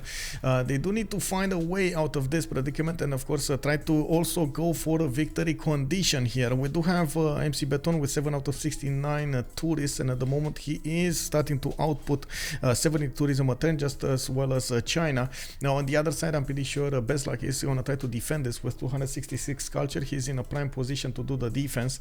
They do need to find a way out of this predicament, and of course try to also go for a victory condition here. We do have McBeton with 7 out of 69 tourists, and at the moment he is starting to output 70 tourism a turn, just as well as China. Now on the other side, I'm pretty sure Beslag is going to try to defend this with 266 culture. He's in a prime position to do the defense.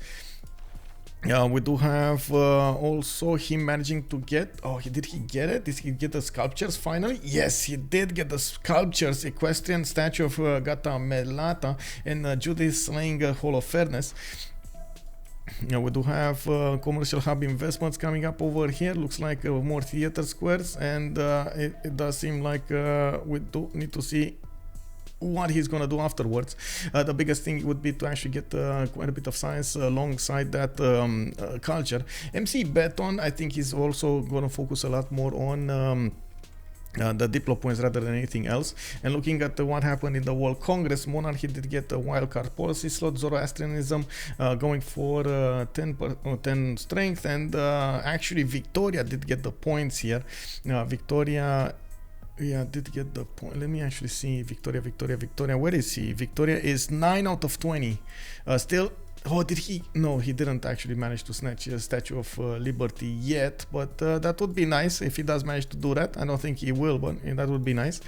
We do have also him managing to get, did he get it? Did he get the sculptures finally? Yes, he did get the sculptures, equestrian statue of Gata Melata and Judith slaying Holofernes. We do have commercial hub investments coming up over here. Looks like more theater squares, and it does seem like we do need to see what he's gonna do afterwards. The biggest thing would be to actually get quite a bit of science alongside that culture. McBeton, I think he's also gonna focus a lot more on the Diplo points rather than anything else. And looking at what happened in the World Congress, Monarchy did get a wildcard policy slot, Zoroastrianism going for 10 strength, and actually Victoria did get the points here. Victoria did get the point. Let me actually see Victoria. Where is he? Victoria is 9 out of 20. Still, did he? No, he didn't actually manage to snatch a Statue of Liberty yet, but that would be nice if he does manage to do that. I don't think he will, but that would be nice.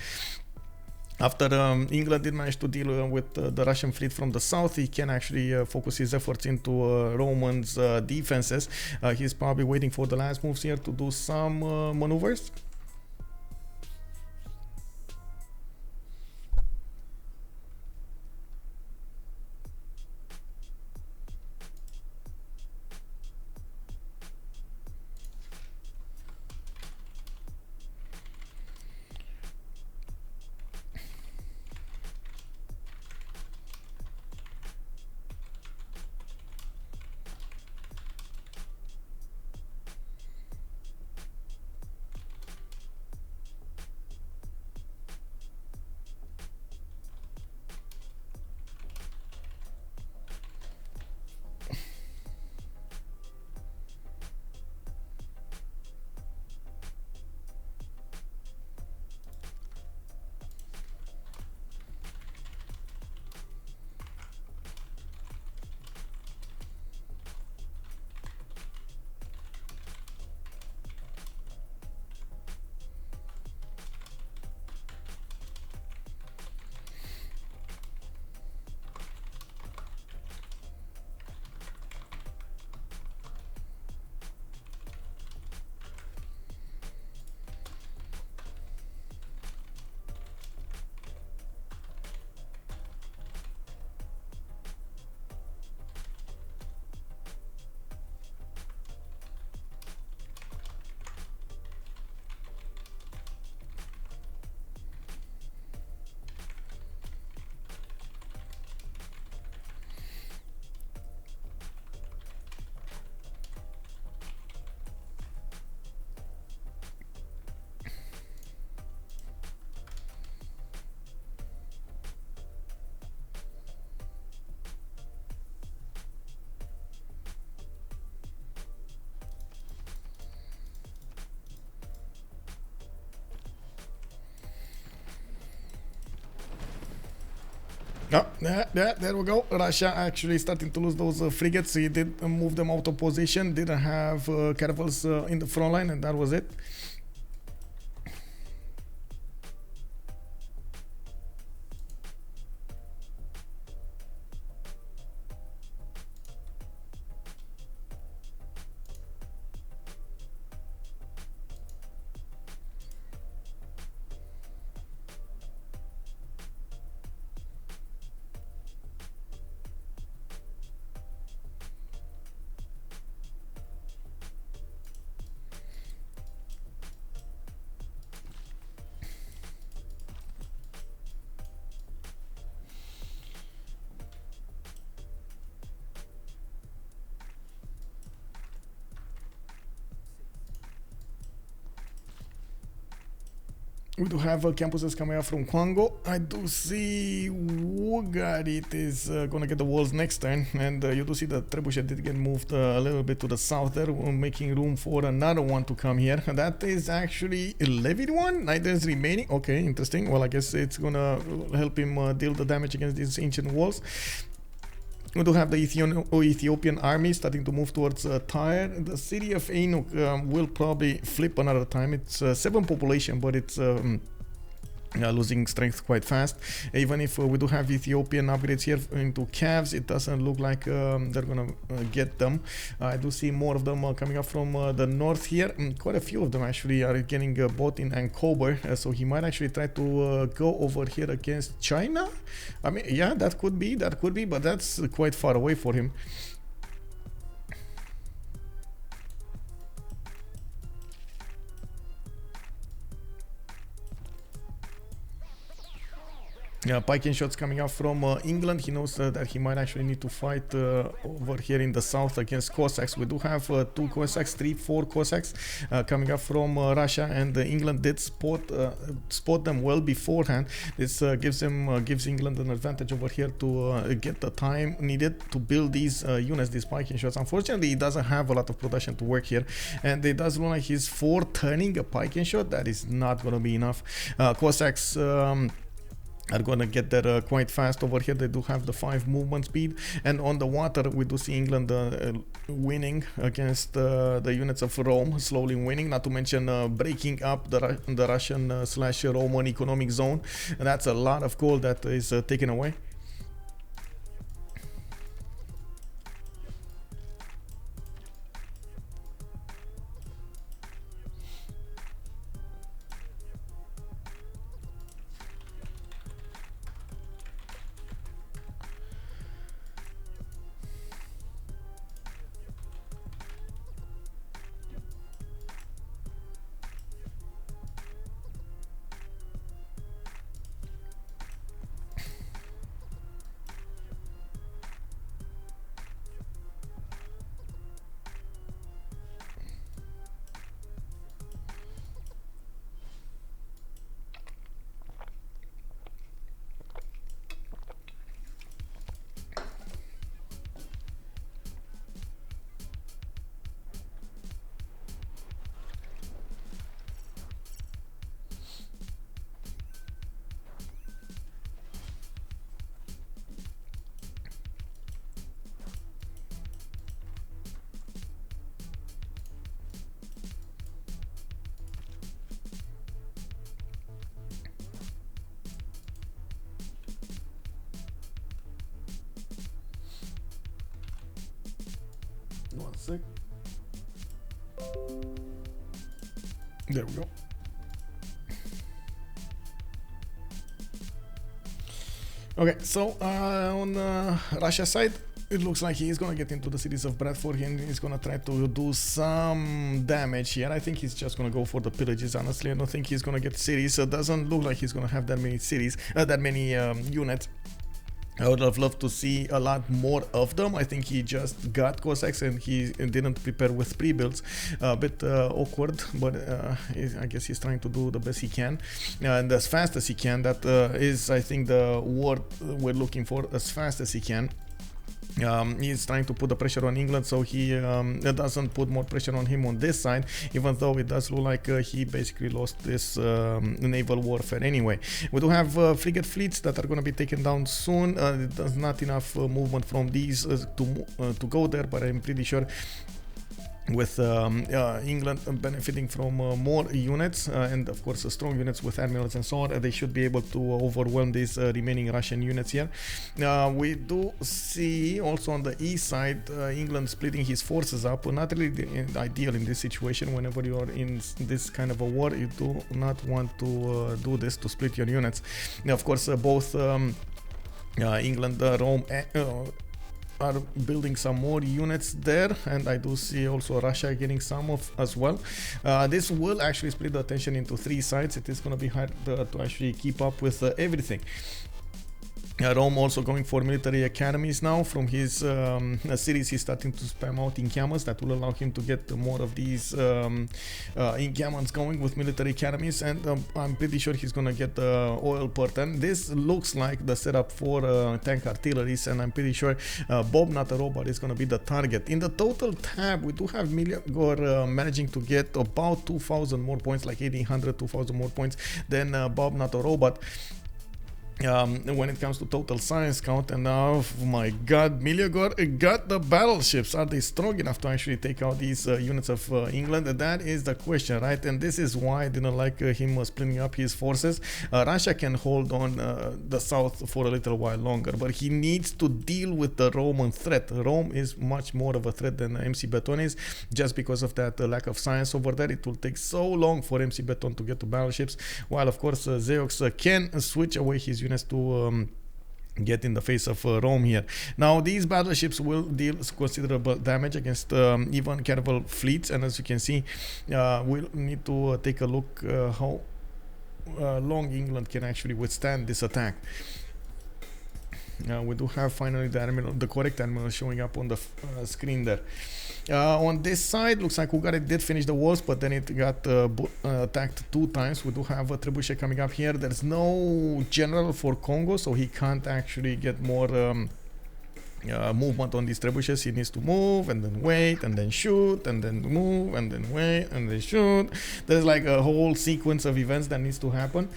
After England did manage to deal with the Russian fleet from the south, he can actually focus his efforts into Romans' defenses. He's probably waiting for the last moves here to do some maneuvers. There we go. Russia actually starting to lose those frigates. He did move them out of position. Didn't have caravels in the front line, and that was it. We do have campuses coming out from Kongo. I do see Wugarit is gonna get the walls next turn, and you do see the trebuchet did get moved a little bit to the south there, making room for another one to come here. That is actually a levied one. Neither is remaining. Okay, interesting. Well, I guess it's gonna help him deal the damage against these ancient walls. We do have the Ethiopian army starting to move towards Tyre. The city of Ainuk will probably flip another time. It's 7 population, but it's losing strength quite fast. Even if we do have Ethiopian upgrades here into calves, it doesn't look like they're gonna get them. I do see more of them coming up from the north here. Quite a few of them actually are getting bought in Ankober, so he might actually try to go over here against China. I mean, yeah, that could be, but that's quite far away for him. Pike shots coming out from England. He knows that he might actually need to fight over here in the south against Cossacks. We do have 2 Cossacks, 3-4 Cossacks coming up from Russia, and England did spot them well beforehand. This gives England an advantage over here to get the time needed to build these units, these Pike shots. Unfortunately, he doesn't have a lot of production to work here, and it does look like he's turning a Pike shot. That is not going to be enough. Cossacks are gonna get there quite fast over here. They do have the 5 movement speed, and on the water we do see England winning against the units of Rome, slowly winning, not to mention breaking up the Russian / Roman economic zone. And that's a lot of gold that is taken away. One sec. There we go. Okay, so on Russia side, it looks like he's gonna get into the cities of Bradford and he's gonna try to do some damage here. I think he's just gonna go for the pillages, honestly. I don't think he's gonna get cities. It doesn't look like he's gonna have that many cities, that many units. I would have loved to see a lot more of them. I think he just got Cossacks and he didn't prepare with pre-builds. A bit awkward, but I guess he's trying to do the best he can and as fast as he can. That is, I think, the word we're looking for, as fast as he can. He's trying to put the pressure on England, so he doesn't put more pressure on him on this side, even though it does look like he basically lost this naval warfare anyway. We do have frigate fleets that are going to be taken down soon. There's not enough movement from these to go there, but I'm pretty sure with England benefiting from more units and of course strong units with admirals and so on, they should be able to overwhelm these remaining Russian units here. We do see also on the east side England splitting his forces up. Not really ideal in this situation. Whenever you are in this kind of a war, you do not want to do this, to split your units. Now, of course, both England, Rome, are building some more units there, and I do see also Russia getting some of as well. This will actually split the attention into 3 sides. It is going to be hard to actually keep up with everything. Rome also going for military academies now. From his series, he's starting to spam out encampments that will allow him to get more of these encampments going with military academies, and I'm pretty sure he's gonna get the oil per ton. This looks like the setup for tank artilleries, and I'm pretty sure Bobnotarobot is gonna be the target. In the total tab, we do have Meleagor managing to get about 2,000 more points, like 1,800, 2,000 more points than Bobnotarobot. When it comes to total science count, and oh my god, Meleagor got the battleships. Are they strong enough to actually take out these units of England? That is the question, right? And this is why I didn't like him splitting up his forces. Russia can hold on the south for a little while longer, but he needs to deal with the Roman threat. Rome is much more of a threat than McBeton is, just because of that lack of science over there. It will take so long for McBeton to get to battleships, while of course Zeyox can switch away his units to get in the face of Rome here. Now these battleships will deal considerable damage against even caravel fleets, and as you can see, we'll need to take a look how long England can actually withstand this attack. We do have finally the correct admiral showing up on the screen there. On this side, looks like Ugari did finish the walls, but then it got attacked 2 times. We do have a trebuchet coming up here. There's no general for Kongo, so he can't actually get more movement on these trebuchets. He needs to move and then wait and then shoot and then move and then wait and then shoot. There's like a whole sequence of events that needs to happen.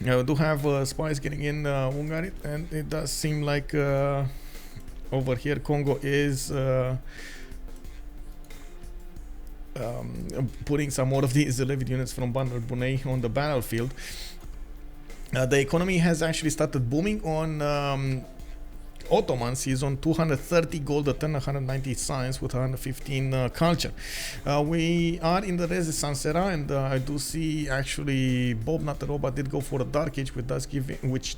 We do have spies getting in Ugari, and it does seem like over here Kongo is putting some more of these levied units from Mbande on the battlefield. The economy has actually started booming on Ottomans. He's on 230 gold a ton, 190 science with 115 culture. We are in the Resistance era, and I do see actually Bobnotarobot did go for a Dark Age, which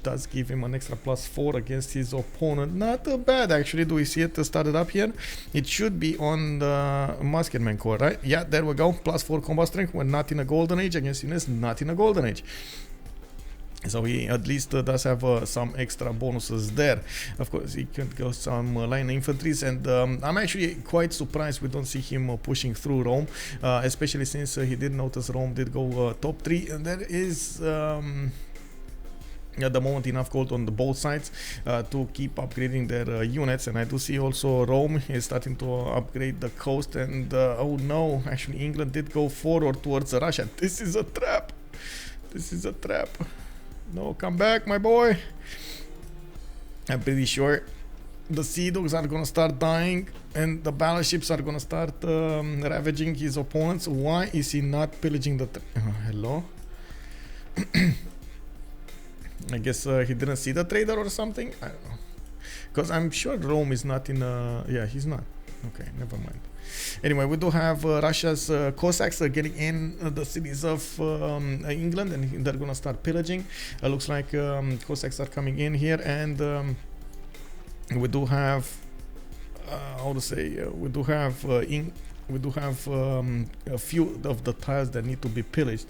does give him an extra +4 against his opponent. Not bad actually. Do we see it started up here? It should be on the Musketman core, right? Yeah, there we go. +4 combat strength when not in a golden age against units not in a golden age. So he at least does have some extra bonuses there. Of course, he can go some line infantries, and I'm actually quite surprised we don't see him pushing through Rome, especially since he did notice Rome did go top 3, and there is at the moment enough gold on the both sides to keep upgrading their units. And I do see also Rome is starting to upgrade the coast, and oh no, actually England did go forward towards Russia. This is a trap. This is a trap. No, come back, my boy. I'm pretty sure the sea dogs are gonna start dying, and the battleships are gonna start ravaging his opponents. Why is he not pillaging the... hello? I guess he didn't see the trader or something? I don't know. Because I'm sure Rome is not in... yeah, he's not. Okay, never mind. Anyway, we do have Russia's Cossacks getting in the cities of England, and they're gonna start pillaging. Looks like Cossacks are coming in here, and we do have how to say we do have a few of the tiles that need to be pillaged.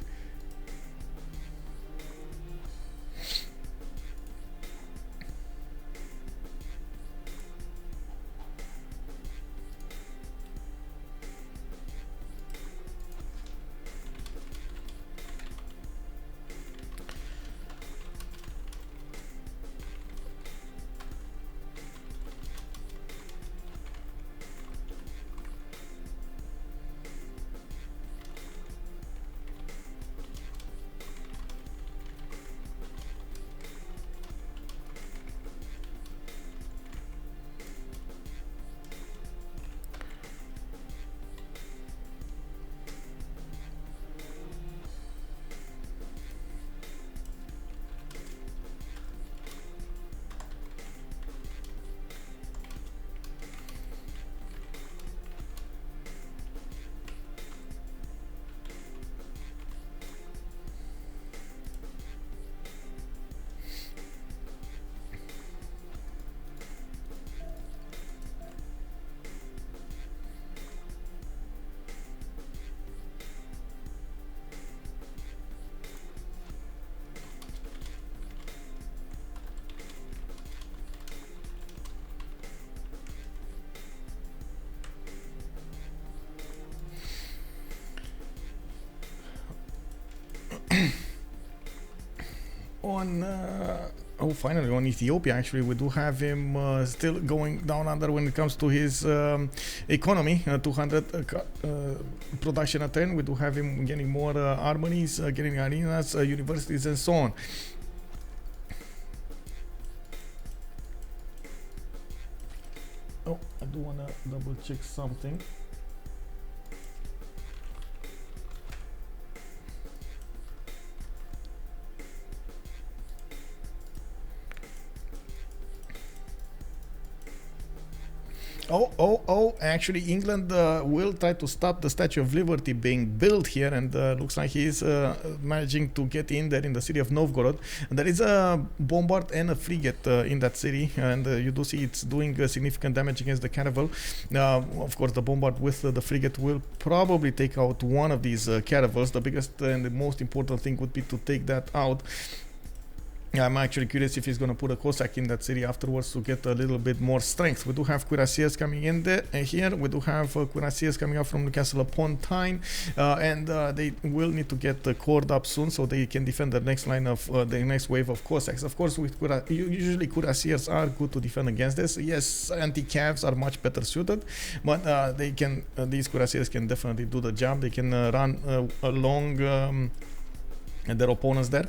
on finally on Ethiopia, actually we do have him still going down under when it comes to his economy. 200 production a turn. We do have him getting more armories, getting arenas, universities, and so on. Oh, I do want to double check something. Actually, England will try to stop the Statue of Liberty being built here, and looks like he's managing to get in there in the city of Novgorod. And there is a bombard and a frigate in that city, and you do see it's doing significant damage against the caravel. Of course, the bombard with the frigate will probably take out one of these caravels. The biggest and the most important thing would be to take that out. I'm actually curious if he's going to put a Cossack in that city afterwards to get a little bit more strength. We do have cuirassiers coming in there, here. We do have cuirassiers coming up from the castle of Pontine, and they will need to get cored up soon so they can defend the next line of the next wave of Cossacks. Of course, with usually cuirassiers are good to defend against this. Yes, anti-cavs are much better suited, but they can these cuirassiers can definitely do the job. They can run along their opponents there.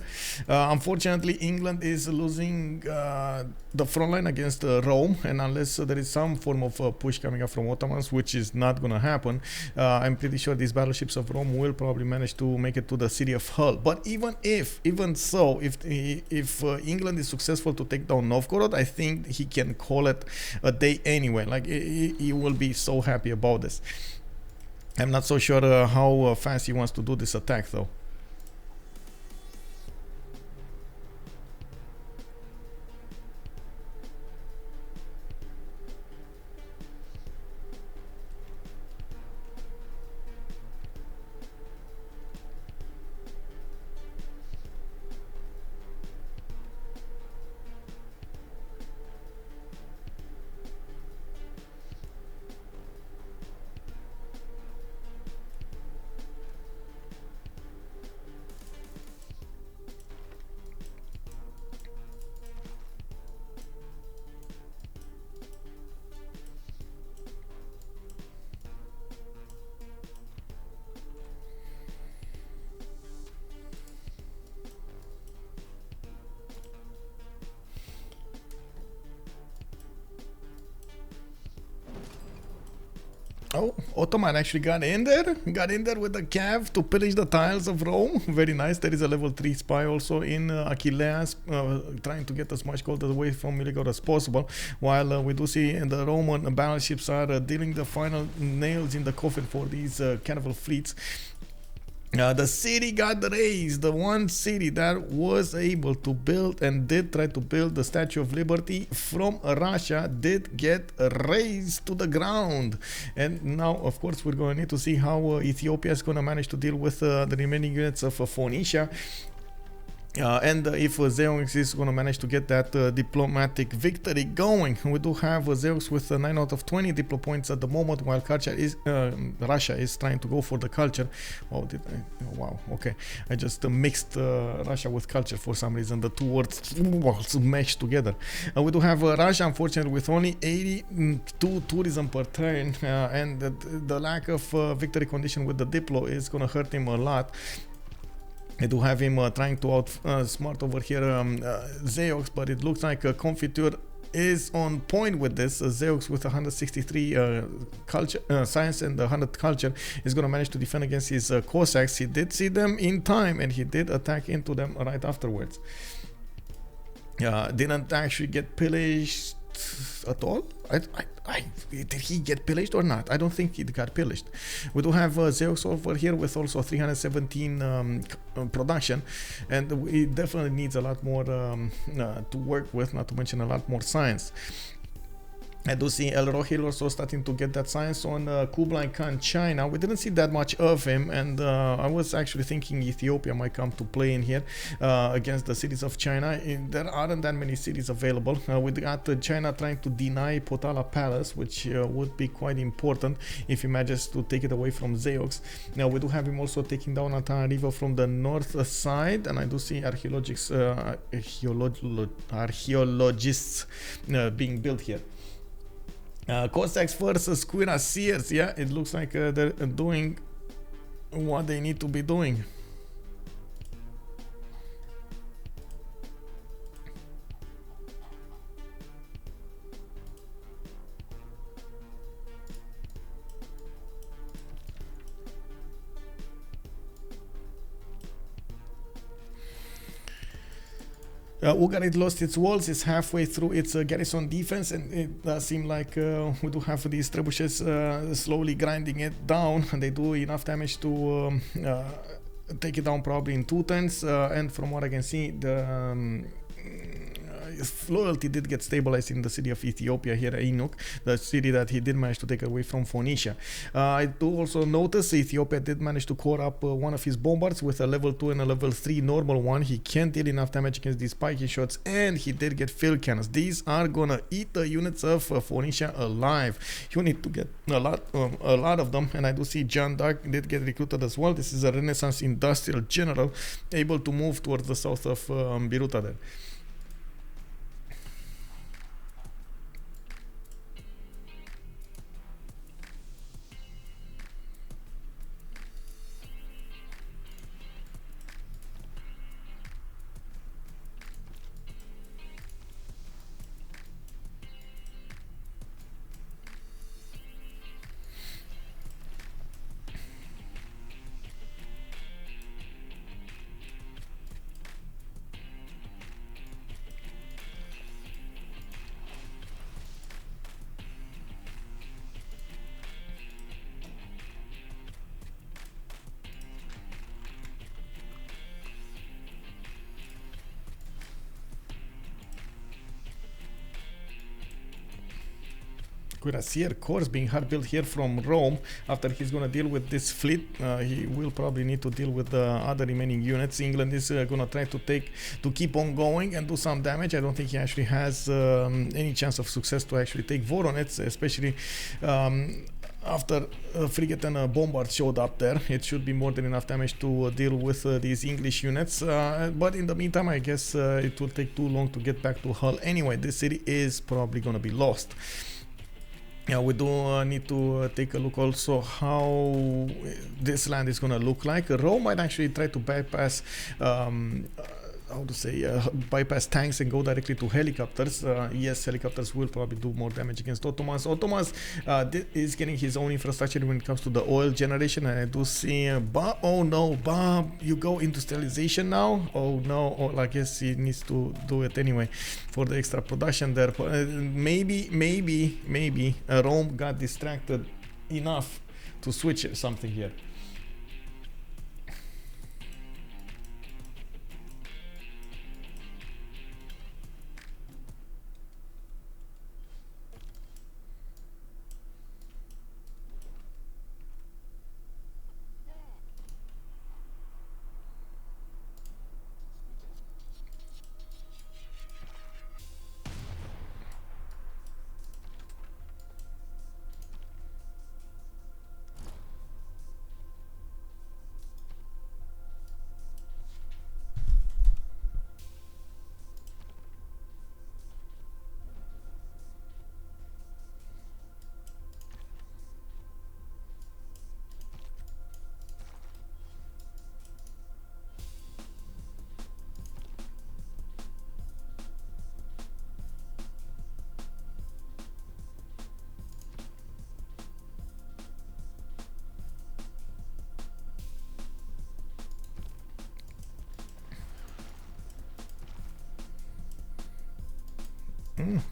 Unfortunately, England is losing the front line against Rome, and unless there is some form of push coming up from Ottomans, which is not going to happen, I'm pretty sure these battleships of Rome will probably manage to make it to the city of Hull. But even so, if England is successful to take down Novgorod, I think he can call it a day anyway. Like he will be so happy about this. I'm not so sure how fast he wants to do this attack, though. Oh, Ottoman actually got in there with the cav to pillage the tiles of Rome. Very nice. There is a level 3 spy also in Achilleas, trying to get as much gold away from Meleagor as possible, while we do see the Roman battleships are dealing the final nails in the coffin for these caravel fleets. The city got raised. The one city that was able to build and did try to build the Statue of Liberty from Russia did get raised to the ground. And now, of course, we're going to need to see how Ethiopia is going to manage to deal with the remaining units of Phoenicia. And if Zeyox is going to manage to get that diplomatic victory going. We do have Zeyox with 9 out of 20 diplo points at the moment, while Russia is trying to go for the culture. Oh, wow, okay. I just mixed Russia with culture for some reason. The two words meshed together. We do have Russia, unfortunately, with only 82 tourism per turn, and the lack of victory condition with the diplo is going to hurt him a lot. I do have him trying to outsmart over here Zeyox, but it looks like Confiture is on point with this. Zeyox with 163 culture, science and 100 culture is going to manage to defend against his Cossacks. He did see them in time, and he did attack into them right afterwards. Didn't actually get pillaged at all. Did he get pillaged or not? I don't think he got pillaged. We do have Zeyox over here with also 317 production, and he definitely needs a lot more to work with, not to mention a lot more science. I do see Elrohir also starting to get that science on Kublai Khan, China. We didn't see that much of him, and I was actually thinking Ethiopia might come to play in here against the cities of China. There aren't that many cities available. We got China trying to deny Potala Palace, which would be quite important if he manages to take it away from Zeyox. Now we do have him also taking down Antana River from the north side, and I do see archaeologists being built here. Cossacks versus Cuirassiers. Yeah, it looks like they're doing what they need to be doing. Ugarit lost its walls, it's halfway through its garrison defense, and it does seem like we do have these trebuchets slowly grinding it down, and they do enough damage to take it down probably in 2 turns, and from what I can see, the loyalty did get stabilized in the city of Ethiopia here, Inuk, the city that he did manage to take away from Phoenicia. I do also notice Ethiopia did manage to core up one of his bombards with a level 2 and a level 3 normal one. He can't deal enough damage against these spiky shots, and he did get field cannons. These are gonna eat the units of Phoenicia alive. You need to get a lot of them, and I do see John Dark did get recruited as well. This is a Renaissance industrial general able to move towards the south of Biruta there. Cuirassier course being hard built here from Rome. After he's going to deal with this fleet, he will probably need to deal with the other remaining units. England is going to try to keep on going and do some damage. I don't think he actually has any chance of success to actually take Voronezh, especially after a frigate and a bombard showed up there. It should be more than enough damage to deal with these English units, but in the meantime I guess it will take too long to get back to Hull anyway. This city is probably going to be lost. Yeah, we do need to take a look also how this land is going to look like. Rome might actually try to bypass bypass tanks and go directly to helicopters. Yes, helicopters will probably do more damage against Ottomans. Ottomans is getting his own infrastructure when it comes to the oil generation, and I do see oh no, Bob, you go industrialization now? Oh no, I guess he needs to do it anyway for the extra production there. Maybe Rome got distracted enough to switch something here.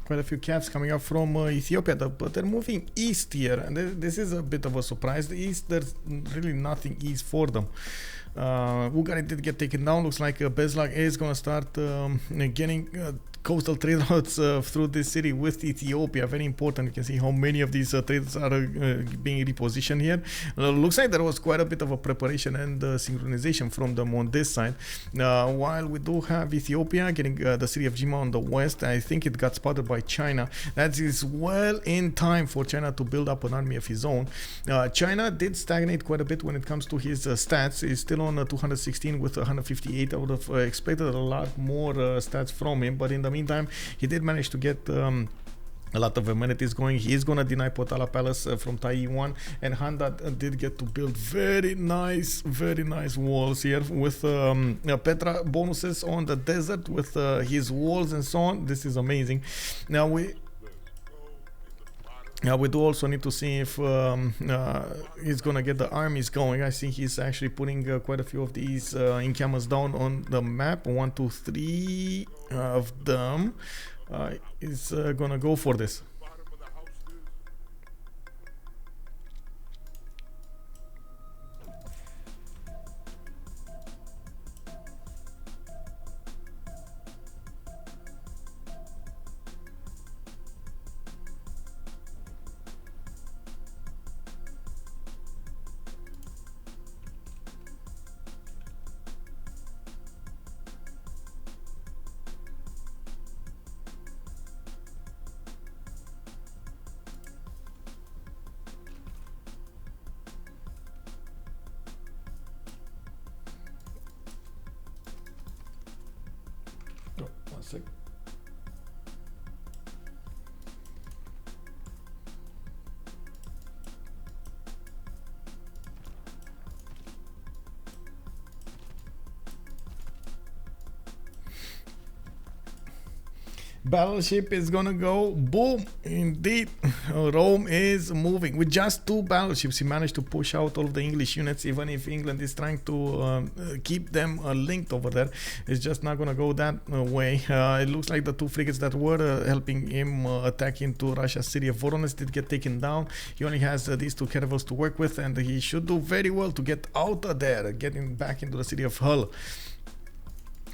Quite a few cats coming up from Ethiopia, but they're moving east here, and this is a bit of a surprise. The east, there's really nothing east for them. Ugarit did get taken down. Looks like Beslag is going to start getting coastal trade routes through this city with Ethiopia. Very important. You can see how many of these trades are being repositioned here. Looks like there was quite a bit of a preparation and synchronization from them on this side. While we do have Ethiopia getting the city of Jima on the west, I think it got spotted by China. That is well in time for China to build up an army of his own. China did stagnate quite a bit when it comes to his stats. He's still on 216 with 158. I would have expected a lot more stats from him, but in the meantime, he did manage to get a lot of amenities going. He is going to deny Potala Palace from Taiwan, and Handa did get to build very nice walls here with Petra bonuses on the desert with his walls and so on. This is amazing. Now we do also need to see if he's gonna get the armies going. I think he's actually putting quite a few of these encampments down on the map. 1, 2, 3 of them. Is gonna go for this. One sec. Battleship is gonna go boom. Indeed, Rome is moving with just 2 battleships. He managed to push out all of the English units, even if England is trying to keep them linked over there. It's just not gonna go that way. It looks like the 2 frigates that were helping him attack into Russia's city of Voronezh did get taken down. He only has these 2 caravels to work with, and he should do very well to get out of there, getting back into the city of Hull.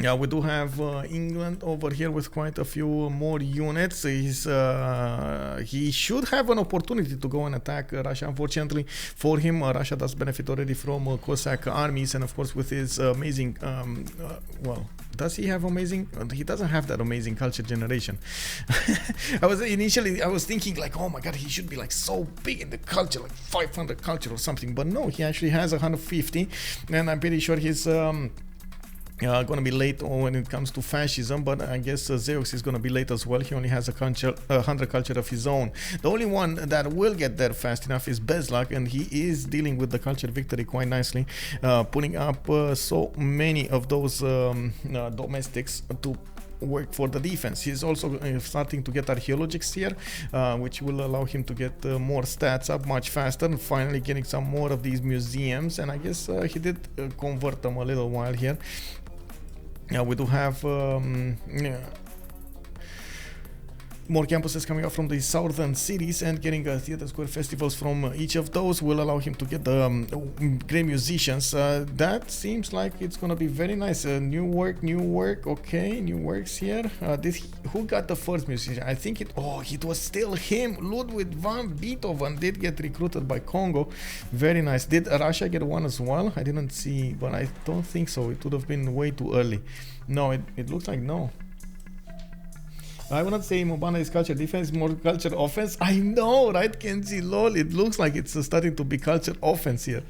Yeah, we do have England over here with quite a few more units. He should have an opportunity to go and attack Russia. Unfortunately for him, Russia does benefit already from Cossack armies, and of course with his amazing, well, does he have amazing? He doesn't have that amazing culture generation. I was thinking like, oh my god, he should be like so big in the culture, like 500 culture or something, but no, he actually has 150, and I'm pretty sure he's gonna be late when it comes to fascism, but I guess Zeyox is gonna be late as well. He only has 100 culture of his own. The only one that will get there fast enough is Beslag, and he is dealing with the culture victory quite nicely, putting up so many of those domestics to work for the defense. He's also starting to get archaeologics here, which will allow him to get more stats up much faster, and finally getting some more of these museums, and I guess he did convert them a little while here. We do have more campuses coming up from the southern cities, and getting theater square festivals from each of those will allow him to get the great musicians. That seems like it's gonna be very nice. New work, okay, new works here. Who got the first musician? I think it was still him. Ludwig van Beethoven did get recruited by Kongo. Very nice. Did Russia get one as well? I didn't see, but I don't think so. It would have been way too early. No, it looks like no. I would not say Mbande is culture defense, more culture offense. I know, right, Kenji? Lol, it looks like it's starting to be culture offense here.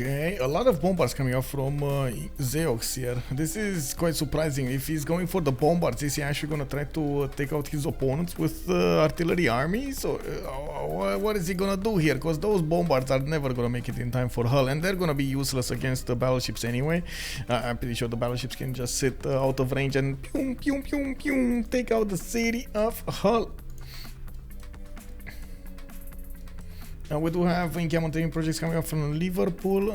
Okay, a lot of bombards coming up from Zeyox here. This is quite surprising. If he's going for the bombards, is he actually going to try to take out his opponents with artillery armies? Or what is he going to do here? Because those bombards are never going to make it in time for Hull, and they're going to be useless against the battleships anyway. I'm pretty sure the battleships can just sit out of range and pew, pew, pew, pew, take out the city of Hull. We do have encampment training projects coming up from Liverpool,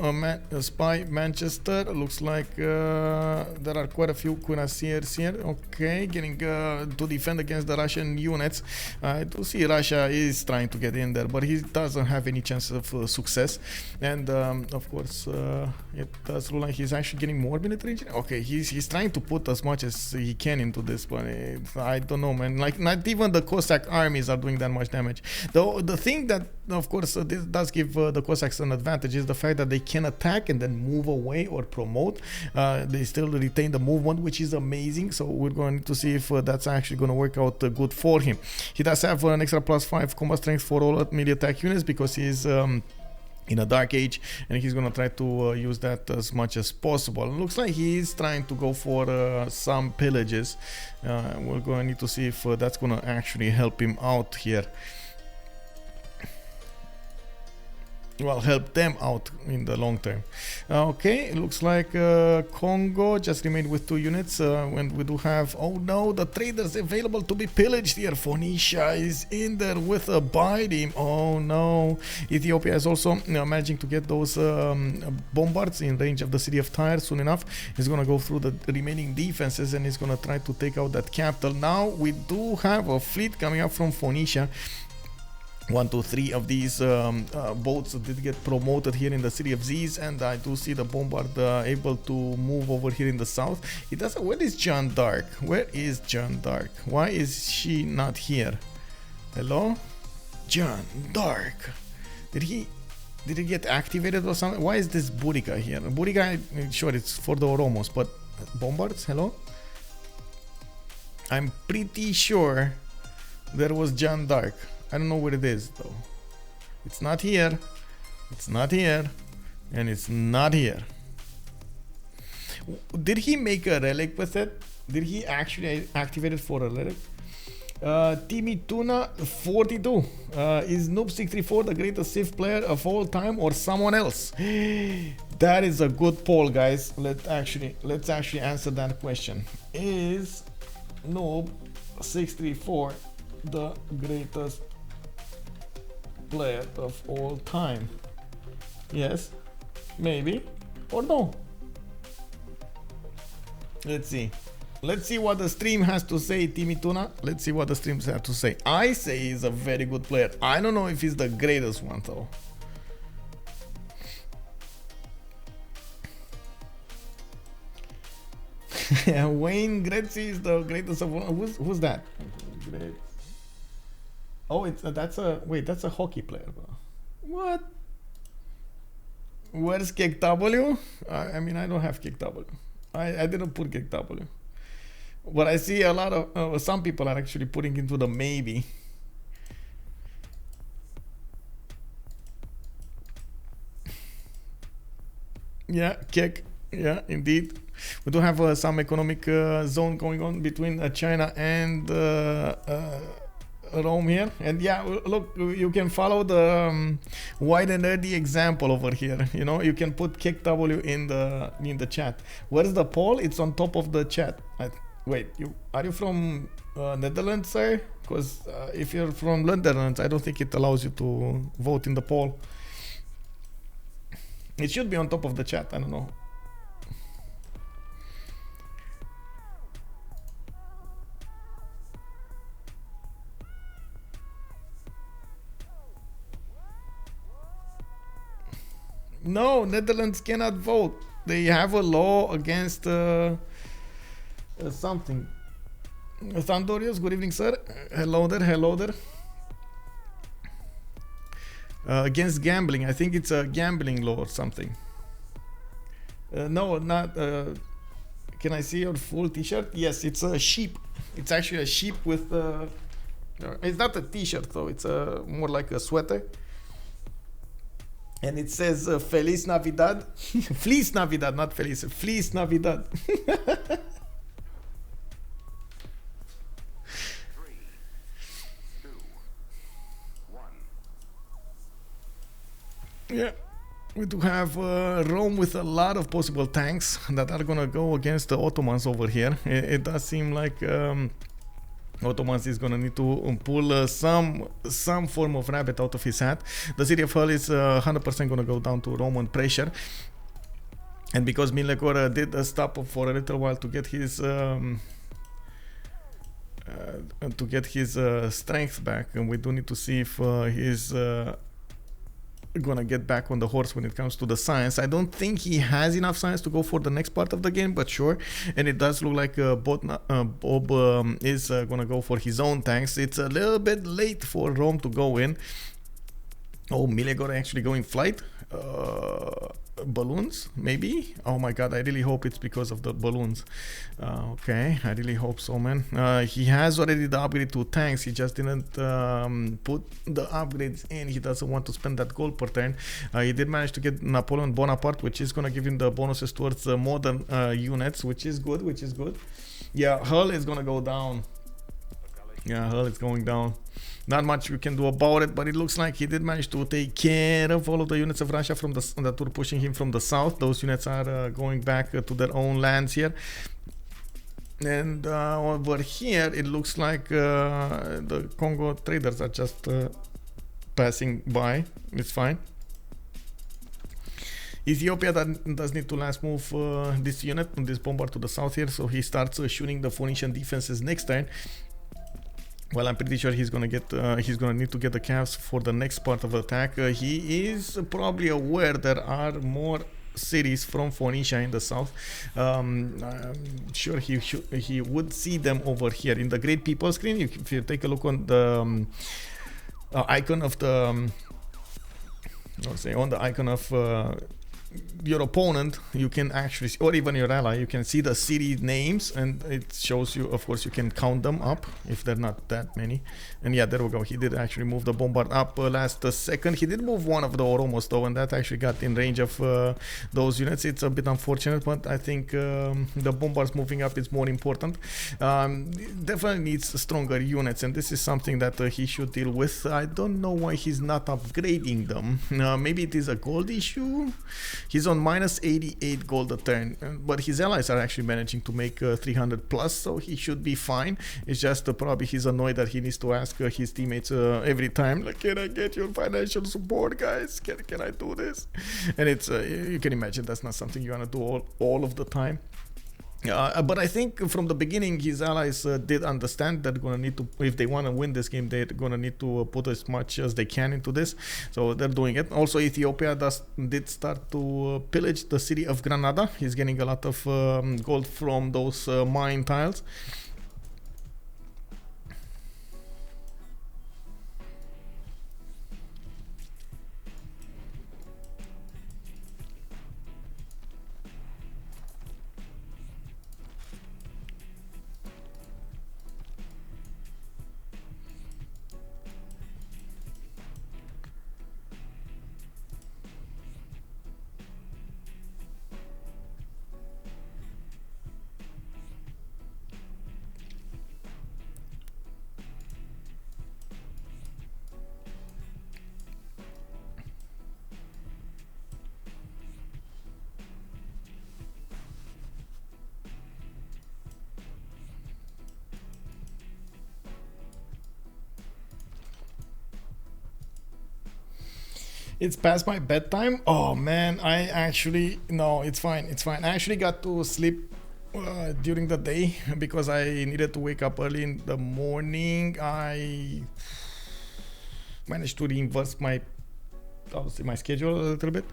Manchester. Looks like there are quite a few cuirassiers here. Okay, getting to defend against the Russian units. I do see Russia is trying to get in there, but he doesn't have any chance of success. And of course, it does look like he's actually getting more military engineering. Okay, he's trying to put as much as he can into this, but I don't know, man. Like, not even the Cossack armies are doing that much damage. Though the thing that, of course, this does give the Cossacks an advantage is the fact that they can attack and then move away or promote. They still retain the movement, which is amazing. So we're going to see if that's actually going to work out good for him. He does have an extra +5 combat strength for all melee attack units because he's in a dark age, and he's gonna try to use that as much as possible. Looks like he's trying to go for some pillages. We're going to need to see if that's gonna actually help him out here. Well, help them out in the long term. Okay, it looks like Kongo just remained with 2 units. When we do have, oh no, the traders available to be pillaged here. Phoenicia is in there with a biting. Oh no. Ethiopia is also managing to get those bombards in range of the city of Tyre soon enough. He's gonna go through the remaining defenses and he's gonna try to take out that capital. Now we do have a fleet coming up from Phoenicia. 1, 2, 3 of these boats did get promoted here in the city of Ziz, and I do see the bombard able to move over here in the south. It doesn't. Where is Jeanne d'Arc? Where is Jeanne d'Arc? Why is she not here? Hello, Jeanne d'Arc. Did he get activated or something? Why is this Buriga here? Buriga, sure, it's for the Oromos, but bombards. Hello. I'm pretty sure there was Jeanne d'Arc. I don't know where it is though. It's not here. It's not here. And it's not here. Did he make a relic with it? Did he actually activate it for a relic? Timituna 42. Is Noob634 the greatest Civ player of all time or someone else? That is a good poll, guys. Let's actually answer that question. Is Noob634 the greatest player of all time? Yes, maybe, or no. Let's see what the stream has to say, Timituna. Let's see what the streams have to say. I say he's a very good player. I don't know if he's the greatest one though. Wayne Gretzky is the greatest of all. Who's that? Oh, that's a hockey player, bro. What? Where's Kick W? I mean, I don't have Kick W. I didn't put Kick W. But I see a lot of some people are actually putting into the maybe. Yeah, Kick. Yeah, indeed. We do have some economic zone going on between China and Rome here, and yeah, look, you can follow the wide and nerdy example over here. You know, you can put Kick W in the chat. Where's the poll? It's on top of the chat. Wait, are you from Netherlands, sir? Because if you're from Netherlands, I don't think it allows you to vote in the poll. It should be on top of the chat. I don't know. No, Netherlands cannot vote. They have a law against something. Sandorius, good evening, sir. Hello there, hello there. Against gambling. I think it's a gambling law or something. No, not. Can I see your full t-shirt? Yes, it's a sheep. It's actually a sheep with. It's not a t-shirt though. It's more like a sweater. And it says Feliz Navidad. Feliz Navidad, not Feliz. Feliz Navidad. Yeah, we do have Rome with a lot of possible tanks that are gonna go against the Ottomans over here. It does seem like Ottomans is gonna need to pull some form of rabbit out of his hat. The city of Hull is 100% gonna go down to Roman pressure, and because Meleagor did stop for a little while to get his strength back, and we do need to see if he's gonna get back on the horse when it comes to the science. I don't think he has enough science to go for the next part of the game, but sure. And it does look like Bob is gonna go for his own tanks. It's a little bit late for Rome to go in. Oh, Meleagor actually going flight? Balloons, maybe? Oh my god, I really hope it's because of the balloons. Okay, I really hope so, man. He has already the upgrade to tanks, he just didn't put the upgrades in. He doesn't want to spend that gold per turn. He did manage to get Napoleon Bonaparte, which is gonna give him the bonuses towards modern units, which is good, Yeah, Hull is gonna go down. Yeah, Hull is going down. Not much we can do about it, but it looks like he did manage to take care of all of the units of Russia from that were pushing him from the south. Those units are going back to their own lands here. And over here, it looks like the Congo traders are just passing by. It's fine. Ethiopia does need to last move this unit, this bomber to the south here, so he starts shooting the Phoenician defenses next turn. Well, I'm pretty sure he's gonna need to get the calves for the next part of the attack. He is probably aware there are more cities from Phoenicia in the south. I'm sure he would see them over here in the Great People screen. If you take a look on the icon of the, on the icon of your opponent, you can actually, or even your ally, you can see the city names, and it shows you, of course, you can count them up if they're not that many. And yeah, there we go. He did actually move the bombard up last second. He did move one of the Oromos though, and that actually got in range of those units. It's a bit unfortunate, but I think the bombards moving up is more important. Definitely needs stronger units, and this is something that he should deal with. I don't know why he's not upgrading them. Maybe it is a gold issue. He's on minus 88 gold a turn, but his allies are actually managing to make 300 plus, so he should be fine. It's just probably he's annoyed that he needs to ask his teammates every time, like, can I get your financial support, guys? Can I do this? And it's you can imagine that's not something you want to do all of the time. But I think from the beginning his allies did understand that they're gonna need to, if they want to win this game, they're gonna need to put as much as they can into this, so they're doing it. Also, Ethiopia did start to pillage the city of Granada. He's getting a lot of gold from those mine tiles. It's past my bedtime. Oh man, no, it's fine. I actually got to sleep during the day because I needed to wake up early in the morning. I managed to reverse my schedule a little bit.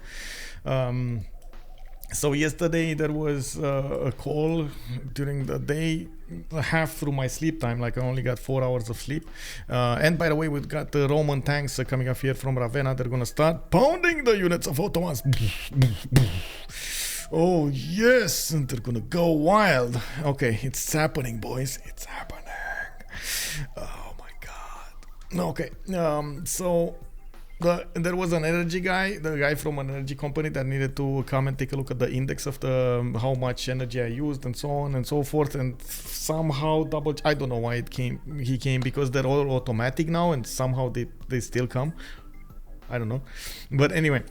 So yesterday there was a call during the day, half through my sleep time, like I only got 4 hours of sleep. And by the way, we've got the Roman tanks coming up here from Ravenna. They're gonna start pounding the units of Ottomans. Oh yes, and they're gonna go wild. Okay, it's happening, boys. It's happening. Oh my god. Okay, so There was an energy guy, the guy from an energy company that needed to come and take a look at the index of the how much energy I used and so on and so forth, and somehow I don't know why he came because they're all automatic now and somehow they still come. I don't know. But anyway,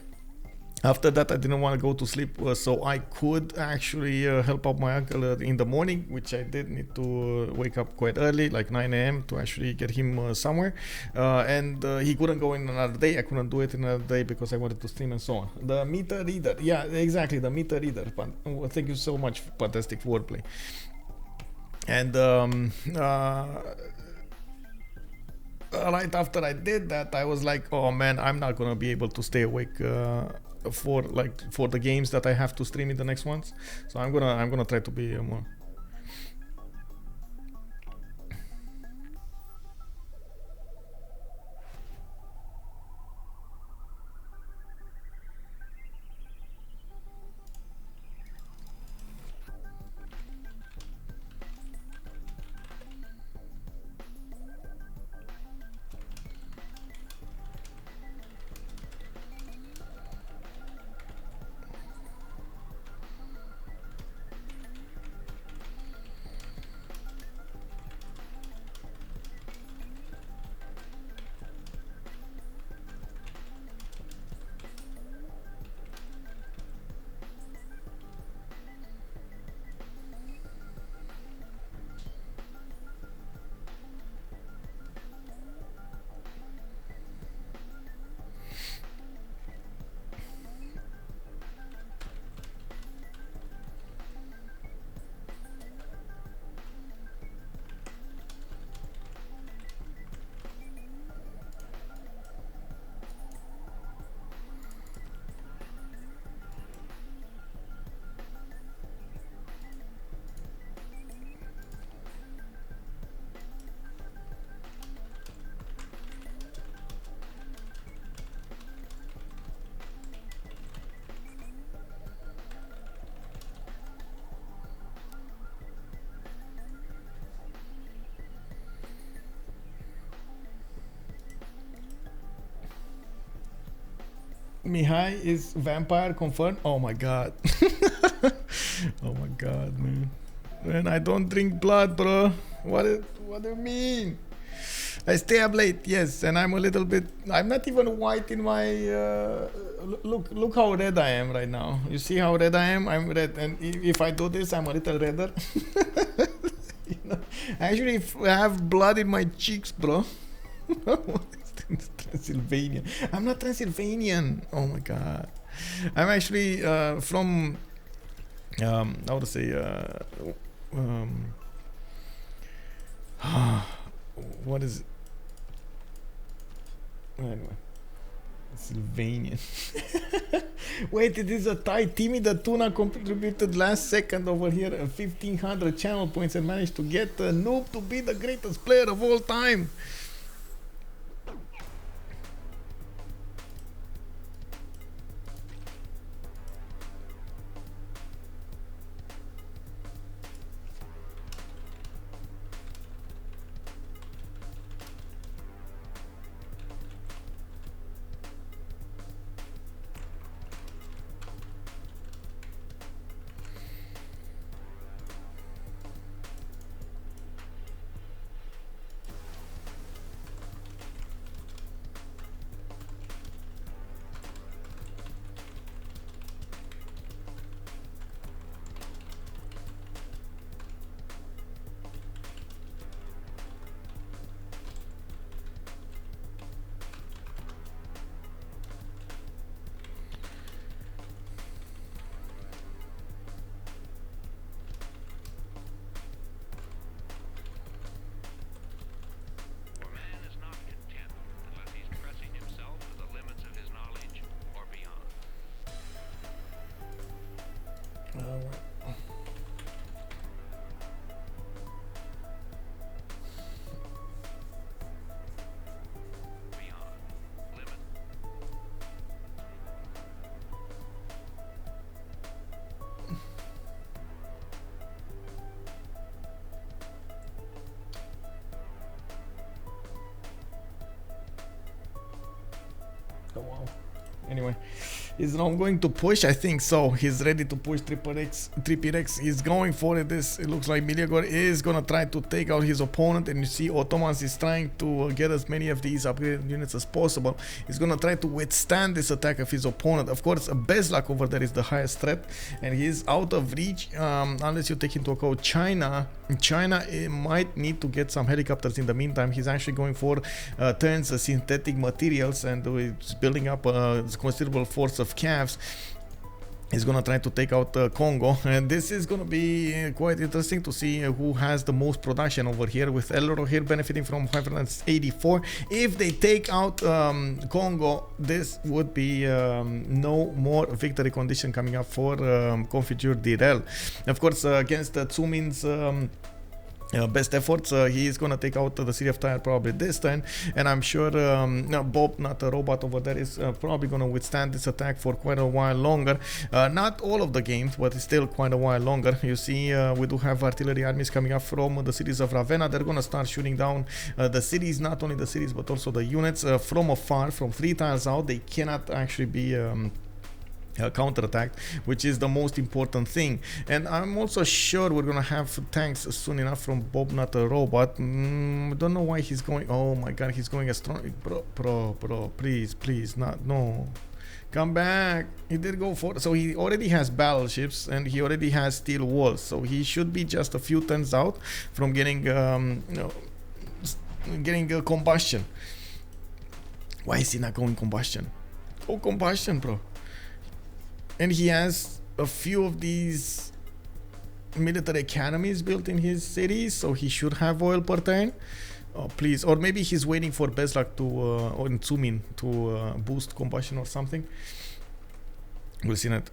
after that I didn't want to go to sleep, so I could actually help out my uncle in the morning, which I did need to wake up quite early, like 9 a.m. to actually get him somewhere, and he couldn't go in another day. I couldn't do it in another day because I wanted to stream and so on. The meter reader, yeah, exactly, the meter reader. Thank you so much, fantastic wordplay. And right after I did that, I was like, oh man, I'm not gonna be able to stay awake for the games that I have to stream in the next ones. So I'm gonna try to be more. Mihai is vampire confirmed. Oh my god. Oh my god, man. Man, I don't drink blood, bro. What do you mean? I stay up late, yes, and I'm a little bit. I'm not even white in my. Look how red I am right now. You see how red I am? I'm red, and if I do this, I'm a little redder. You know? I actually have blood in my cheeks, bro. Transylvania. I'm not Transylvanian. Oh my god. I'm actually from how to say what is it? Anyway, Transylvanian. Wait, it is a tie. Timmy the Tuna contributed last second over here 1500 channel points and managed to get Noob to be the greatest player of all time. Oh, wow. Anyway, he's now going to push, I think so. He's ready to push Triple X. He's going for it. It looks like Meleagor is gonna try to take out his opponent, and you see Ottomans is trying to get as many of these upgraded units as possible. He's gonna try to withstand this attack of his opponent. Of course, Beslag over there is the highest threat, and he's out of reach unless you take into account China. China might need to get some helicopters in the meantime. He's actually going for turns synthetic materials, and it's building up a considerable force of calves. He's gonna try to take out Kongo, and this is gonna be quite interesting to see who has the most production over here, with Elrohir benefiting from 584. If they take out Kongo, this would be no more victory condition coming up for Confiture D'irrel. Of course, against Txoumin's best efforts, he is gonna take out the city of Tyre probably this time, and I'm sure Bobnotarobot over there is probably gonna withstand this attack for quite a while longer. Not all of the games, but still quite a while longer. You see, we do have artillery armies coming up from the cities of Ravenna. They're gonna start shooting down the cities, not only the cities but also the units from afar, from 3 tiles out. They cannot actually be counterattacked, which is the most important thing. And I'm also sure we're gonna have tanks soon enough from Bobnotarobot. Don't know why he's going. Oh my god, he's going as strong. Bro, please, no. Come back. He did go for. So he already has battleships and he already has steel walls. So he should be just a few turns out from getting combustion. Why is he not going combustion? Oh, combustion, bro. And he has a few of these military academies built in his cities, so he should have oil per turn. Oh, please. Or maybe he's waiting for Beslag to, or Txoumin to boost combustion or something. We'll see that.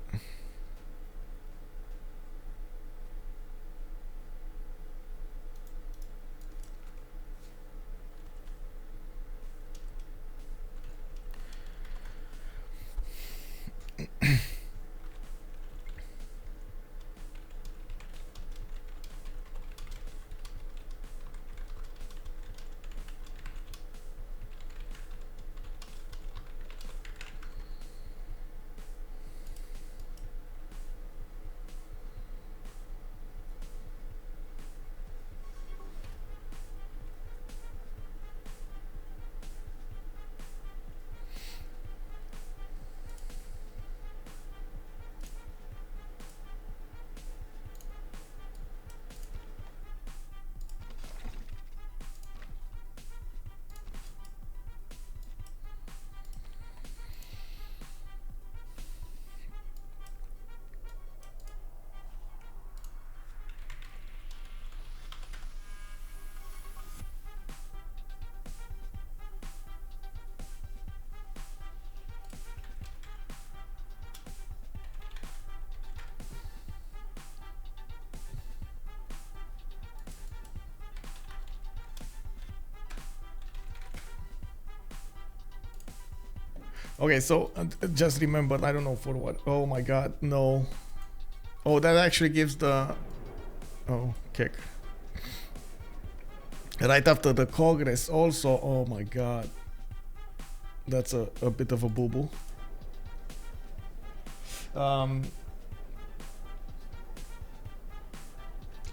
Okay, so just remember, I don't know for what. Oh my god, no. Oh, that actually gives the... Oh, kick. Right after the Congress also. Oh my god. That's a bit of a boo-boo.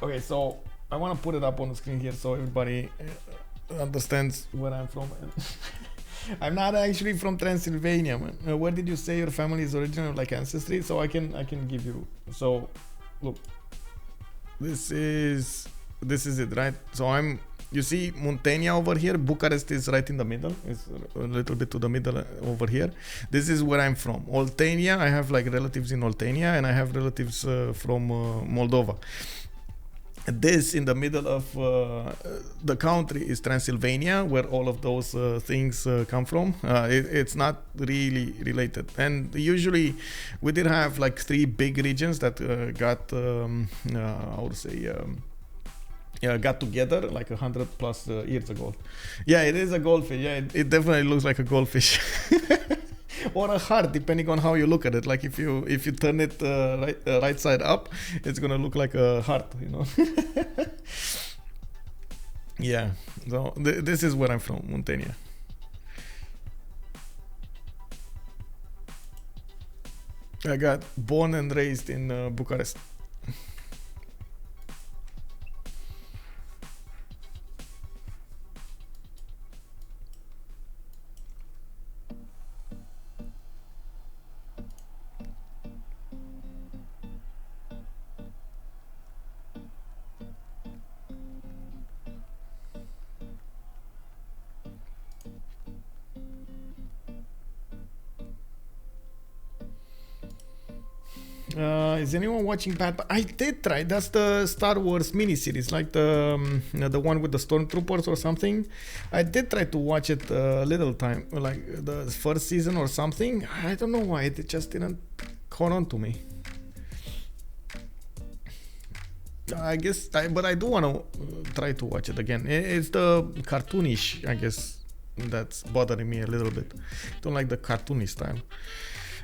Okay, so I want to put it up on the screen here so everybody understands where I'm from. I'm not actually from Transylvania, man. Where did you say your family is original, like ancestry? So I can give you. So look, this is it, right? So you see Muntenia over here. Bucharest is right in the middle. It's a little bit to the middle over here. This is where I'm from. Oltenia. I have like relatives in Oltenia, and I have relatives from Moldova. This in the middle of the country is Transylvania, where all of those things come from. It's not really related, and usually we did have like 3 big regions that got I would say got together like 100+ years ago. Yeah, it is a goldfish. Yeah, it definitely looks like a goldfish. Or a heart, depending on how you look at it. Like if you turn it right side up, it's gonna look like a heart, you know. Yeah, so this is where I'm from, Muntenia. I got born and raised in Bucharest. Is anyone watching Bad? I did try. That's the Star Wars miniseries, like the one with the stormtroopers or something. I did try to watch it a little time, like the first season or something. I don't know why it just didn't caught on to me. I guess, but I do want to try to watch it again. It's the cartoonish, I guess, that's bothering me a little bit. Don't like the cartoony style.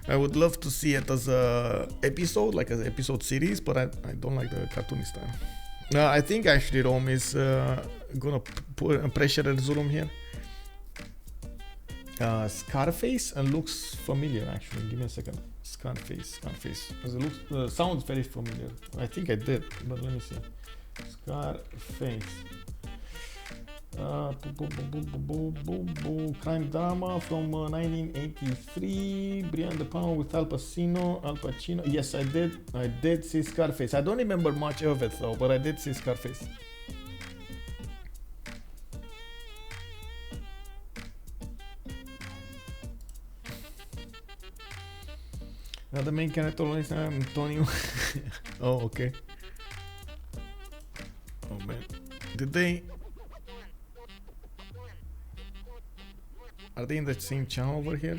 I would love to see it as a episode, like an episode series, but I don't like the cartoony style. I think actually Rome is gonna put pressure Erzurum here. Scarface and looks familiar actually. Give me a second. Scarface. It looks, sounds very familiar. I think I did, but let me see. Scarface. Crime drama from 1983. Brian De Palma with Al Pacino. Yes, I did see Scarface. I don't remember much of it though, but I did see Scarface. The main character is Antonio. Oh, okay. Oh man, did they? Are they in the same channel over here?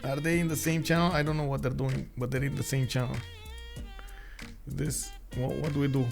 Are they in the same channel? I don't know what they're doing, but they're in the same channel. This, what do we do?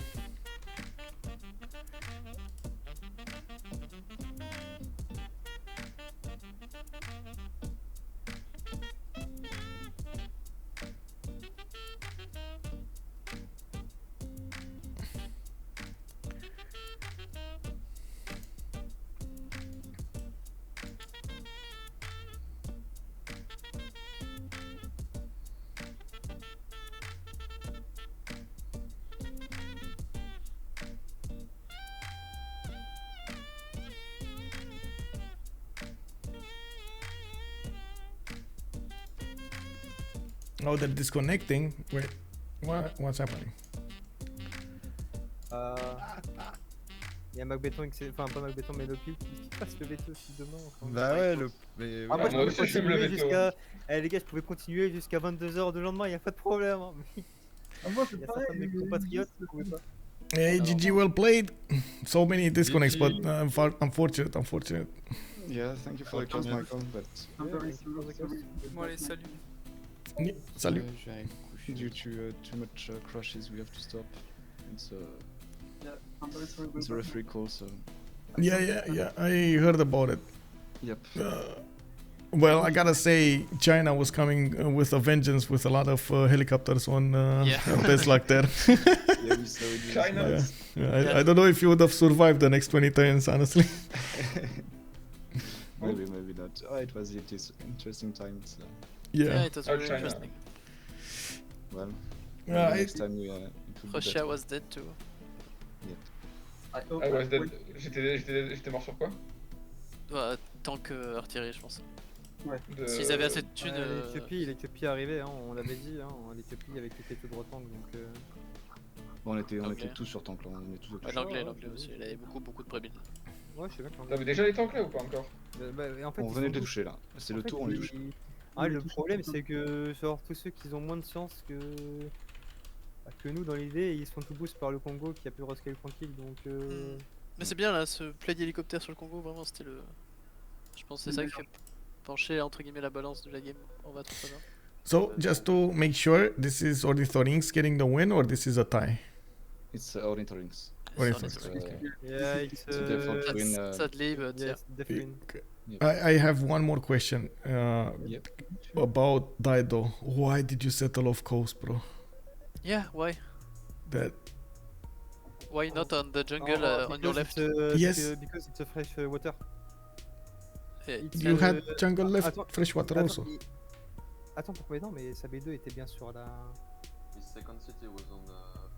Oh, they're disconnecting. Wait, what's happening? Il y a McBeton, enfin pas McBeton, mais Naopil qui passe le veto si demain. Enfin, Bah ouais, mais moi, voilà. je peux continuer jusqu'à. Eh les gars, je pouvais continuer jusqu'à 22h de lendemain, y a pas de problème. Hein. Moi, Il y a certains de mes compatriotes qui pouvaient pas. Hey, GG, well played. So many disconnects, but unfortunate. Yeah, thank you for the cast, Michael, but Bon allez, salut. Salut. due to too much crashes, we have to stop. It's a referee call, so... Yeah, I heard about it. Yep. Well, I gotta say, China was coming with a vengeance with a lot of helicopters on Beslag there. Yeah, we saw it. China. Yeah. I don't know if you would have survived the next 20 turns, honestly. Maybe not. Oh, it was interesting time. Yeah. It was really China. interesting. Well, Yeah, next time it will be Russia better. was dead too. Ah ouais, j'étais mort sur quoi? Ouais, tant que artillerie, je pense. Ouais. S'ils avaient assez de thunes. L'Ethiopie arrivait, hein, on l'avait dit, hein, l'Ethiopie avec les têtes de droitangle, donc... Bon, on était Anglais. tous sur tank là, on est tous Ouais, l'anglais aussi, il avait beaucoup de prébiles. Ouais, je sais pas quand T'avais déjà les tanks là ou pas encore? en fait, On venait de les toucher là, c'est le tour, on les touche. Le problème c'est que genre tous ceux qui ont moins de chance que nous dans l'idée, ils se font tout boost par le Congo qui a pu rescaler tranquille, donc... Mais c'est bien là, ce play d'hélicoptère sur le Congo, vraiment c'était le... Je pense que c'est ça qui fait pencher entre guillemets la balance de la game en va trop bien. So, just to make sure, this is Ornithorynques getting the win, or this is a tie? It's Ornithorynques. Yeah, it's default win. Sadly, but yeah. yes, definitely. I have one more question Yep. about Dido. Why did you settle off coast, bro? Yeah, why? That Why not on the jungle on your left? Yes. Because it's a fresh water. You had jungle left, Attends, freshwater attends, also. Attends, pourquoi non, mais sa B2 était bien sur la... His second city was on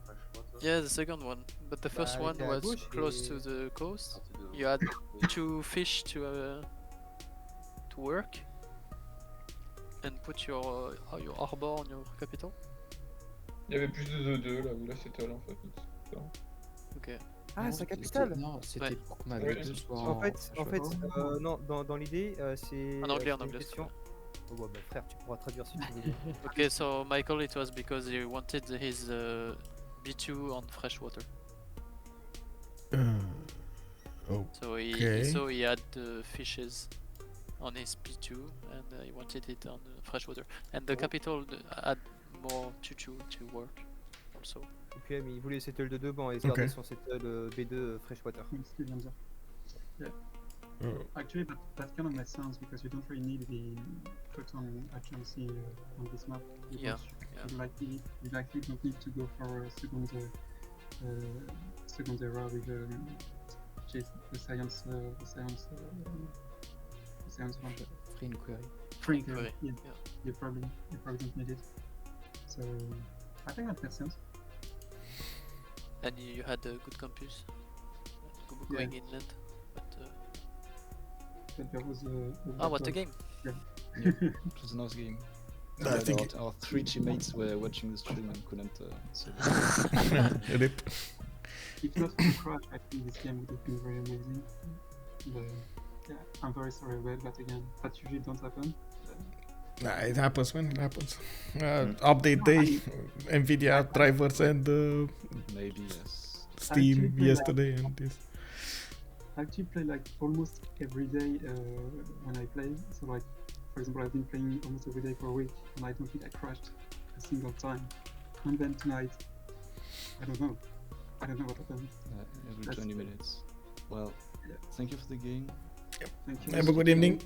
freshwater. Yeah, the second one, but the first one était à was gauche close et- to the coast. You had 2 fish to work and put your harbor on your capital. Il y avait plus de 2 là où là c'était en fait. Ok. Ah, sa capitale. Non, c'était Ouais. pour que ma Oui. B2 soit En fait, non, dans l'idée, c'est... En anglais, en c'est une anglais, question... Oh, bah, frère, tu pourras traduire si tu veux. Okay, so Michael, it was because he wanted his B2 on freshwater. So he Okay. so he had fishes on his B2 and he wanted it on freshwater. And the capital had more to work also. Et puis, mais il voulait settle de 2 bancs et se garder son settle B2 freshwater. Ce qu'il vient de dire. Yeah. Actually, that kind of makes sense because you don't really need the proton agency on this map. Yeah, You likely don't need to go for a second era with the science one. Free inquiry. Free Inquiry, yeah. yeah. You probably don't need it. So I think that makes sense. And you had a good campus Yeah. going inland. But there was What a game! It was a nice game. I think Our 3 teammates were watching the stream and couldn't say Rip. If not for the crash, I think this game would have been very amazing. But, yeah, I'm very sorry about that again. That usually don't happen. Nah, it happens, man. It happens. Update day, Nvidia drivers and maybe yes. Steam Actually, yesterday and this. I actually play like almost every day when I play. So like, for example, I've been playing almost every day for a week, and I don't think I crashed a single time. And then tonight, I don't know what happened. Every That's 20 good. minutes. Well, Yeah. thank you for the game. Thank you. Have a good evening.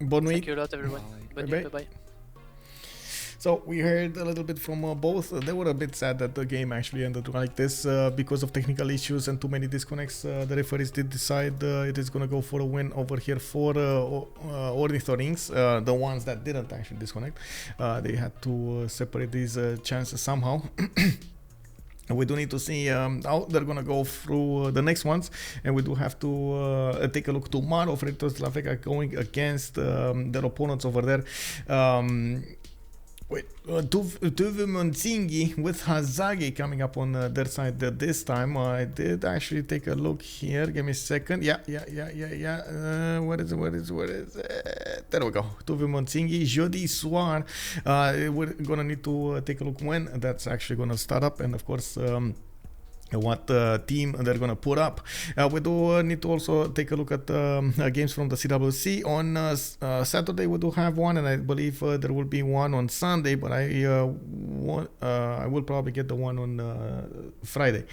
Bon Thank week. you a lot, everyone. Bye. Bye Bye-bye. bye. So we heard a little bit from both. They were a bit sad that the game actually ended like this because of technical issues and too many disconnects. The referees did decide it is gonna go for a win over here for Ornithorynques, the ones that didn't actually disconnect. They had to separate these chances somehow. We do need to see how they're gonna go through the next ones, and we do have to take a look tomorrow. Fritos La Vega going against their opponents over there. Tuvu Monzingi with Hazagi coming up on their side this time. I did actually take a look here. Give me a second. Yeah. Where is it? There we go. Tuvu Monzingi, Jody Soir. We're gonna need to take a look when that's actually gonna start up, and of course what team they're gonna put up. We do need to also take a look at games from the CWC. On Saturday we do have one, and I believe there will be one on Sunday, but I will probably get the one on Friday.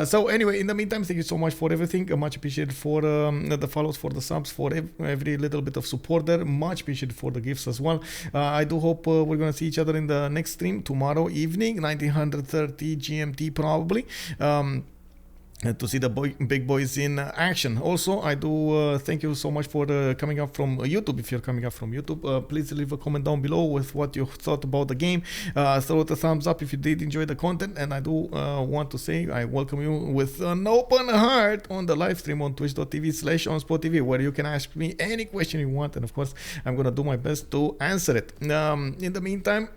So anyway, in the meantime, thank you so much for everything. Much appreciated for the follows, for the subs, for every little bit of support there. Much appreciated for the gifts as well. I do hope we're gonna see each other in the next stream tomorrow evening, 1930 GMT probably. To see the big boys in action. Also, I do thank you so much for coming up from YouTube. If you're coming up from YouTube, please leave a comment down below with what you thought about the game. Throw it a thumbs up if you did enjoy the content, and I do want to say I welcome you with an open heart on the live stream on twitch.tv/OnSpotTV, where you can ask me any question you want, and of course I'm gonna do my best to answer it. In the meantime,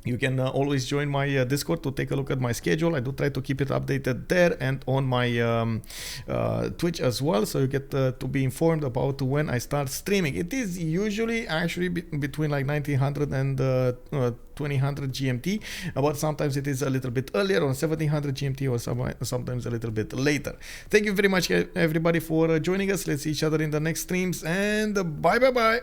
you can always join my Discord to take a look at my schedule. I do try to keep it updated there and on my Twitch as well, so you get to be informed about when I start streaming. It is usually actually between like 1900 and 2000 GMT, but sometimes it is a little bit earlier on 1700 GMT, or sometimes a little bit later. Thank you very much everybody for joining us. Let's see each other in the next streams, and bye.